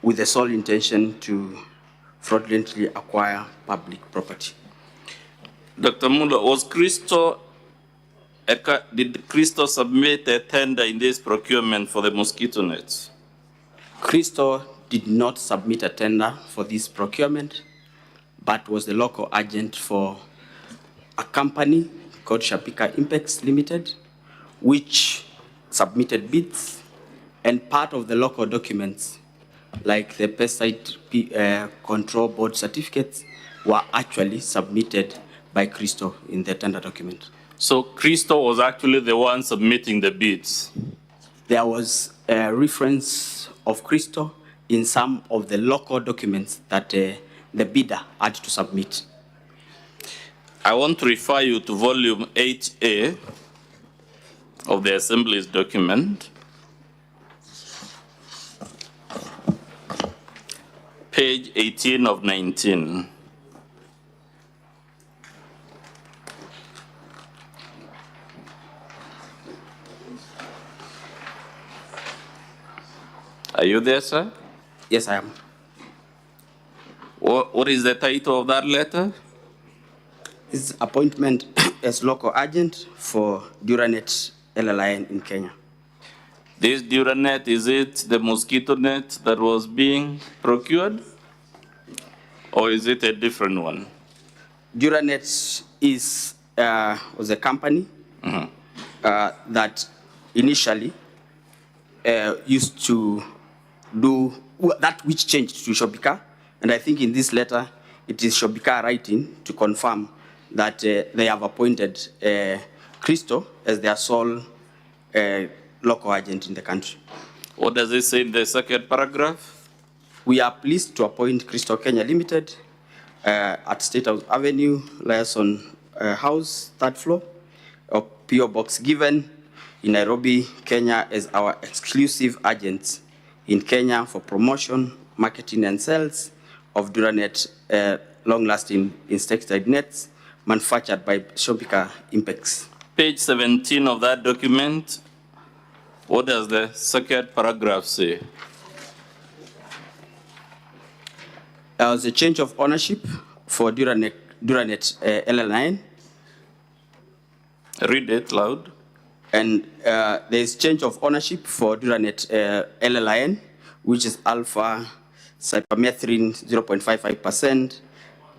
with the sole intention to fraudulently acquire public property. Dr. Muller, did Crystal submit a tender in this procurement for the mosquito nets? Crystal did not submit a tender for this procurement, but was the local agent for a company called Shapika Impex Limited, which submitted bids, and part of the local documents, like the pesticide control board certificates, were actually submitted by Crystal in the tender document. So Crystal was actually the one submitting the bids? There was a reference of Crystal in some of the local documents that the bidder had to submit. I want to refer you to volume 8A of the Assembly's document, page 18 of 19. Are you there, sir? Yes, I am. What is the title of that letter? It's appointment as local agent for Duranet LLIN in Kenya. This Duranet, is it the mosquito net that was being procured? Or is it a different one? Duranet was a company that initially used to do that which changed to Shobika. And I think in this letter, it is Shobika writing to confirm that they have appointed Christo as their sole local agent in the country. What does it say in the second paragraph? We are pleased to appoint Christo Kenya Limited at State House Avenue, Liaison House, 3rd floor, of PO Box given in Nairobi, Kenya, as our exclusive agents in Kenya for promotion, marketing, and sales of Duranet long-lasting insecticide nets manufactured by Shobika Impex. Page 17 of that document, what does the second paragraph say? There was a change of ownership for Duranet LL9. Read it loud. And there is change of ownership for Duranet LLIN, which is alpha cypermethrin 0.55%,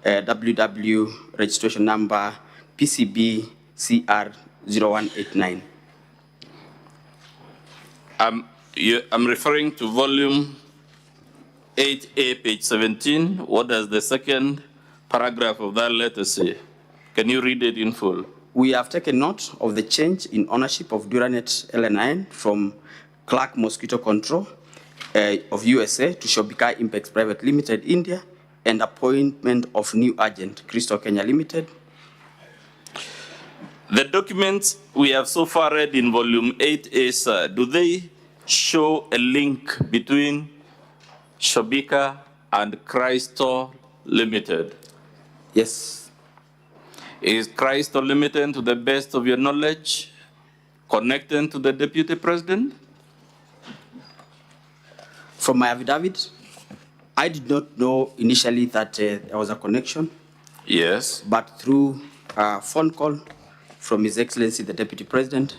WW registration number PCB CR0189. I'm referring to volume 8A, page 17. What does the second paragraph of that letter say? Can you read it in full? We have taken note of the change in ownership of Duranet LN9 from Clark Mosquito Control of USA to Shobika Impex Private Limited, India, and appointment of new agent, Christo Kenya Limited. The documents we have so far read in volume 8A, sir, do they show a link between Shobika and Christo Limited? Yes. Is Christo Limited, to the best of your knowledge, connected to the Deputy President? From my affidavit, I did not know initially that there was a connection. Yes. But through a phone call from His Excellency the Deputy President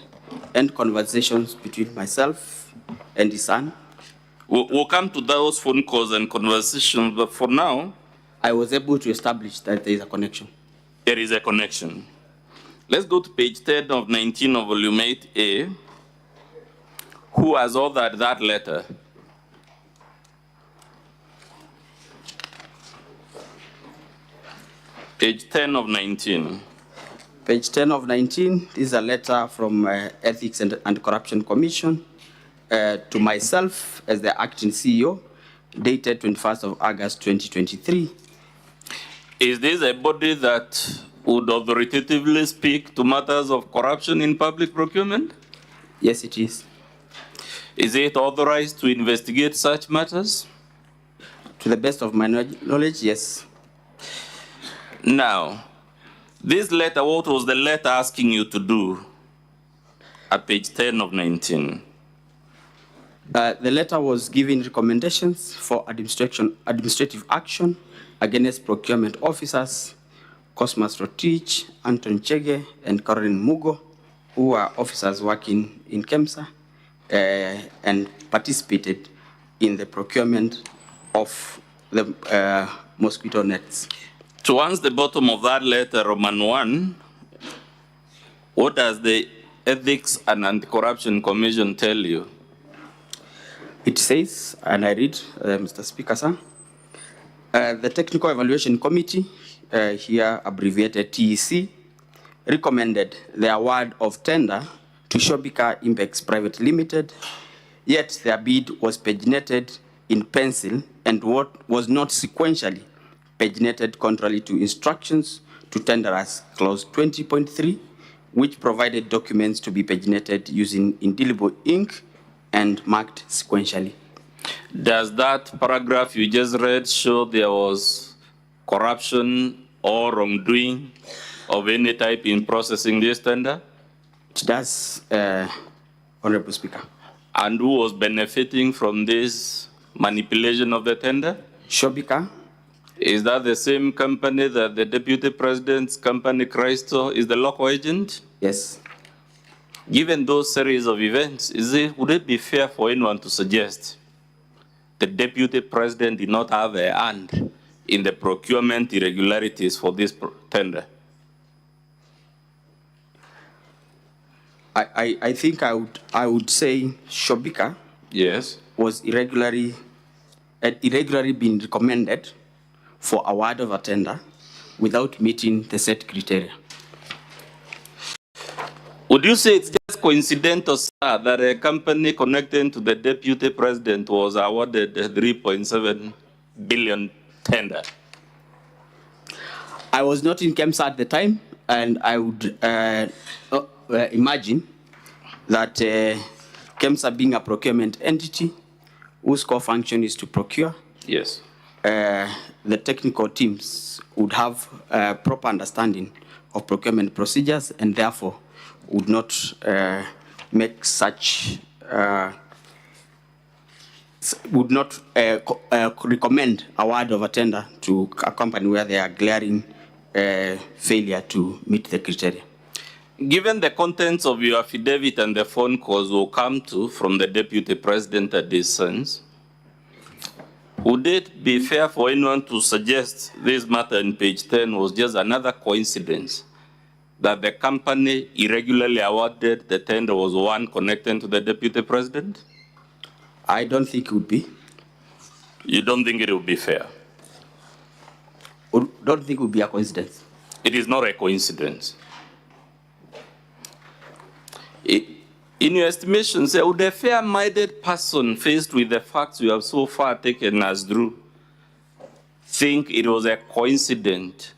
and conversations between myself and his son. We'll come to those phone calls and conversations, but for now, I was able to establish that there is a connection. There is a connection. Let's go to page 10 of 19 of volume 8A. Who has authored that letter? Page 10 of 19. Page 10 of 19 is a letter from Ethics and Corruption Commission to myself as the acting CEO, dated 21st of August 2023. Is this a body that would authoritatively speak to matters of corruption in public procurement? Yes, it is. Is it authorized to investigate such matters? To the best of my knowledge, yes. Now, this letter, what was the letter asking you to do at page 10 of 19? The letter was giving recommendations for administrative action against procurement officers, Cosmas Rotich, Anton Chege, and Corinne Mugo, who are officers working in KEMSA and participated in the procurement of the mosquito nets. Towards the bottom of that letter, Roman 1, what does the Ethics and Anti-Corruption Commission tell you? It says, and I read, Mr. Speaker, sir, the Technical Evaluation Committee, here abbreviated TEC, recommended the award of tender to Shobika Impex Private Limited, yet their bid was paginated in pencil and what was not sequentially paginated contrary to instructions to tenderers, clause 20.3, which provided documents to be paginated using indelible ink and marked sequentially. Does that paragraph you just read show there was corruption or wrongdoing of any type in processing this tender? It does, Honorable Speaker. And who was benefiting from this manipulation of the tender? Shobika Is that the same company that the Deputy President's company, Christo, is the local agent? Yes. Given those series of events, would it be fair for anyone to suggest the Deputy President did not have a hand in the procurement irregularities for this tender? I think I would say Shobika, yes, was irregularly been recommended for award of a tender without meeting the set criteria. Would you say it's just coincidental, sir, that a company connected to the Deputy President was awarded a 3.7 billion tender? I was not in KEMSA at the time, and I would imagine that KEMSA being a procurement entity whose core function is to procure, yes, the technical teams would have a proper understanding of procurement procedures and therefore would not make such, would not recommend award of a tender to a company where they are glaring failure to meet the criteria. Given the contents of your affidavit and the phone calls will come to from the Deputy President at this sense, would it be fair for anyone to suggest this matter in page 10 was just another coincidence that the company irregularly awarded the tender was one connected to the Deputy President? I don't think it would be. You don't think it would be fair? Don't think it would be a coincidence. It is not a coincidence. In your estimation, say, would a fair-minded person faced with the facts you have so far taken as true think it was a coincidence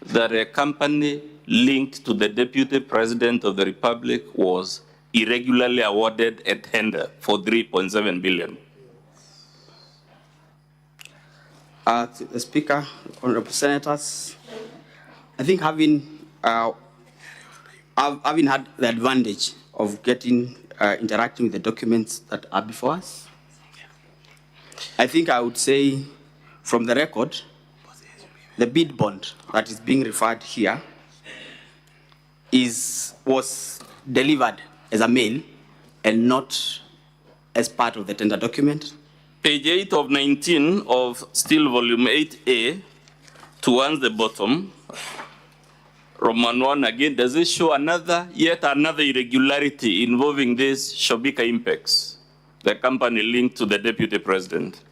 that a company linked to the Deputy President of the Republic was irregularly awarded a tender for 3.7 billion? The Speaker, Honorable Senators, I think having had the advantage of interacting with the documents that are before us, I think I would say from the record, the bid bond that is being referred here was delivered as a mail and not as part of the tender document. Page 8 of 19 of still volume 8A, towards the bottom, Roman 1 again, does it show yet another irregularity involving this Shobika Impex, the company linked to the Deputy President?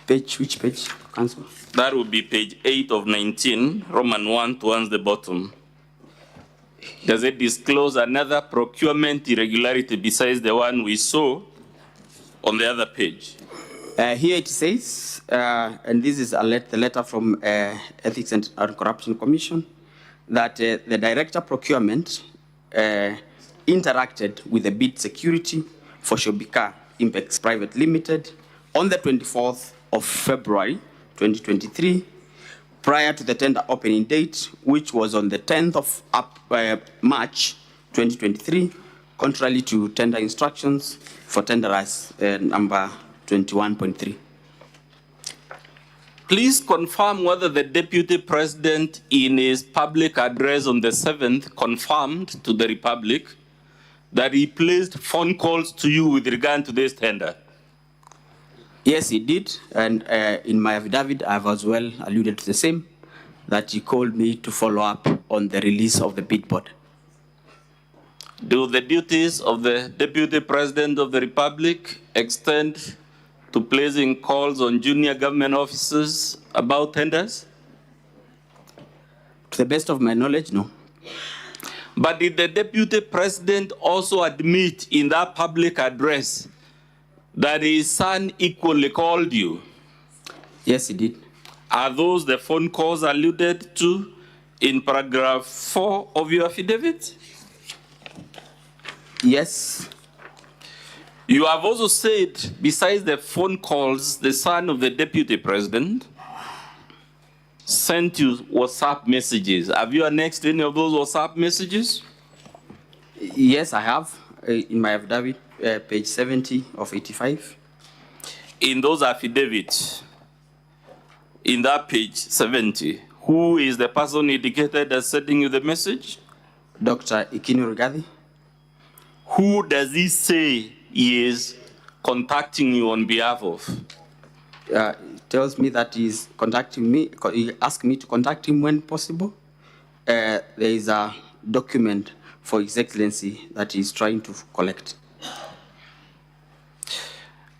Which page, Council? That would be page 8 of 19, Roman 1 towards the bottom. Does it disclose another procurement irregularity besides the one we saw on the other page? Here it says, and this is the letter from Ethics and Corruption Commission, that the Director Procurement interacted with the bid security for Shobika Impex Private Limited on the 24th of February 2023, prior to the tender opening date, which was on the 10th of March 2023, contrary to tender instructions for tenderers number 21.3. Please confirm whether the Deputy President in his public address on the 7th confirmed to the Republic that he placed phone calls to you with regard to this tender. Yes, he did, and in my affidavit, I've as well alluded to the same, that he called me to follow up on the release of the bid board. Do the duties of the Deputy President of the Republic extend to placing calls on junior government officers about tenders? To the best of my knowledge, no. But did the Deputy President also admit in that public address that his son equally called you? Yes, he did. Are those the phone calls alluded to in paragraph 4 of your affidavit? Yes. You have also said, besides the phone calls, the son of the Deputy President sent you WhatsApp messages. Have you annexed any of those WhatsApp messages? Yes, I have, in my affidavit, page 70 of 85. In those affidavits, in that page 70, who is the person indicated as sending you the message? Dr. Ikinu Riggathi. Who does he say he is contacting you on behalf of? He tells me that he's contacting me. He asked me to contact him when possible. There is a document for His Excellency that he's trying to collect.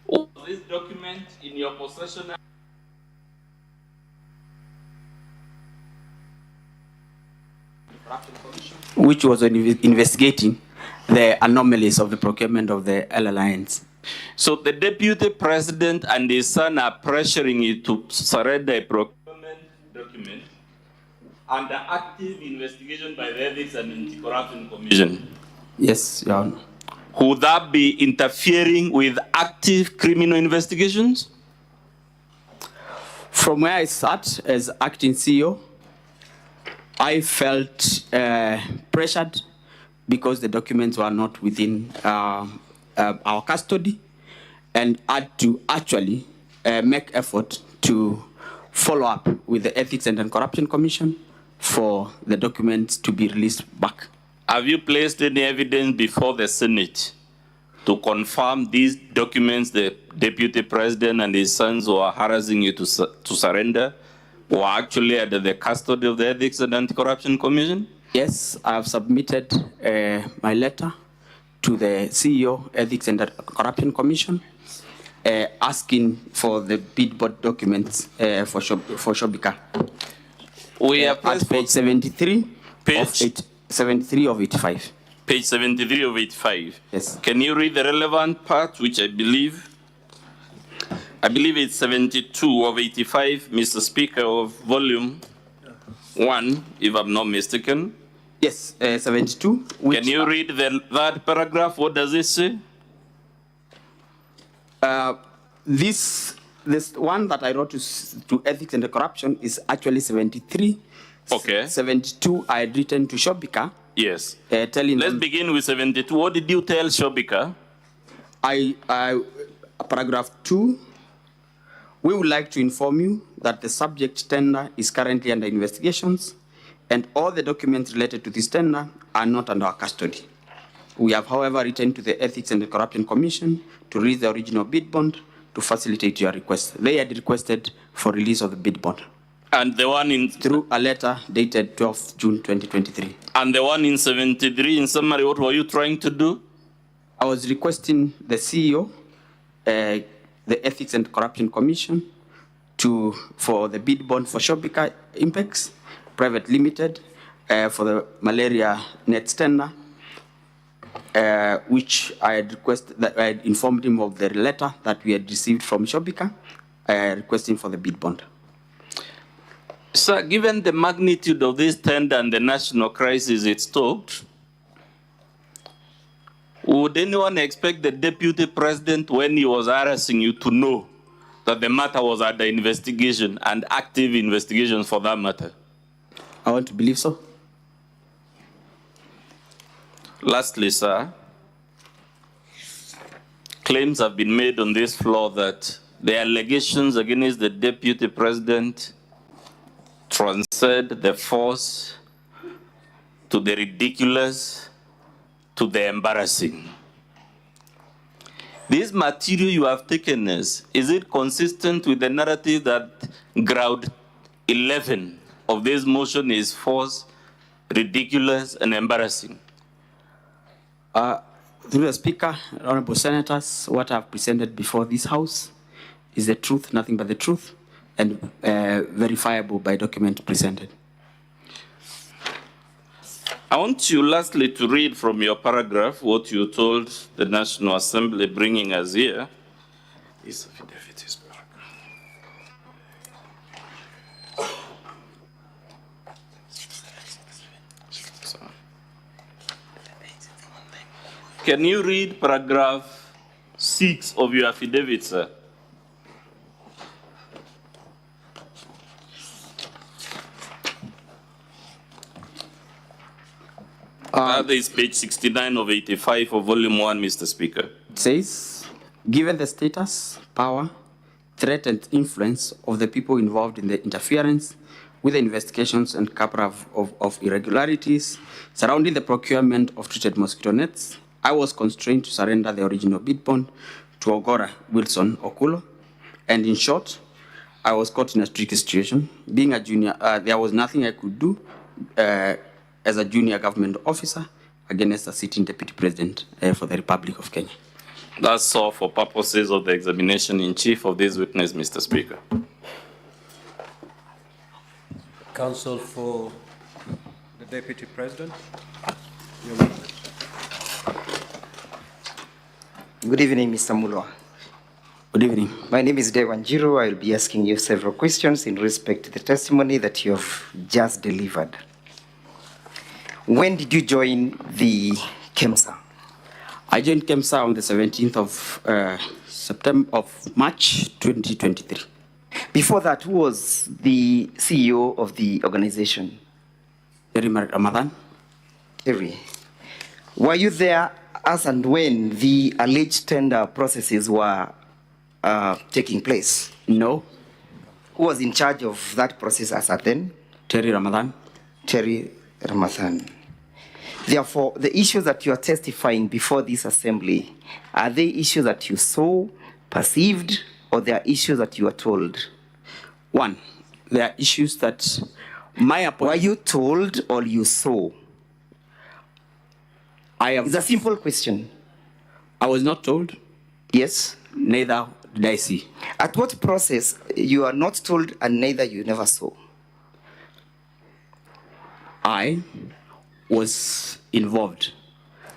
Was this document in your possession? Which was investigating the anomalies of the procurement of the LLINs. So the Deputy President and his son are pressuring you to surrender a procurement document under active investigation by the Ethics and Anti-Corruption Commission. Yes, Your Honor. Would that be interfering with active criminal investigations? From where I sat as acting CEO, I felt pressured because the documents were not within our custody, and had to actually make effort to follow up with the Ethics and Anti-Corruption Commission for the documents to be released back. Have you placed any evidence before the Senate to confirm these documents the Deputy President and his sons who are harassing you to surrender were actually under the custody of the Ethics and Anti-Corruption Commission? Yes, I have submitted my letter to the CEO, Ethics and Corruption Commission, asking for the bid board documents for Shobika. We have at page 73, page 73 of 85. Page 73 of 85. Yes. Can you read the relevant part, which I believe it's 72 of 85, Mr. Speaker, of volume 1, if I'm not mistaken. Yes, 72. Can you read that paragraph? What does it say? This one that I wrote to Ethics and Corruption is actually 73. Okay. 72 I had written to Shobika. Yes. Telling Let's them, begin with 72. What did you tell Shobika? Paragraph 2, we would like to inform you that the subject tender is currently under investigations, and all the documents related to this tender are not under our custody. We have, however, written to the Ethics and the Corruption Commission to release the original bid bond to facilitate your request. They had requested for release of the bid bond. And the one in... Through a letter dated 12th June 2023. And the one in 73, in summary, what were you trying to do? I was requesting the CEO, the Ethics and Corruption Commission, for the bid bond for Shobika Impex Private Limited for the malaria net tender, which I had requested, that I had informed him of the letter that we had received from Shobika, requesting for the bid bond. Sir, given the magnitude of this tender and the national crisis it stoked, would anyone expect the Deputy President, when he was harassing you, to know that the matter was under investigation and active investigation for that matter? I want to believe so. Lastly, sir, claims have been made on this floor that the allegations against the Deputy President transcend the force to the ridiculous to the embarrassing. This material you have taken is it consistent with the narrative that ground 11 of this motion is false, ridiculous, and embarrassing? Through the Speaker, Honorable Senators, what I've presented before this House is the truth, nothing but the truth, and verifiable by document presented. I want you lastly to read from your paragraph what you told the National Assembly bringing us here. This affidavit is paragraph. Can you read paragraph 6 of your affidavit, sir? That is page 69 of 85 of volume 1, Mr. Speaker. It says, given the status, power, threat and influence of the people involved in the interference with the investigations and cover of irregularities surrounding the procurement of treated mosquito nets, I was constrained to surrender the original bid bond to Ogora Wilson Okulo. And in short, I was caught in a tricky situation. Being a junior, there was nothing I could do as a junior government officer against a sitting deputy president for the Republic of Kenya. That's all for purposes of the examination in chief of this witness, Mr. Speaker. Counsel for the Deputy President. Your witness. Good evening, Mr. Mulwa. Good evening. My name is Dewanjiru. I will be asking you several questions in respect to the testimony that you have just delivered. When did you join the KEMSA? I joined KEMSA on the 17th of March 2023. Before that, who was the CEO of the organization? Terry Ramadan. Terry. Were you there as and when the alleged tender processes were taking place? No. Who was in charge of that process as at then? Terry Ramadan. Terry Ramadan. Therefore, the issues that you are testifying before this assembly, are they issues that you saw, perceived, or they are issues that you are told? One, there are issues that Were you told or you saw? It's a simple question. I was not told. Yes. Neither did I see. At what process you are not told and neither you never saw? I was involved.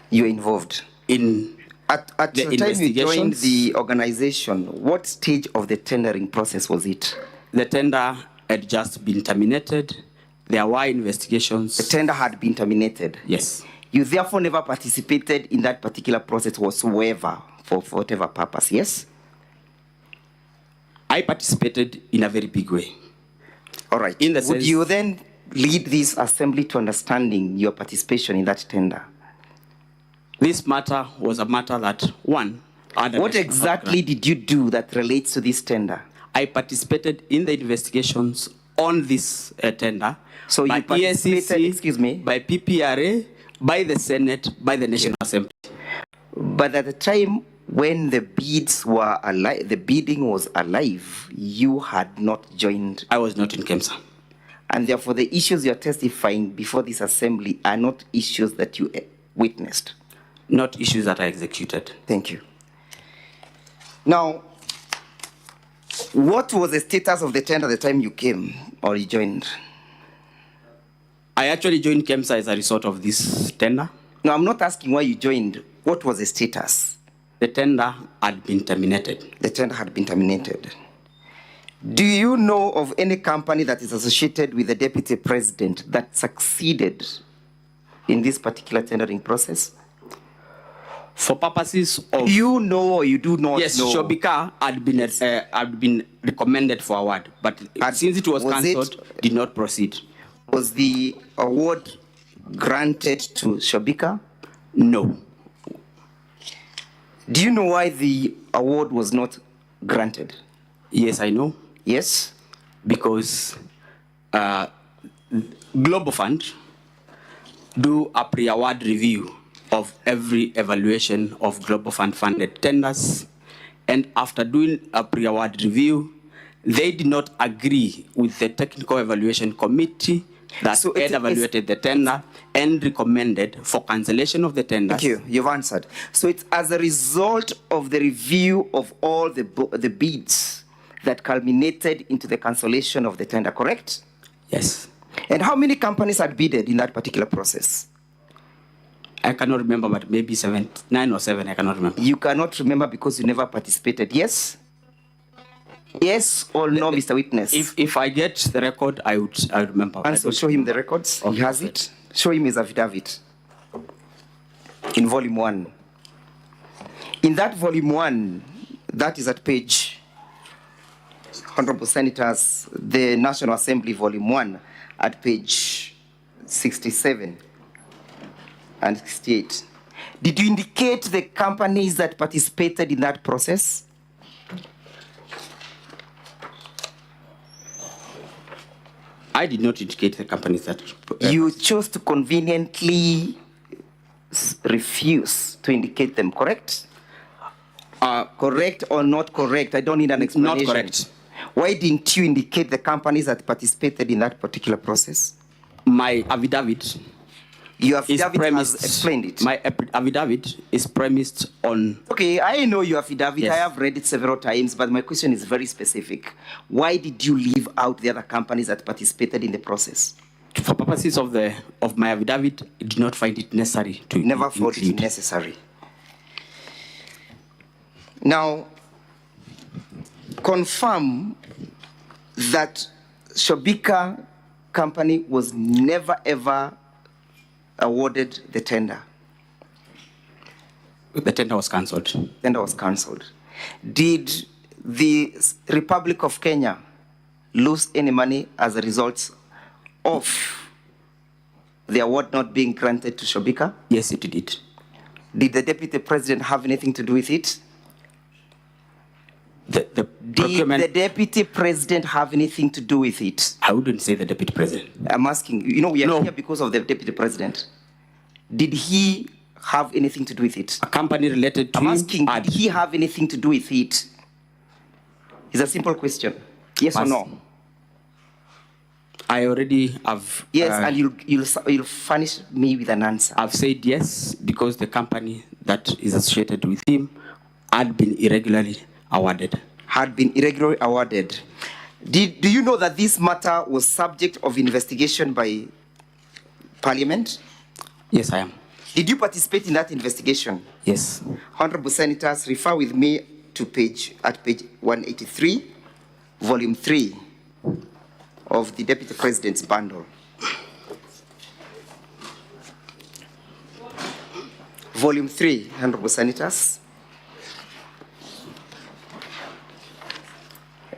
You were involved? At the time you joined the organization, what stage of the tendering process was it? The tender had just been terminated. There were investigations. The tender had been terminated? Yes. You therefore never participated in that particular process whatsoever, for whatever purpose, yes? I participated in a very big way. All right. In the sense, would you then lead this assembly to understanding your participation in that tender? This matter was a matter that, one, what exactly did you do that relates to this tender? I participated in the investigations on this tender. So by you participated, EACC, excuse me? By PPRA, by the Senate, by the National Assembly. But at the time when the bids were alive, the bidding was alive, you had not joined. I was not in KEMSA. And therefore the issues you're testifying before this assembly are not issues that you witnessed. Not issues that I executed. Thank you. Now, what was the status of the tender at the time you came or you joined? I actually joined KEMSA as a result of this tender. No, I'm not asking why you joined. What was the status? The tender had been terminated. The tender had been terminated. Do you know of any company that is associated with the deputy president that succeeded in this particular tendering process? For purposes of... You know or you do not yes, know? Yes, Shobika had been recommended for award, but since it was cancelled, did not proceed. Was the award granted to Shobika? No. Do you know why the award was not granted? Yes, I know. Yes? Because Global Fund do a pre-award review of every evaluation of Global Fund funded tenders. And after doing a pre-award review, they did not agree with the technical evaluation committee that had evaluated the tender and recommended for cancellation of the tender. Thank you. You've answered. So it's as a result of the review of all the bids that culminated into the cancellation of the tender, correct? Yes. And how many companies had bidded in that particular process? I cannot remember, but maybe 9 or 7, I cannot remember. You cannot remember because you never participated, yes? Yes or no, Mr. Witness? If I get the record, I would remember. And so show him the records. He has it. Show him his affidavit in volume 1. In that volume 1, that is at page, Honorable Senators, the National Assembly volume 1, at page 67 and 68. Did you indicate the companies that participated in that process? I did not indicate the companies that... You chose to conveniently refuse to indicate them, correct? Correct or not correct? I don't need an explanation. Not correct. Why didn't you indicate the companies that participated in that particular process? My affidavit... Your affidavit has explained it. My affidavit is premised on... Okay, I know your affidavit. Yes. I have read it several times, but my question is very specific. Why did you leave out the other companies that participated in the process? For purposes of my affidavit, I did not find it necessary to Never thought it necessary. Now, confirm that Shobika company was never ever awarded the tender. The tender was cancelled. Tender was cancelled. Did the Republic of Kenya lose any money as a result of the award not being granted to Shobika? Yes, it did. Did the Deputy President have anything to do with it? Did the Deputy President have anything to do with it? I wouldn't say the Deputy President. I'm asking, we are here because of the Deputy President. Did he have anything to do with it? A company related to I'm asking, did he have anything to do with it? It's a simple question. Yes or no? I already have... Yes, and you'll furnish me with an answer. I've said yes, because the company that is associated with him had been irregularly awarded. Had been irregularly awarded. Do you know that this matter was subject of investigation by Parliament? Yes, I am. Did you participate in that investigation? Yes. Honorable Senators, refer with me to page 183, volume 3 of the Deputy President's bundle. Volume 3, Honorable Senators.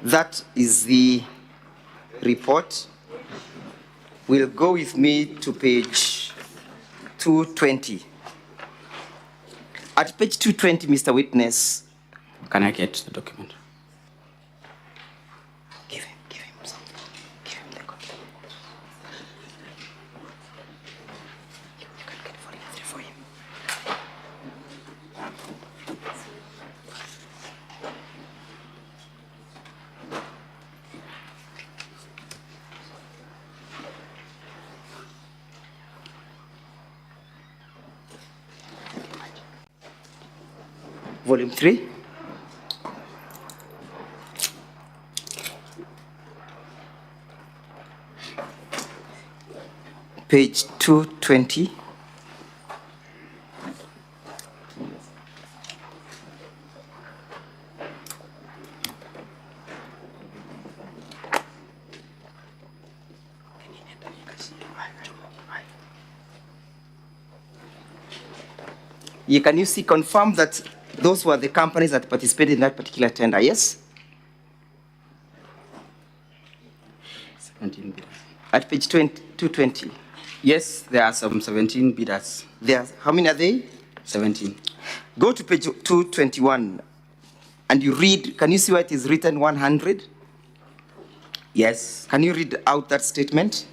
That is the report. Will go with me to page 220. At page 220, Mr. Witness. Can I get the document? Give him something. Give him the copy. You can get volume 3 for him. Volume 3. Page 220. Can you see, confirm that those were the companies that participated in that particular tender, yes? 17 bidders. At page 220. Yes, there are some 17 bidders. How many are they? 17. Go to page 221 and you read, can you see where it is written 100? Yes. Can you read out that statement?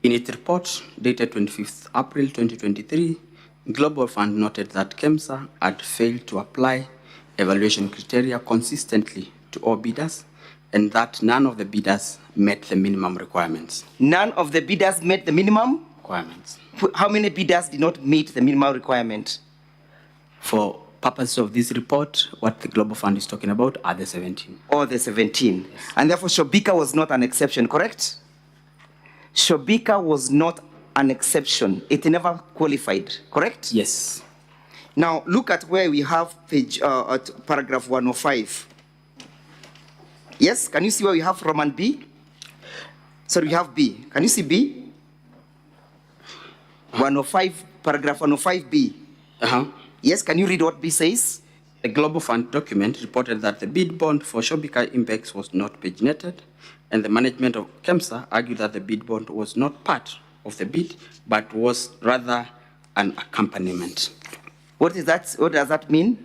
In its report dated 25th April 2023, Global Fund noted that KEMSA had failed to apply evaluation criteria consistently to all bidders and that none of the bidders met the minimum requirements. None of the bidders met the minimum? Requirements. How many bidders did not meet the minimum requirement? For purposes of this report, what the Global Fund is talking about are the 17. All the 17. Yes. And therefore Shobika was not an exception, correct? Shobika was not an exception. It never qualified, correct? Yes. Now look at where we have page, paragraph 105. Yes, can you see where we have Roman B? Sorry, we have B. Can you see B? 105, paragraph 105B. Yes, can you read what B says? The Global Fund document reported that the bid bond for Shobika Impex was not paginated, and the management of KEMSA argued that the bid bond was not part of the bid, but was rather an accompaniment. What is that? What does that mean?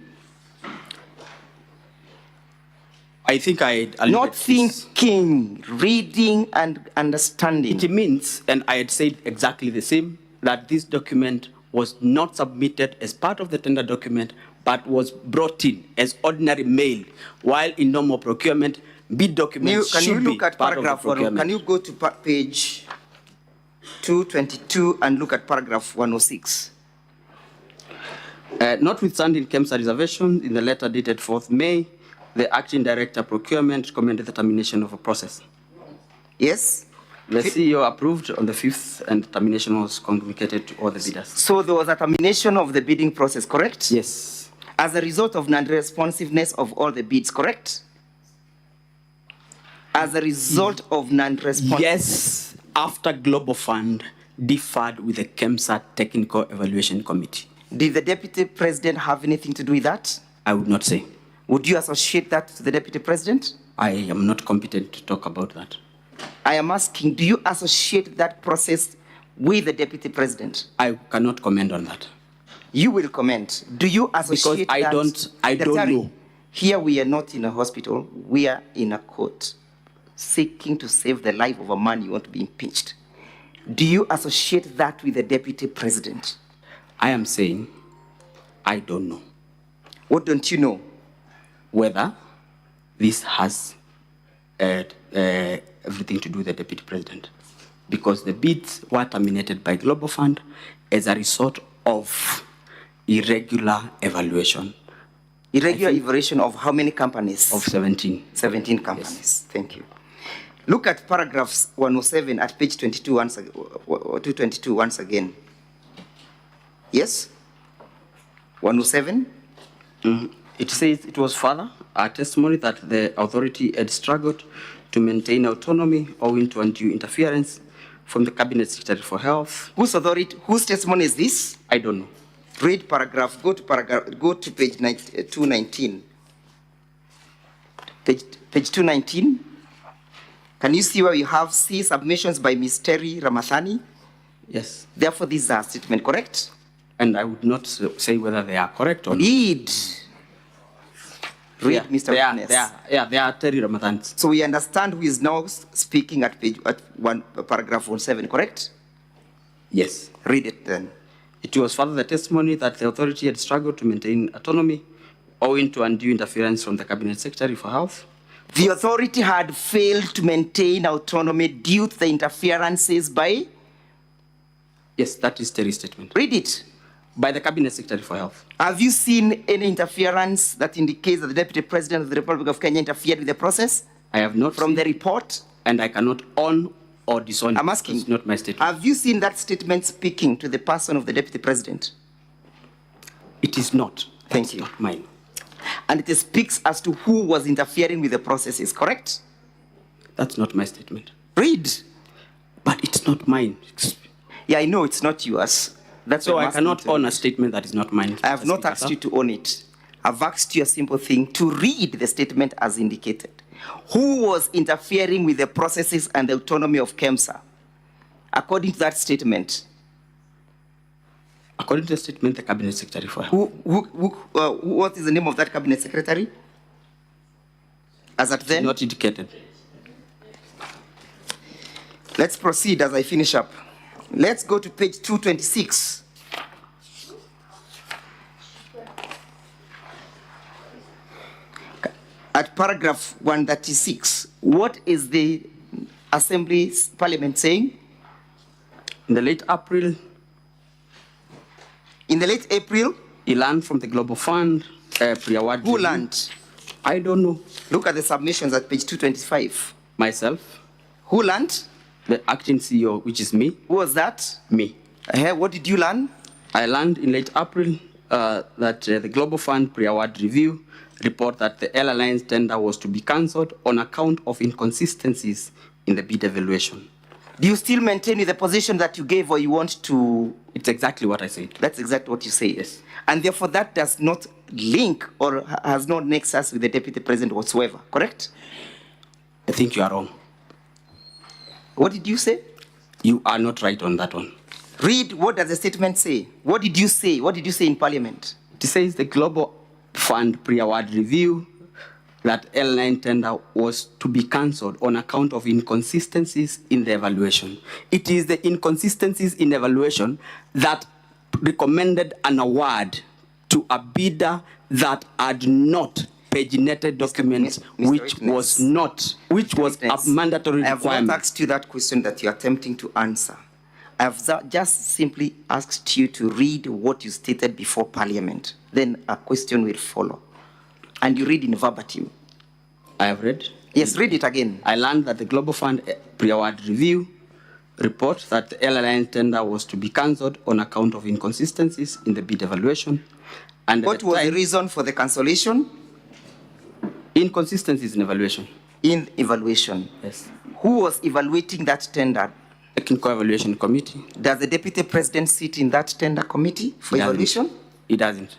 I think I Not thinking, reading and understanding. It means, and I had said exactly the same, that this document was not submitted as part of the tender document, but was brought in as ordinary mail, while in normal procurement, bid documents Can you should be look at part of the paragraph 1? procurement. Can you go to page 222 and look at paragraph 106? Notwithstanding KEMSA reservation, in the letter dated 4th May, the acting director procurement recommended the termination of a process. Yes. The CEO approved on the 5th, and termination was communicated to all the bidders. So there was a termination of the bidding process, correct? Yes. As a result of non-responsiveness of all the bids, correct? As a result of non-responsiveness. Yes, after Global Fund differed with the KEMSA Technical Evaluation Committee. Did the Deputy President have anything to do with that? I would not say. Would you associate that to the Deputy President? I am not competent to talk about that. I am asking, do you associate that process with the Deputy President? I cannot comment on that. You will comment. Do you associate because I don't know. Here we are not in a hospital, we are in a court, seeking to save the life of a man you want to be impeached. Do you associate that with the Deputy President? I am saying, I don't know. What don't you know? Whether this has everything to do with the Deputy President. Because the bids were terminated by Global Fund as a result of irregular evaluation. Irregular evaluation of how many companies? Of 17. 17 companies. Yes. Thank you. Look at paragraphs 107 at page 22 once, 222 once again. Yes? 107? It says it was further a testimony that the authority had struggled to maintain autonomy owing to undue interference from the Cabinet Secretary for Health. Whose authority, whose testimony is this? I don't know. Read paragraph, go to page 219. Page 219. Can you see where you have C submissions by Ms. Terry Ramathani? Yes. Therefore, these are statement correct? And I would not say whether they are correct or not. Read, Mr. Witness. They are Terry Ramathani. So we understand who is now speaking at paragraph 17, correct? Yes. Read it then. It was further the testimony that the authority had struggled to maintain autonomy owing to undue interference from the Cabinet Secretary for Health. The authority had failed to maintain autonomy due to the interferences by? Yes, that is Terry's statement. Read it. By the Cabinet Secretary for Health. Have you seen any interference that indicates that the Deputy President of the Republic of Kenya interfered with the process? I have not. From the report? And I cannot own or disown. I'm asking. It's not my statement. Have you seen that statement speaking to the person of the Deputy President? It is not. Thank you. Not mine. And it speaks as to who was interfering with the processes, correct? That's not my statement. Read. But it's not mine. Yeah, I know it's not yours. That's so I cannot own a statement that is not mine. I have not asked you to own it. I've asked you a simple thing, to read the statement as indicated. Who was interfering with the processes and the autonomy of KEMSA? According to that statement. According to the statement, the Cabinet Secretary for Health. What is the name of that Cabinet Secretary? As at then? Not indicated. Let's proceed as I finish up. Let's go to page 226. At paragraph 136, what is the Assembly's Parliament saying? In the late April. In the late April? He learned from the Global Fund pre-award. Who learned? I don't know. Look at the submissions at page 225. Myself. Who learned? The acting CEO, which is me. Who was that? Me. What did you learn? I learned in late April that the Global Fund pre-award review report that the Air Alliance tender was to be cancelled on account of inconsistencies in the bid evaluation. Do you still maintain the position that you gave, or you want to? It's exactly what I said. That's exactly what you say. Yes. And therefore that does not link or has no nexus with the Deputy President whatsoever, correct? I think you are wrong. What did you say? You are not right on that one. Read, what does the statement say? What did you say? What did you say in Parliament? It says the Global Fund pre-award review that L9 tender was to be cancelled on account of inconsistencies in the evaluation. It is the inconsistencies in evaluation that recommended an award to a bidder that had not paginated documents, which was a mandatory I have requirement. not asked you that question that you're attempting to answer. I have just simply asked you to read what you stated before Parliament. Then a question will follow. And you read in verbatim. I have read? Yes, read it again. I learned that the Global Fund pre-award review report that the L9 tender was to be cancelled on account of inconsistencies in the bid evaluation. And what was the reason for the cancellation? Inconsistencies in evaluation. In evaluation? Yes. Who was evaluating that tender? Technical Evaluation Committee. Does the Deputy President sit in that tender committee for evaluation? He doesn't.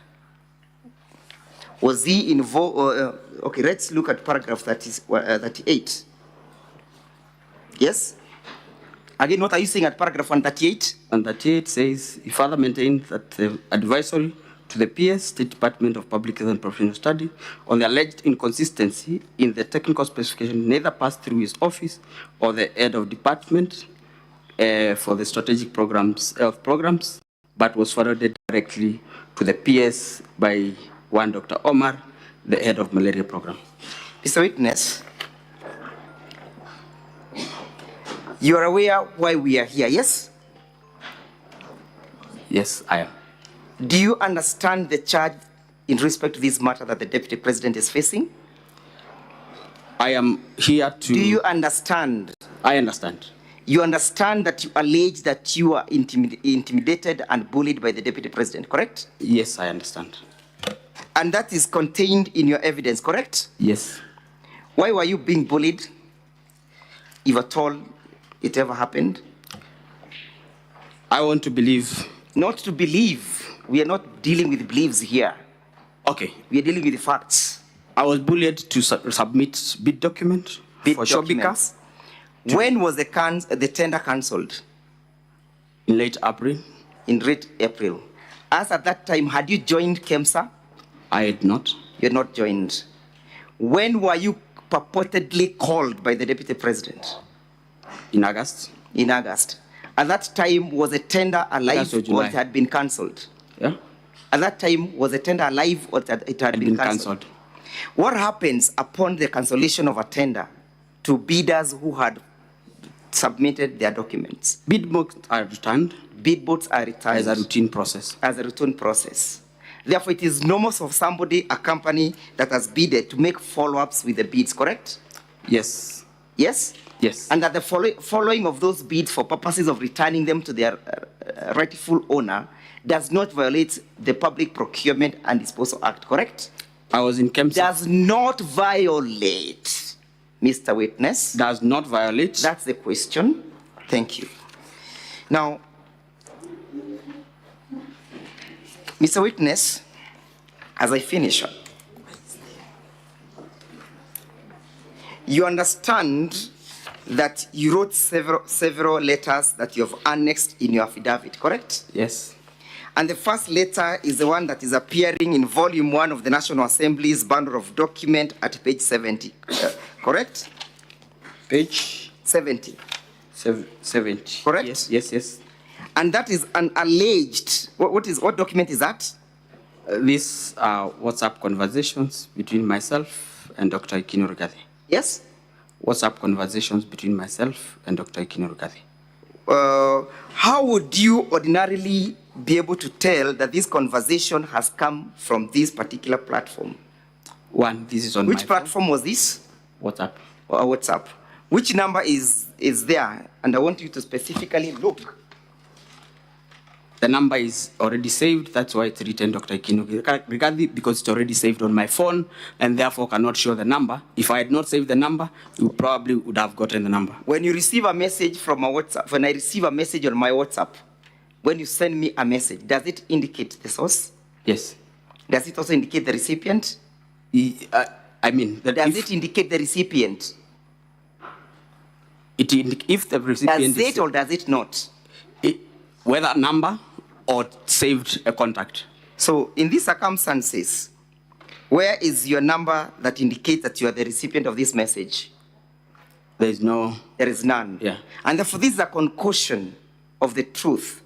Was he involved? Okay, let's look at paragraph 38. Yes? Again, what are you saying at paragraph 138? 138 says, he further maintained that the advisory to the PS, State Department of Public Health and Professional Study, on the alleged inconsistency in the technical specification neither passed through his office or the head of department for the strategic health programs, but was forwarded directly to the PS by one Dr. Omar, the head of malaria program. Mr. Witness, you are aware why we are here, yes? Yes, I am. Do you understand the charge in respect to this matter that the Deputy President is facing? I am here to... Do you understand? I understand. You understand that you allege that you are intimidated and bullied by the Deputy President, correct? Yes, I understand. And that is contained in your evidence, correct? Yes. Why were you being bullied, if at all it ever happened? I want to believe. Not to believe. We are not dealing with beliefs here. Okay. We are dealing with the facts. I was bullied to submit bid document for Shobika. When was the tender cancelled? In late April. In late April. As at that time, had you joined KEMSA? I had not. You had not joined. When were you purportedly called by the Deputy President? In August. In August. At that time, was the tender alive or it had been cancelled? Yeah. At that time, was the tender alive or it had been cancelled? What happens upon the cancellation of a tender to bidders who had submitted their documents? Bid books are returned. Bid books are returned. As a routine process. As a routine process. Therefore, it is normal for somebody, a company that has bidded, to make follow-ups with the bids, correct? Yes. Yes? Yes. And that the following of those bids for purposes of returning them to their rightful owner does not violate the Public Procurement and Disposal Act, correct? I was in KEMSA. Does not violate, Mr. Witness. Does not violate. That's the question. Thank you. Now, Mr. Witness, as I finish, you understand that you wrote several letters that you have annexed in your affidavit, correct? Yes. And the first letter is the one that is appearing in volume 1 of the National Assembly's bundle of document at page 70, correct? Page 70. 70. Correct? Yes, yes, yes. And that is an alleged, what document is that? These are WhatsApp conversations between myself and Dr. Ikino Riggathi. Yes? WhatsApp conversations between myself and Dr. Ikino Riggathi. How would you ordinarily be able to tell that this conversation has come from this particular platform? One, this is on Which platform was this? WhatsApp. WhatsApp. Which number is there? And I want you to specifically look. The number is already saved. That's why it's written Dr. Ikino Riggathi, because it's already saved on my phone and therefore cannot show the number. If I had not saved the number, you probably would have gotten the number. When you receive a message from a WhatsApp, when I receive a message on my WhatsApp, when you send me a message, does it indicate the source? Yes. Does it also indicate the recipient? I mean, does it indicate the recipient? If the recipient does it or does it not? Whether number or saved a contact. So in these circumstances, Where is your number that indicates that you are the recipient of this message? There is no. There is none. Yeah. And therefore, this is a concussion of the truth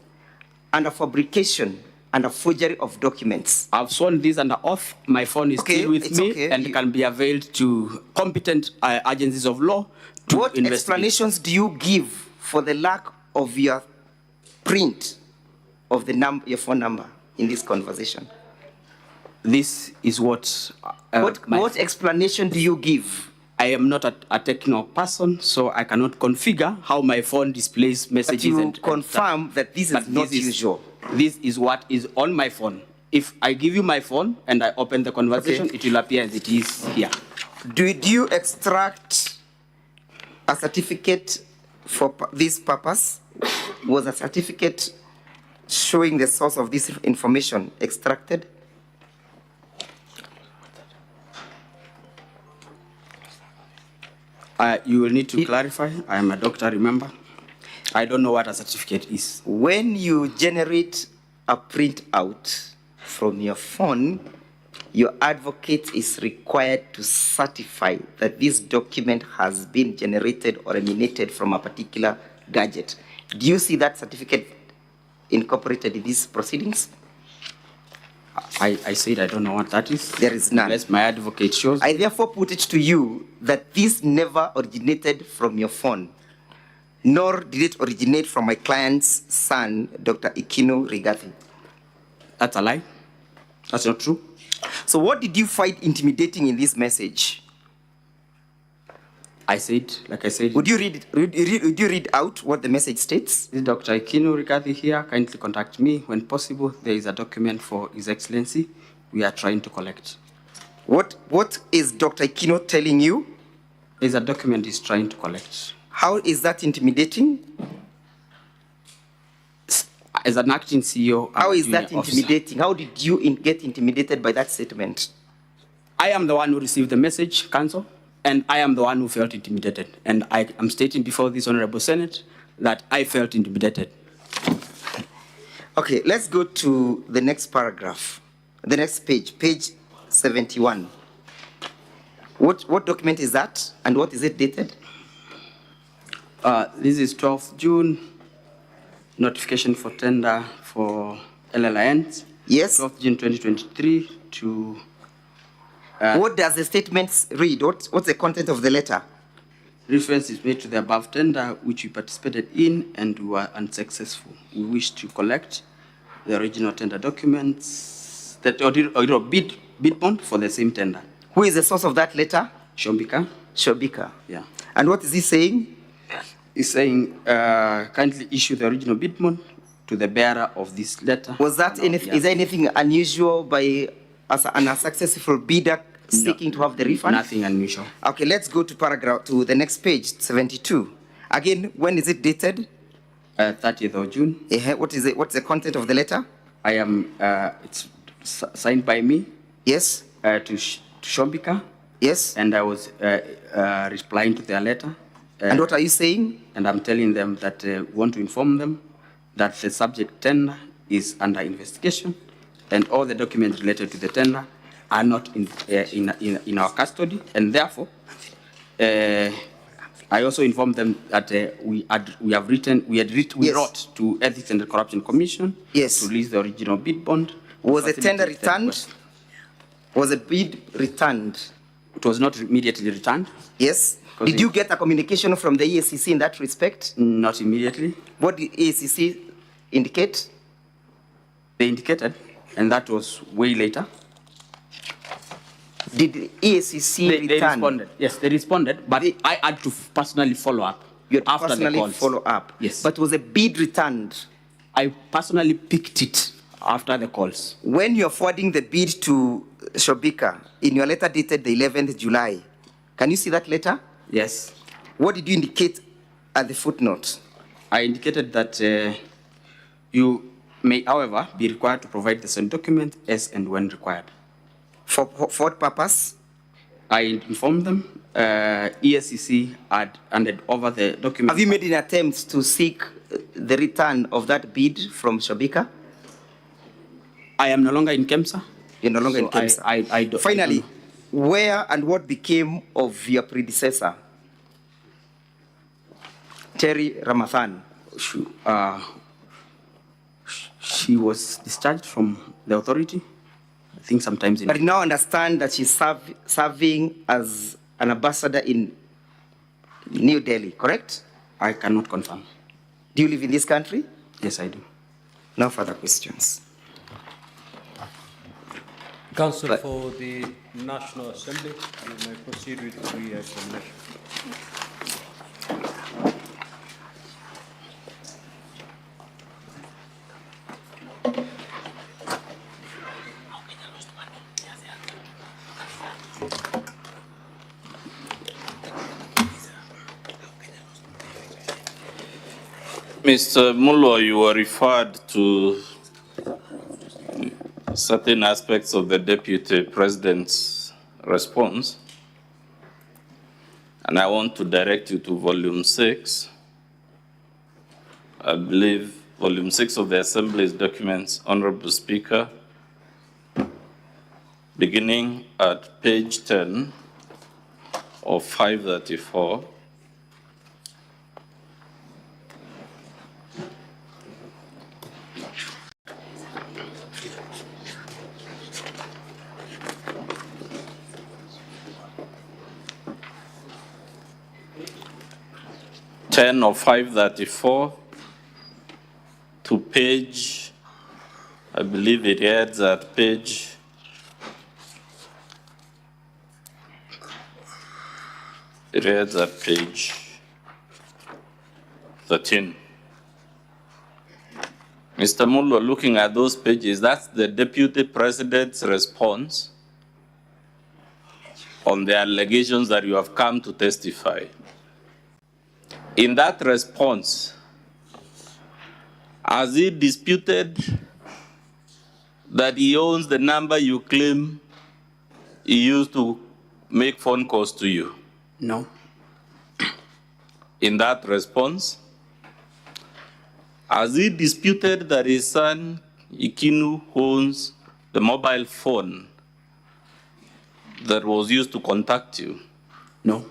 and a fabrication and a forgery of documents. I've sworn this under oath. My phone is still with me and can be availed to competent agencies of law to What investigate. explanations do you give for the lack of your print of the your phone number in this conversation? This is what... what explanation do you give? I am not a technical person, so I cannot configure how my phone displays messages. But you confirm that this is not usual. This is what is on my phone. If I give you my phone and I open the conversation, it will appear as it is here. Did you extract a certificate for this purpose? Was a certificate showing the source of this information extracted? You will need to clarify. I am a doctor, remember. I don't know what a certificate is. When you generate a printout from your phone, your advocate is required to certify that this document has been generated or emanated from a particular gadget. Do you see that certificate incorporated in these proceedings? I said I don't know what that is. There is none. Unless my advocate shows. I therefore put it to you that this never originated from your phone, nor did it originate from my client's son, Dr. Ikino Riggathi. That's a lie. That's not true. So what did you find intimidating in this message? I said, like I said. Would you read out what the message states? This is Dr. Ikino Riggathi here. Kindly contact me when possible. There is a document for His Excellency we are trying to collect. What is Dr. Ikino telling you? There's a document he's trying to collect. How is that intimidating? As an acting CEO, how is that intimidating? How did you get intimidated by that statement? I am the one who received the message, Council, and I am the one who felt intimidated. And I am stating before this Honorable Senate that I felt intimidated. Okay, let's go to the next paragraph, the next page, page 71. What document is that, and what is it dated? This is 12th June, notification for tender for LLINs. Yes. 12th June 2023 to... what does the statement read? What's the content of the letter? Reference is made to the above tender, which we participated in and we were unsuccessful. We wish to collect the original tender documents, that original bid bond for the same tender. Who is the source of that letter? Shombika. Shombika. Yeah. And what is he saying? He's saying, kindly issue the original bid bond to the bearer of this letter. Was that anything? Is there anything unusual by an unsuccessful bidder seeking to have the refund? Nothing unusual. Okay, let's go to the next page, 72. Again, when is it dated? 30th of June. What is it? What's the content of the letter? I am. It's signed by me. Yes. To Shombika. Yes. And I was replying to their letter. And what are you saying? And I'm telling them that want to inform them that the subject tender is under investigation, and all the documents related to the tender are not in our custody, and therefore, I also informed them that we wrote to Ethics and Corruption Commission to release the original bid bond. Was the tender returned? Was the bid returned? It was not immediately returned. Yes. Did you get a communication from the EACC in that respect? Not immediately. What did EACC indicate? They indicated, and that was way later. Did the EACC return? They responded. Yes, they responded, but I had to personally follow up. You had to after personally the calls. follow up? Yes. But was a bid returned? I personally picked it after the calls. When you're forwarding the bid to Shombika, in your letter dated the 11th July, can you see that letter? Yes. What did you indicate at the footnote? I indicated that you may, however, be required to provide the same document as and when required. For what purpose? I informed them. EACC had handed over the document. Have you made any attempts to seek the return of that bid from Shombika? I am no longer in KEMSA. You're no longer So in KEMSA. I don't- Finally, where and what became of your predecessor, Terry Ramathan? She was discharged from the authority, I think sometimes in... But you now understand that she's serving as an ambassador in New Delhi, correct? I cannot confirm. Do you live in this country? Yes, I do. No further questions. Counsel for the National Assembly, you may proceed with the re-examination. Mr. Mullo, you were referred to certain aspects of the Deputy President's response, and I want to direct you to Volume 6. I believe Volume 6 of the Assembly's documents, Honorable Speaker, beginning at page 10 of 534. Of 534 to page, I believe it ends at page 13. Mr. Mullo, looking at those pages, that's the Deputy President's response on the allegations that you have come to testify. In that response, has he disputed that he owns the number you claim he used to make phone calls to you? No. In that response, has he disputed that his son, Ikinu, owns the mobile phone that was used to contact you? No.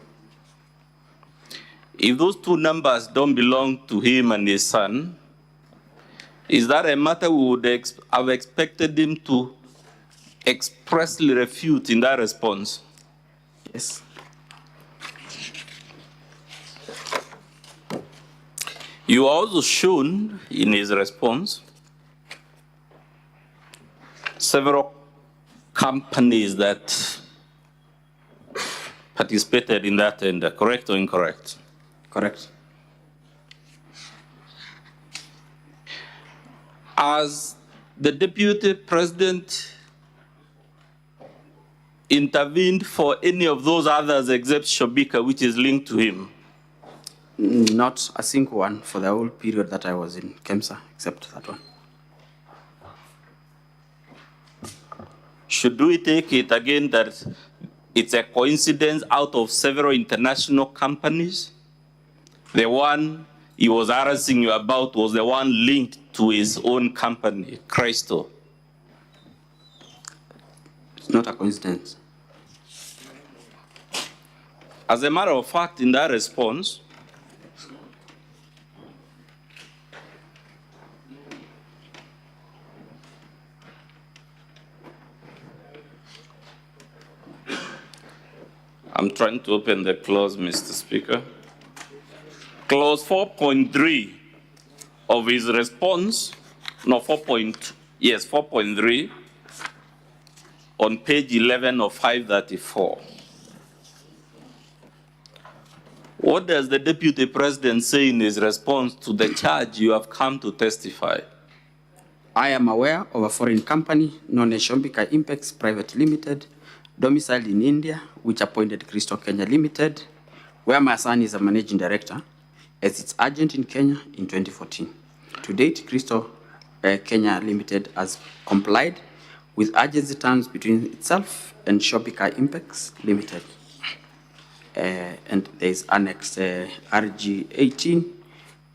If those two numbers don't belong to him and his son, is that a matter we would have expected him to expressly refute in that response? Yes. You also shown in his response several companies that participated in that tender, correct or incorrect? Correct. As the Deputy President intervened for any of those others except Shobika, which is linked to him? Not a single one for the whole period that I was in KEMSA, except that one. Should we take it again that it's a coincidence out of several international companies? The one he was harassing you about was the one linked to his own company, Crystal. It's not a coincidence. As a matter of fact, in that response, I'm trying to open the clause, Mr. Speaker. Clause 4.3 of his response, no, 4.3 on page 11 of 534. What does the Deputy President say in his response to the charge you have come to testify? I am aware of a foreign company known as Shombika Impex Private Limited, domiciled in India, which appointed Crystal Kenya Limited, where my son is a managing director, as its agent in Kenya in 2014. To date, Crystal Kenya Limited has complied with agency terms between itself and Shombika Impex Limited. And there is annexed RG 18,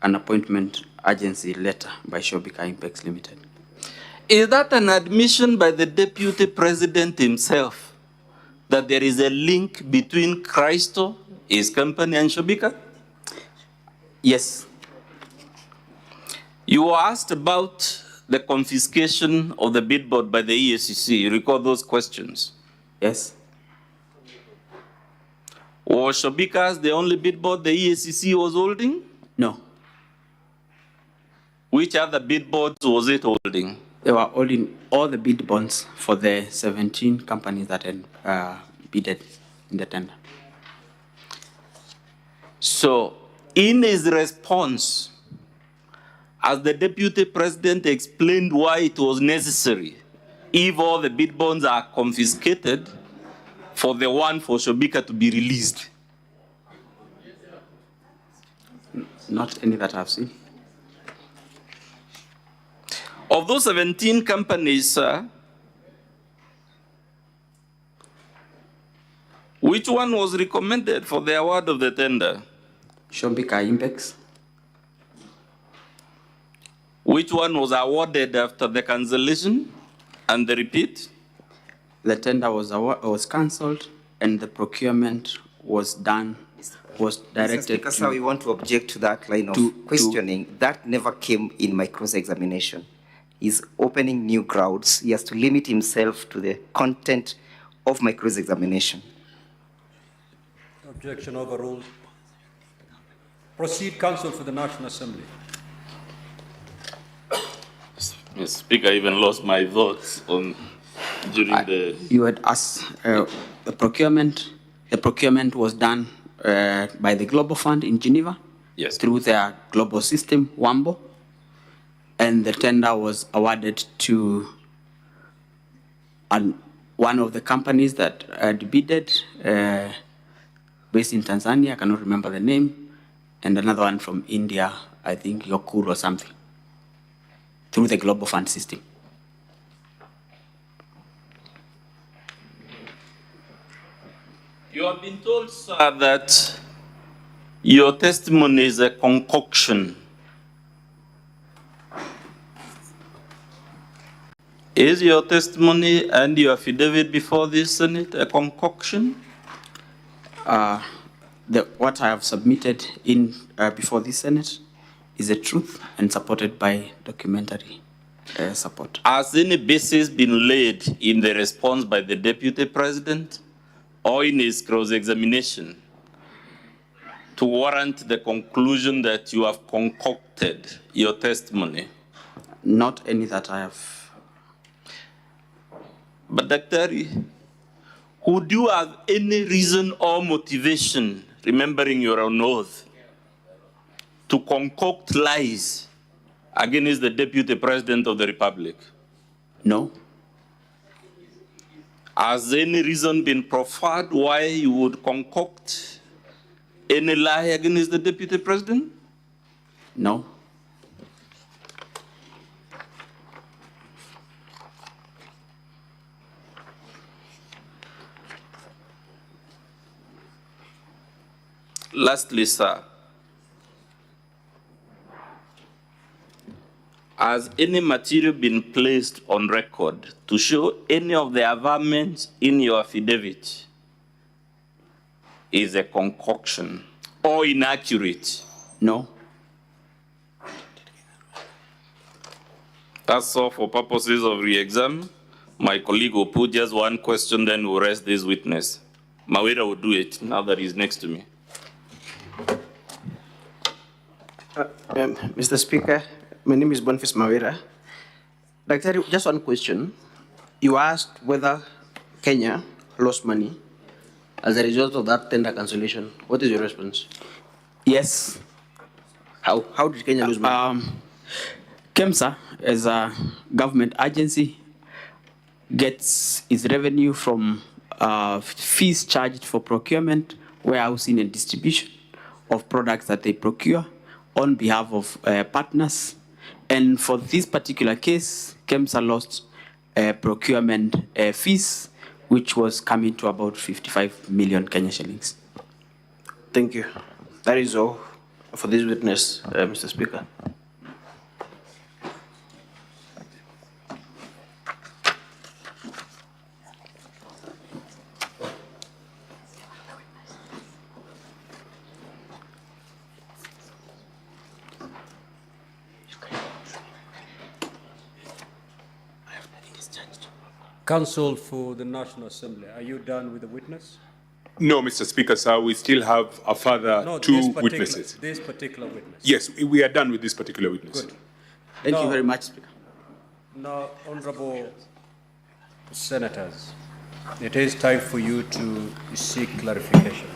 an appointment agency letter by Shombika Impex Limited. Is that an admission by the Deputy President himself that there is a link between Christo, his company, and Shobika? Yes. You were asked about the confiscation of the billboard by the EACC. You recall those questions? Yes. Was Shobika's the only billboard the EACC was holding? No. Which other billboards was it holding? They were holding all the bid bonds for the 17 companies that had bidded in the tender. So, in his response, as the Deputy President explained why it was necessary, if all the bid bonds are confiscated, for the one for Shobika to be released. Not any that I've seen. Of those 17 companies, which one was recommended for the award of the tender? Shobika Impex. Which one was awarded after the cancellation and the repeat? The tender was cancelled and the procurement was done, was directed Speaker, sir, we want to object to that line of questioning. That never came in my cross-examination. He's opening new grounds. He has to limit himself to the content of my cross-examination. Objection overruled. Proceed, Counsel for the National Assembly. Mr. Speaker, I even lost my thoughts on during the... You had asked the procurement. The procurement was done by the Global Fund in Geneva. Yes. Through their global system, WAMBO. And the tender was awarded to one of the companies that had bidded, based in Tanzania, I cannot remember the name, and another one from India, I think Yokur or something, through the Global Fund system. You have been told, sir, that your testimony is a concoction. Is your testimony and your affidavit before this Senate a concoction? What I have submitted in before this Senate is the truth and supported by documentary support. Has any basis been laid in the response by the Deputy President or in his cross-examination to warrant the conclusion that you have concocted your testimony? Not any that I have. But Dr. Would you have any reason or motivation, remembering your own oath, to concoct lies against the Deputy President of the Republic? No. Has any reason been proffered why you would concoct any lie against the Deputy President? No. Lastly, sir, has any material been placed on record to show any of the averments in your affidavit is a concoction or inaccurate? No. That's all for purposes of re-exam. My colleague will put just one question, then we'll rest this witness. Mawira will do it now that he's next to me. Mr. Speaker, my name is Boniface Mawira. Doctor, just one question. You asked whether Kenya lost money as a result of that tender cancellation. What is your response? Yes. How did Kenya lose money? KEMSA, as a government agency, gets its revenue from fees charged for procurement, warehousing, and distribution of products that they procure on behalf of partners. And for this particular case, KEMSA lost procurement fees, which was coming to about 55 million Kenya shillings. Thank you. That is all for this witness, Mr. Speaker. Counsel for the National Assembly, are you done with the witness? No, Mr. Speaker, sir, we still have a further No, two witnesses. This particular witness. Yes, we are done with this particular witness. Good. Thank you Now- very much, Speaker. Now, honorable senators, it is time for you to seek clarification.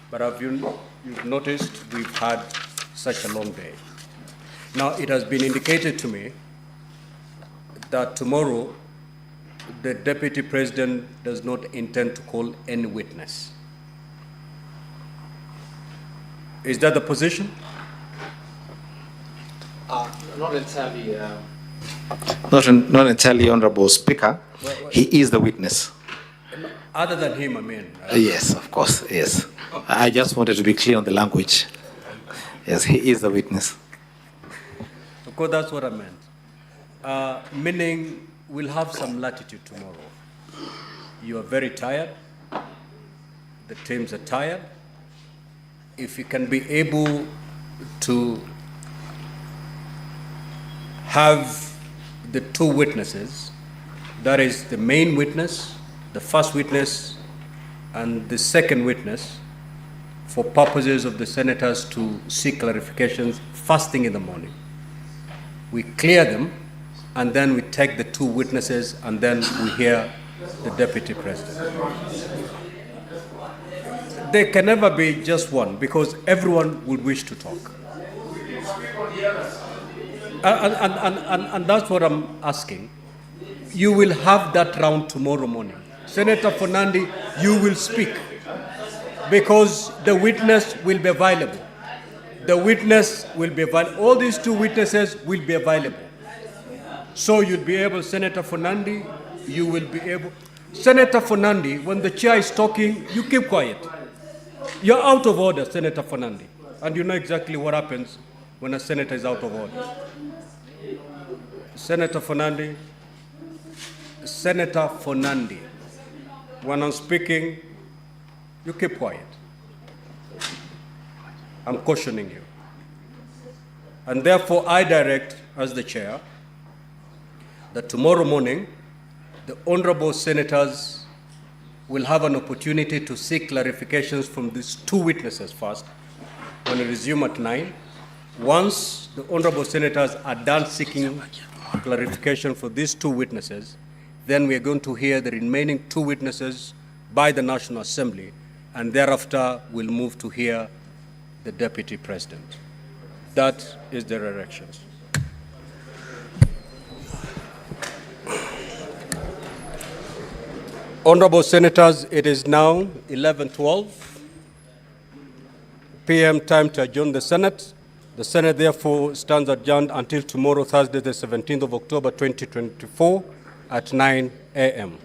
But have you've noticed we've had such a long day. Now, it has been indicated to me that tomorrow the Deputy President does not intend to call any witness. Is that the position? Not entirely, not entirely, Honorable Speaker. He is the witness. Other than him, I mean. Yes, of course, yes. I just wanted to be clear on the language. Yes, he is the witness. Of course, that's what I meant. Meaning, we'll have some latitude tomorrow. You are very tired. The teams are tired. If you can be able to have the two witnesses, that is the main witness, the first witness, and the second witness, for purposes of the senators to seek clarifications first thing in the morning. We clear them, and then we take the two witnesses, and then we hear the Deputy President. There can never be just one, because everyone will wish to talk. And that's what I'm asking. You will have that round tomorrow morning. Senator Fernandi, you will speak, because the witness will be available. The witness will be available. All these two witnesses will be available. So you'll be able, Senator Fernandi, you will be able. Senator Fernandi, when the chair is talking, you keep quiet. You're out of order, Senator Fernandi. And you know exactly what happens when a senator is out of order. Senator Fernandi, Senator Fernandi, when I'm speaking, you keep quiet. I'm cautioning you. And therefore, I direct, as the chair, that tomorrow morning, the honorable senators will have an opportunity to seek clarifications from these two witnesses first, when we resume at 9. Once the honorable senators are done seeking clarification for these two witnesses, then we are going to hear the remaining two witnesses by the National Assembly, and thereafter we'll move to hear the Deputy President. That is the directions. Honorable Senators, it is now 11:12 p.m. time to adjourn the Senate. The Senate therefore stands adjourned until tomorrow, Thursday, the 17th of October, 2024 at 9 a.m.